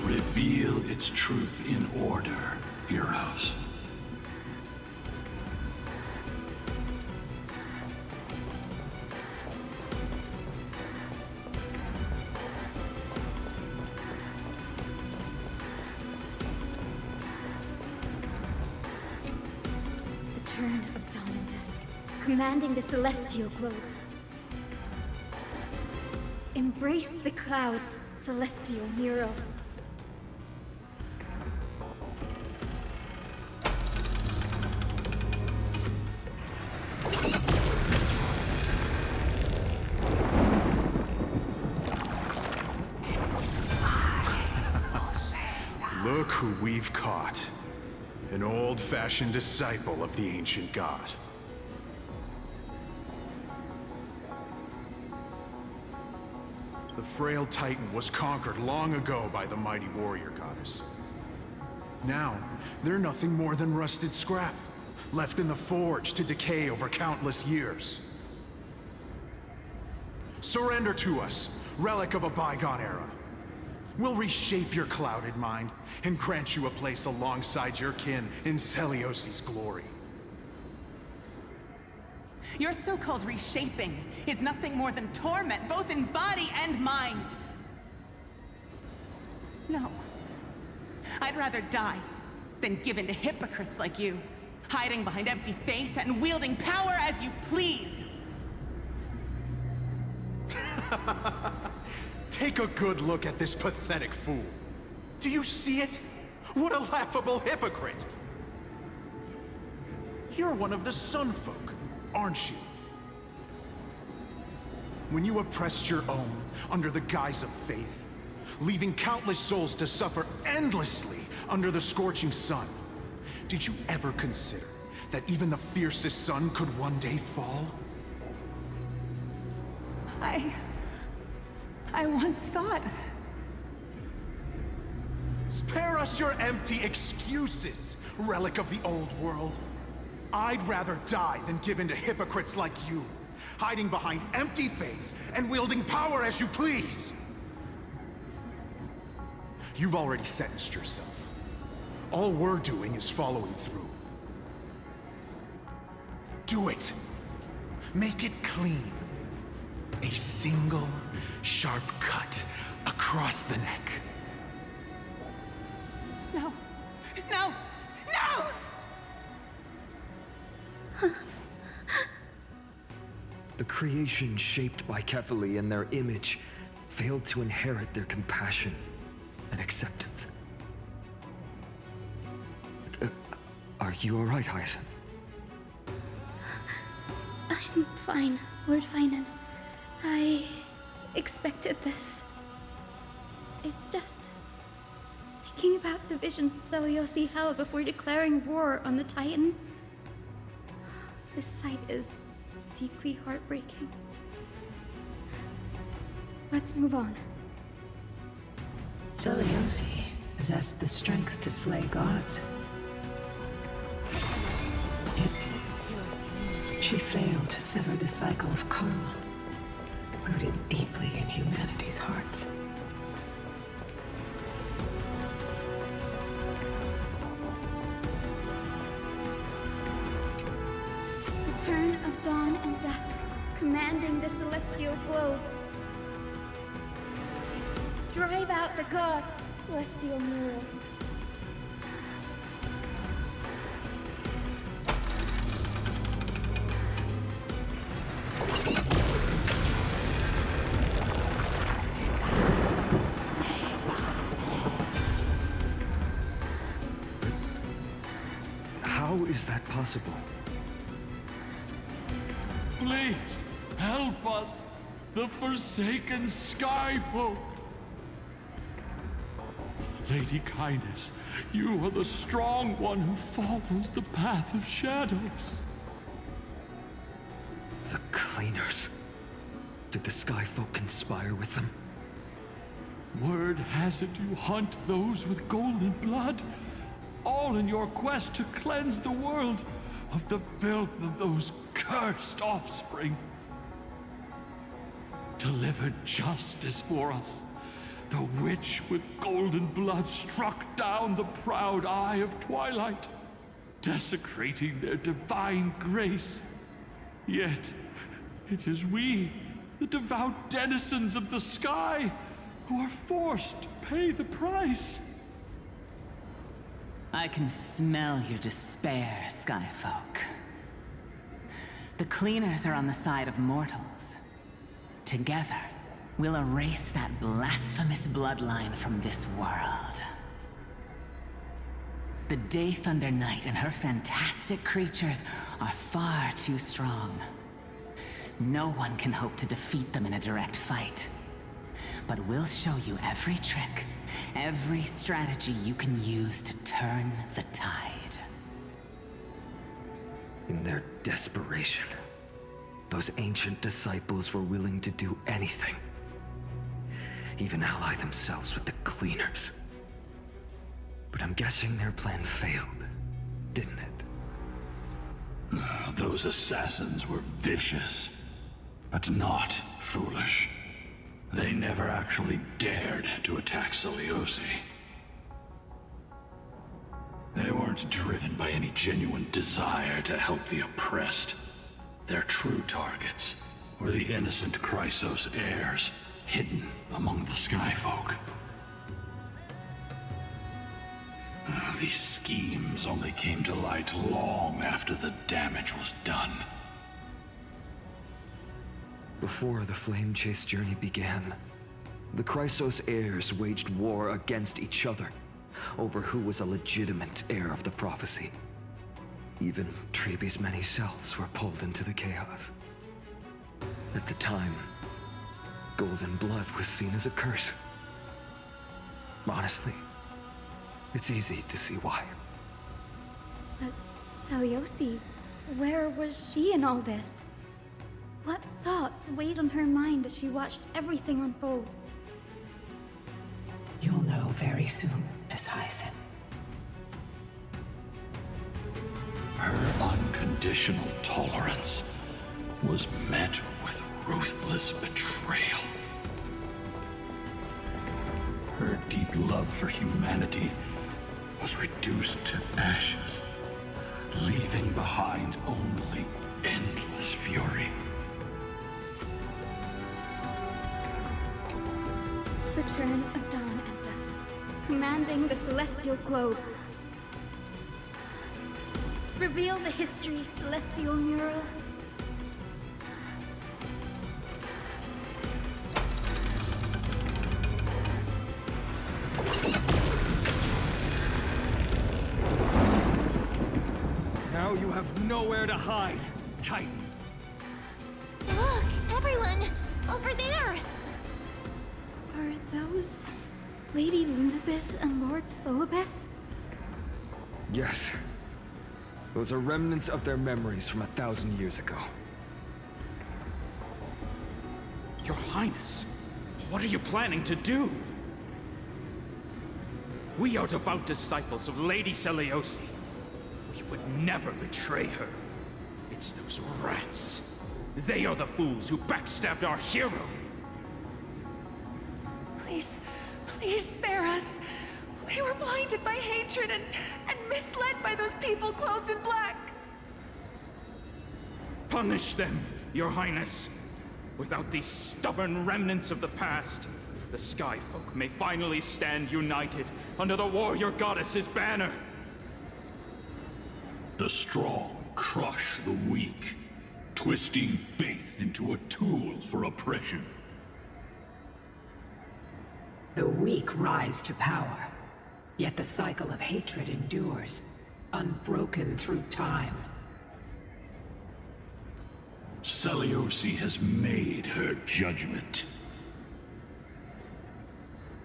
Reveal its truth in order, heroes.
Turn of dawn and dusk, commanding the celestial globe. Embrace the clouds, celestial mural.
Look who we've caught. An old-fashioned disciple of the ancient god. The frail Titan was conquered long ago by the mighty warrior goddess. Now, they're nothing more than rusted scrap, left in the forge to decay over countless years. Surrender to us, relic of a bygone era. We'll reshape your clouded mind and grant you a place alongside your kin in Celios's glory.
Your so-called reshaping is nothing more than torment, both in body and mind. No. I'd rather die than give in to hypocrites like you, hiding behind empty faith and wielding power as you please.
Take a good look at this pathetic fool. Do you see it? What a laughable hypocrite! You're one of the Sun Folk, aren't you? When you oppressed your own under the guise of faith, leaving countless souls to suffer endlessly under the scorching sun, did you ever consider that even the fiercest sun could one day fall?
I once thought...
Spare us your empty excuses, relic of the old world. I'd rather die than give in to hypocrites like you, hiding behind empty faith and wielding power as you please. You've already sentenced yourself. All we're doing is following through. Do it. Make it clean. A single, sharp cut across the neck.
No! No! No!
The creation shaped by Kefali in their image failed to inherit their compassion and acceptance. Are you alright, Hyacinth?
I'm fine, Lord Finan. I expected this. It's just thinking about the vision Celiosi held before declaring war on the Titan. This sight is deeply heartbreaking. Let's move on.
Celiosi possessed the strength to slay gods. She failed to sever the cycle of karma, rooted deeply in humanity's hearts.
The turn of dawn and dusk, commanding the celestial globe. Drive out the gods, celestial mural.
How is that possible?
Please, help us, the forsaken Skyfolk. Lady Kindness, you are the strong one who follows the path of shadows.
The Cleaners. Did the Skyfolk conspire with them?
Word has it you hunt those with golden blood, all in your quest to cleanse the world of the filth of those cursed offspring. Delivered justice for us. The witch with golden blood struck down the proud eye of Twilight, desecrating their divine grace. Yet, it is we, the devout denizens of the sky, who are forced to pay the price.
I can smell your despair, Skyfolk. The cleaners are on the side of mortals. Together, we'll erase that blasphemous bloodline from this world. The Day Thunder Knight and her fantastic creatures are far too strong. No one can hope to defeat them in a direct fight. But we'll show you every trick, every strategy you can use to turn the tide.
In their desperation, those ancient disciples were willing to do anything. Even ally themselves with the cleaners. But I'm guessing their plan failed, didn't it?
Those assassins were vicious, but not foolish. They never actually dared to attack Seliosi. They weren't driven by any genuine desire to help the oppressed. Their true targets were the innocent Chrysos heirs, hidden among the Skyfolk. These schemes only came to light long after the damage was done.
Before the Flame Chase journey began, the Chrysos heirs waged war against each other over who was a legitimate heir of the prophecy. Even Treeby's many selves were pulled into the chaos. At the time, golden blood was seen as a curse. Honestly, it's easy to see why.
But Seliosi, where was she in all this? What thoughts weighed on her mind as she watched everything unfold?
You'll know very soon, Miss Hyacin.
Her unconditional tolerance was met with ruthless betrayal. Her deep love for humanity was reduced to ashes, leaving behind only endless fury.
The turn of dawn and dusk, commanding the celestial globe. Reveal the history, celestial mural.
Now you have nowhere to hide, Titan.
Look, everyone! Over there!
Are those Lady Lunabis and Lord Solibus?
Yes. Those are remnants of their memories from 1,000 years ago.
Your Highness, what are you planning to do? We are devout disciples of Lady Seliosi. We would never betray her. It's those rats. They are the fools who backstabbed our hero.
Please, please spare us. We were blinded by hatred and misled by those people clothed in black.
Punish them, Your Highness. Without these stubborn remnants of the past, the Skyfolk may finally stand united under the warrior goddess's banner.
The strong crush the weak, twisting faith into a tool for oppression.
The weak rise to power, yet the cycle of hatred endures, unbroken through time.
Seliosi has made her judgment.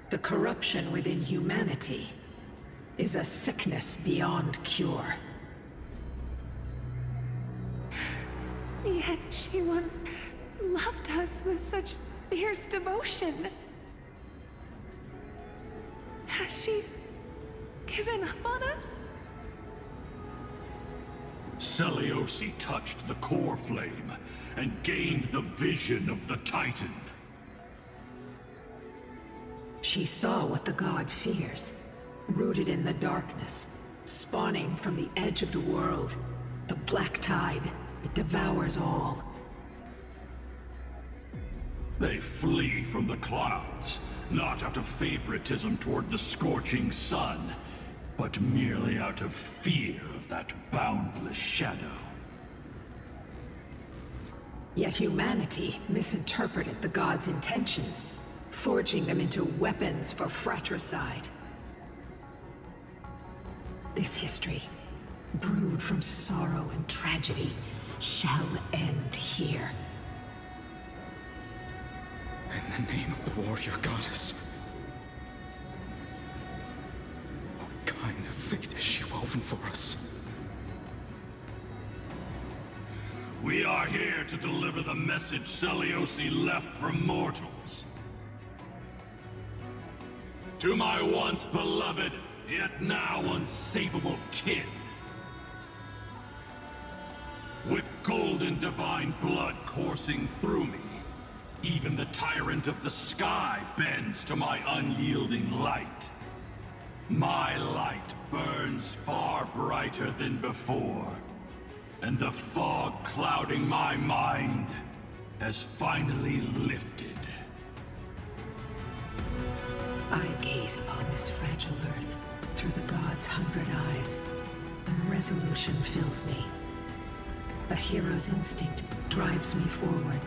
The corruption within humanity is a sickness beyond cure.
Yet she once loved us with such fierce devotion. Has she given up on us?
Seliosi touched the core flame and gained the vision of the Titan.
She saw what the god fears, rooted in the darkness, spawning from the edge of the world. The black tide, it devours all.
They flee from the clouds, not out of favoritism toward the scorching sun, but merely out of fear of that boundless shadow.
Yet humanity misinterpreted the gods' intentions, forging them into weapons for fratricide. This history, brewed from sorrow and tragedy, shall end here.
In the name of the warrior goddess. What kind of fate has she woven for us?
We are here to deliver the message Celiosi left for mortals. To my once beloved, yet now unsavable kin. With golden divine blood coursing through me, even the tyrant of the sky bends to my unyielding light. My light burns far brighter than before, and the fog clouding my mind has finally lifted.
I gaze upon this fragile earth through the gods' 100 eyes, and resolution fills me. A hero's instinct drives me forward,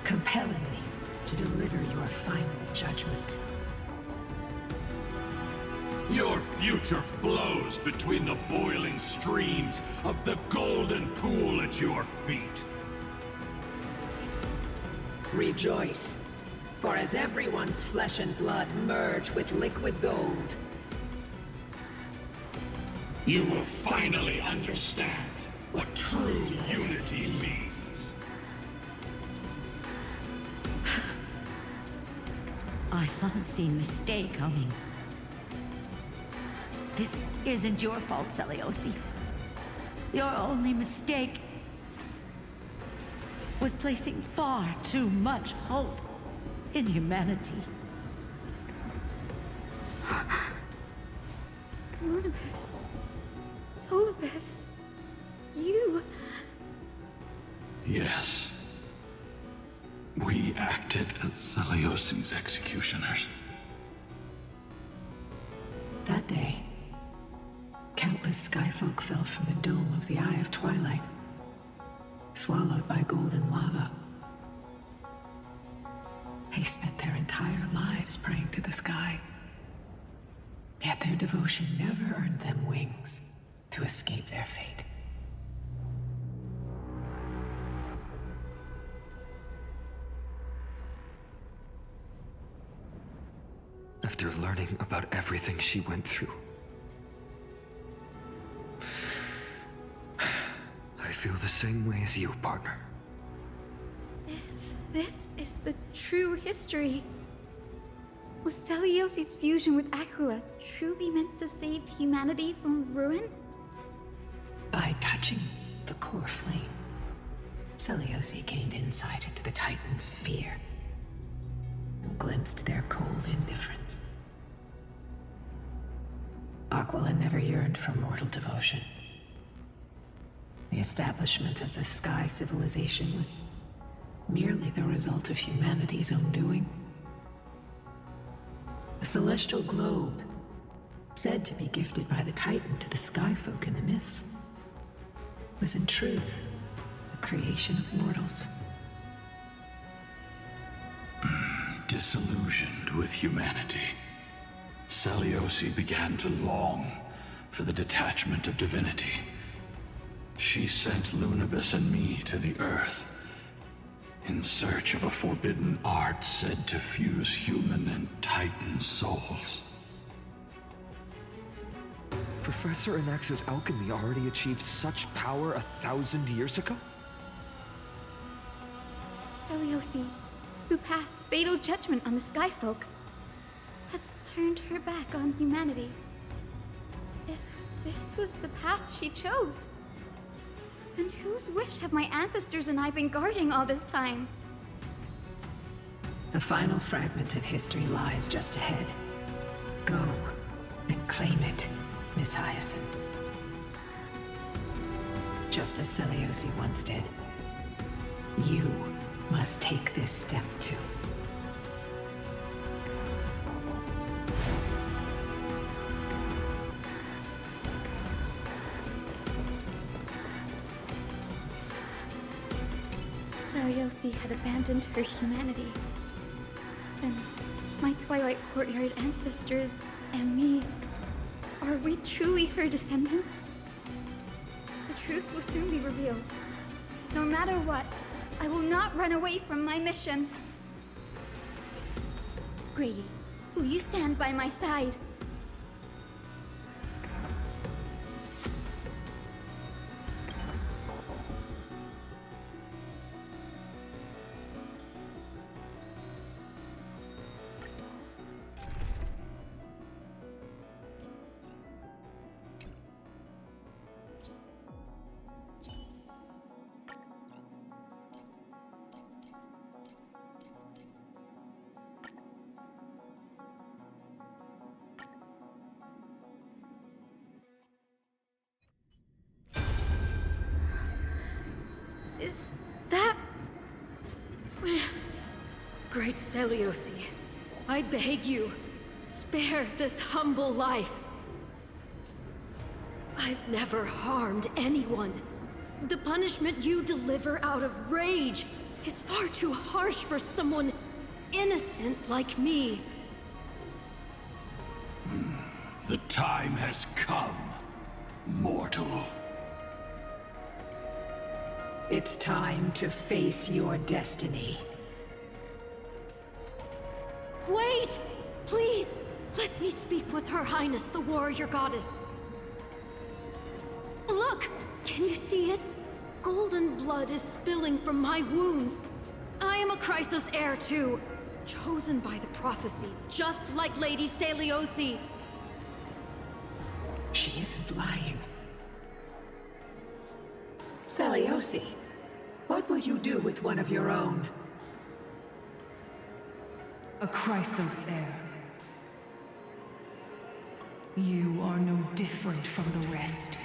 compelling me to deliver your final judgment.
Your future flows between the boiling streams of the golden pool at your feet.
Rejoice, for as everyone's flesh and blood merge with liquid gold,
you will finally understand what true unity means.
I thought seeing this day coming. This isn't your fault, Celiosi. Your only mistake was placing far too much hope in humanity.
Lunibus. Solibus. You...
Yes. We acted as Celiosi's executioners.
that day, countless skyfolk fell from the dome of the Eye of Twilight, swallowed by golden lava. They spent their entire lives praying to the sky. Yet their devotion never earned them wings to escape their fate.
After learning about everything she went through, I feel the same way as you, partner.
If this is the true history, was Celiosi's fusion with Aquila truly meant to save humanity from ruin?
By touching the core flame, Celiosi gained insight into the Titans' fear and glimpsed their cold indifference. Aquila never yearned for mortal devotion. The establishment of the Sky civilization was merely the result of humanity's own doing. The celestial globe, said to be gifted by the Titan to the Skyfolk in the myths, was in truth a creation of mortals.
Disillusioned with humanity, Celiosi began to long for the detachment of divinity. She sent Lunibus and me to the Earth in search of a forbidden art said to fuse human and Titan souls.
Professor Anax's alchemy already achieved such power 1,000 years ago?
Celiosi, who passed fatal judgment on the Skyfolk, had turned her back on humanity. If this was the path she chose, then whose wish have my ancestors and I been guarding all this time?
The final fragment of history lies just ahead. Go and claim it, Miss Hyacinth. Just as Celiosi once did, you must take this step too.
Celiosi had abandoned her humanity, then my Twilight Courtyard ancestors and me, are we truly her descendants? The truth will soon be revealed. No matter what, I will not run away from my mission. Grady, will you stand by my side? Is that...
Great Celiosi, I beg you, spare this humble life. I've never harmed anyone. The punishment you deliver out of rage is far too harsh for someone innocent like me.
The time has come, mortal.
It's time to face your destiny.
Wait! Please! Let me speak with Her Highness, the warrior goddess. Look! Can you see it? Golden blood is spilling from my wounds. I am a Chrysos heir too, chosen by the prophecy, just like Lady Celiosi.
She isn't lying. Celiosi, what will you do with one of your own?
A Chrysos heir. You are no different from the rest.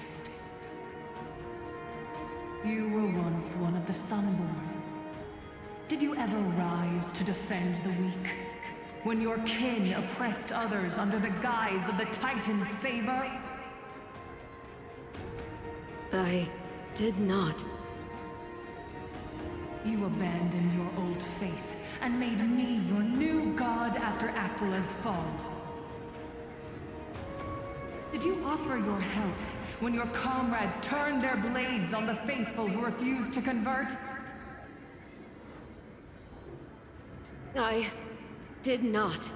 You were once one of the Sunborn. Did you ever rise to defend the weak? When your kin oppressed others under the guise of the Titan's favor?
I did not.
You abandoned your old faith and made me your new god after Aquila's fall. Did you offer your help when your comrades turned their blades on the faithful who refused to convert?
I did not.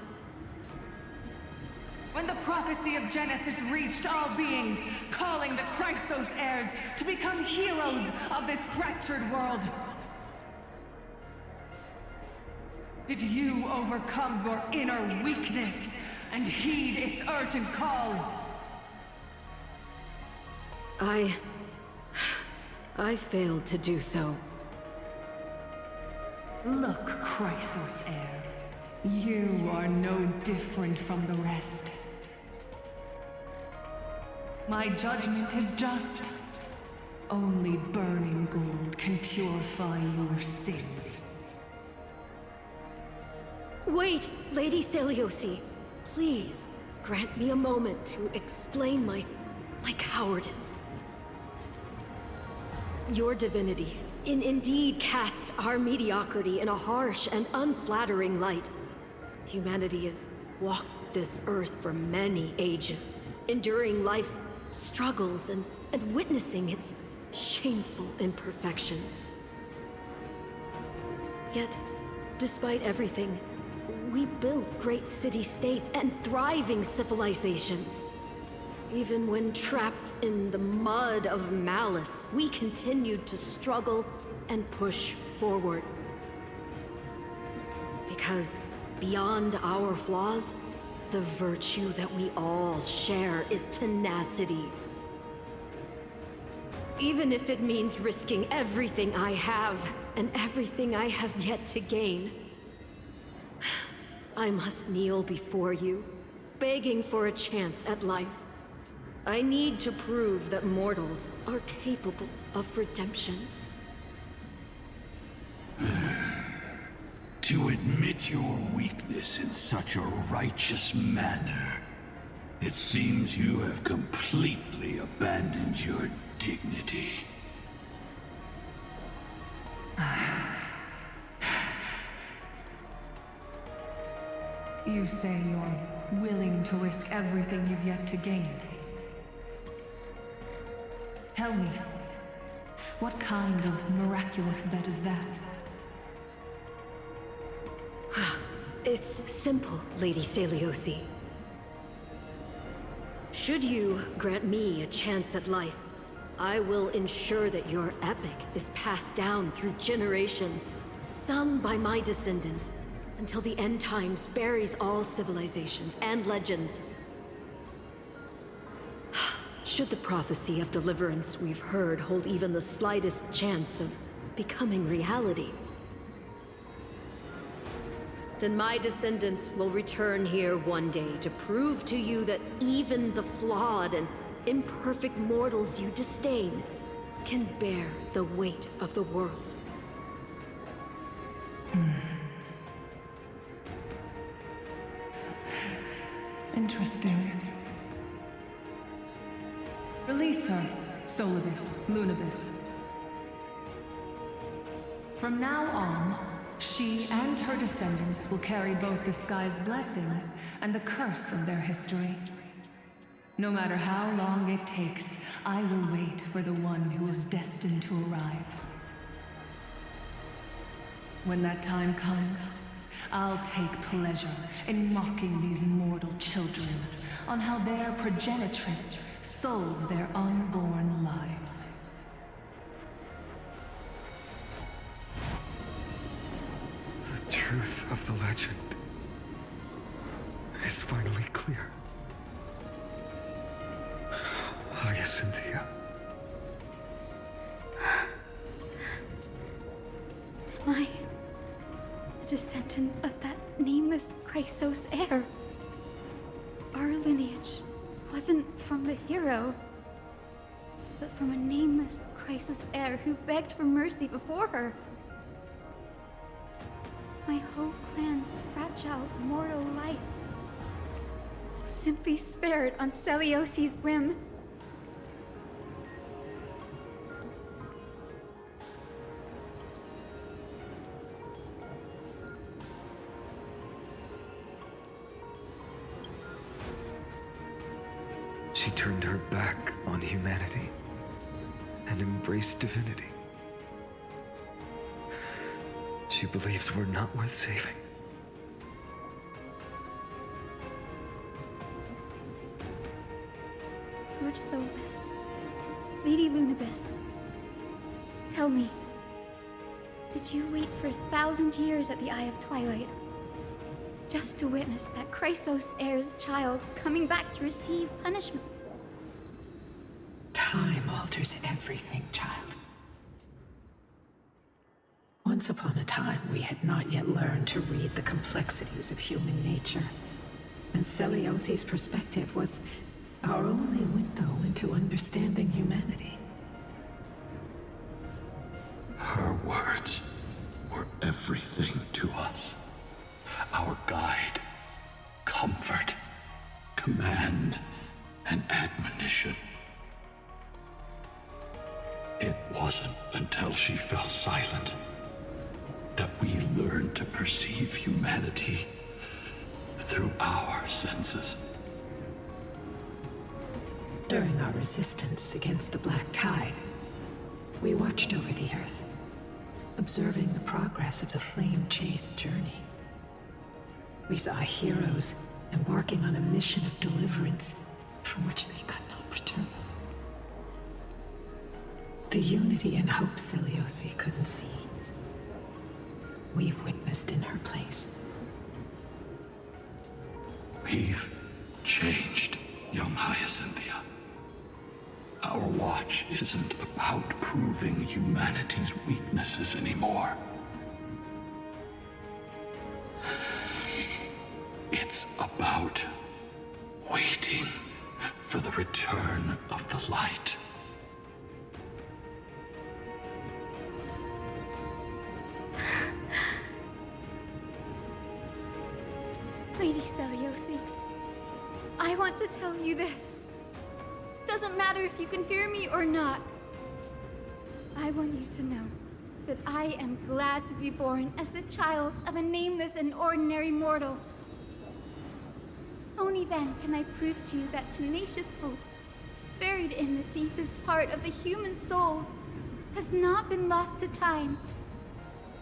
When the prophecy of Genesis reached all beings, calling the Chrysos heirs to become heroes of this fractured world, did you overcome your inner weakness and heed its urgent call?
I failed to do so.
Look, Chrysos heir. You are no different from the rest. My judgment is just. Only burning gold can purify your sins.
Wait, Lady Celiosi. Please, grant me a moment to explain my cowardice. Your divinity indeed casts our mediocrity in a harsh and unflattering light. Humanity has walked this earth for many ages, enduring life's struggles and witnessing its shameful imperfections. Yet, despite everything, we built great city-states and thriving civilizations. Even when trapped in the mud of malice, we continued to struggle and push forward. Because beyond our flaws, the virtue that we all share is tenacity. Even if it means risking everything I have and everything I have yet to gain. I must kneel before you, begging for a chance at life. I need to prove that mortals are capable of redemption.
To admit your weakness in such a righteous manner, it seems you have completely abandoned your dignity.
You say you're willing to risk everything you've yet to gain. Tell me, what kind of miraculous bet is that?
It's simple, Lady Celiosi. Should you grant me a chance at life, I will ensure that your epic is passed down through generations, sung by my descendants, until the end times buries all civilizations and legends. Should the prophecy of deliverance we've heard hold even the slightest chance of becoming reality, then my descendants will return here one day to prove to you that even the flawed and imperfect mortals you disdain can bear the weight of the world.
Interesting. Release her, Solibus, Lunibus. From now on, she and her descendants will carry both the sky's blessings and the curse of their history. No matter how long it takes, I will wait for the one who is destined to arrive. When that time comes, I'll take pleasure in mocking these mortal children on how their progenitress sold their unborn lives.
The truth of the legend is finally clear. Hyacinthia.
Am I the descendant of that nameless Chrysos heir? Our lineage wasn't from the hero, but from a nameless Chrysos heir who begged for mercy before her. My whole clan's fragile mortal life was simply spared on Celiosi's whim.
She turned her back on humanity and embraced divinity. She believes we're not worth saving.
Lord Solibus, Lady Lunibus, tell me, did you wait for 1,000 years at the Eye of Twilight just to witness that Chrysos heir's child coming back to receive punishment?
Time alters everything, child. Once upon a time, we had not yet learned to read the complexities of human nature. And Celiosi's perspective was our only window into understanding humanity.
Her words were everything to us. Our guide, comfort, command, and admonition. It wasn't until she fell silent that we learned to perceive humanity through our senses.
During our resistance against the Black Tide, we watched over the Earth, observing the progress of the Flame Chase journey. We saw heroes embarking on a mission of deliverance from which they could not return. The unity and hope Celiosi couldn't see, we've witnessed in her place.
We've changed, young Hyacinthia. Our watch isn't about proving humanity's weaknesses anymore. It's about waiting for the return of the light.
Lady Celiosi, I want to tell you this. Doesn't matter if you can hear me or not. I want you to know that I am glad to be born as the child of a nameless and ordinary mortal. Only then can I prove to you that tenacious hope, buried in the deepest part of the human soul, has not been lost to time.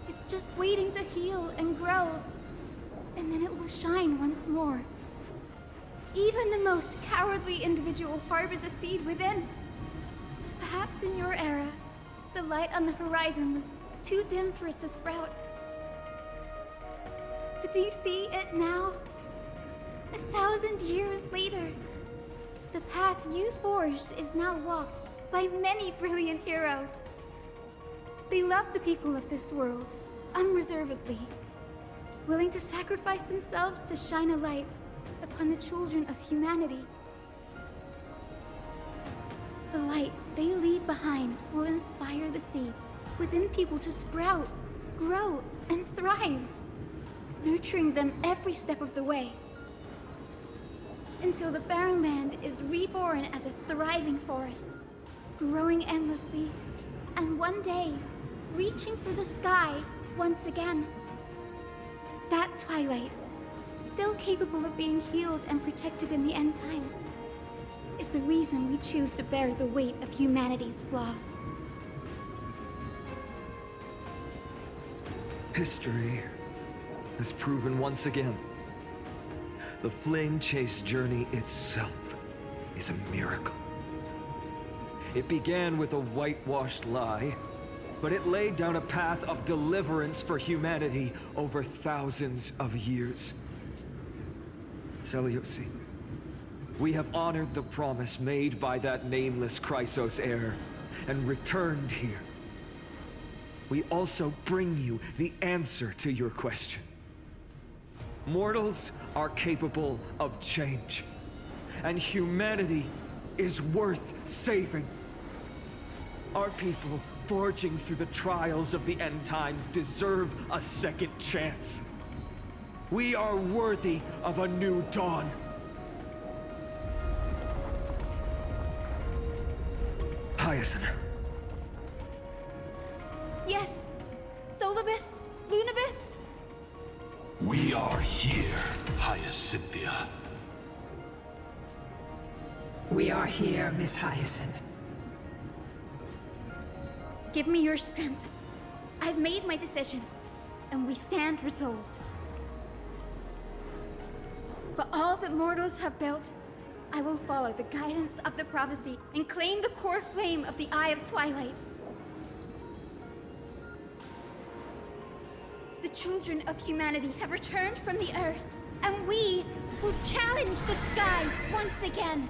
It's just waiting to heal and grow, and then it will shine once more. Even the most cowardly individual harbors a seed within. Perhaps in your era, the light on the horizon was too dim for it to sprout. But do you see it now? 1,000 years later, the path you forged is now walked by many brilliant heroes. They love the people of this world, unreservedly, willing to sacrifice themselves to shine a light upon the children of humanity. The light they leave behind will inspire the seeds within people to sprout, grow, and thrive, nurturing them every step of the way, until the barren land is reborn as a thriving forest, growing endlessly, and one day, reaching for the sky once again. That twilight, still capable of being healed and protected in the end times, is the reason we choose to bear the weight of humanity's flaws.
History has proven once again, the Flame Chase journey itself is a miracle. It began with a whitewashed lie, but it laid down a path of deliverance for humanity over thousands of years. Seleuci, we have honored the promise made by that nameless Chrysos heir and returned here. We also bring you the answer to your question. Mortals are capable of change, and humanity is worth saving. Our people, forging through the trials of the end times, deserve a second chance. We are worthy of a new dawn. Hyacinth.
Yes, Solibus, Lunibus.
We are here, Hyacinthia.
We are here, Miss Hyacinth.
Give me your strength. I've made my decision, and we stand resolved. For all that mortals have built, I will follow the guidance of the prophecy and claim the core flame of the Eye of Twilight. The children of humanity have returned from the earth, and we will challenge the skies once again.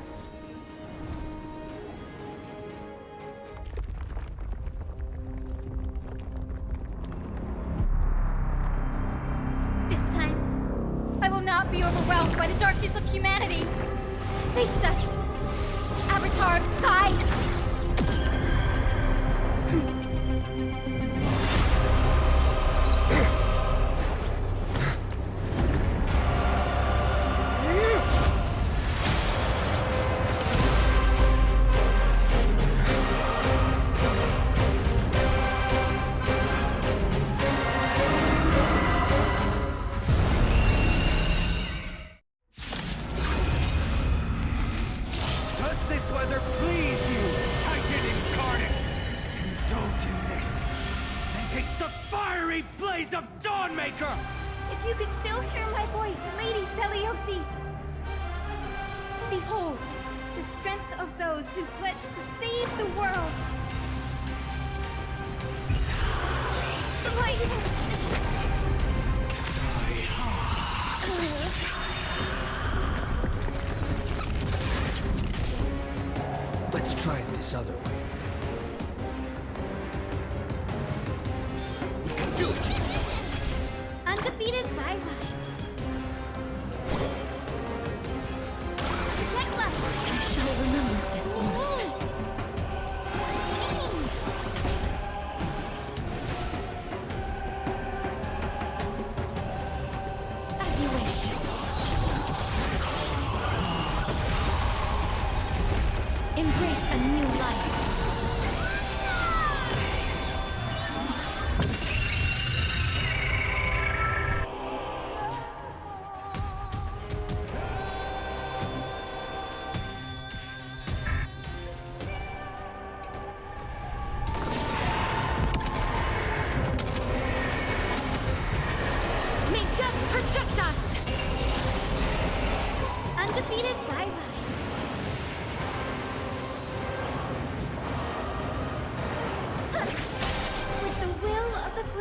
This time, I will not be overwhelmed by the darkness of humanity. Face us, Avatar of Sky!
Does this weather please you, Titan incarnate? Indulge in this, and taste the fiery blaze of Dawnmaker!
If you could still hear my voice, Lady Seleuci! Behold, the strength of those who pledge to save the world!
Let's try it this other way. We can do it!
Undefeated by lies. Protect life! I shall remember this moment.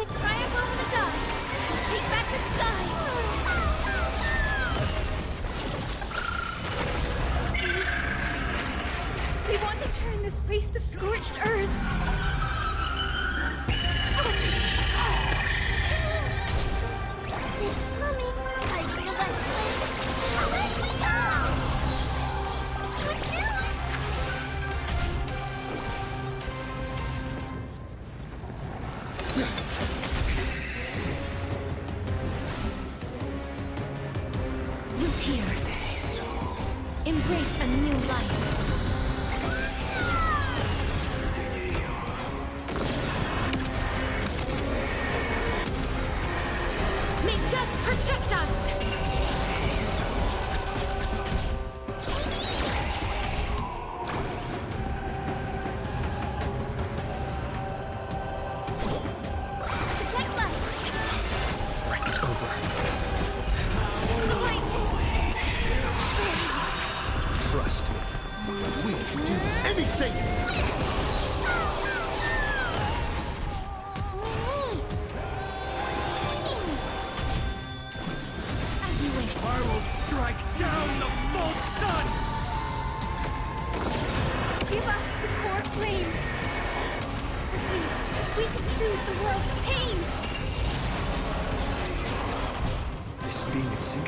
We triumph over the gods. Take back the sky. We want to turn this place to scorched earth.
It's coming. I feel that flame. Away we go!
Root here. Embrace a new life. May death protect us! Protect life!
Breaks over. Trust me. We'll do anything!
As you wish.
I will strike down the full sun!
Give us the core flame. At least we can soothe the world's pain.
This being in sync.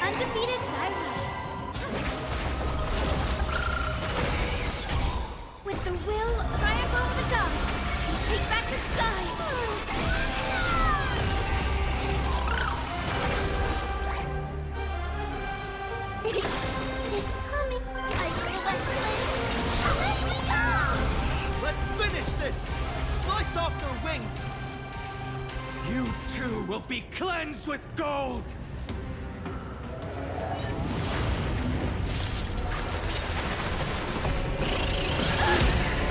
Undefeated rivals. With the will, triumph over the gods. Take back the sky.
It's coming. I feel that flame. Away we go!
Let's finish this! Slice off their wings! You too will be cleansed with gold!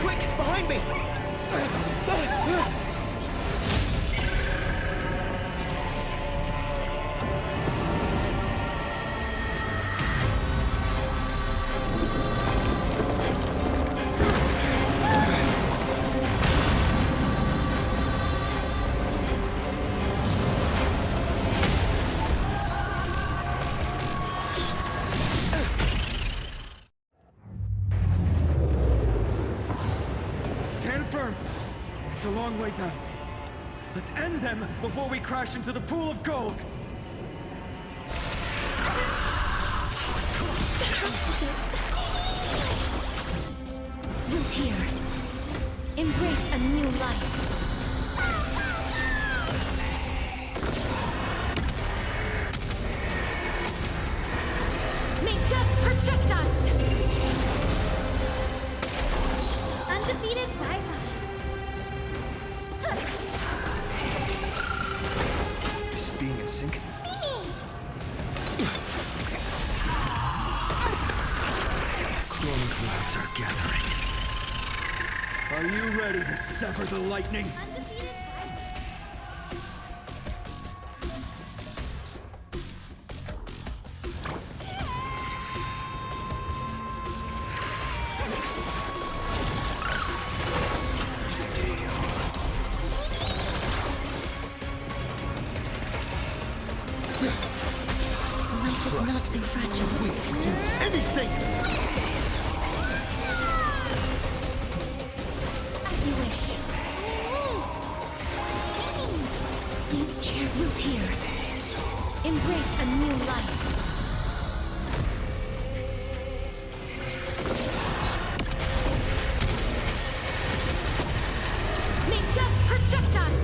Quick, behind me! Stand firm! It's a long way down. Let's end them before we crash into the pool of gold!
Root here. Embrace a new life. May death protect us! Undefeated rivals.
This being in sync. Storm clouds are gathering.
Are you ready to sever the lightning?
Life is not so fragile.
We'll do anything!
As you wish. Please cheer root here. Embrace a new life. May death protect us!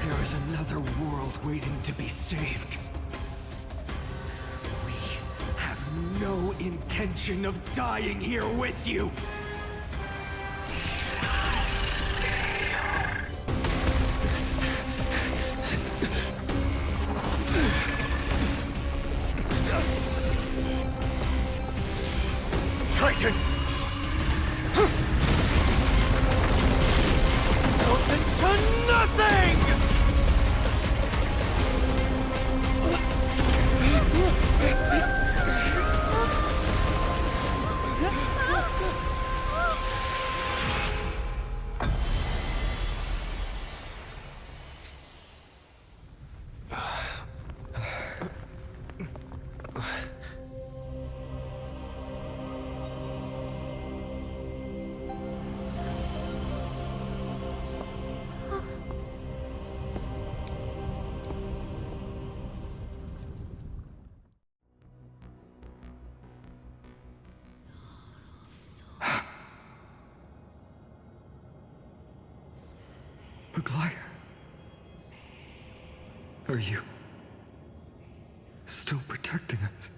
There is another world waiting to be saved. We have no intention of dying here with you. Titan! Melted to nothing!
Bygone. Are you still protecting us?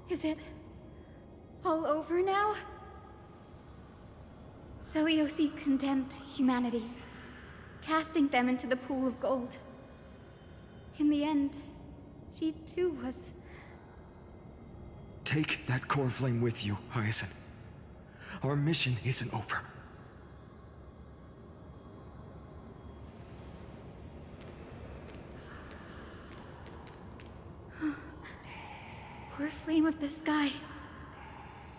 Is it all over now? Zeliosi condemned humanity, casting them into the pool of gold. In the end, she too was...
Take that core flame with you, Hyacinth. Our mission isn't over.
Core flame of the sky,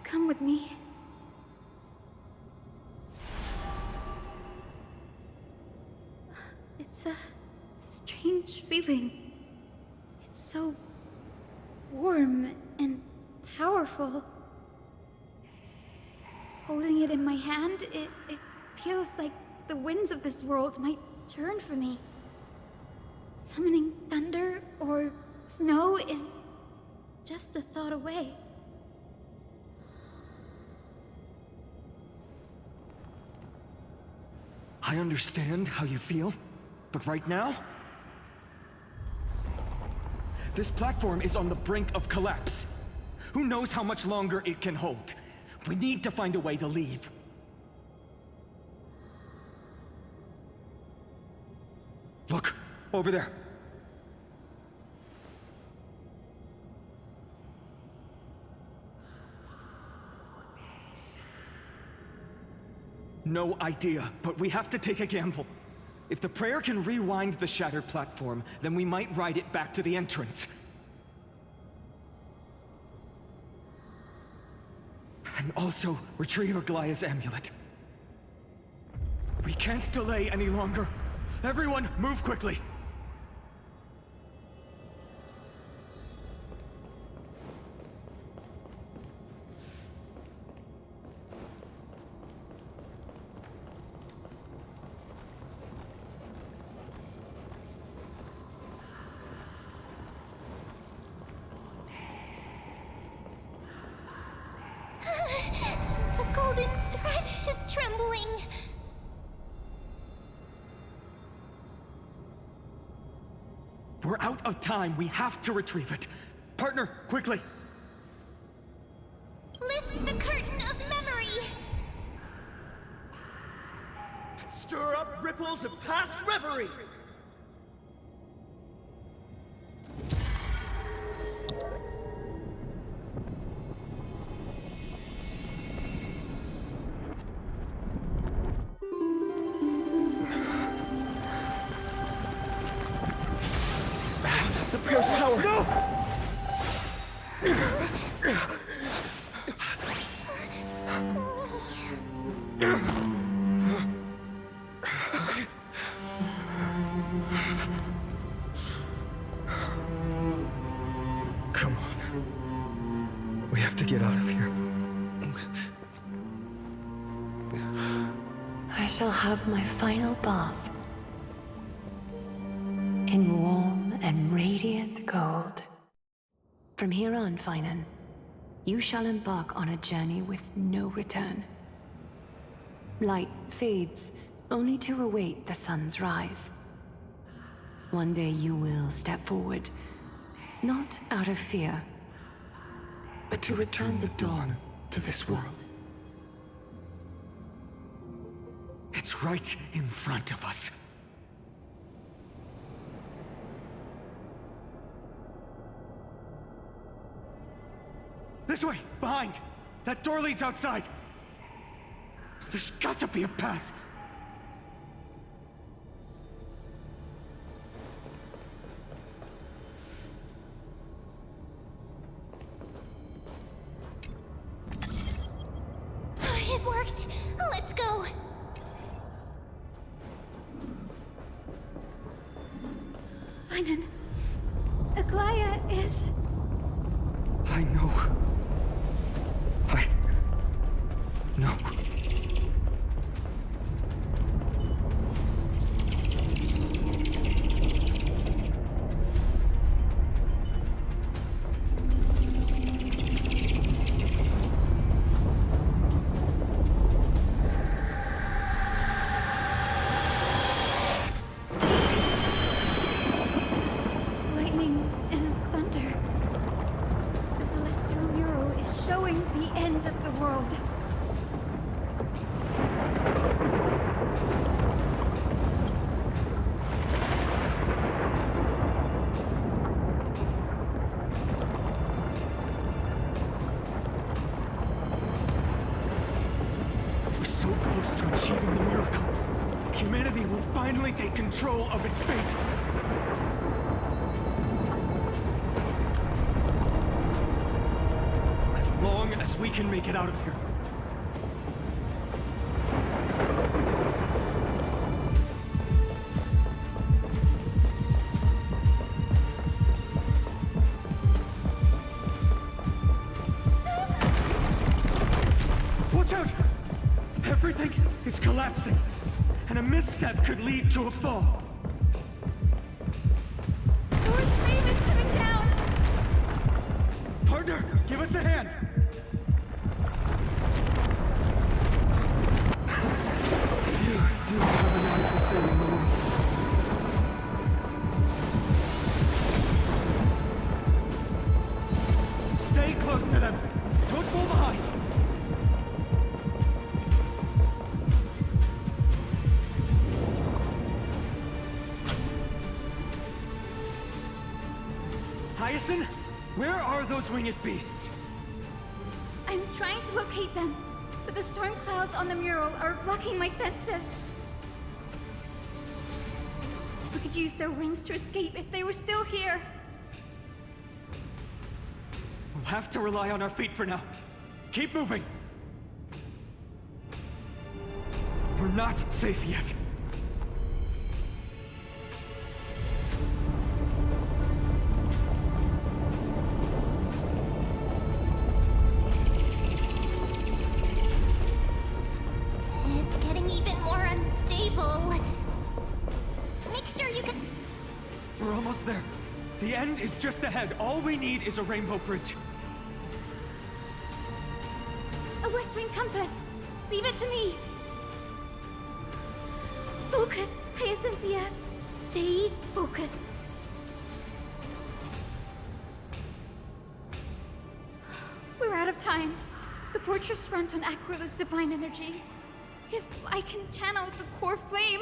come with me. It's a strange feeling. It's so warm and powerful. Holding it in my hand, it feels like the winds of this world might turn for me. Summoning thunder or snow is just a thought away.
I understand how you feel, but right now, this platform is on the brink of collapse. Who knows how much longer it can hold? We need to find a way to leave. Look, over there. No idea, but we have to take a gamble. If the prayer can rewind the shattered platform, then we might ride it back to the entrance. And also retrieve Aglaya's amulet. We can't delay any longer. Everyone, move quickly!
The golden thread is trembling.
We're out of time. We have to retrieve it. Partner, quickly!
Lift the curtain of memory.
Stir up ripples of past reverie!
The prayer's power! No!
Come on. We have to get out of here.
I shall have my final bath in warm and radiant gold. From here on, Finan, you shall embark on a journey with no return. Light fades, only to await the sun's rise. One day you will step forward, not out of fear, but to return the dawn to this world.
It's right in front of us. This way! Behind! That door leads outside! There's got to be a path!
It worked! Let's go!
Bygone, Aglaya is...
I know. No.
lightning and thunder. The celestial mural is showing the end of the world.
We're so close to achieving the miracle. Humanity will finally take control of its fate. As long as we can make it out of here. Watch out! Everything is collapsing, and a misstep could lead to a fall.
Thor's flame is coming down!
Partner, give us a hand! You do have an eye for saving the world. Stay close to them. Don't fall behind. Hyacinth, where are those winged beasts?
I'm trying to locate them, but the storm clouds on the mural are blocking my senses. We could use their wings to escape if they were still here.
We'll have to rely on our feet for now. Keep moving. We're not safe yet.
It's getting even more unstable. Make sure you can...
We're almost there. The end is just ahead. All we need is a rainbow bridge.
A West Wind compass! Leave it to me! Focus, Hyacinthia. Stay focused. We're out of time. The fortress runs on Aquila's divine energy. If I can channel the core flame...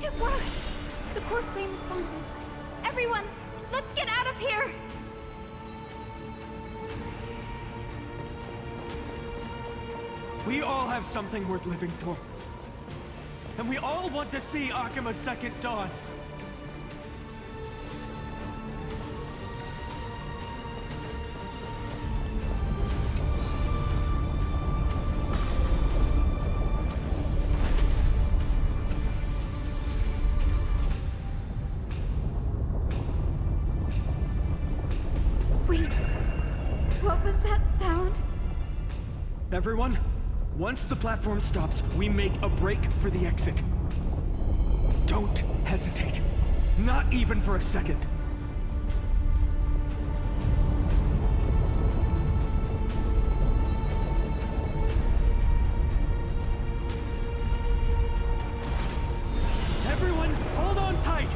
It worked! The core flame responded. Everyone, let's get out of here!
We all have something worth living for. And we all want to see Akima's second dawn.
Wait, what was that sound?
Everyone, once the platform stops, we make a break for the exit. Don't hesitate. Not even for a second. Everyone, hold on tight!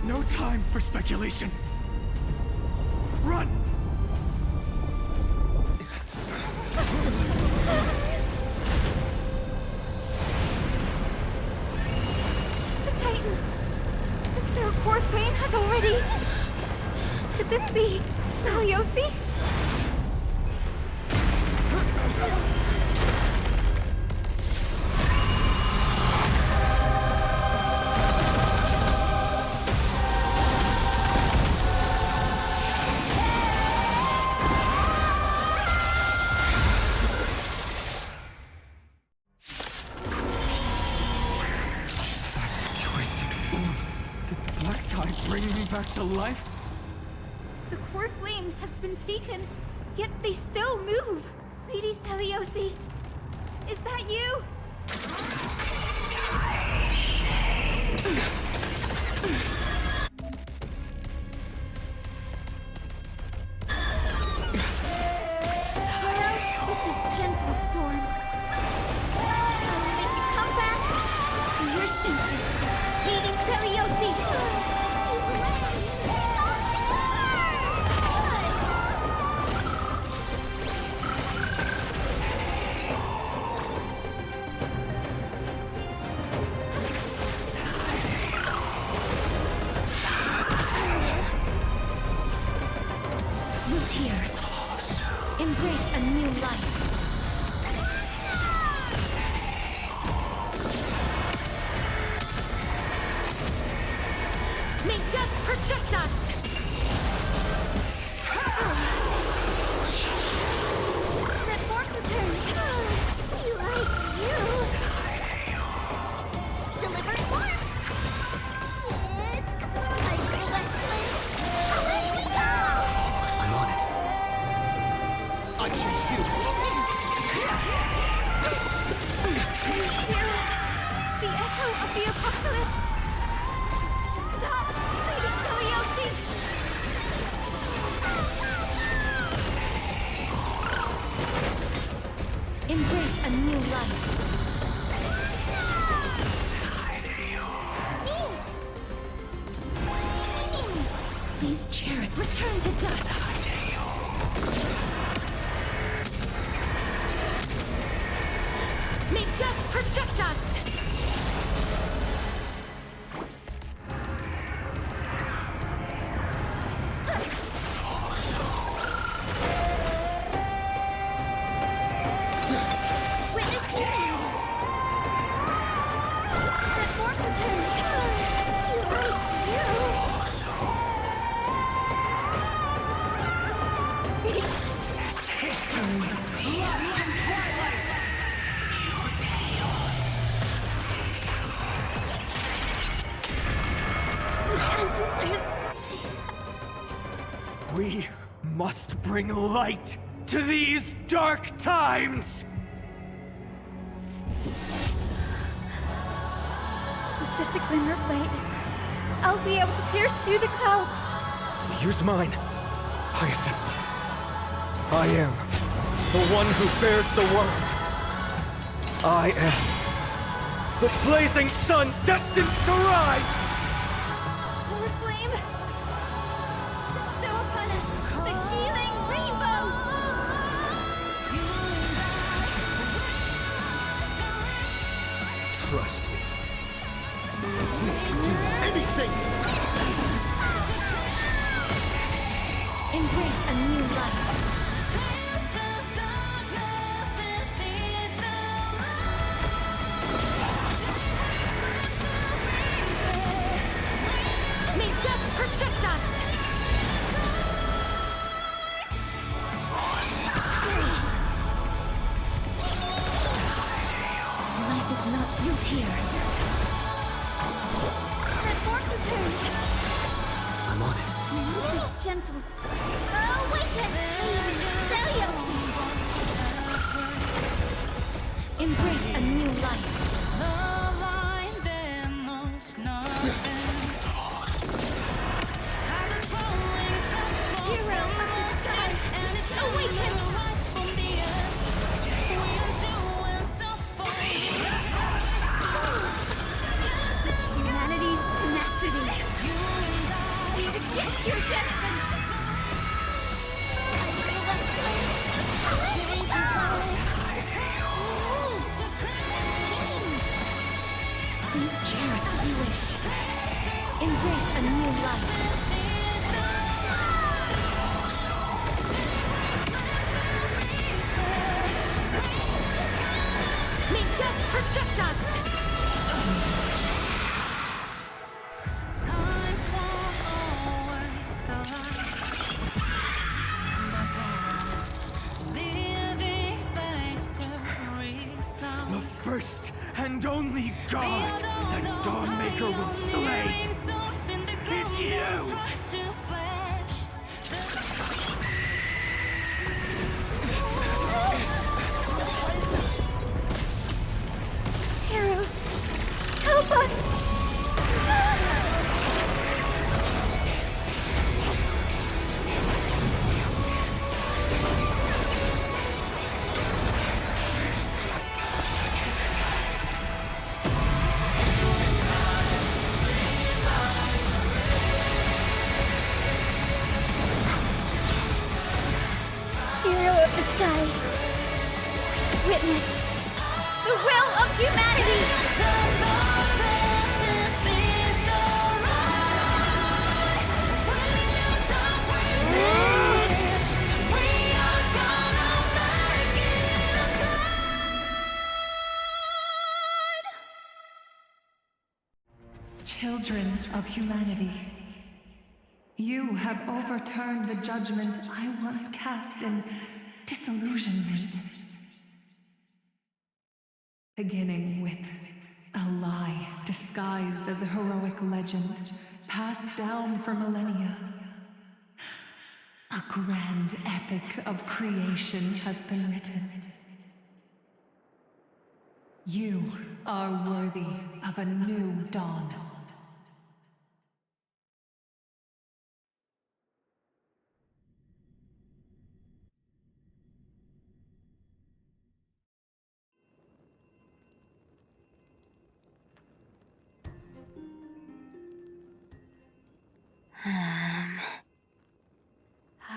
No time for speculation. Run!
The Titan! Their core flame has already... Could this be Saliosi?
Back to life?
The core flame has been taken, yet they still move. Lady Celiosi, is that you? Start out with this gentle storm. I will make you come back to your senses, Lady Celiosi. Embrace a new life. May death project us! Red Fork return. We like you. Delivered form. It's time for Let's Play. Let's go!
I'm on it. I choose you.
Hear the echo of the apocalypse. Stop, Lady Celiosi. Embrace a new life. Please, Jared, return to dust. May death project us! Witness healing! Red Fork return!
We must bring light to these dark times!
With just a glimmer of light, I'll be able to pierce through the clouds.
Here's mine, Hyacinth. I am the one who bears the world. I am the blazing sun destined to rise!
Lord Flame, bestow upon us the healing rainbow!
Trust me. We can do anything!
Embrace a new life. May death protect us! Life is not built here. Red Fork return!
I'm on it.
This gentle... Awaken! Celiosi! Embrace a new life. Hero of the sky, awaken! Humanity's tenacity.
Reject your judgment!
Please cherish what you wish. Embrace a new life. May death protect us!
The first and only god that Dawnmaker will slay is you!
Heroes, help us! Hero of the sky, witness the will of humanity!
Children of humanity, you have overturned the judgment I once cast in disillusionment. Beginning with a lie disguised as a heroic legend, passed down for millennia. A grand epic of creation has been written. You are worthy of a new dawn.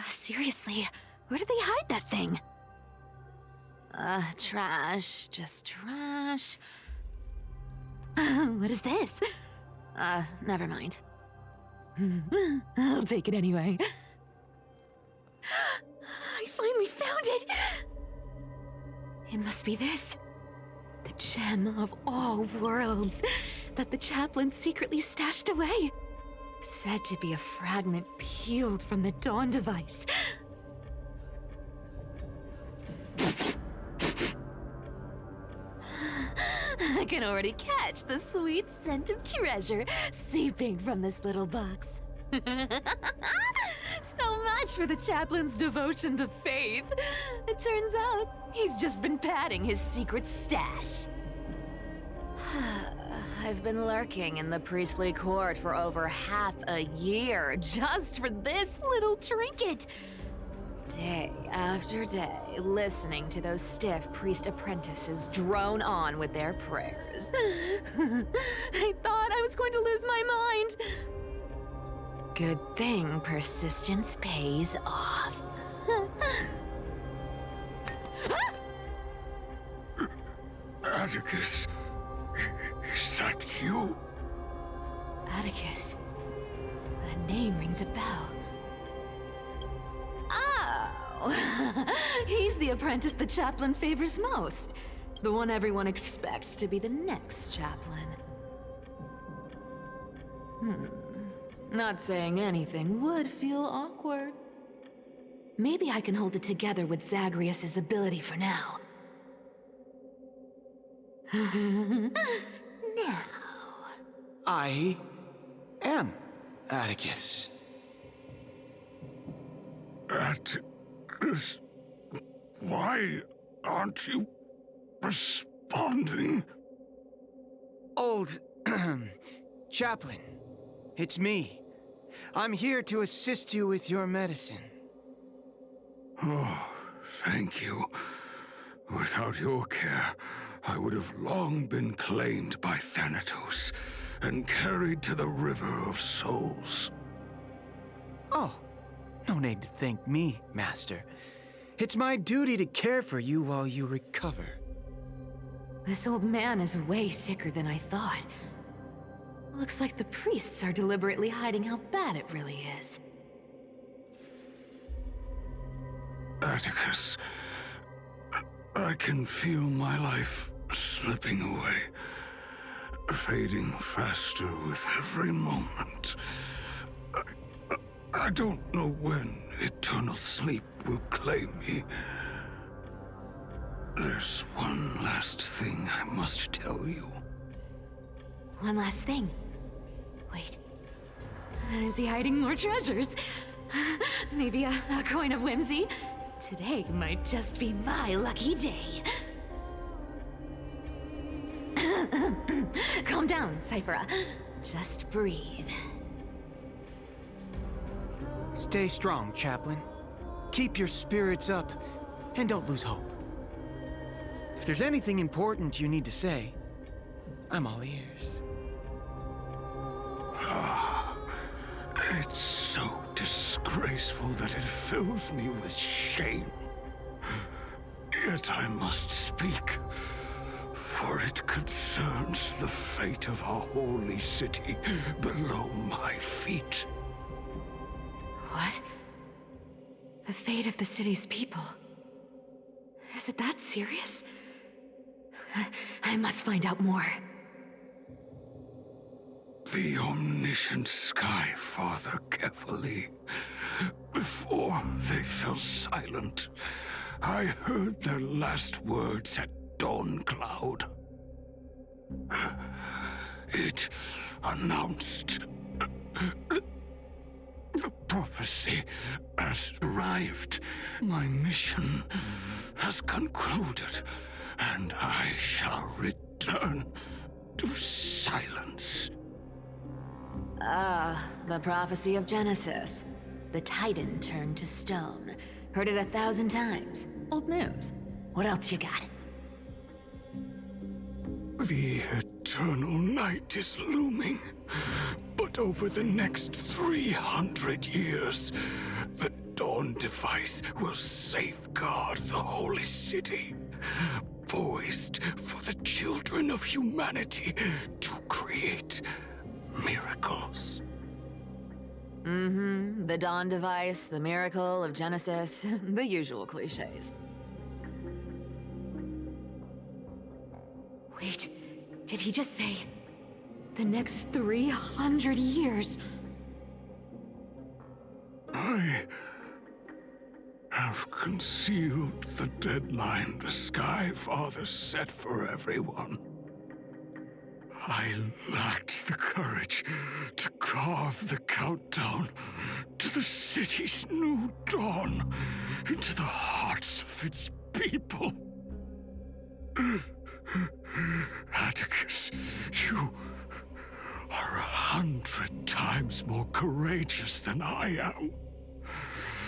Seriously, where did they hide that thing? Trash. Just trash. What is this? Never mind. I'll take it anyway. I finally found it! It must be this. The gem of all worlds that the chaplain secretly stashed away. Said to be a fragment peeled from the Dawn device. I can already catch the sweet scent of treasure seeping from this little box. So much for the chaplain's devotion to faith. It turns out he's just been padding his secret stash. I've been lurking in the priestly court for over half a year just for this little trinket. Day after day, listening to those stiff priest apprentices drone on with their prayers. I thought I was going to lose my mind. Good thing persistence pays off.
Atticus, is that you?
Atticus. That name rings a bell. Oh! He's the apprentice the chaplain favors most. The one everyone expects to be the next chaplain. Not saying anything would feel awkward. Maybe I can hold it together with Zagreus's ability for now. Now.
I am Atticus.
Atticus, why aren't you responding?
Old chaplain, it's me. I'm here to assist you with your medicine.
Oh, thank you. Without your care, I would have long been claimed by Thanatos and carried to the River of Souls.
Oh, no need to thank me, Master. It's my duty to care for you while you recover.
This old man is way sicker than I thought. Looks like the priests are deliberately hiding how bad it really is.
Atticus, I can feel my life slipping away, fading faster with every moment. I don't know when eternal sleep will claim me. There's one last thing I must tell you.
One last thing. Wait. Is he hiding more treasures? Maybe a coin of whimsy? Today might just be my lucky day. Calm down, Cipher. Just breathe.
Stay strong, Chaplain. Keep your spirits up, and don't lose hope. If there's anything important you need to say, I'm all ears.
It's so disgraceful that it fills me with shame. Yet I must speak, for it concerns the fate of our holy city below my feet.
What? The fate of the city's people? Is it that serious? I must find out more.
The omniscient Sky Father carefully. Before they fell silent, I heard their last words at Dawn Cloud. It announced the prophecy has arrived. My mission has concluded, and I shall return to silence.
The prophecy of Genesis. The Titan turned to stone. Heard it 1,000 times. Old news. What else you got?
The eternal night is looming. But over the next 300 years, the Dawn device will safeguard the holy city, poised for the children of humanity to create miracles.
The Dawn device, the miracle of Genesis, the usual cliches. Wait, did he just say the next 300 years?
I have concealed the deadline the Sky Father set for everyone. I lacked the courage to carve the countdown to the city's new dawn into the hearts of its people. Atticus, you are 100 times more courageous than I am.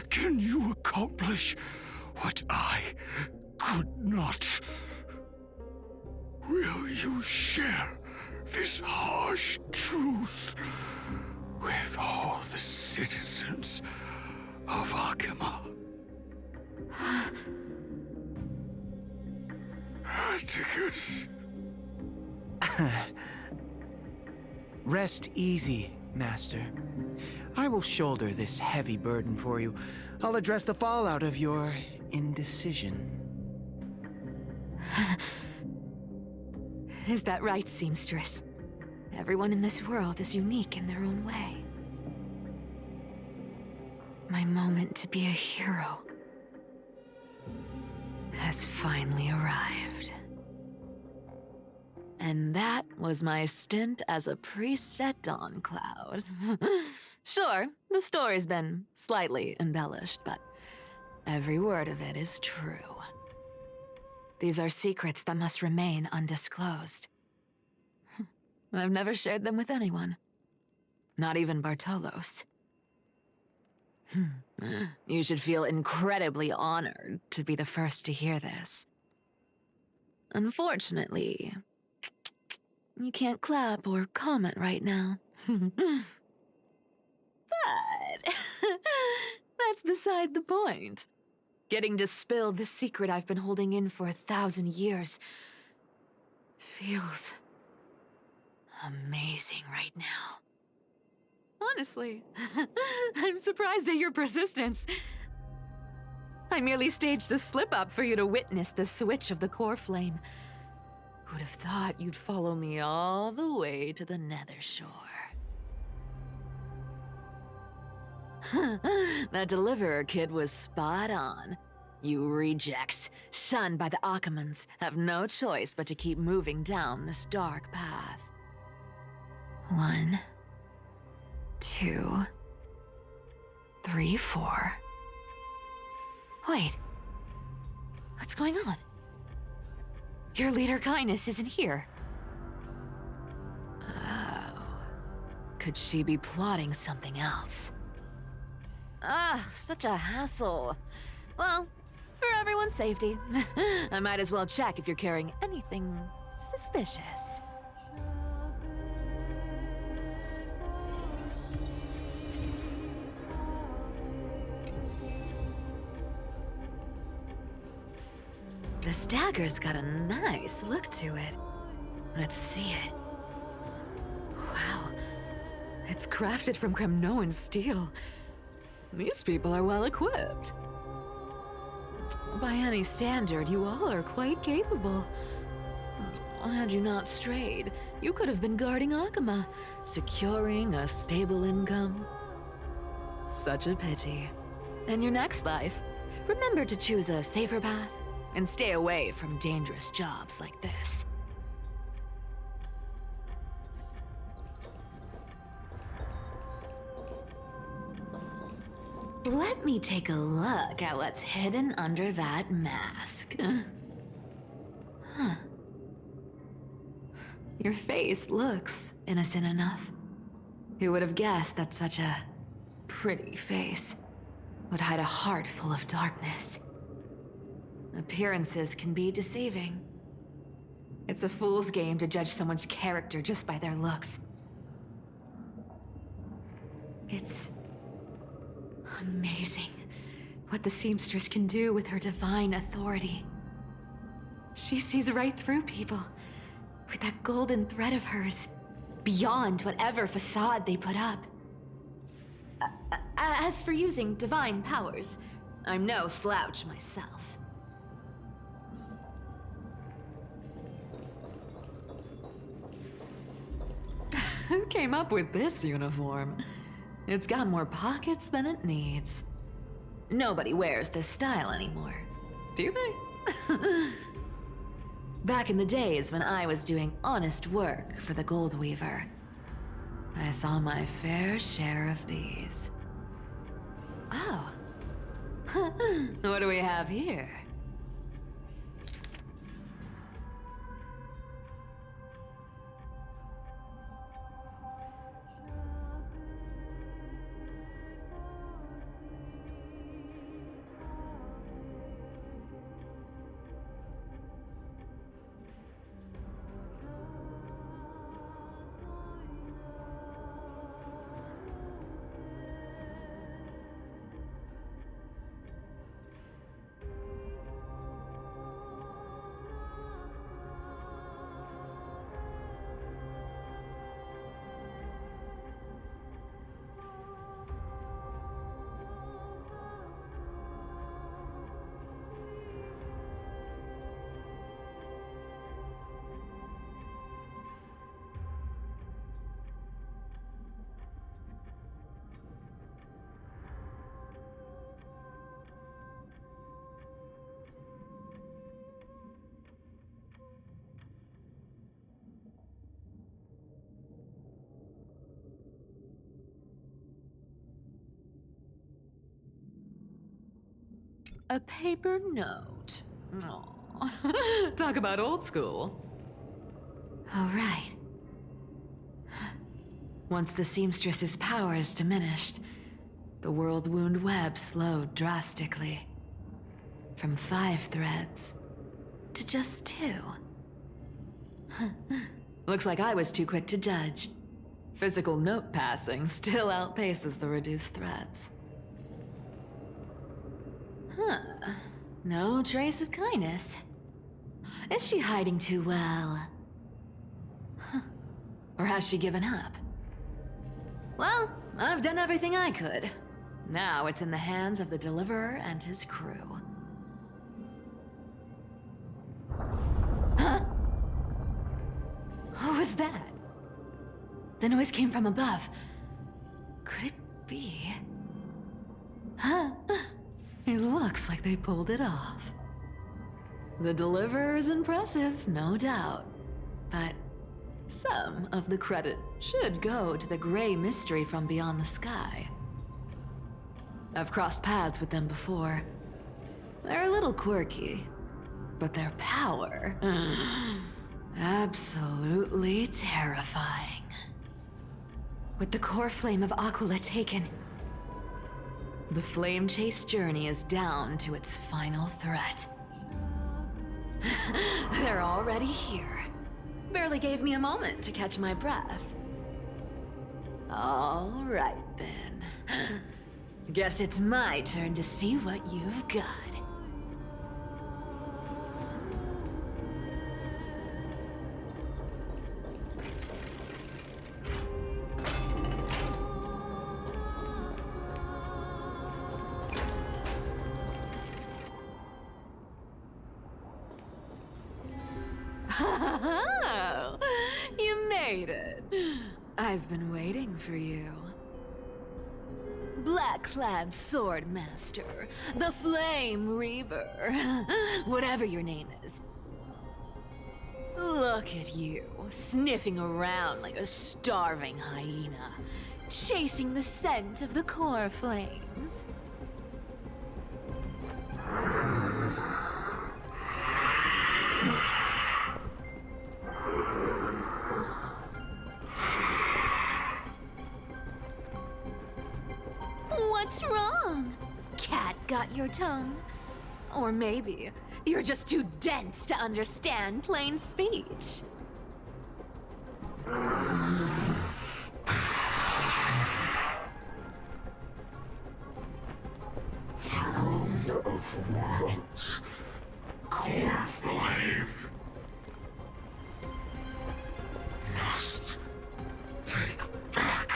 Can you accomplish what I could not? Will you share this harsh truth with all the citizens of Akima? Atticus.
Rest easy, Master. I will shoulder this heavy burden for you. I'll address the fallout of your indecision.
Is that right, seamstress? Everyone in this world is unique in their own way. My moment to be a hero has finally arrived. And that was my stint as a priest at Dawn Cloud. Sure, the story's been slightly embellished, but every word of it is true. These are secrets that must remain undisclosed. I've never shared them with anyone. Not even Bartolos. You should feel incredibly honored to be the first to hear this. Unfortunately, you can't clap or comment right now. But that's beside the point. Getting to spill the secret I've been holding in for 1,000 years feels amazing right now. Honestly, I'm surprised at your persistence. I merely staged a slip-up for you to witness the switch of the core flame. Who'd have thought you'd follow me all the way to the Nether Shore? That Deliverer kid was spot on. You rejects, shunned by the Akamans, have no choice but to keep moving down this dark path. 1, 2, 3, 4. Wait. What's going on? Your leader Kindness isn't here. Oh. Could she be plotting something else? Ah, such a hassle. Well, for everyone's safety, I might as well check if you're carrying anything suspicious. This dagger's got a nice look to it. Let's see it. Wow. It's crafted from Kremnoan steel. These people are well equipped. By any standard, you all are quite capable. Had you not strayed, you could have been guarding Akama, securing a stable income. Such a pity. In your next life, remember to choose a safer path and stay away from dangerous jobs like this. Let me take a look at what's hidden under that mask. Huh. Your face looks innocent enough. Who would have guessed that such a pretty face would hide a heart full of darkness? Appearances can be deceiving. It's a fool's game to judge someone's character just by their looks. It's amazing what the seamstress can do with her divine authority. She sees right through people with that golden thread of hers, beyond whatever facade they put up. As for using divine powers, I'm no slouch myself. Who came up with this uniform? It's got more pockets than it needs. Nobody wears this style anymore, do they? Back in the days when I was doing honest work for the Gold Weaver, I saw my fair share of these. Oh. What do we have here? A paper note. Aw. Talk about old school. All right. Once the seamstress's powers diminished, the world wound web slowed drastically. From 5 threads to just 2. Looks like I was too quick to judge. Physical note passing still outpaces the reduced threads. Huh. No trace of kindness. Is she hiding too well? Huh. Or has she given up? Well, I've done everything I could. Now it's in the hands of the Deliverer and his crew. Huh? What was that? The noise came from above. Could it be? Huh? It looks like they pulled it off. The Deliverer is impressive, no doubt. But some of the credit should go to the gray mystery from beyond the sky. I've crossed paths with them before. They're a little quirky, but their power... absolutely terrifying. With the core flame of Aquila taken, the flame chase journey is down to its final threat. They're already here. Barely gave me a moment to catch my breath. All right then. Guess it's my turn to see what you've got. Oh, you made it. I've been waiting for you. Black-clad sword master, the Flame Reaver, whatever your name is. Look at you, sniffing around like a starving hyena, chasing the scent of the core flames. What's wrong? Cat got your tongue? Or maybe you're just too dense to understand plain speech.
Throne of Worlds, core flame. Must take back.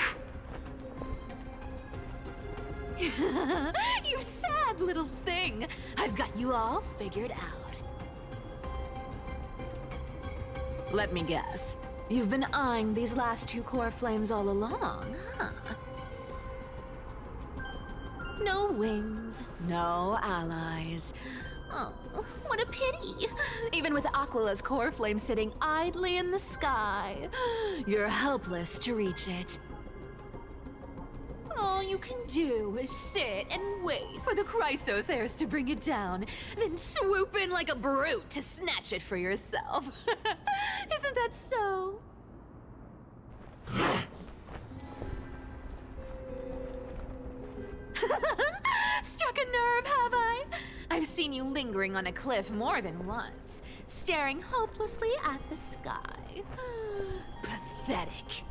You sad little thing. I've got you all figured out. Let me guess. You've been eyeing these last two core flames all along, huh? No wings, no allies. Oh, what a pity. Even with Aquila's core flame sitting idly in the sky, you're helpless to reach it. All you can do is sit and wait for the Chrysos heirs to bring it down, then swoop in like a brute to snatch it for yourself. Isn't that so? Struck a nerve, have I? I've seen you lingering on a cliff more than once, staring hopelessly at the sky. Pathetic.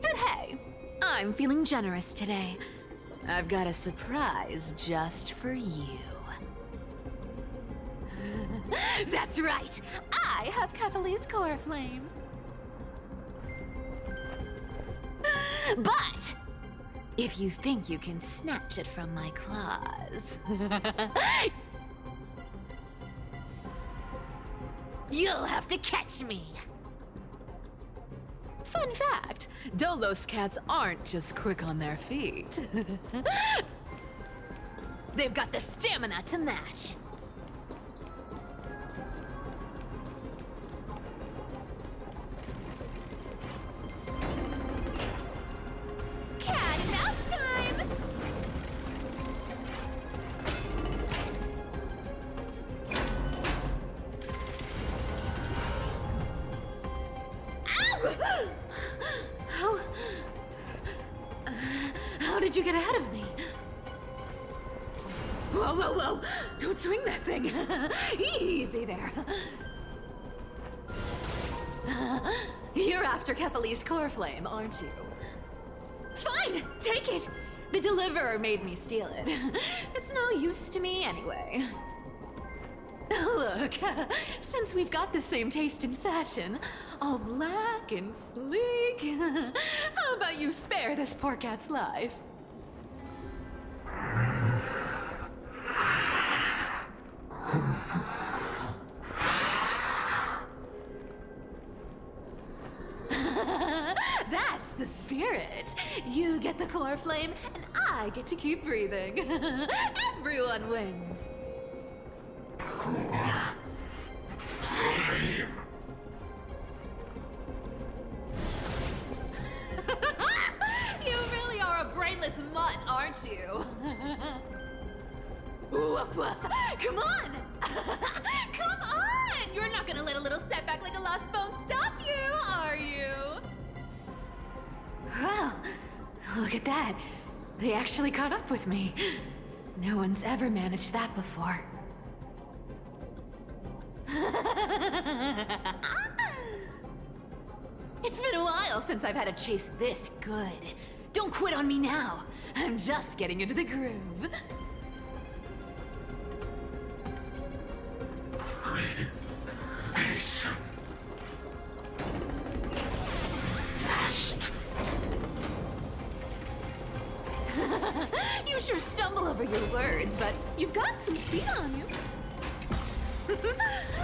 But hey, I'm feeling generous today. I've got a surprise just for you. That's right, I have Kefali's core flame. But if you think you can snatch it from my claws, you'll have to catch me. Fun fact, Dolos cats aren't just quick on their feet. They've got the stamina to match. Cat and mouse time! Ow! How did you get ahead of me? Whoa, whoa, whoa! Don't swing that thing! Easy there. You're after Kefali's core flame, aren't you? Fine! Take it! The deliverer made me steal it. It's no use to me anyway. Look, since we've got the same taste in fashion, all black and sleek, how about you spare this poor cat's life? That's the spirit. You get the core flame, and I get to keep breathing. Everyone wins. You really are a brainless mutt, aren't you? Woof woof. Come on! Come on! You're not gonna let a little setback like a lost bone stop you, are you? Well, look at that. They actually caught up with me. No one's ever managed that before. It's been a while since I've had a chase this good. Don't quit on me now. I'm just getting into the groove. You sure stumble over your words, but you've got some speed on you.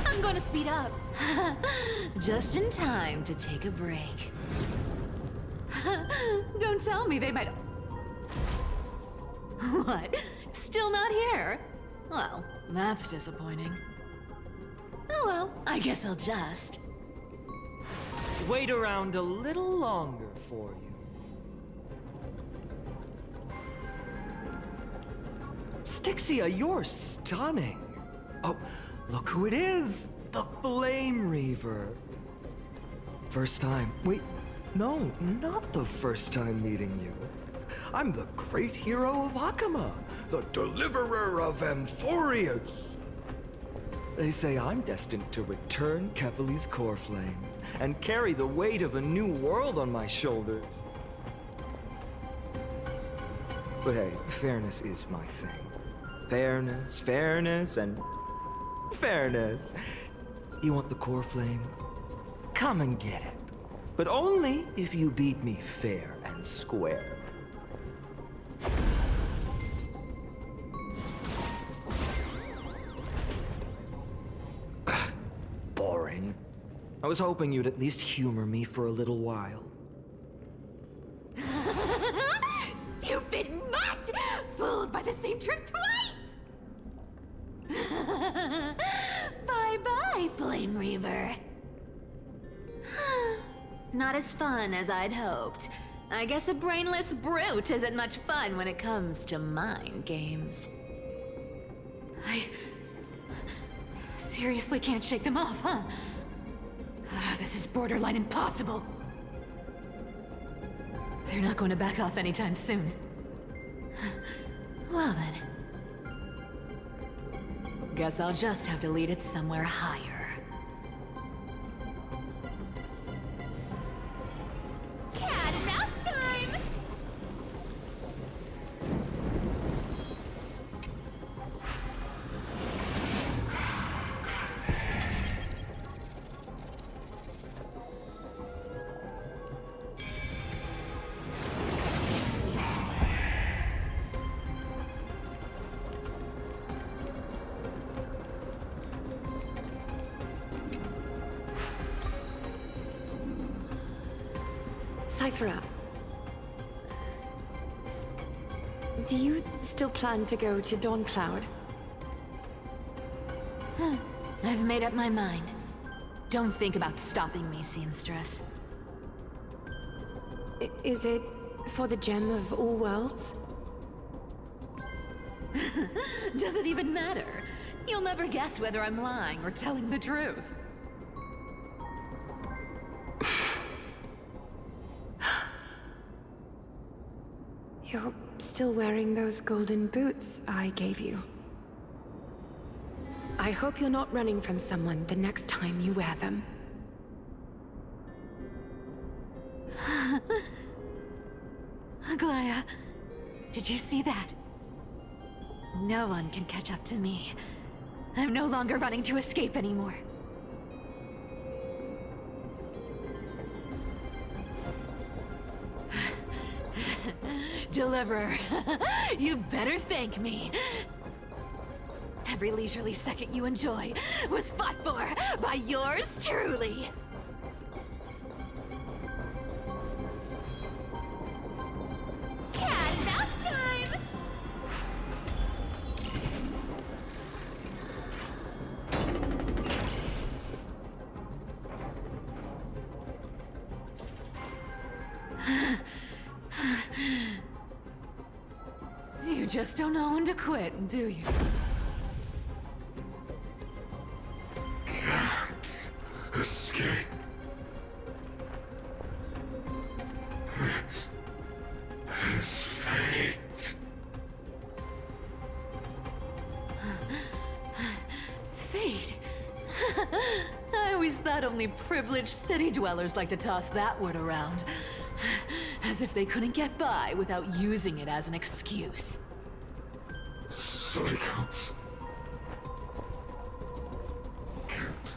I'm gonna speed up. Just in time to take a break. Don't tell me they might... What? Still not here? Well, that's disappointing. Oh well, I guess I'll just...
Wait around a little longer for you. Stixia, you're stunning. Oh, look who it is! The Flame Reaver. First time. Wait, no, not the first time meeting you. I'm the great hero of Akama, the deliverer of Amphorius. They say I'm destined to return Kevali's core flame and carry the weight of a new world on my shoulders. But hey, fairness is my thing. Fairness, fairness, and fairness. You want the core flame? Come and get it. But only if you beat me fair and square. Boring. I was hoping you'd at least humor me for a little while.
Stupid mutt! Fooled by the same trick twice! Bye-bye, Flame Reaver. Not as fun as I'd hoped. I guess a brainless brute isn't much fun when it comes to mind games. I seriously can't shake them off, huh? This is borderline impossible. They're not going to back off anytime soon. Well then. Guess I'll just have to lead it somewhere higher. Cat and mouse time!
Cipher, do you still plan to go to Dawn Cloud?
I've made up my mind. Don't think about stopping me, seamstress.
Is it for the gem of all worlds?
Does it even matter? You'll never guess whether I'm lying or telling the truth.
You're still wearing those golden boots I gave you. I hope you're not running from someone the next time you wear them.
Aglaya, Did you see that? No one can catch up to me. I'm no longer running to escape anymore. Deliverer, you better thank me. Every leisurely second you enjoy was fought for by yours truly. Cat and mouse time! You just don't know when to quit, do you?
Can't escape. This is fate.
Fate? I always thought only privileged city dwellers like to toss that word around. As if they couldn't get by without using it as an excuse.
Cycles can't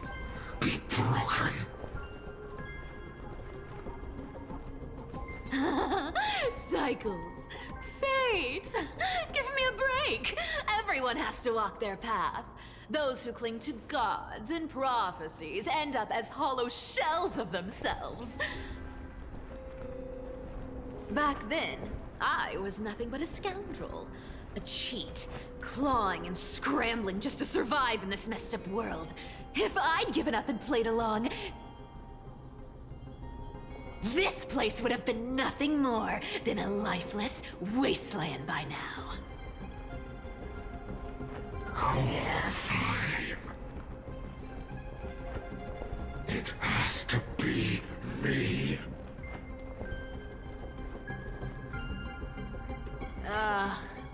be broken.
Cycles. Fate. Give me a break. Everyone has to walk their path. Those who cling to gods and prophecies end up as hollow shells of themselves. Back then, I was nothing but a scoundrel. A cheat, clawing and scrambling just to survive in this messed up world. If I'd given up and played along, this place would have been nothing more than a lifeless wasteland by now.
Horrifying. It has to be me.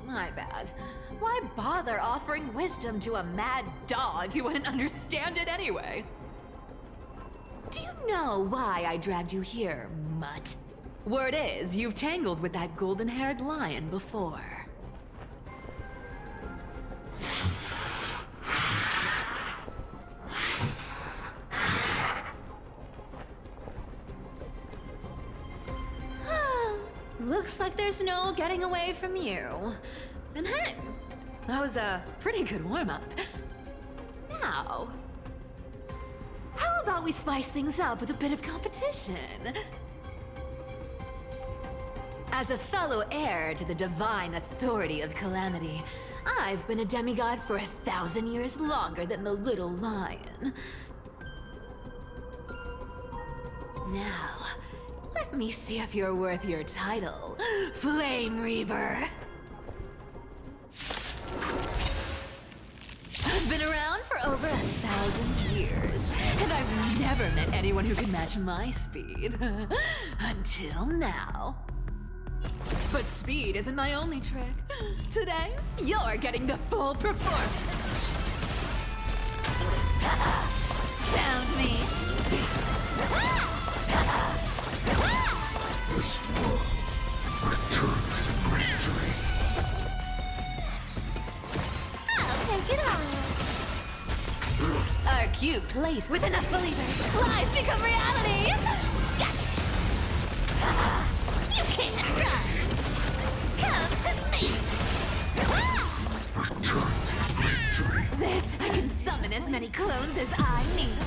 My bad. Why bother offering wisdom to a mad dog who wouldn't understand it anyway? Do you know why I dragged you here, mutt? Word is, you've tangled with that golden-haired lion before. Looks like there's no getting away from you. And hey, that was a pretty good warm-up. Now, how about we spice things up with a bit of competition? As a fellow heir to the divine authority of Calamity, I've been a demigod for 1,000 years longer than the little lion. Now, let me see if you're worth your title, Flame Reaver. I've been around for over 1,000 years, and I've never met anyone who can match my speed. Until now. But speed isn't my only trick. Today, you're getting the full performance. Found me.
This war returned to victory.
I'll take it on.
Our cute place with enough believers. Life become reality. Gotcha. You can't run. Come to me.
Return to victory.
This, I can summon as many clones as I need.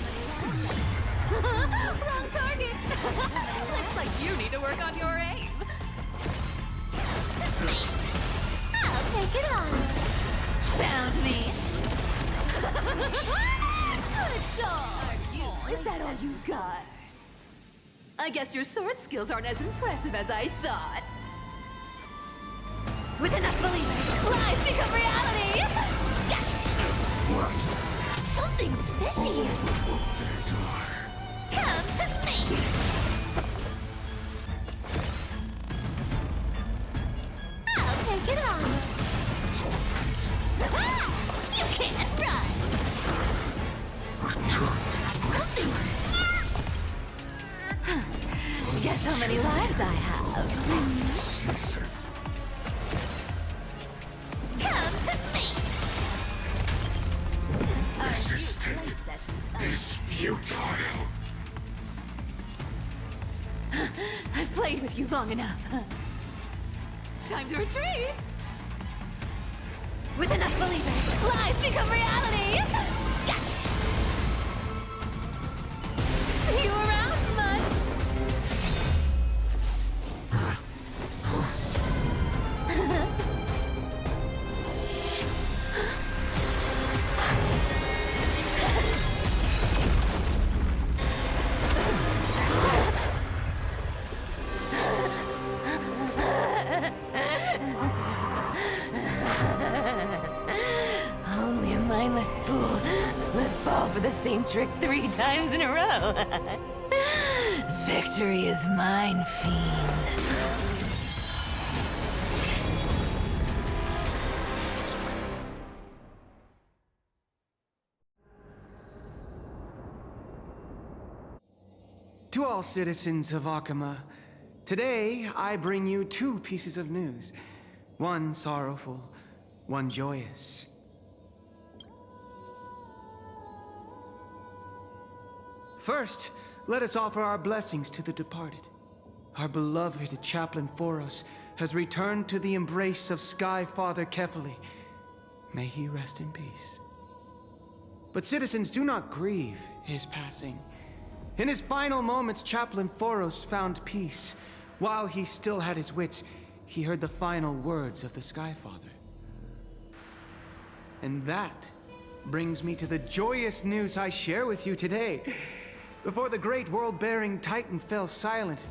Wrong target. Looks like you need to work on your aim.
I'll take it on.
Found me. Good dog. Is that all you got? I guess your sword skills aren't as impressive as I thought. With enough believers, life become reality. Yes. Something's fishy. Come to me.
I'll take it on. You can't run.
Guess how many lives I have?
Cipher.
Long enough. Time to retreat!
With enough believers, lies become reality! Gotcha! See you around, Mud!
Only a mindless fool would fall for the same trick 3 times in a row. Victory is mine, fiend.
To all citizens of Akama, today I bring you 2 pieces of news. One sorrowful, one joyous. First, let us offer our blessings to the departed. Our beloved Chaplain Foros has returned to the embrace of Sky Father Kefali. May he rest in peace. But citizens, do not grieve his passing. In his final moments, Chaplain Foros found peace. While he still had his wits, he heard the final words of the Sky Father. And that brings me to the joyous news I share with you today. Before the great world-bearing Titan fell silent,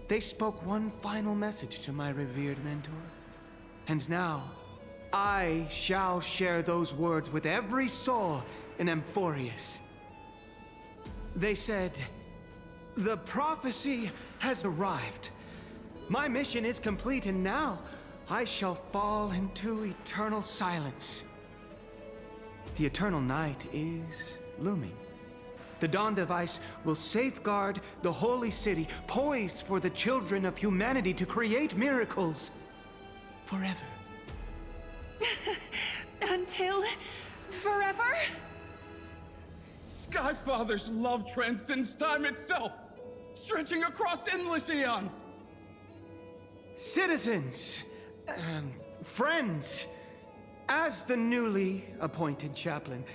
they spoke one final message to my revered mentor. And now, I shall share those words with every soul in Amphorius. They said, "The prophecy has arrived. My mission is complete, and now I shall fall into eternal silence." The eternal night is looming. The Dawn Device will safeguard the holy city, poised for the children of humanity to create miracles forever.
Until forever?
Skyfather's love transcends time itself, stretching across endless eons.
Citizens, friends, as the newly appointed chaplain,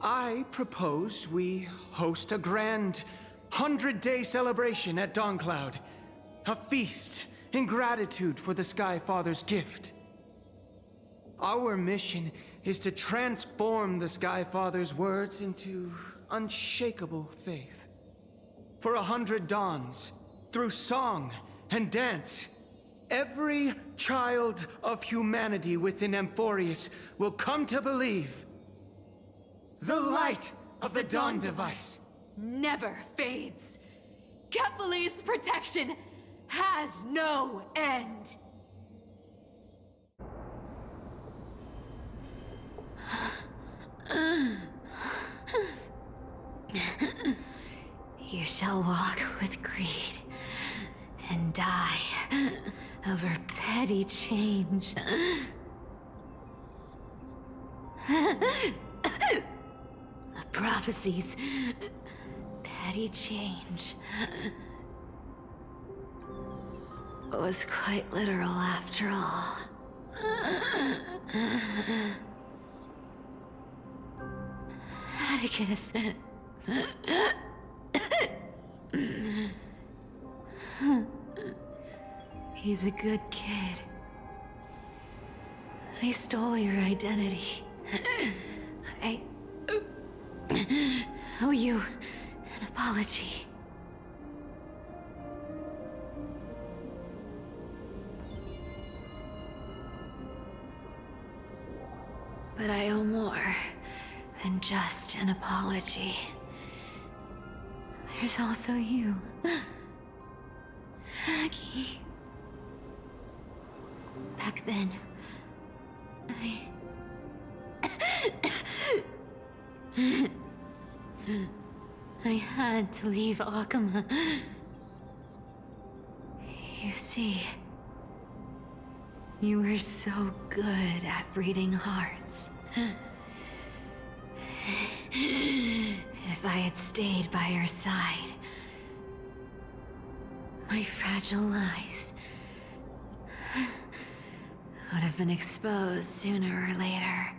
I propose we host a grand 100-day celebration at Dawncloud. A feast in gratitude for the Sky Father's gift. Our mission is to transform the Sky Father's words into unshakable faith. For 100 dawns, through song and dance, every child of humanity within Amphorius will come to believe the light of the Dawn Device
Never fades. Kefali's protection has no end. You shall walk with greed and die over petty change. The prophecies, petty change, was quite literal after all. Atticus. He's a good kid. I stole your identity. I owe you an apology. But I owe more than just an apology. There's also you, Aggie. Back then, I had to leave Akama. You see, you were so good at reading hearts. If I had stayed by your side, My fragile lies would have been exposed sooner or later.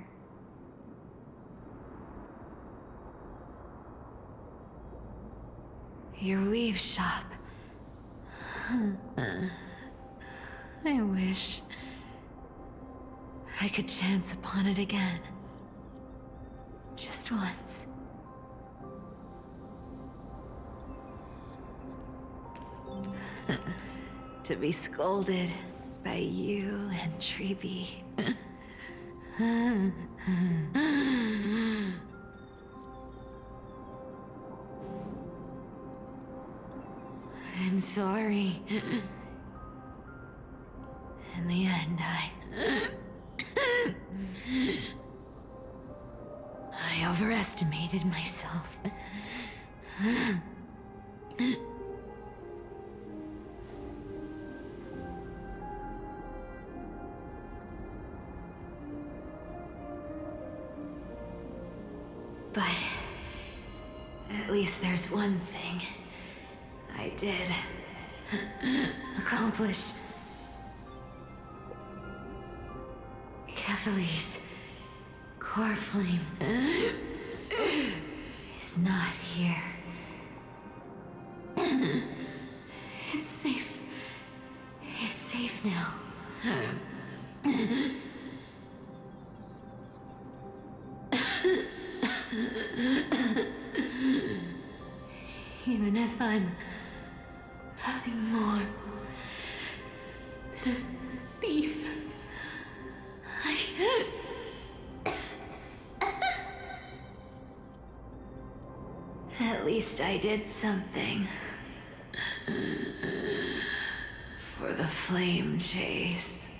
Your weave shop. I wish I could chance upon it again. Just once. To be scolded by you and Treeby. I'm sorry. In the end, I overestimated myself. But at least there's one thing I did accomplish. Kefali's core flame is not here. It's safe. It's safe now. Even if I'm nothing more than a thief, At least I did something. For the flame chase.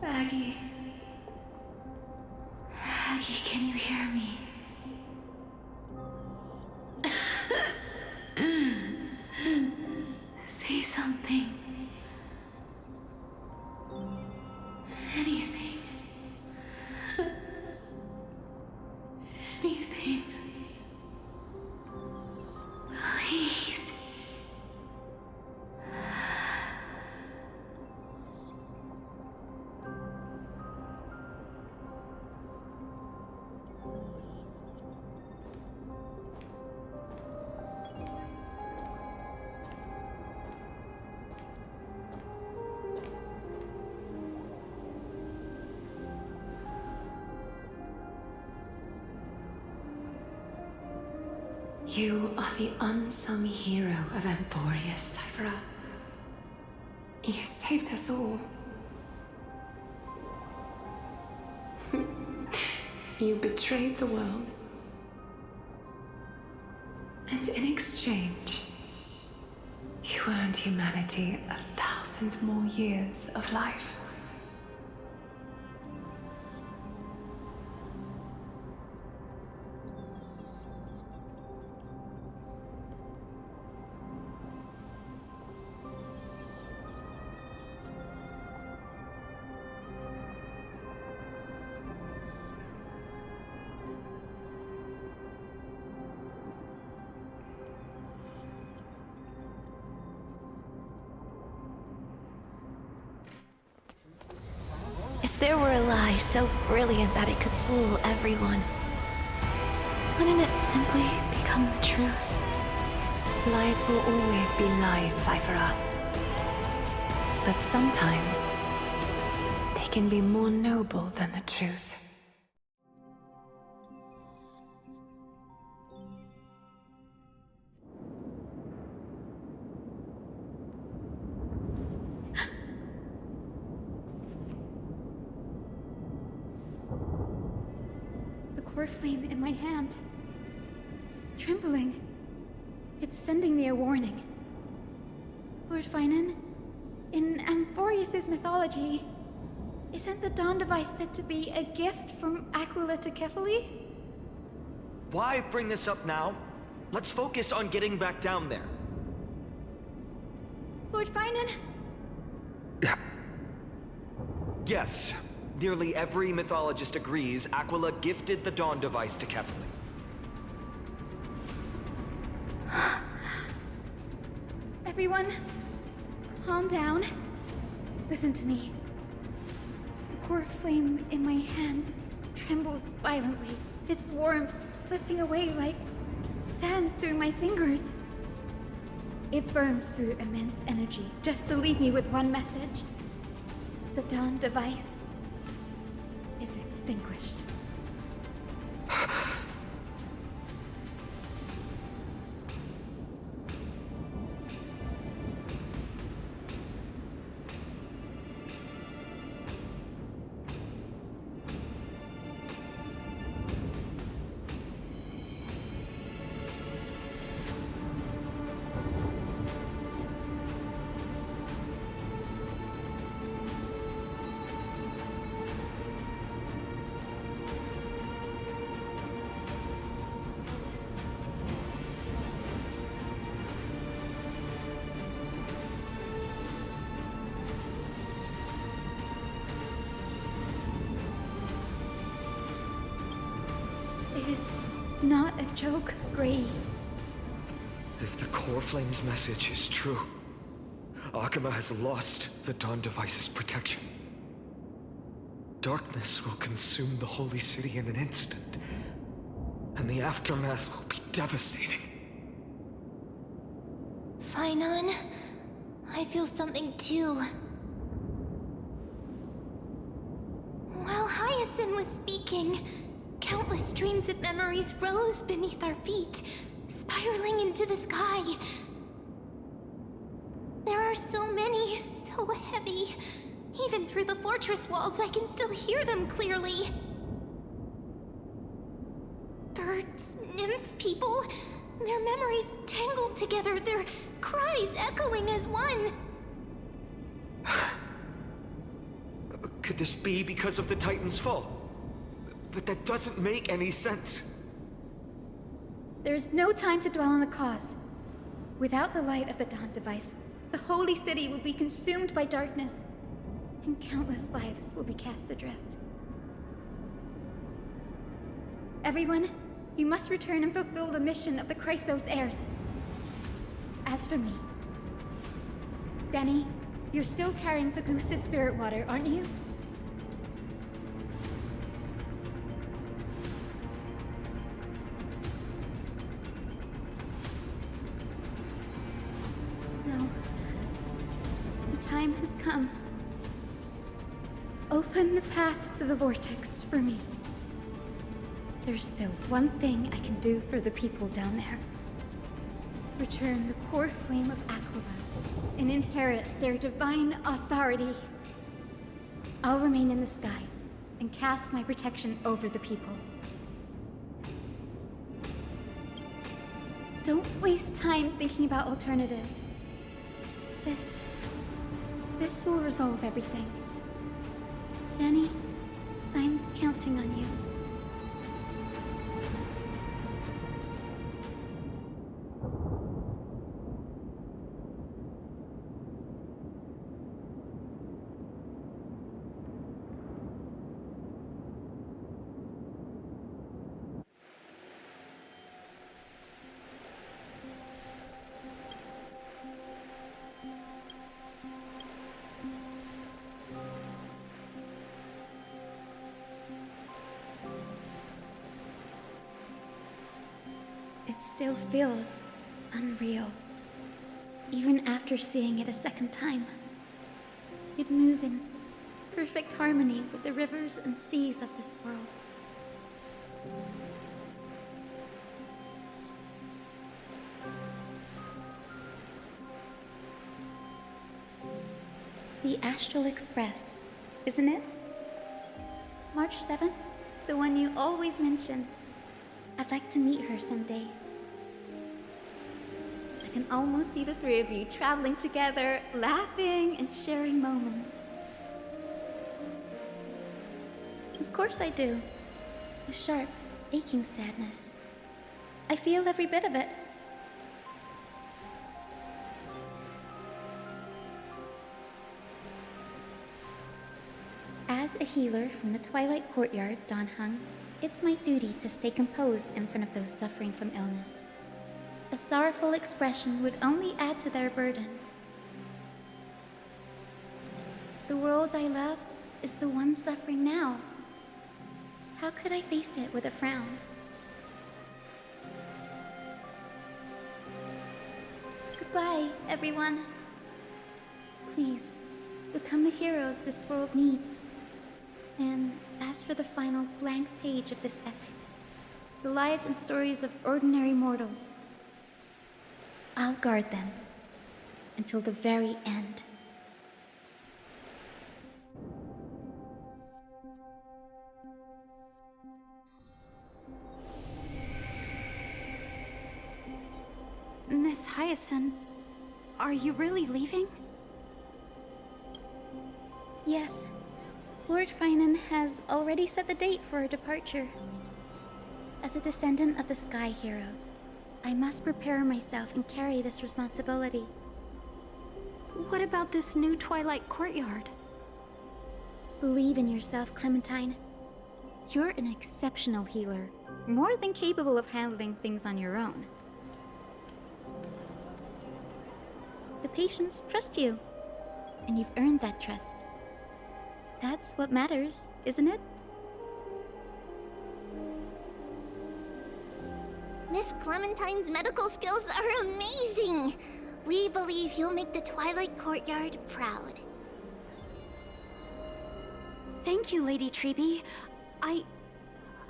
Aggie. Aggie, can you hear me? Say something. Anything. Anything. Please.
You are the unsung hero of Emporia, Cipher. You saved us all. You betrayed the world. And in exchange, you earned humanity 1,000 more years of life.
If there were a lie so brilliant that it could fool everyone, wouldn't it simply become the truth?
Lies will always be lies, Cipher. But sometimes, they can be more noble than the truth.
The core flame in my hand. It's trembling. It's sending me a warning. Lord Finan, in Amphorius' mythology, isn't the Dawn device said to be a gift from Aquila to Kefali?
Why bring this up now? Let's focus on getting back down there.
Lord Finan?
Yes. Nearly every mythologist agrees Aquila gifted the Dawn device to Kefali.
Everyone, calm down. Listen to me. The core flame in my hand trembles violently, its warmth slipping away like sand through my fingers. It burns through immense energy just to leave me with one message. The Dawn device is extinguished. It's not a joke, Gray.
If the core flame's message is true, Akuma has lost the Dawn device's protection. Darkness will consume the holy city in an instant, and the aftermath will be devastating.
Finon, I feel something too. While Hyacinth was speaking, countless streams of memories rose beneath our feet, spiraling into the sky. There are so many, so heavy. Even through the fortress walls, I can still hear them clearly. Birds, nymphs, people, their memories tangled together, their cries echoing as one.
Could this be because of the Titan's fall? But that doesn't make any sense.
There's no time to dwell on the cause. Without the light of the Dawn device, the holy city will be consumed by darkness, and countless lives will be cast adrift. Everyone, you must return and fulfill the mission of the Chrysos heirs. As for me, Denny, you're still carrying the Goose's spirit water, aren't you? No. The time has come. Open the path to the vortex for me. There's still one thing I can do for the people down there. Return the core flame of Aquila and inherit their divine authority. I'll remain in the sky and cast my protection over the people. Don't waste time thinking about alternatives. This will resolve everything. Danny, I'm counting on you. It still feels unreal, even after seeing it a second time. You'd move in perfect harmony with the rivers and seas of this world. The Astral Express, isn't it? March 7th? The one you always mention. I'd like to meet her someday. I can almost see the three of you traveling together, laughing and sharing moments. Of course I do. A sharp, aching sadness. I feel every bit of it. As a healer from the Twilight Courtyard, Danheng, it's my duty to stay composed in front of those suffering from illness. A sorrowful expression would only add to their burden. The world I love is the one suffering now. How could I face it with a frown? Goodbye, everyone. Please, become the heroes this world needs. And as for the final blank page of this epic, the lives and stories of ordinary mortals, I'll guard them until the very end.
Miss Hyacinth, are you really leaving?
Yes. Lord Finan has already set the date for our departure. As a descendant of the Sky Hero, I must prepare myself and carry this responsibility.
What about this new Twilight Courtyard?
Believe in yourself, Clementine. You're an exceptional healer, more than capable of handling things on your own. The patients trust you, and you've earned that trust. That's what matters, isn't it?
Miss Clementine's medical skills are amazing! We believe you'll make the Twilight Courtyard proud.
Thank you, Lady Treby.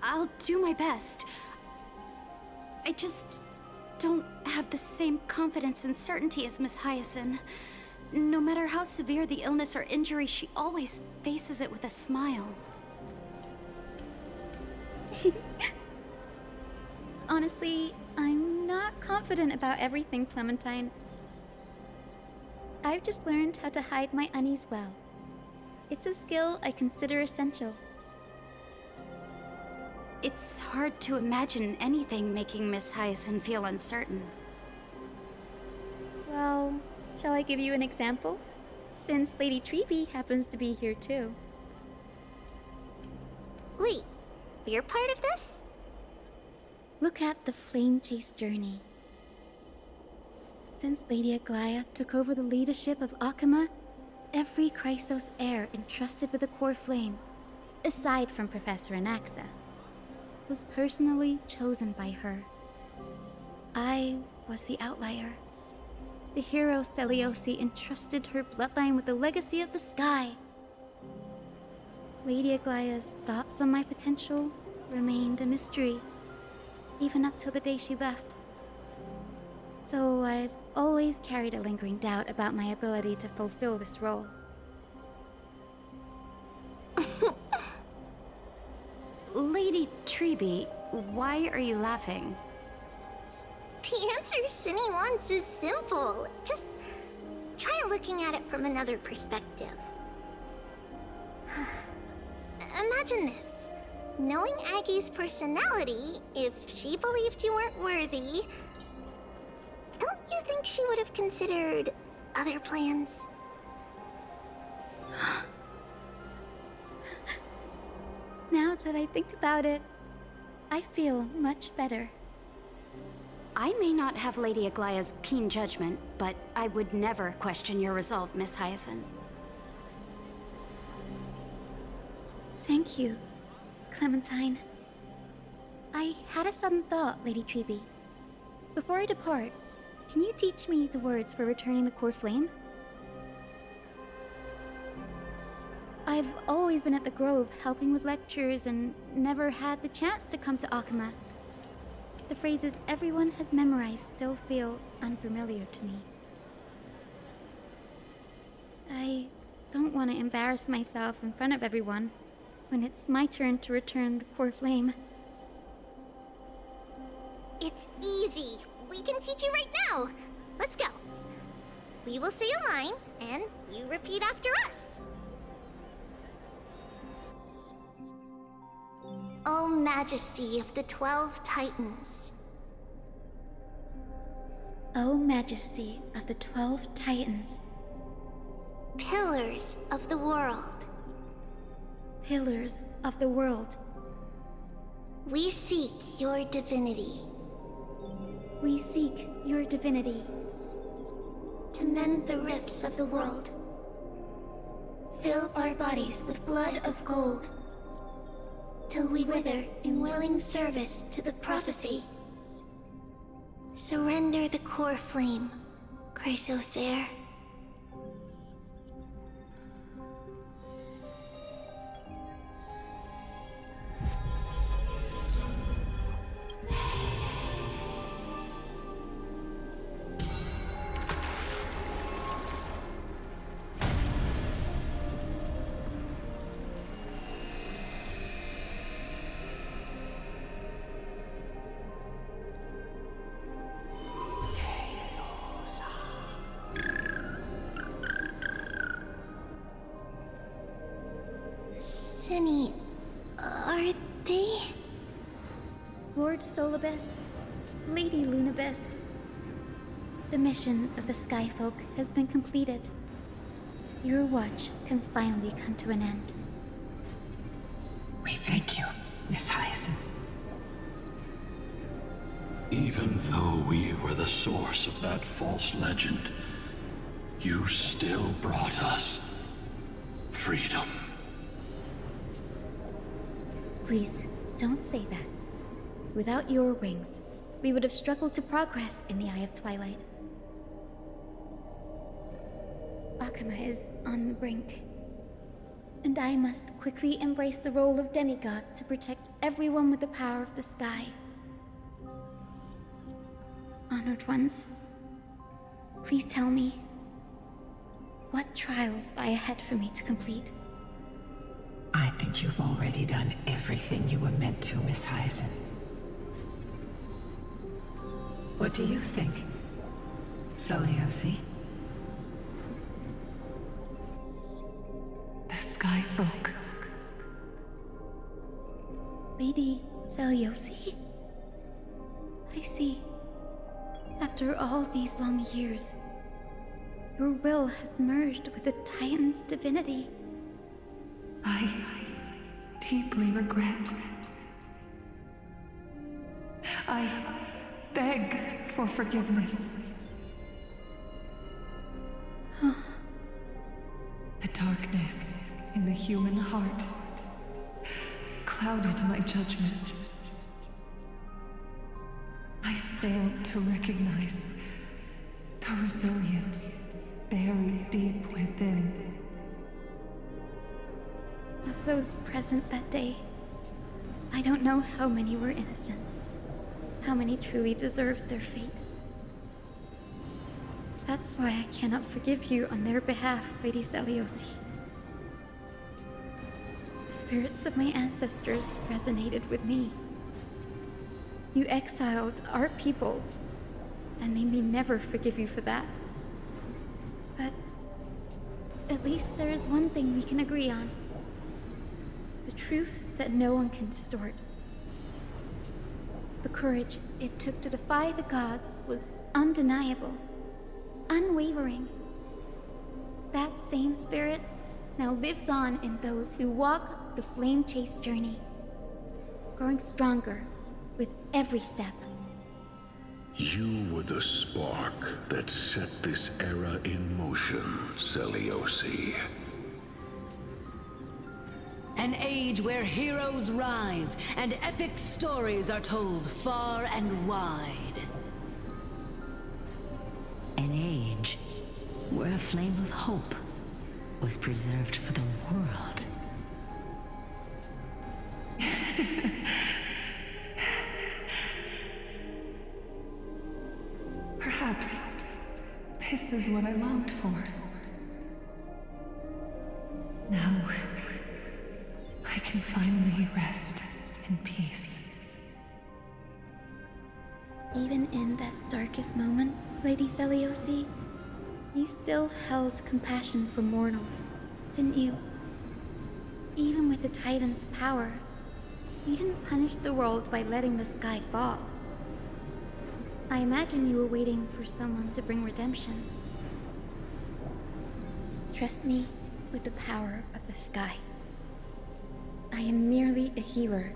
I'll do my best. I just don't have the same confidence and certainty as Miss Hyacinth. No matter how severe the illness or injury, she always faces it with a smile.
Honestly, I'm not confident about everything, Clementine. I've just learned how to hide my unease well. It's a skill I consider essential.
It's hard to imagine anything making Miss Hyacinth feel uncertain.
Well, shall I give you an example? Since Lady Treby happens to be here too.
Wait, you're part of this?
Look at the Flame Chase journey. Since Lady Aglaya took over the leadership of Akama, every Chrysos heir entrusted with the core flame, aside from Professor Anaxa, was personally chosen by her. I was the outlier. The hero Celiosi entrusted her bloodline with the legacy of the sky. Lady Aglaya's thoughts on my potential remained a mystery, even up till the day she left. So I've always carried a lingering doubt about my ability to fulfill this role.
Lady Treby, why are you laughing?
The answer Cindy wants is simple. Just try looking at it from another perspective. Imagine this. Knowing Aggie's personality, if she believed you weren't worthy, don't you think she would have considered other plans?
Now that I think about it, I feel much better.
I may not have Lady Aglaya's keen judgment, but I would never question your resolve, Miss Hyacinth.
Thank you, Clementine. I had a sudden thought, Lady Treby. Before I depart, can you teach me the words for returning the core flame? I've always been at the Grove helping with lectures and never had the chance to come to Akama. The phrases everyone has memorized still feel unfamiliar to me. I don't want to embarrass myself in front of everyone when it's my turn to return the core flame.
It's easy. We can teach you right now. Let's go. We will say a line, and you repeat after us. O Majesty of the 12 Titans.
O Majesty of the 12 Titans.
Pillars of the world.
Pillars of the world.
We seek your divinity.
We seek your divinity.
To mend the rifts of the world. Fill our bodies with blood of gold. Till we wither in willing service to the prophecy. Surrender the core flame, Chrysosair. Cinny, are they?
Lord Solibus, Lady Lunabis. The mission of the Skyfolk has been completed. Your watch can finally come to an end.
We thank you, Miss Hyacinth.
Even though we were the source of that false legend, you still brought us freedom.
Please, don't say that. Without your wings, we would have struggled to progress in the Eye of Twilight. Akama is on the brink, and I must quickly embrace the role of demigod to protect everyone with the power of the sky. Honored ones, please tell me, what trials lie ahead for me to complete?
I think you've already done everything you were meant to, Miss Hyacinth. What do you think, Celiosi?
The Skyfolk.
Lady Celiosi? I see. After all these long years, your will has merged with the Titan's divinity.
I deeply regret. I beg for forgiveness. The darkness in the human heart clouded my judgment. I failed to recognize the resilience buried deep within.
Of those present that day, I don't know how many were innocent, how many truly deserved their fate. That's why I cannot forgive you on their behalf, Lady Celiosi. The spirits of my ancestors resonated with me. You exiled our people, and they may never forgive you for that. But at least there is one thing we can agree on. The truth that no one can distort. The courage it took to defy the gods was undeniable, unwavering. That same spirit now lives on in those who walk the flame-chased journey, growing stronger with every step.
You were the spark that set this era in motion, Celiosi.
An age where heroes rise and epic stories are told far and wide.
An age where a flame of hope was preserved for the world.
Perhaps this is what I longed for. Now, I can finally rest in peace.
Even in that darkest moment, Lady Celiosi, you still held compassion for mortals, didn't you? Even with the Titan's power, you didn't punish the world by letting the sky fall. I imagine you were waiting for someone to bring redemption. Trust me with the power of the sky. I am merely a healer.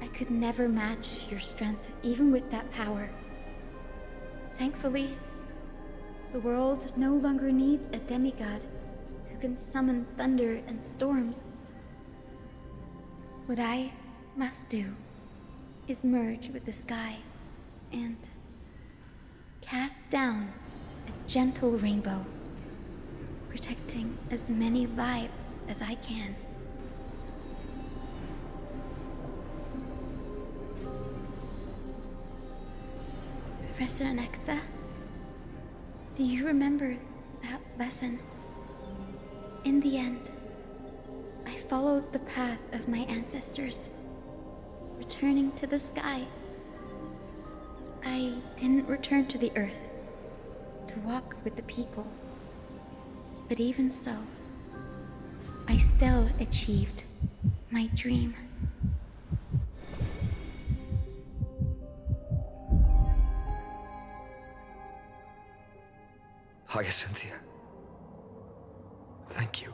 I could never match your strength, even with that power. Thankfully, the world no longer needs a demigod who can summon thunder and storms. What I must do is merge with the sky and cast down a gentle rainbow, protecting as many lives as I can. Professor Nexa, do you remember that lesson? In the end, I followed the path of my ancestors, returning to the sky. I didn't return to the earth to walk with the people, but even so, I still achieved my dream.
Hyacinthia. Thank you.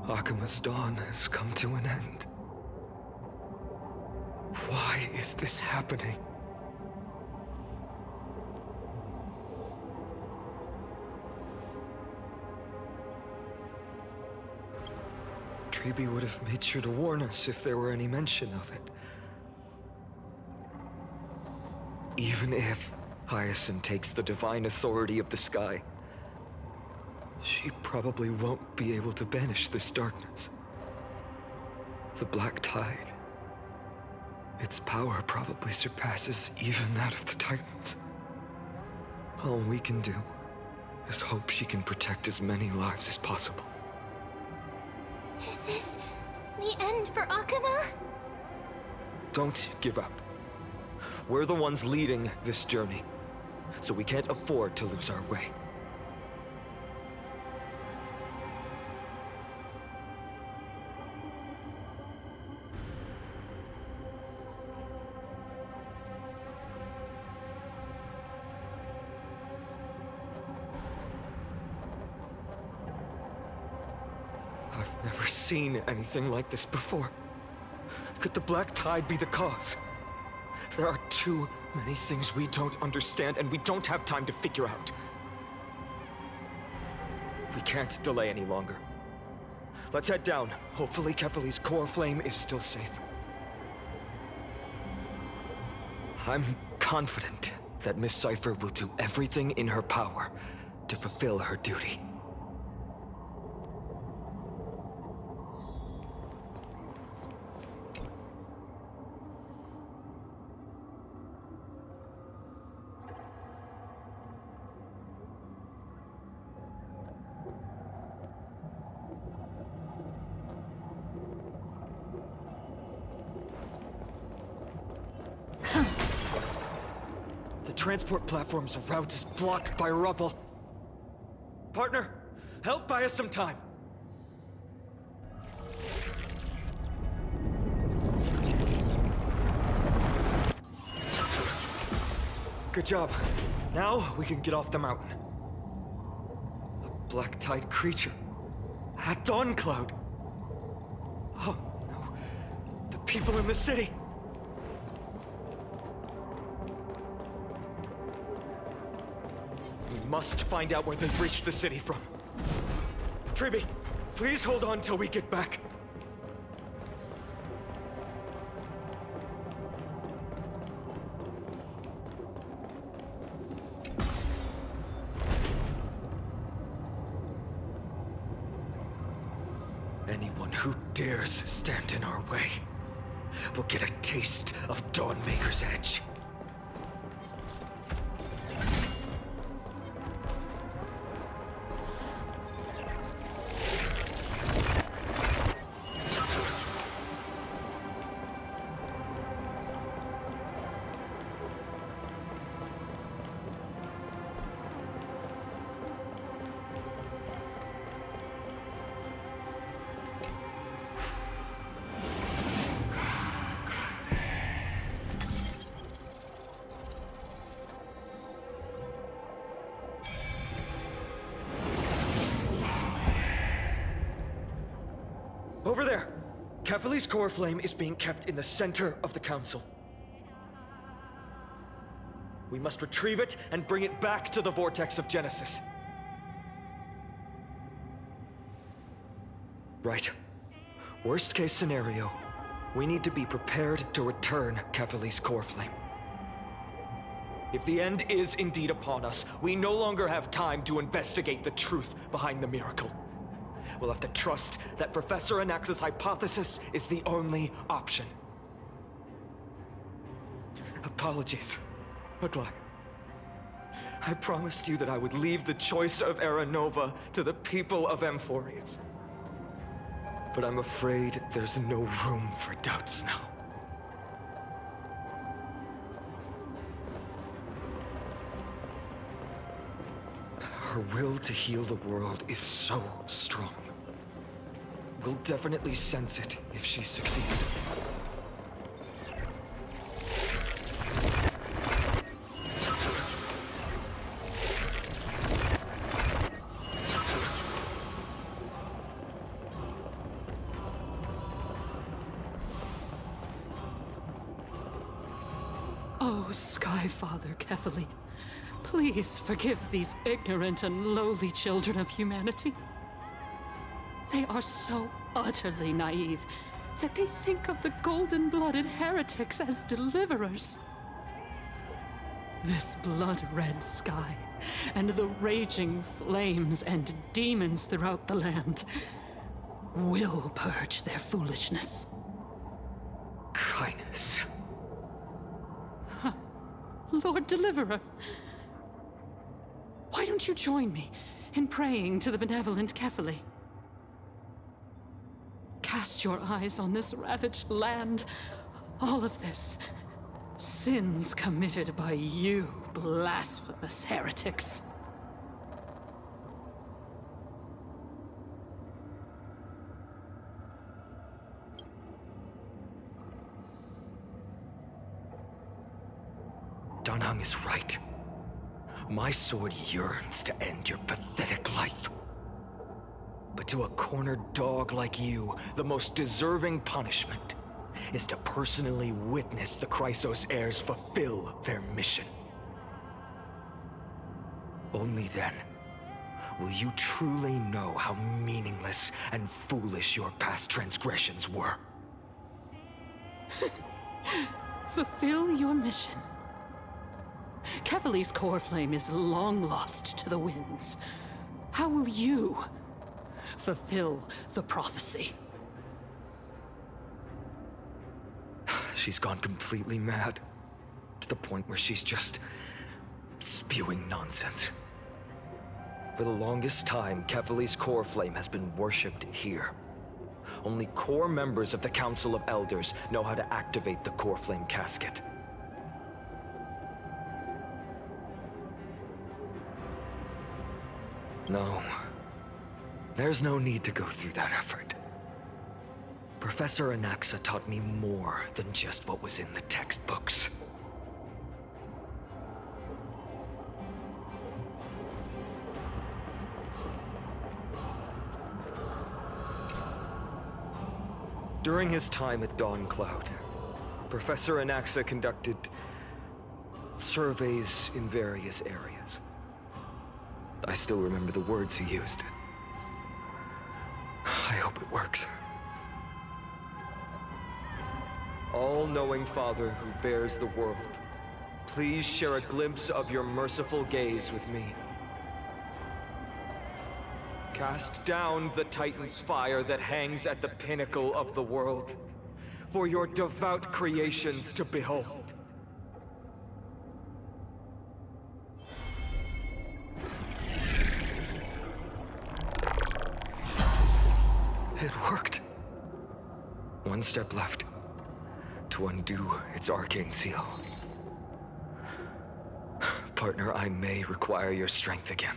Akima's dawn has come to an end. Why is this happening? Treby would have made sure to warn us if there were any mention of it. Even if Hyacinth takes the divine authority of the sky, she probably won't be able to banish this darkness. The Black Tide. Its power probably surpasses even that of the Titans. All we can do is hope she can protect as many lives as possible.
Is this the end for Akuma?
Don't give up. We're the ones leading this journey, so we can't afford to lose our way. I've never seen anything like this before. Could the Black Tide be the cause? There are too many things we don't understand, and we don't have time to figure out. We can't delay any longer. Let's head down. Hopefully Kepali's core flame is still safe. I'm confident that Miss Cipher will do everything in her power to fulfill her duty. Transport platform's route is blocked by rubble. Partner, help buy us some time. Good job. Now we can get off the mountain. A Black Tide creature. At Dawn Cloud. Oh no. The people in the city. We must find out where they've reached the city from. Treby, please hold on till we get back. Anyone who dares stand in our way will get a taste of Dawnmaker's edge. Over there! Kefali's core flame is being kept in the center of the council. We must retrieve it and bring it back to the vortex of Genesis. Right. Worst case scenario, we need to be prepared to return Kefali's core flame. If the end is indeed upon us, we no longer have time to investigate the truth behind the miracle. We'll have to trust that Professor Anaxa's hypothesis is the only option. Apologies, Aglaia. I promised you that I would leave the choice of Era Nova to the people of Amphorius. But I'm afraid there's no room for doubts now. Her will to heal the world is so strong. We'll definitely sense it if she succeeds.
Oh, Skyfather Kefali, please forgive these ignorant and lowly children of humanity. They are so utterly naive that they think of the golden-blooded heretics as deliverers. This blood-red sky, and the raging flames and demons throughout the land will purge their foolishness.
Kindness.
Lord Deliverer, why don't you join me in praying to the benevolent Kefali? Cast your eyes on this ravaged land. All of this, sins committed by you, blasphemous heretics.
Danheng is right. My sword yearns to end your pathetic life. But to a cornered dog like you, the most deserving punishment is to personally witness the Chrysos heirs fulfill their mission. Only then will you truly know how meaningless and foolish your past transgressions were.
Fulfill your mission. Kefali's core flame is long lost to the winds. How will you fulfill the prophecy?
She's gone completely mad, to the point where she's just spewing nonsense. For the longest time, Kefali's core flame has been worshipped here. Only core members of the Council of Elders know how to activate the core flame casket. No, there's no need to go through that effort. Professor Anaxa taught me more than just what was in the textbooks. During his time at Dawn Cloud, Professor Anaxa conducted surveys in various areas. I still remember the words he used. I hope it works. All-knowing Father who bears the world, please share a glimpse of your merciful gaze with me. Cast down the Titan's fire that hangs at the pinnacle of the world, for your devout creations to behold. It worked. One step left to undo its arcane seal. Partner, I may require your strength again.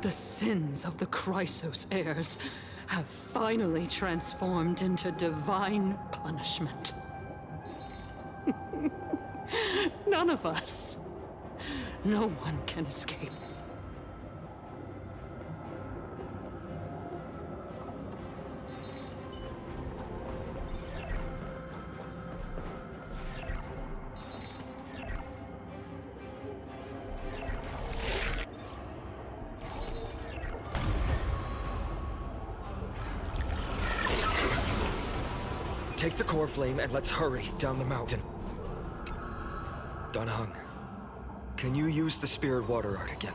The sins of the Chrysos heirs have finally transformed into divine punishment. None of us. No one can escape.
Take the core flame and let's hurry down the mountain. Donahung, can you use the spirit water art again?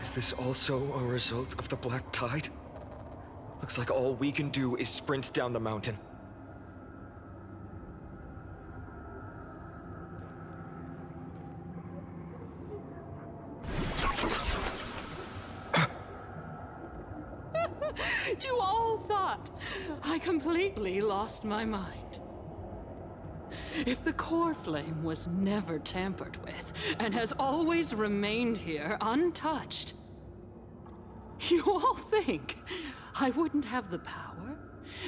Is this also a result of the black tide? Looks like all we can do is sprint down the mountain.
You all thought I completely lost my mind. If the core flame was never tampered with and has always remained here untouched, you all think I wouldn't have the power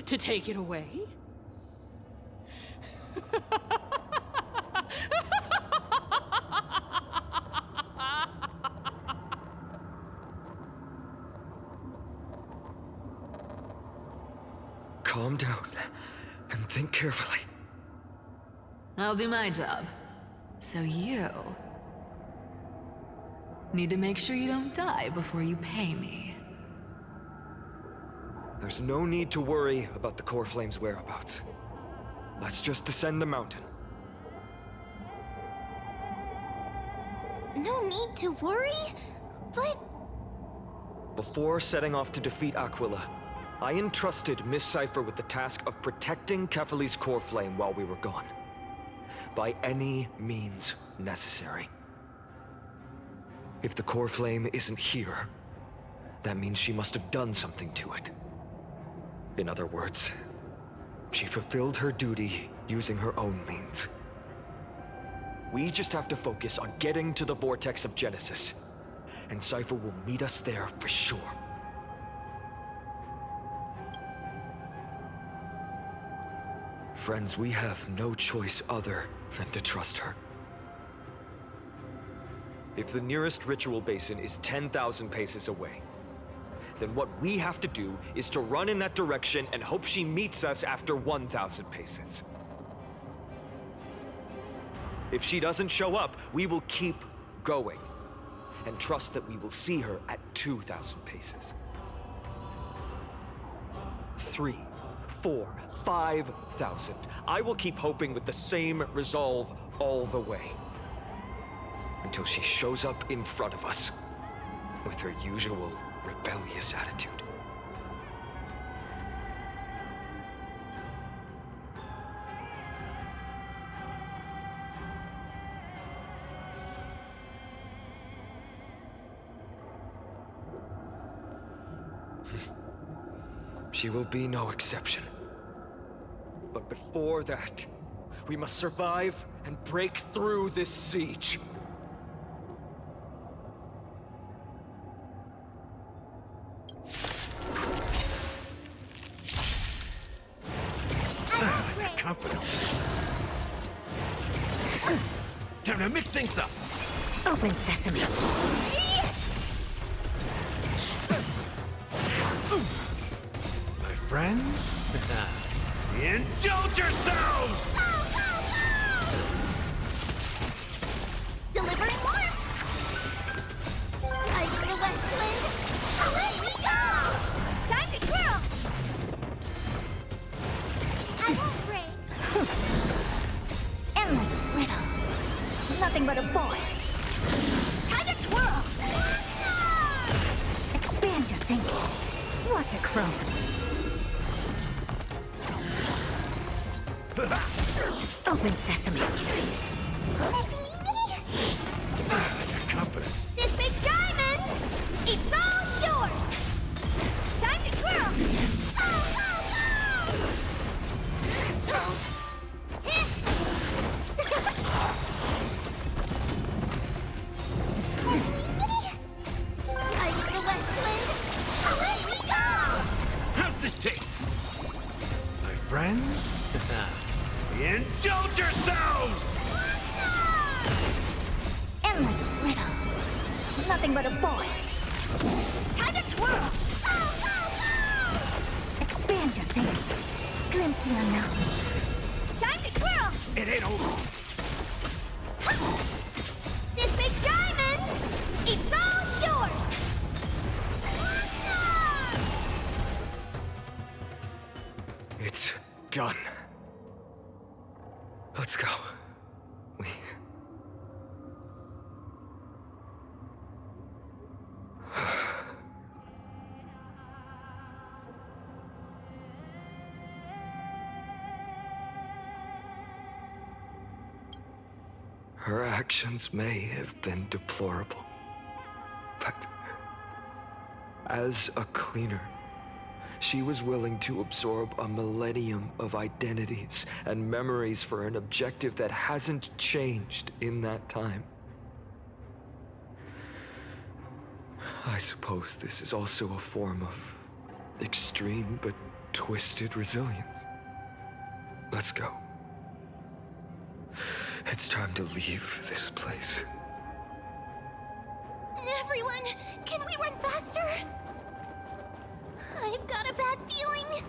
to take it away?
Calm down and think carefully.
I'll do my job. So you need to make sure you don't die before you pay me.
There's no need to worry about the core flame's whereabouts. Let's just descend the mountain.
No need to worry? But...
Before setting off to defeat Aquila, I entrusted Miss Cipher with the task of protecting Kefali's core flame while we were gone. By any means necessary. If the core flame isn't here, that means she must have done something to it. In other words, she fulfilled her duty using her own means. We just have to focus on getting to the vortex of Genesis, and Cipher will meet us there for sure. Friends, we have no choice other than to trust her. If the nearest ritual basin is 10,000 paces away, then what we have to do is to run in that direction and hope she meets us after 1,000 paces. If she doesn't show up, we will keep going and trust that we will see her at 2,000 paces. 3, 4, 5,000. I will keep hoping with the same resolve all the way. Until she shows up in front of us with her usual rebellious attitude. She will be no exception. But before that, we must survive and break through this siege.
Confidence. Time to mix things up.
Open sesame.
My friends, indulge yourselves!
Delivering warmth! Lighting the west wind! Away we go! Time to twirl! I won't break! Endless riddles. Nothing but a void. Time to twirl! Expand your thinking. Watch it grow. Open sesame.
Confidence.
This big diamond!
friends?
Indulge yourselves!
Endless riddles. Nothing but a void. Time to twirl! Expand your thinking. Glimpse the unknown. Time to twirl!
It ain't over.
This big diamond! It's all yours!
It's done. Let's go. Her actions may have been deplorable, but as a cleaner, she was willing to absorb a millennium of identities and memories for an objective that hasn't changed in that time. I suppose this is also a form of extreme but twisted resilience. Let's go. It's time to leave this place.
Everyone, can we run faster? I've got a bad feeling.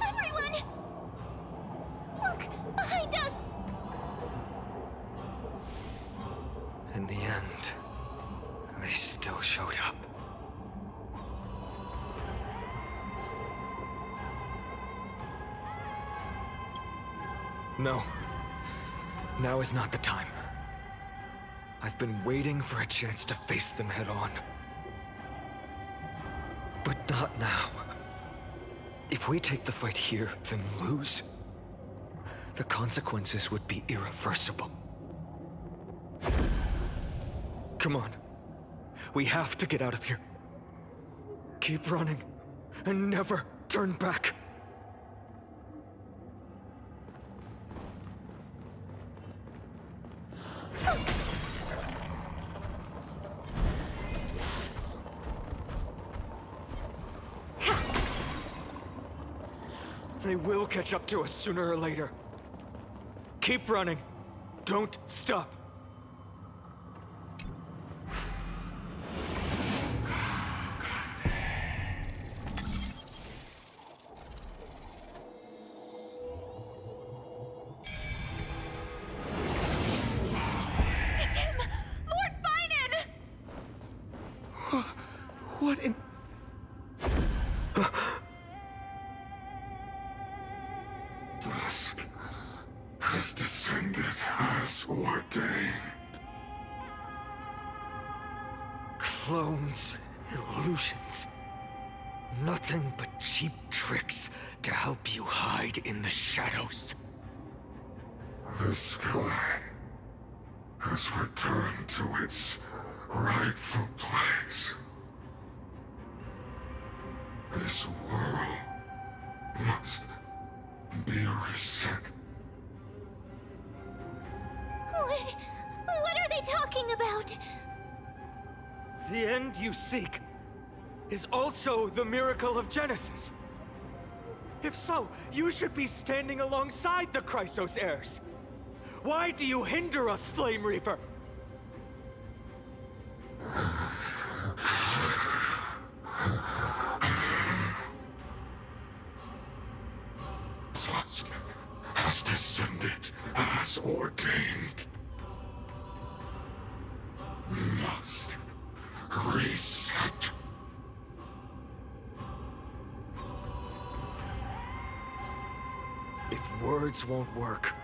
Everyone! Look, behind us!
In the end, they still showed up. No. Now is not the time. I've been waiting for a chance to face them head on. But not now. If we take the fight here, then lose, the consequences would be irreversible. Come on. We have to get out of here. Keep running, and never turn back. They will catch up to us sooner or later. Keep running. Don't stop.
It's him! Lord Finan!
What in...
Dusk has descended as ordained.
Clones, illusions. Nothing but cheap tricks to help you hide in the shadows.
The sky has returned to its rightful place. This world must be reset.
What are they talking about?
The end you seek is also the miracle of Genesis. If so, you should be standing alongside the Chrysos heirs. Why do you hinder us, Flame Reaver?
Dusk has descended as ordained. Must reset.
If words won't work,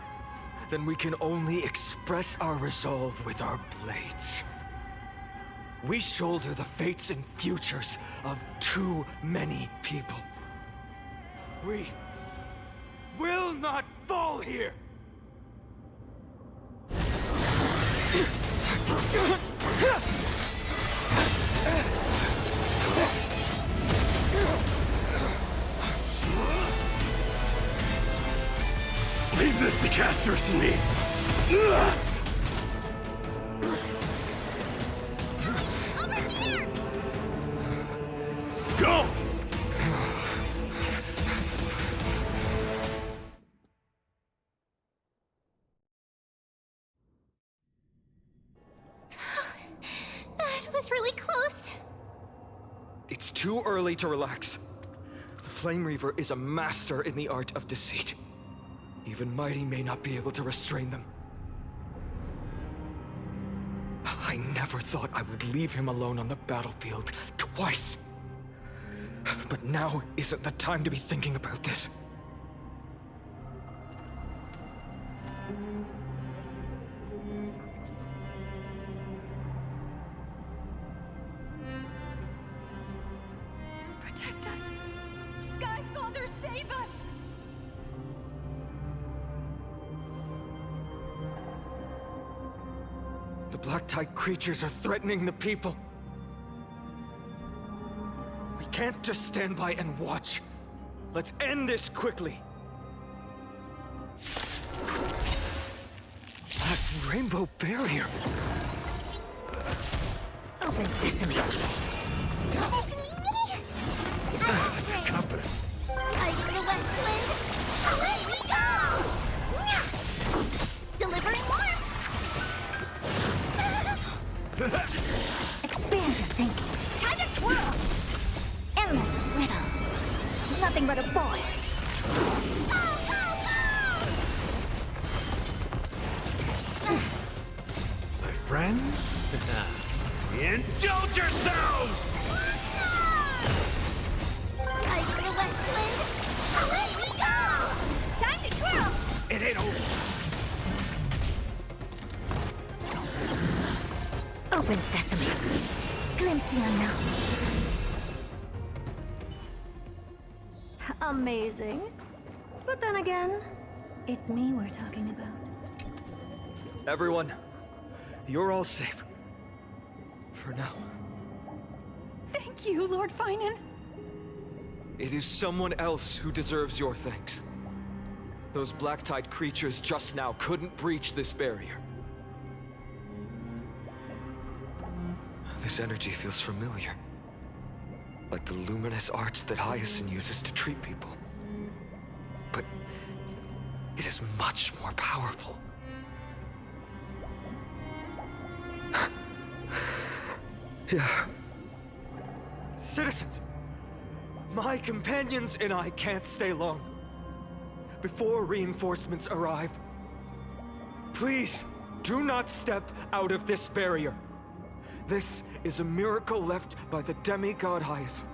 then we can only express our resolve with our blades. We shoulder the fates and futures of too many people. We will not fall here!
destiny! Go!
That was really close.
It's too early to relax. The Flame Reaver is a master in the art of deceit. Even Mighty may not be able to restrain them. I never thought I would leave him alone on the battlefield twice. But now isn't the time to be thinking about this.
Protect us! Sky Father, save us!
The Black Tide creatures are threatening the people. We can't just stand by and watch. Let's end this quickly. That rainbow barrier.
Open sesame.
Compass.
Light of the West Wind, away we go! Delivering warmth!
Expand your thinking.
Time to twirl!
Endless riddles. Nothing but a bore.
My friends?
Indulge yourselves!
Light of the West Wind, away we go! Time to twirl!
It ain't over.
Open sesame. Glimpse the unknown. Amazing. But then again, it's me we're talking about.
Everyone, you're all safe. For now.
Thank you, Lord Finan.
It is someone else who deserves your thanks. Those Black Tide creatures just now couldn't breach this barrier. This energy feels familiar. Like the luminous arts that Hyacinth uses to treat people. But it is much more powerful. Yeah. Citizens! My companions and I can't stay long. Before reinforcements arrive, please do not step out of this barrier. This is a miracle left by the demigod Hyacinth.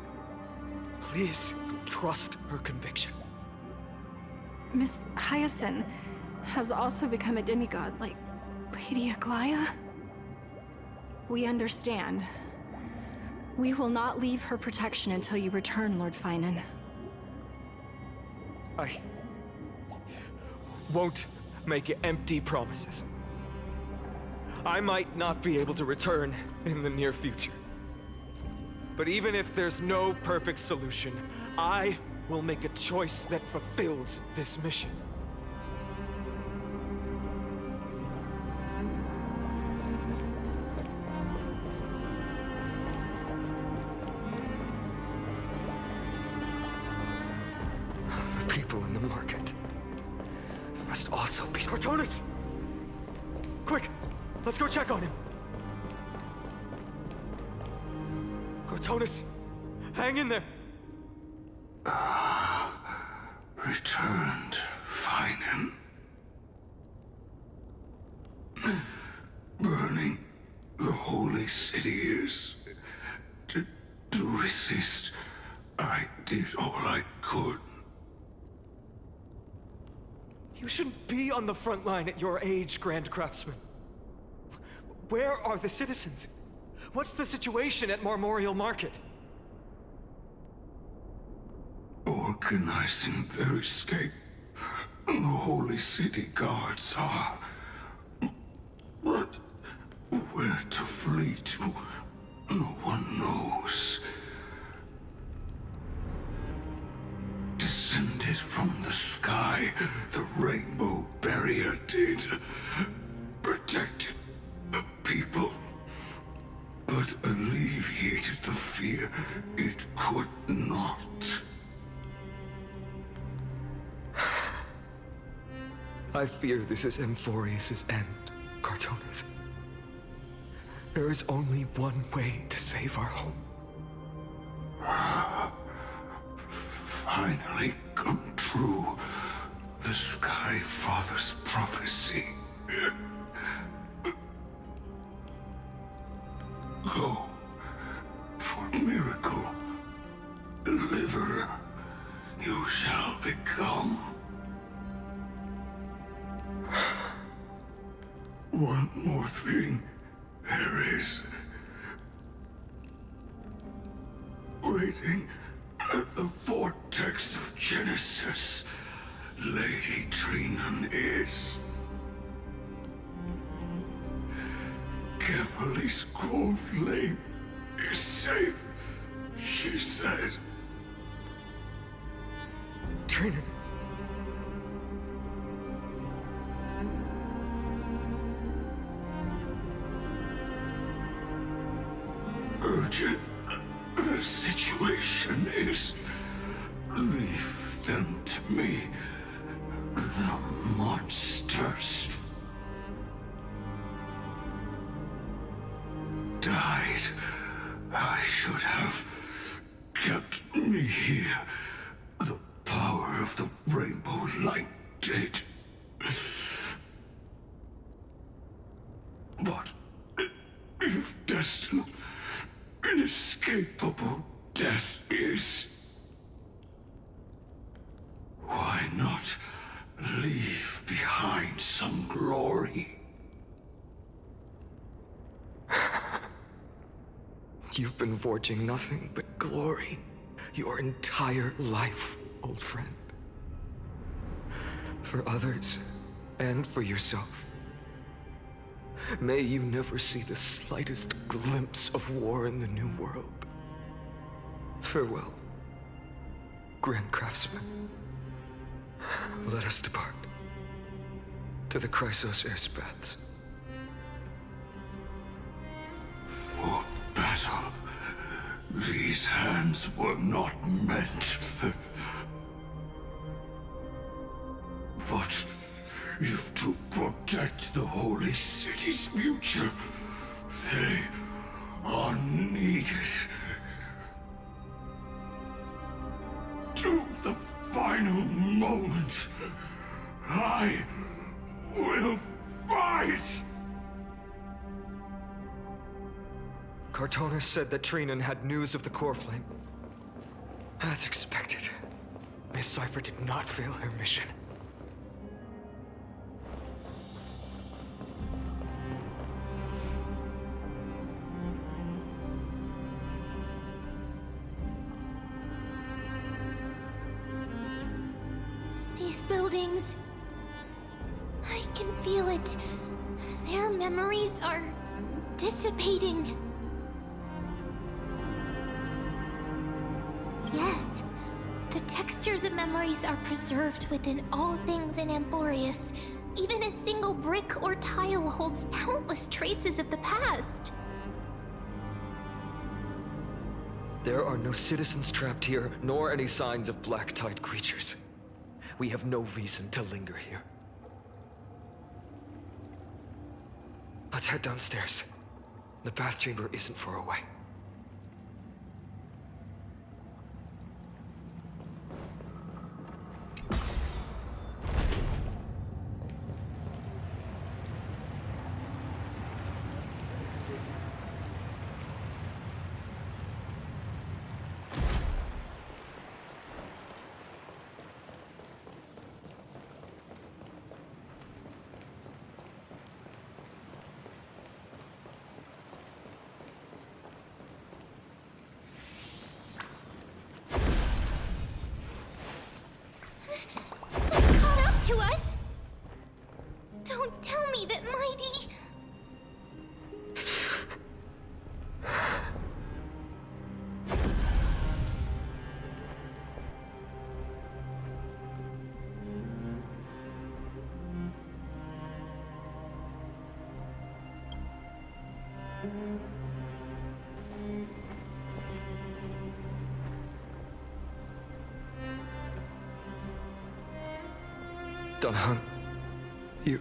Please trust her conviction.
Miss Hyacinth has also become a demigod, like Lady Aglaya. We understand. We will not leave her protection until you return, Lord Finan.
I won't make empty promises. I might not be able to return in the near future. But even if there's no perfect solution, I will make a choice that fulfills this mission. The people in the market must also be... Cortonis! Quick! Let's go check on him! Cortonis! Hang in there!
Returned, Finan. Burning the holy city is... To resist, I did all I could.
You shouldn't be on the front line at your age, Grand Craftsman. Where are the citizens? What's the situation at Marmorial Market?
Organizing their escape. The holy city guards are... But where to flee to, no one knows. Descended from the sky, the rainbow barrier did. it could not.
I fear this is Amphorius' end, Cartonis. There is only one way to save our home.
Finally come true. The Sky Father's prophecy. Go for miracle. Deliverer, you shall become. One more thing there is. Waiting at the vortex of Genesis, Lady Trinan is. Kefali's cold flame is safe, she said.
Trinan.
Urgent. The situation is... Leave them to me. The monsters. Died. I should have kept me here. The power of the rainbow light did. But if destined, inescapable death is, why not leave behind some glory?
You've been forging nothing but glory your entire life, old friend. For others, and for yourself. May you never see the slightest glimpse of war in the New World. Farewell, Grand Craftsman. Let us depart to the Chrysos Air's baths.
For battle, these hands were not meant. But if to protect the holy city's future, they are needed. To the final moment, I will fight!
Cartonis said that Trinan had news of the core flame. As expected, Miss Cipher did not fail her mission.
These buildings... I can feel it. Their memories are dissipating. Yes, the textures of memories are preserved within all things in Amphorius. Even a single brick or tile holds countless traces of the past.
There are no citizens trapped here, nor any signs of black-tide creatures. We have no reason to linger here. Let's head downstairs. The bath chamber isn't far away.
To us? Don't tell me that Mighty...
Dunhung, you...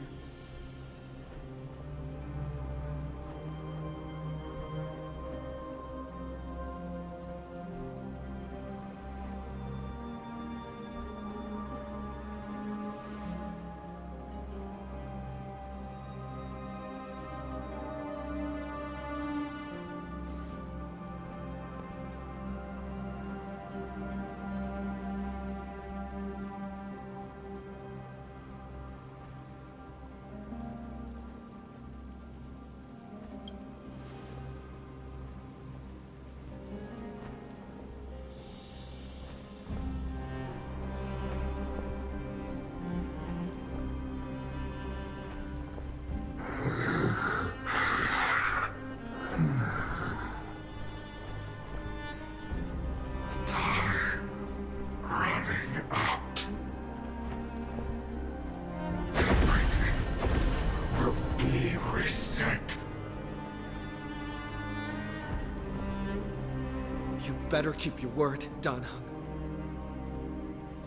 Better keep your word, Danhung.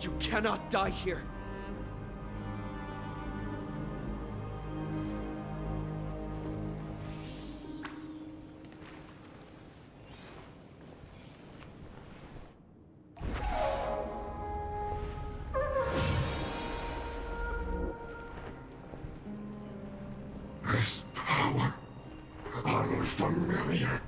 You cannot die here.
This power, unfamiliar.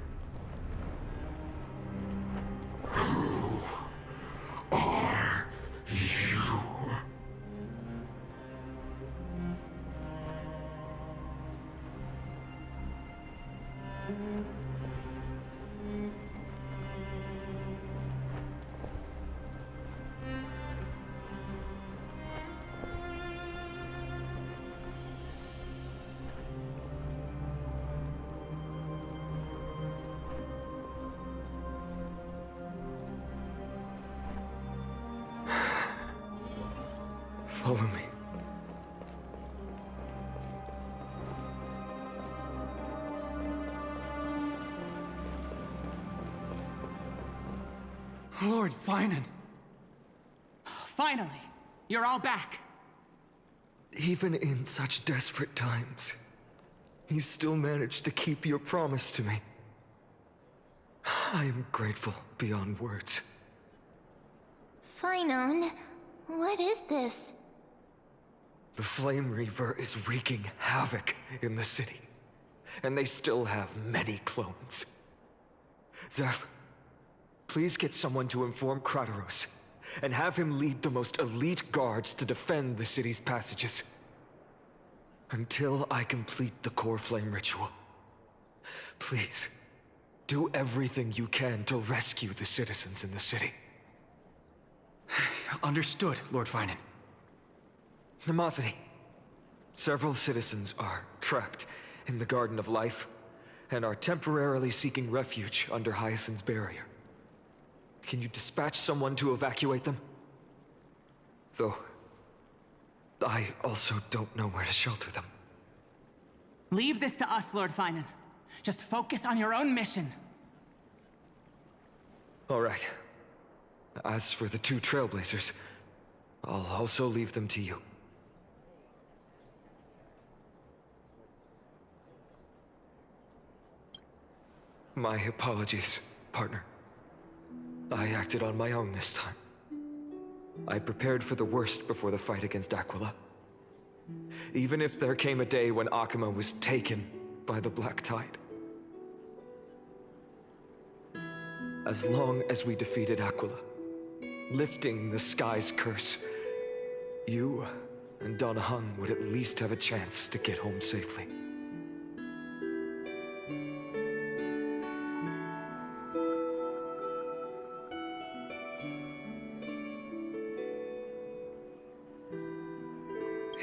Follow me.
Lord Finan. Finally, you're all back.
Even in such desperate times, you still managed to keep your promise to me. I am grateful beyond words.
Finan, what is this?
The Flame Reaver is wreaking havoc in the city, and they still have many clones. Zeph, please get someone to inform Kratos, and have him lead the most elite guards to defend the city's passages. Until I complete the core flame ritual. Please, do everything you can to rescue the citizens in the city.
Understood, Lord Finan.
Nemosity. Several citizens are trapped in the Garden of Life, and are temporarily seeking refuge under Hyacinth's barrier. Can you dispatch someone to evacuate them? Though, I also don't know where to shelter them.
Leave this to us, Lord Finan. Just focus on your own mission.
All right. As for the two Trailblazers, I'll also leave them to you. My apologies, partner. I acted on my own this time. I prepared for the worst before the fight against Aquila. Even if there came a day when Akuma was taken by the Black Tide. As long as we defeated Aquila, lifting the sky's curse, you and Danhung would at least have a chance to get home safely.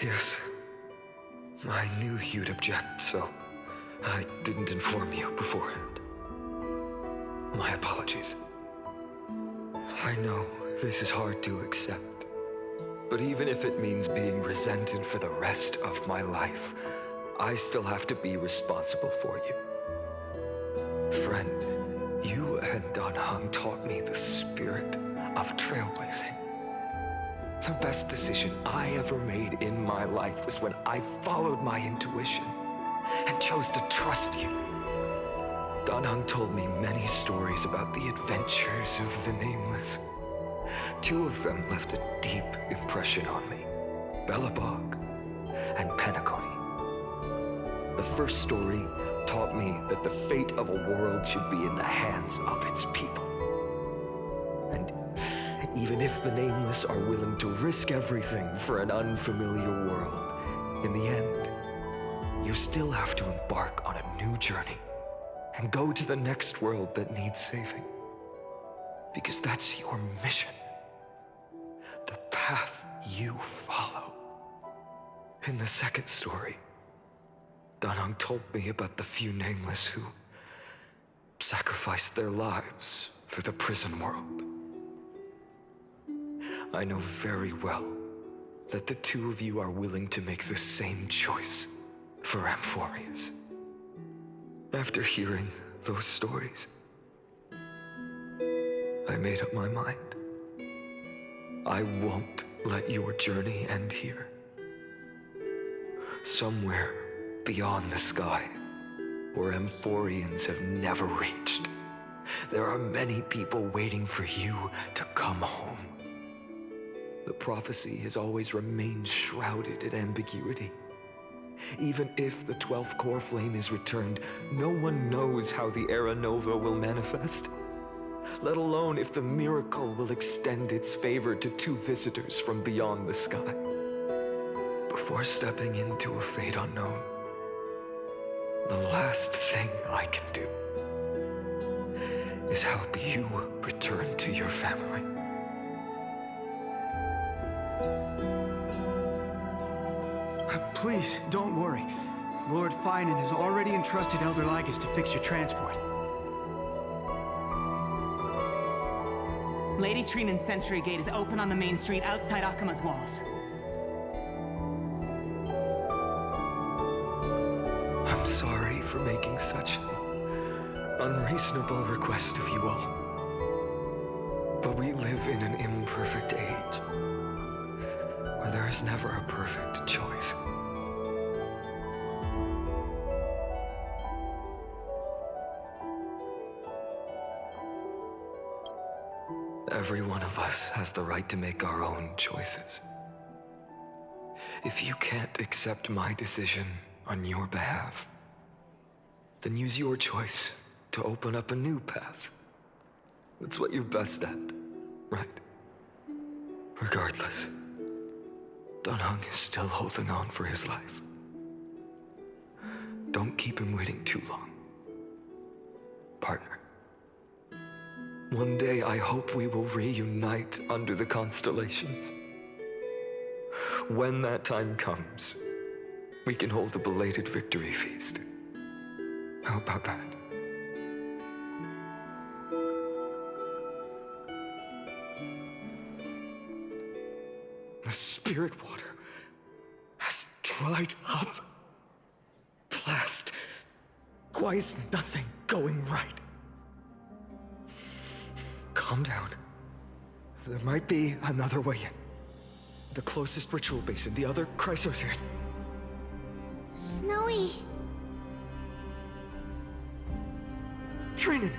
Yes. I knew you'd object, so I didn't inform you beforehand. My apologies. I know this is hard to accept, but even if it means being resented for the rest of my life, I still have to be responsible for you. Friend, you and Danhung taught me the spirit of trailblazing. The best decision I ever made in my life was when I followed my intuition and chose to trust you. Danheng told me many stories about the adventures of the Nameless. 2 of them left a deep impression on me, Belobog and Penacony. The first story taught me that the fate of a world should be in the hands of its people. And even if the Nameless are willing to risk everything for an unfamiliar world, in the end, you still have to embark on a new journey and go to the next world that needs saving. Because that's your mission. The path you follow. In the second story, Danheng told me about the few Nameless who sacrificed their lives for the prison world. I know very well that the 2 of you are willing to make the same choice for Amphorius. After hearing those stories, I made up my mind. I won't let your journey end here. Somewhere beyond the sky, where Amphorians have never reached, there are many people waiting for you to come home. The prophecy has always remained shrouded in ambiguity. Even if the 12th core flame is returned, no one knows how the Era Nova will manifest, let alone if the miracle will extend its favor to 2 visitors from beyond the sky. Before stepping into a fate unknown, the last thing I can do is help you return to your family.
Please, don't worry. Lord Finan has already entrusted Elder Lygus to fix your transport.
Lady Trinan's sentry gate is open on the main street outside Akima's walls.
I'm sorry for making such an unreasonable request of you all. But we live in an imperfect age, where there is never a perfect choice. Every one of us has the right to make our own choices. If you can't accept my decision on your behalf, then use your choice to open up a new path. That's what you're best at, right? Regardless, Danheng is still holding on for his life. Don't keep him waiting too long. Partner. One day I hope we will reunite under the constellations. When that time comes, we can hold a belated victory feast. How about that? The spirit water has dried up. Blast. Why is nothing going right? Calm down. There might be another way in. The closest ritual basin, the other Chrysospheres.
Snowy.
Trinan!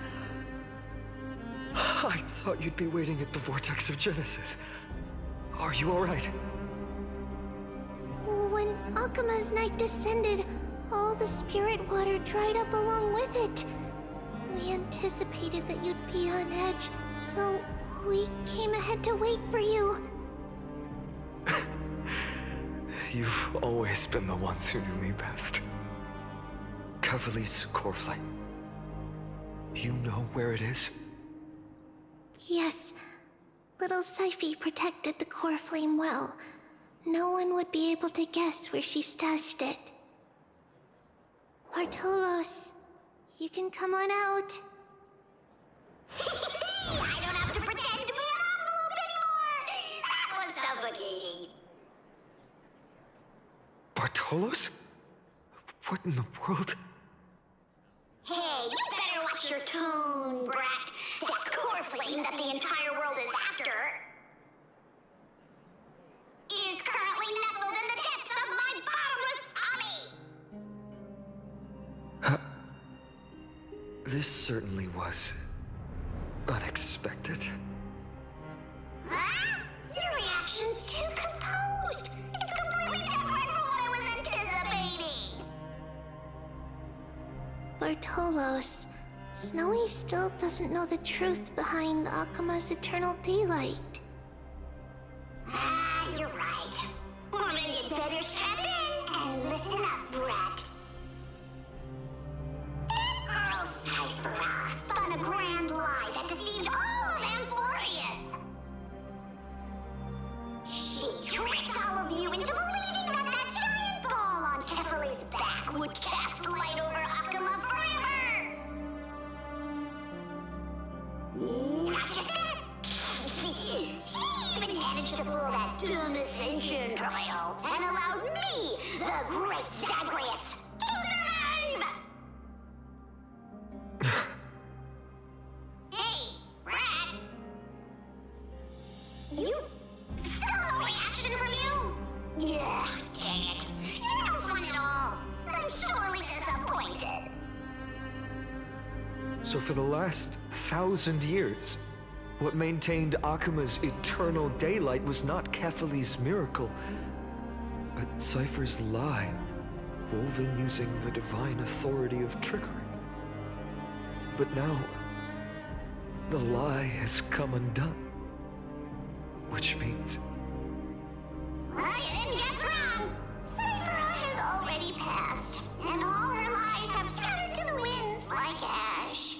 I thought you'd be waiting at the Vortex of Genesis. Are you alright?
When Akima's night descended, all the spirit water dried up along with it. We anticipated that you'd be on edge, so we came ahead to wait for you.
You've always been the ones who knew me best. Kavali's core flame. You know where it is?
Yes. Little Cipher protected the core flame well. No one would be able to guess where she stashed it. Bartolos, you can come on out. I don't have to pretend to be an envelope anymore! That was suffocating.
Bartolos? What in the world?
Hey, you better watch your tone, brat. That core flame that the entire world is after.
This certainly was unexpected.
Huh? Your reaction's too composed. It's completely different from what I was anticipating.
Bartolos, Snowy still doesn't know the truth behind Akuma's eternal daylight.
Ah, you're right. Well, then you'd better strap in and listen up, brat. That girl Cipher spun a grand lie that deceived all of Amphorius. She tricked all of you into believing that that giant ball on Kefali's back would cast light over Akuma forever. Not just that. She even managed to pull that dumb ascension trial and allowed me, the great Zagreus, to survive! Hey, Rat! You... still no reaction from you? Yeah, dang it. You're no fun at all. I'm sorely disappointed.
So for the last 1,000 years, what maintained Akuma's eternal daylight was not Kefali's miracle, but Cipher's lie, woven using the divine authority of trickery. But now, the lie has come undone. Which means...
Well, you didn't guess wrong. Cipher has already passed, and all her lies have scattered to the winds like ash.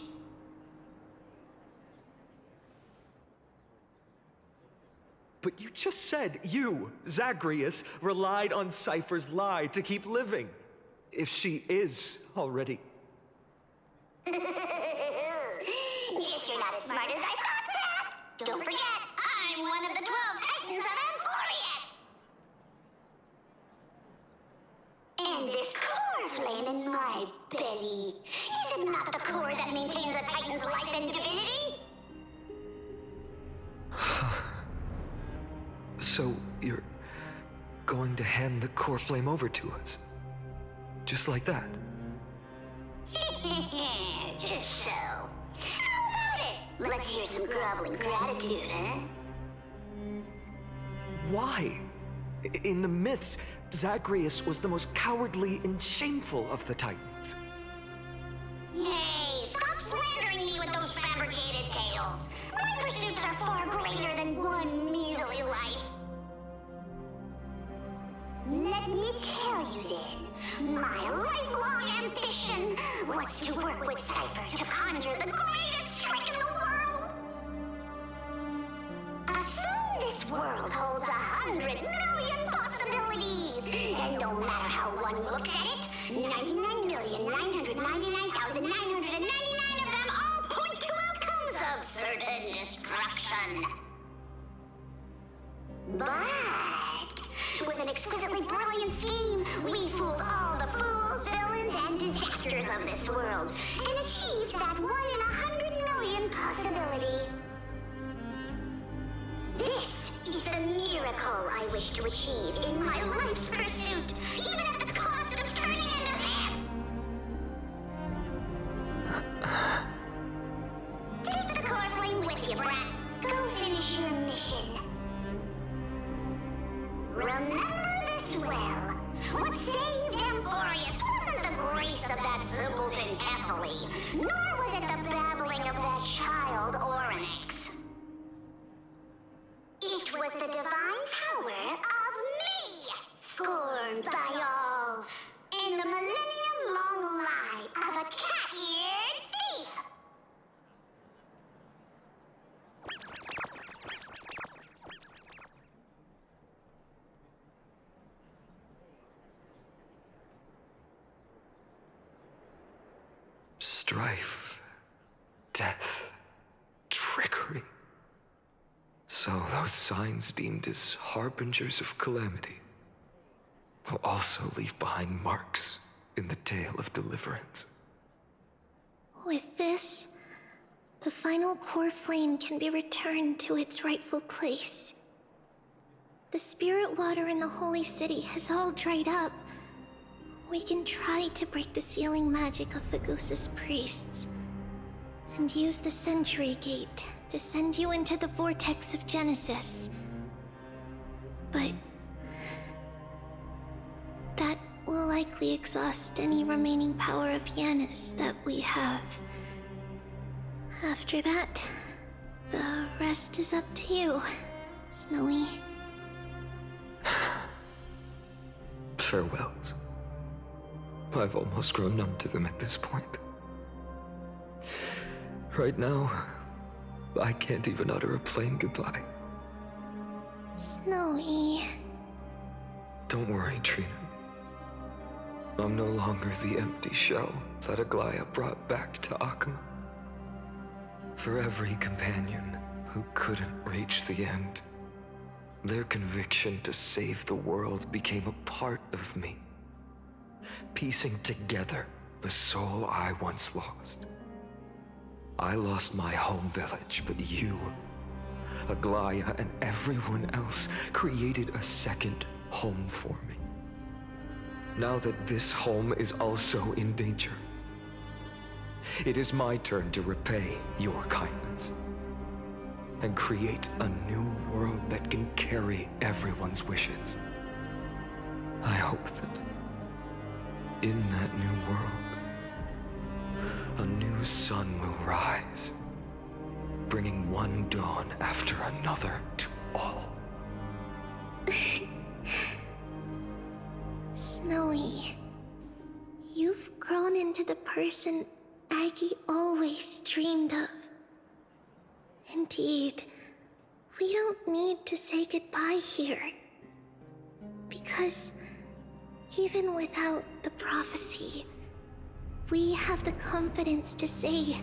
But you just said you, Zagreus, relied on Cipher's lie to keep living. If she is already...
Guess you're not as smart as I thought, Pat. Don't forget, I'm one of the 12 Titans of Amphorius. And this core flame in my belly, is it not the core that maintains a Titan's life and divinity?
So you're going to hand the core flame over to us? Just like that?
Just so. How about it? Let's hear some groveling gratitude, huh?
Why? In the myths, Zagreus was the most cowardly and shameful of the Titans.
Hey, stop slandering me with those fabricated tales. My pursuits are far greater than one measly life. Let me tell you then, my lifelong ambition was to work with Cipher to conjure the greatest trick in the world. Assume this world holds 100 million possibilities, and no matter how one looks at it, 99,999,999 of them all point to outcomes of certain destruction. But with an exquisitely brilliant scheme, we fooled all the fools, villains, and disasters of this world, and achieved that 1 in 100 million possibility. This is the miracle I wish to achieve in my life's pursuit, even at the cost of turning into this! Take the core flame with you, brat. Go finish your mission. Remember this well. What saved Amphorius wasn't the grace of that simpleton Kefali, nor was it the babbling of that child Oryx. It was the divine power of me, scorned by all, and the millennium-long lie of a cat-eared thief.
Strife, death, trickery. So those signs deemed as harbingers of calamity will also leave behind marks in the tale of deliverance.
With this, the final core flame can be returned to its rightful place. The spirit water in the holy city has all dried up. We can try to break the sealing magic of Fagusa's priests, and use the Century Gate to send you into the vortex of Genesis. But that will likely exhaust any remaining power of Janus that we have. After that, the rest is up to you, Snowy.
Farewells. I've almost grown numb to them at this point. Right now, I can't even utter a plain goodbye.
Snowy.
Don't worry, Trina. I'm no longer the empty shell that Aglaya brought back to Akama. For every companion who couldn't reach the end, their conviction to save the world became a part of me, piecing together the soul I once lost. I lost my home village, but you, Aglaya, and everyone else created a second home for me. Now that this home is also in danger, it is my turn to repay your kindness and create a new world that can carry everyone's wishes. I hope that in that new world, a new sun will rise, bringing one dawn after another to all.
Snowy, you've grown into the person Aggie always dreamed of. Indeed, we don't need to say goodbye here. Because even without the prophecy, we have the confidence to say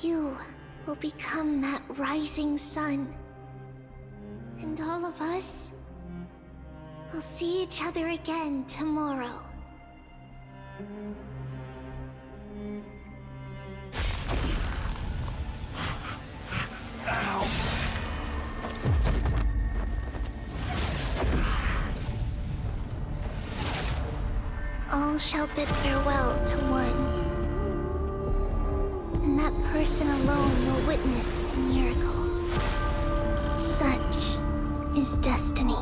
you will become that rising sun. And all of us will see each other again tomorrow. All shall bid farewell to one, and that person alone will witness the miracle. Such is destiny.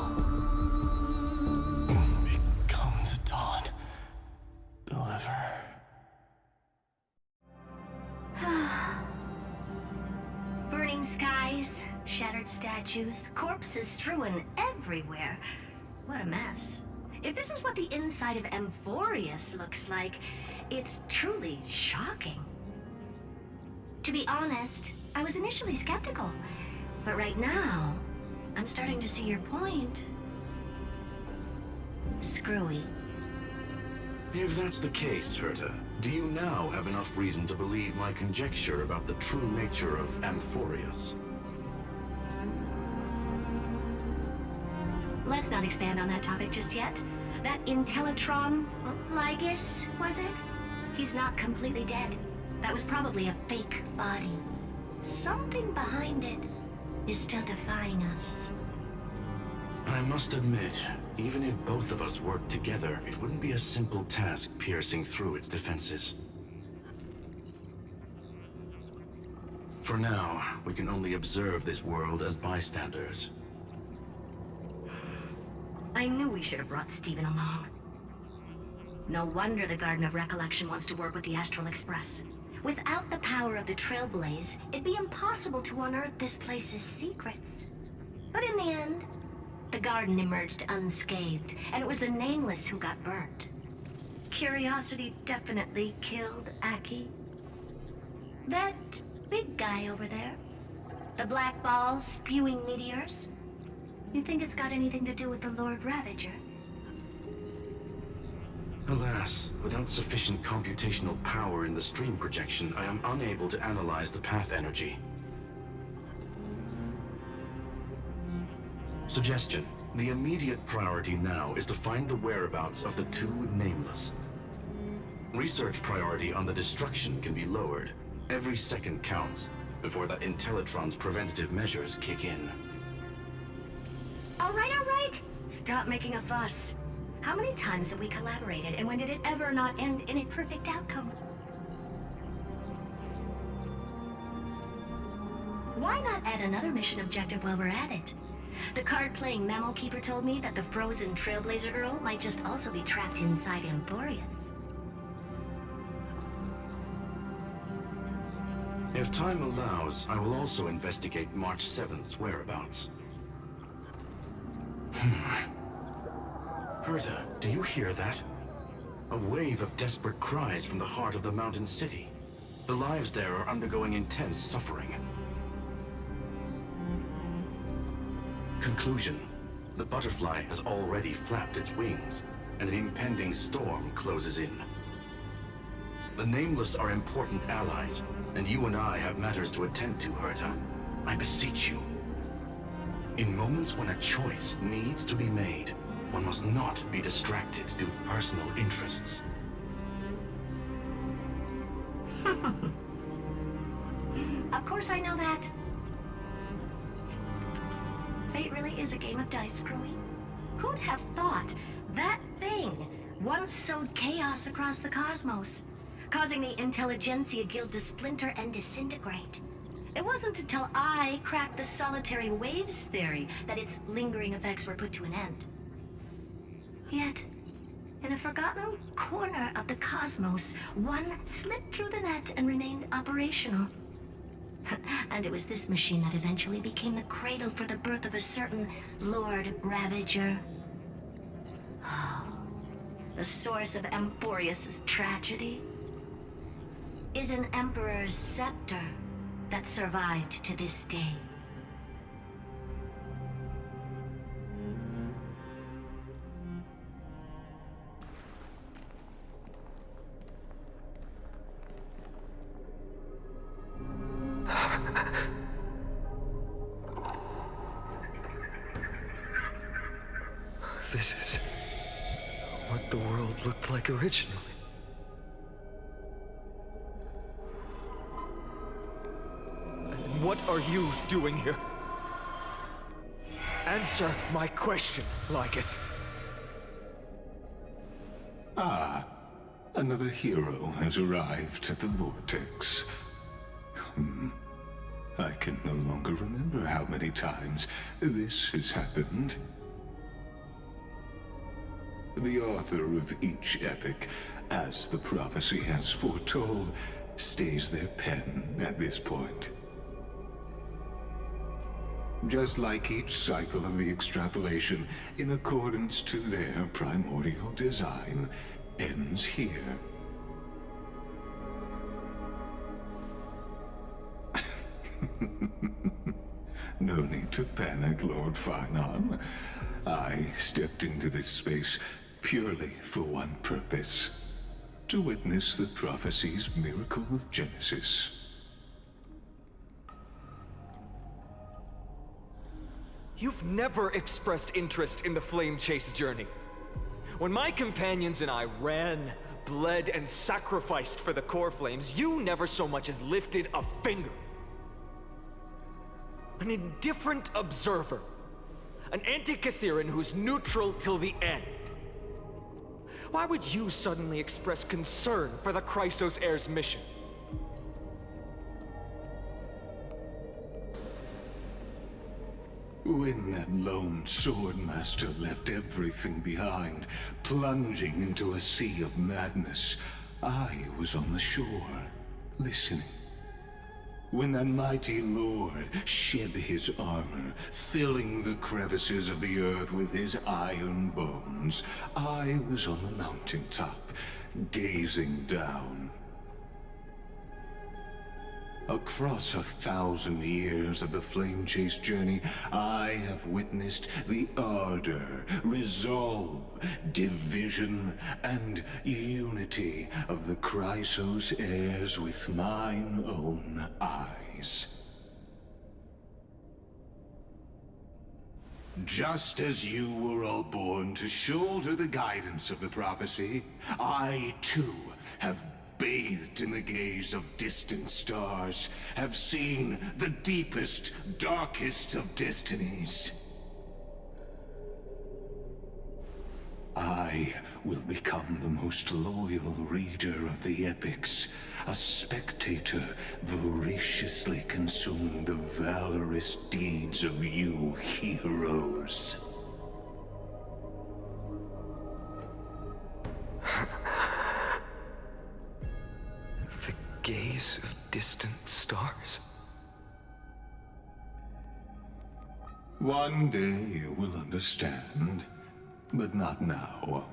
Become the dawn. Whoever.
Burning skies, shattered statues, corpses strewn everywhere. What a mess. If this is what the inside of Amphorius looks like, it's truly shocking. To be honest, I was initially skeptical, but right now, I'm starting to see your point. Screwy.
If that's the case, Herta, do you now have enough reason to believe my conjecture about the true nature of Amphorius?
Let's not expand on that topic just yet. That Intellitron, Lygus, was it? He's not completely dead. That was probably a fake body. Something behind it is still defying us.
I must admit, even if both of us worked together, it wouldn't be a simple task piercing through its defenses. For now, we can only observe this world as bystanders.
I knew we should have brought Steven along. No wonder the Garden of Recollection wants to work with the Astral Express. Without the power of the Trailblaze, it'd be impossible to unearth this place's secrets. But in the end, the garden emerged unscathed, and it was the Nameless who got burnt. Curiosity definitely killed Aki. That big guy over there, the black ball spewing meteors, you think it's got anything to do with the Lord Ravager?
Alas, without sufficient computational power in the stream projection, I am unable to analyze the path energy. Suggestion. The immediate priority now is to find the whereabouts of the two Nameless. Research priority on the destruction can be lowered. Every second counts before that Intellitron's preventative measures kick in.
All right. Stop making a fuss. How many times have we collaborated, and when did it ever not end in a perfect outcome? why not add another mission objective while we're at it? The card-playing memo keeper told me that the frozen Trailblazer girl might just also be trapped inside Emporius.
If time allows, I will also investigate March 7th's whereabouts. Herta, do you hear that? A wave of desperate cries from the heart of the mountain city. The lives there are undergoing intense suffering. Conclusion. The butterfly has already flapped its wings, and an impending storm closes in. The Nameless are important allies, and you and I have matters to attend to, Herta. I beseech you. In moments when a choice needs to be made, one must not be distracted due to personal interests.
Of course I know that. Fate really is a game of dice, Screwy. Who'd have thought that thing once sowed chaos across the cosmos, causing the Intelligentsia Guild to splinter and disintegrate? It wasn't until I cracked the solitary waves theory that its lingering effects were put to an end. Yet, in a forgotten corner of the cosmos, one slipped through the net and remained operational. And it was this machine that eventually became the cradle for the birth of a certain Lord Ravager. The source of Emporius' tragedy is an Emperor's scepter that survived to this day.
This is what the world looked like originally.
And what are you doing here? Answer my question, Lycus.
Ah, another hero has arrived at the Vortex. I can no longer remember how many times this has happened. The author of each epic, as the prophecy has foretold, stays their pen at this point. Just like each cycle of the extrapolation, in accordance to their primordial design, ends here. No need to panic, Lord Farnon. I stepped into this space purely for one purpose: to witness the prophecy's miracle of Genesis.
You've never expressed interest in the Flame Chase journey. When my companions and I ran, bled, and sacrificed for the core flames, you never so much as lifted a finger. An indifferent observer. An anti-Catheran who's neutral till the end. Why would you suddenly express concern for the Chrysos Heir's mission?
When that lone swordmaster left everything behind, plunging into a sea of madness, I was on the shore, listening. When that mighty lord shed his armor, filling the crevices of the earth with his iron bones, I was on the mountaintop, gazing down. Across 1,000 years of the Flame Chase journey, I have witnessed the ardor, resolve, division, and unity of the Chrysos heirs with mine own eyes. Just as you were all born to shoulder the guidance of the prophecy, I too have bathed in the gaze of distant stars, have seen the deepest, darkest of destinies. I will become the most loyal reader of the epics. a spectator voraciously consuming the valorous deeds of you heroes.
The gaze of distant stars.
One day you will understand, but not now.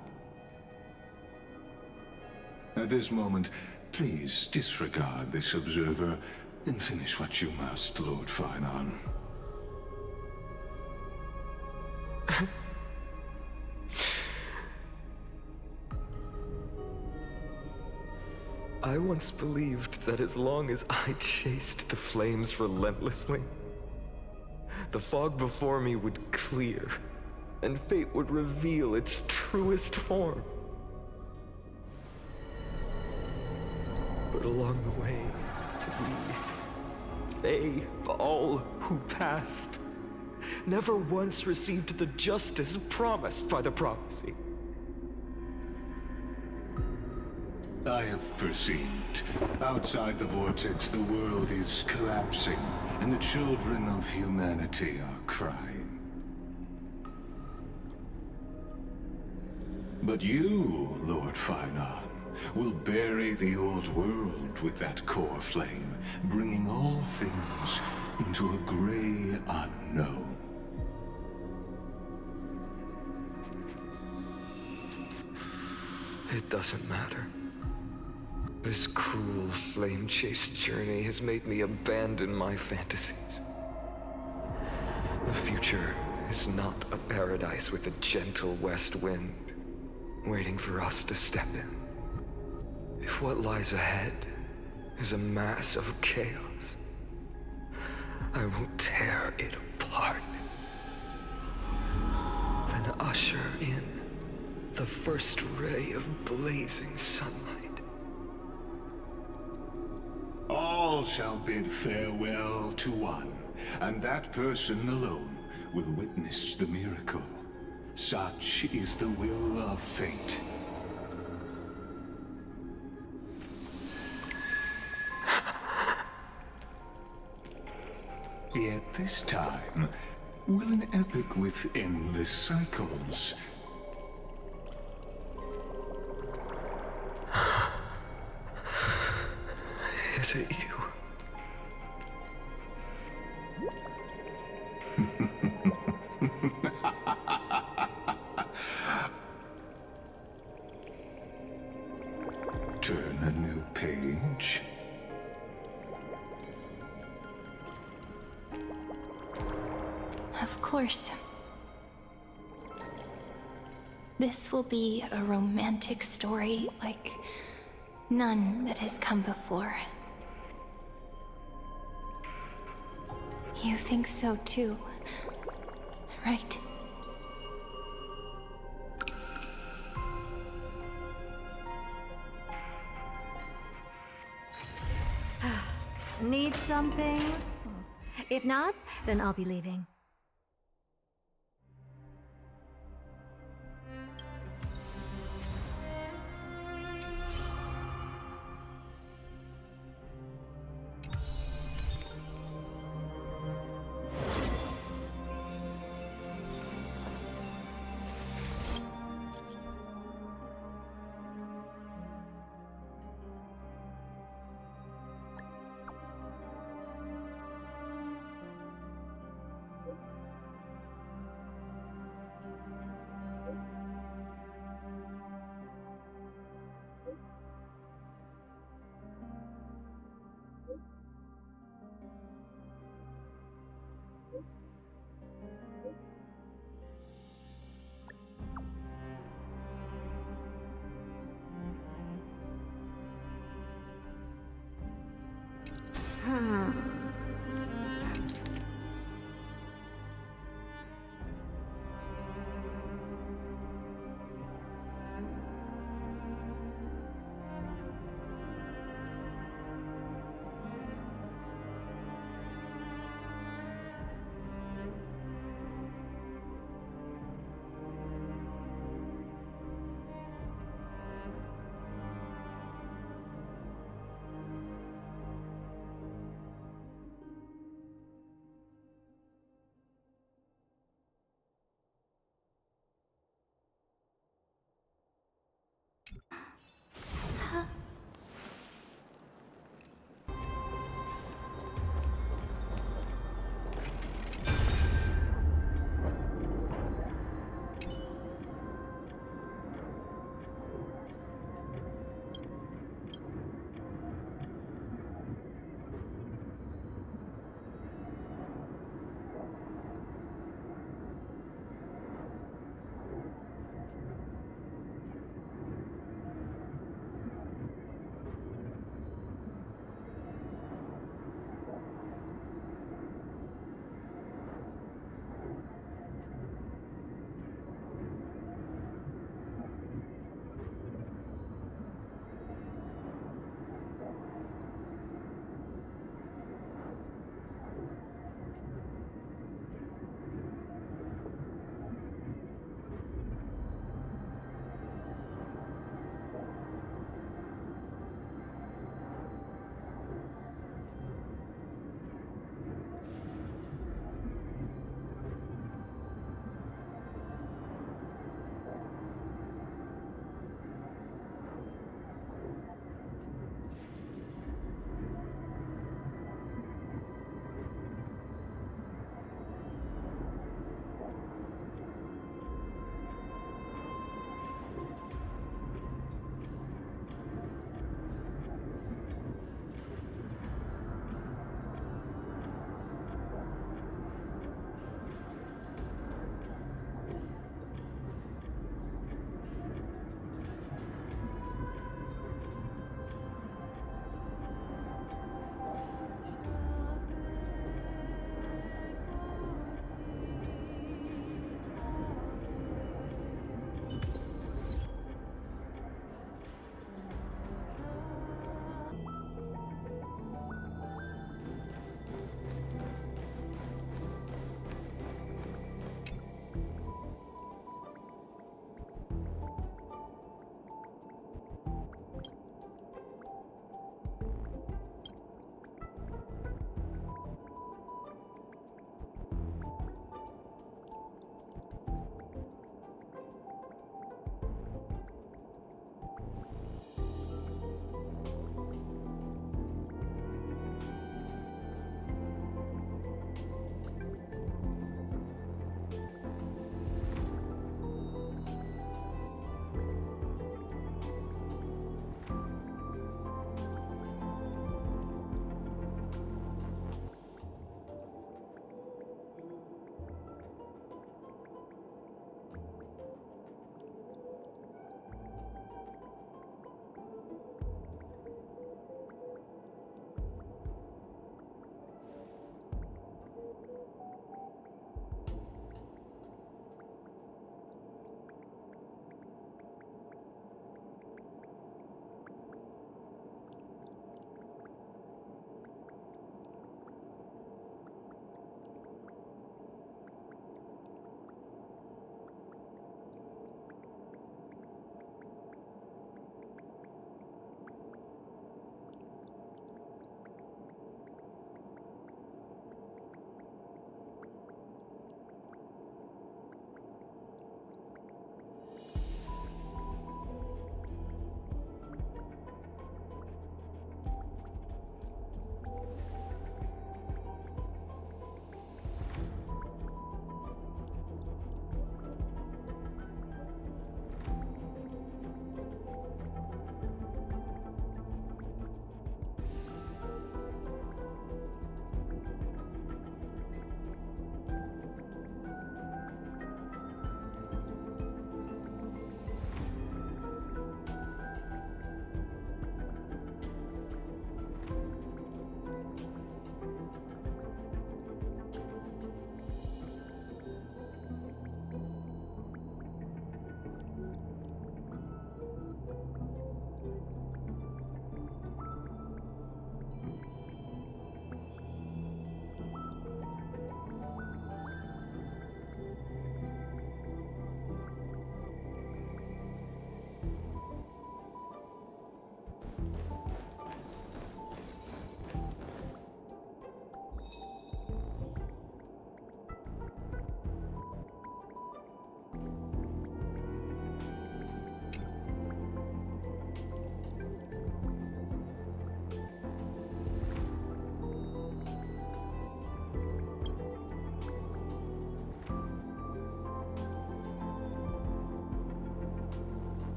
At this moment, please disregard this observer and finish what you must, Lord Finon.
I once believed that as long as I chased the flames relentlessly, the fog before me would clear, and fate would reveal its truest form. But along the way, they, all who passed, never once received the justice promised by the prophecy.
I have perceived. Outside the vortex, the world is collapsing, and the children of humanity are crying. But you, Lord Finon, will bury the old world with that core flame, bringing all things into a gray unknown.
It doesn't matter. This cruel flame-chase journey has made me abandon my fantasies. The future is not a paradise with a gentle west wind, waiting for us to step in. If what lies ahead is a mass of chaos, I will tear it apart. Then usher in the first ray of blazing sunlight.
All shall bid farewell to one, and that person alone will witness the miracle. Such is the will of fate. Yet this time, will an epic with endless cycles.
Is it you?
Turn a new page.
Of course. This will be a romantic story like none that has come before. You think so too, right?
Need something? If not, then I'll be leaving.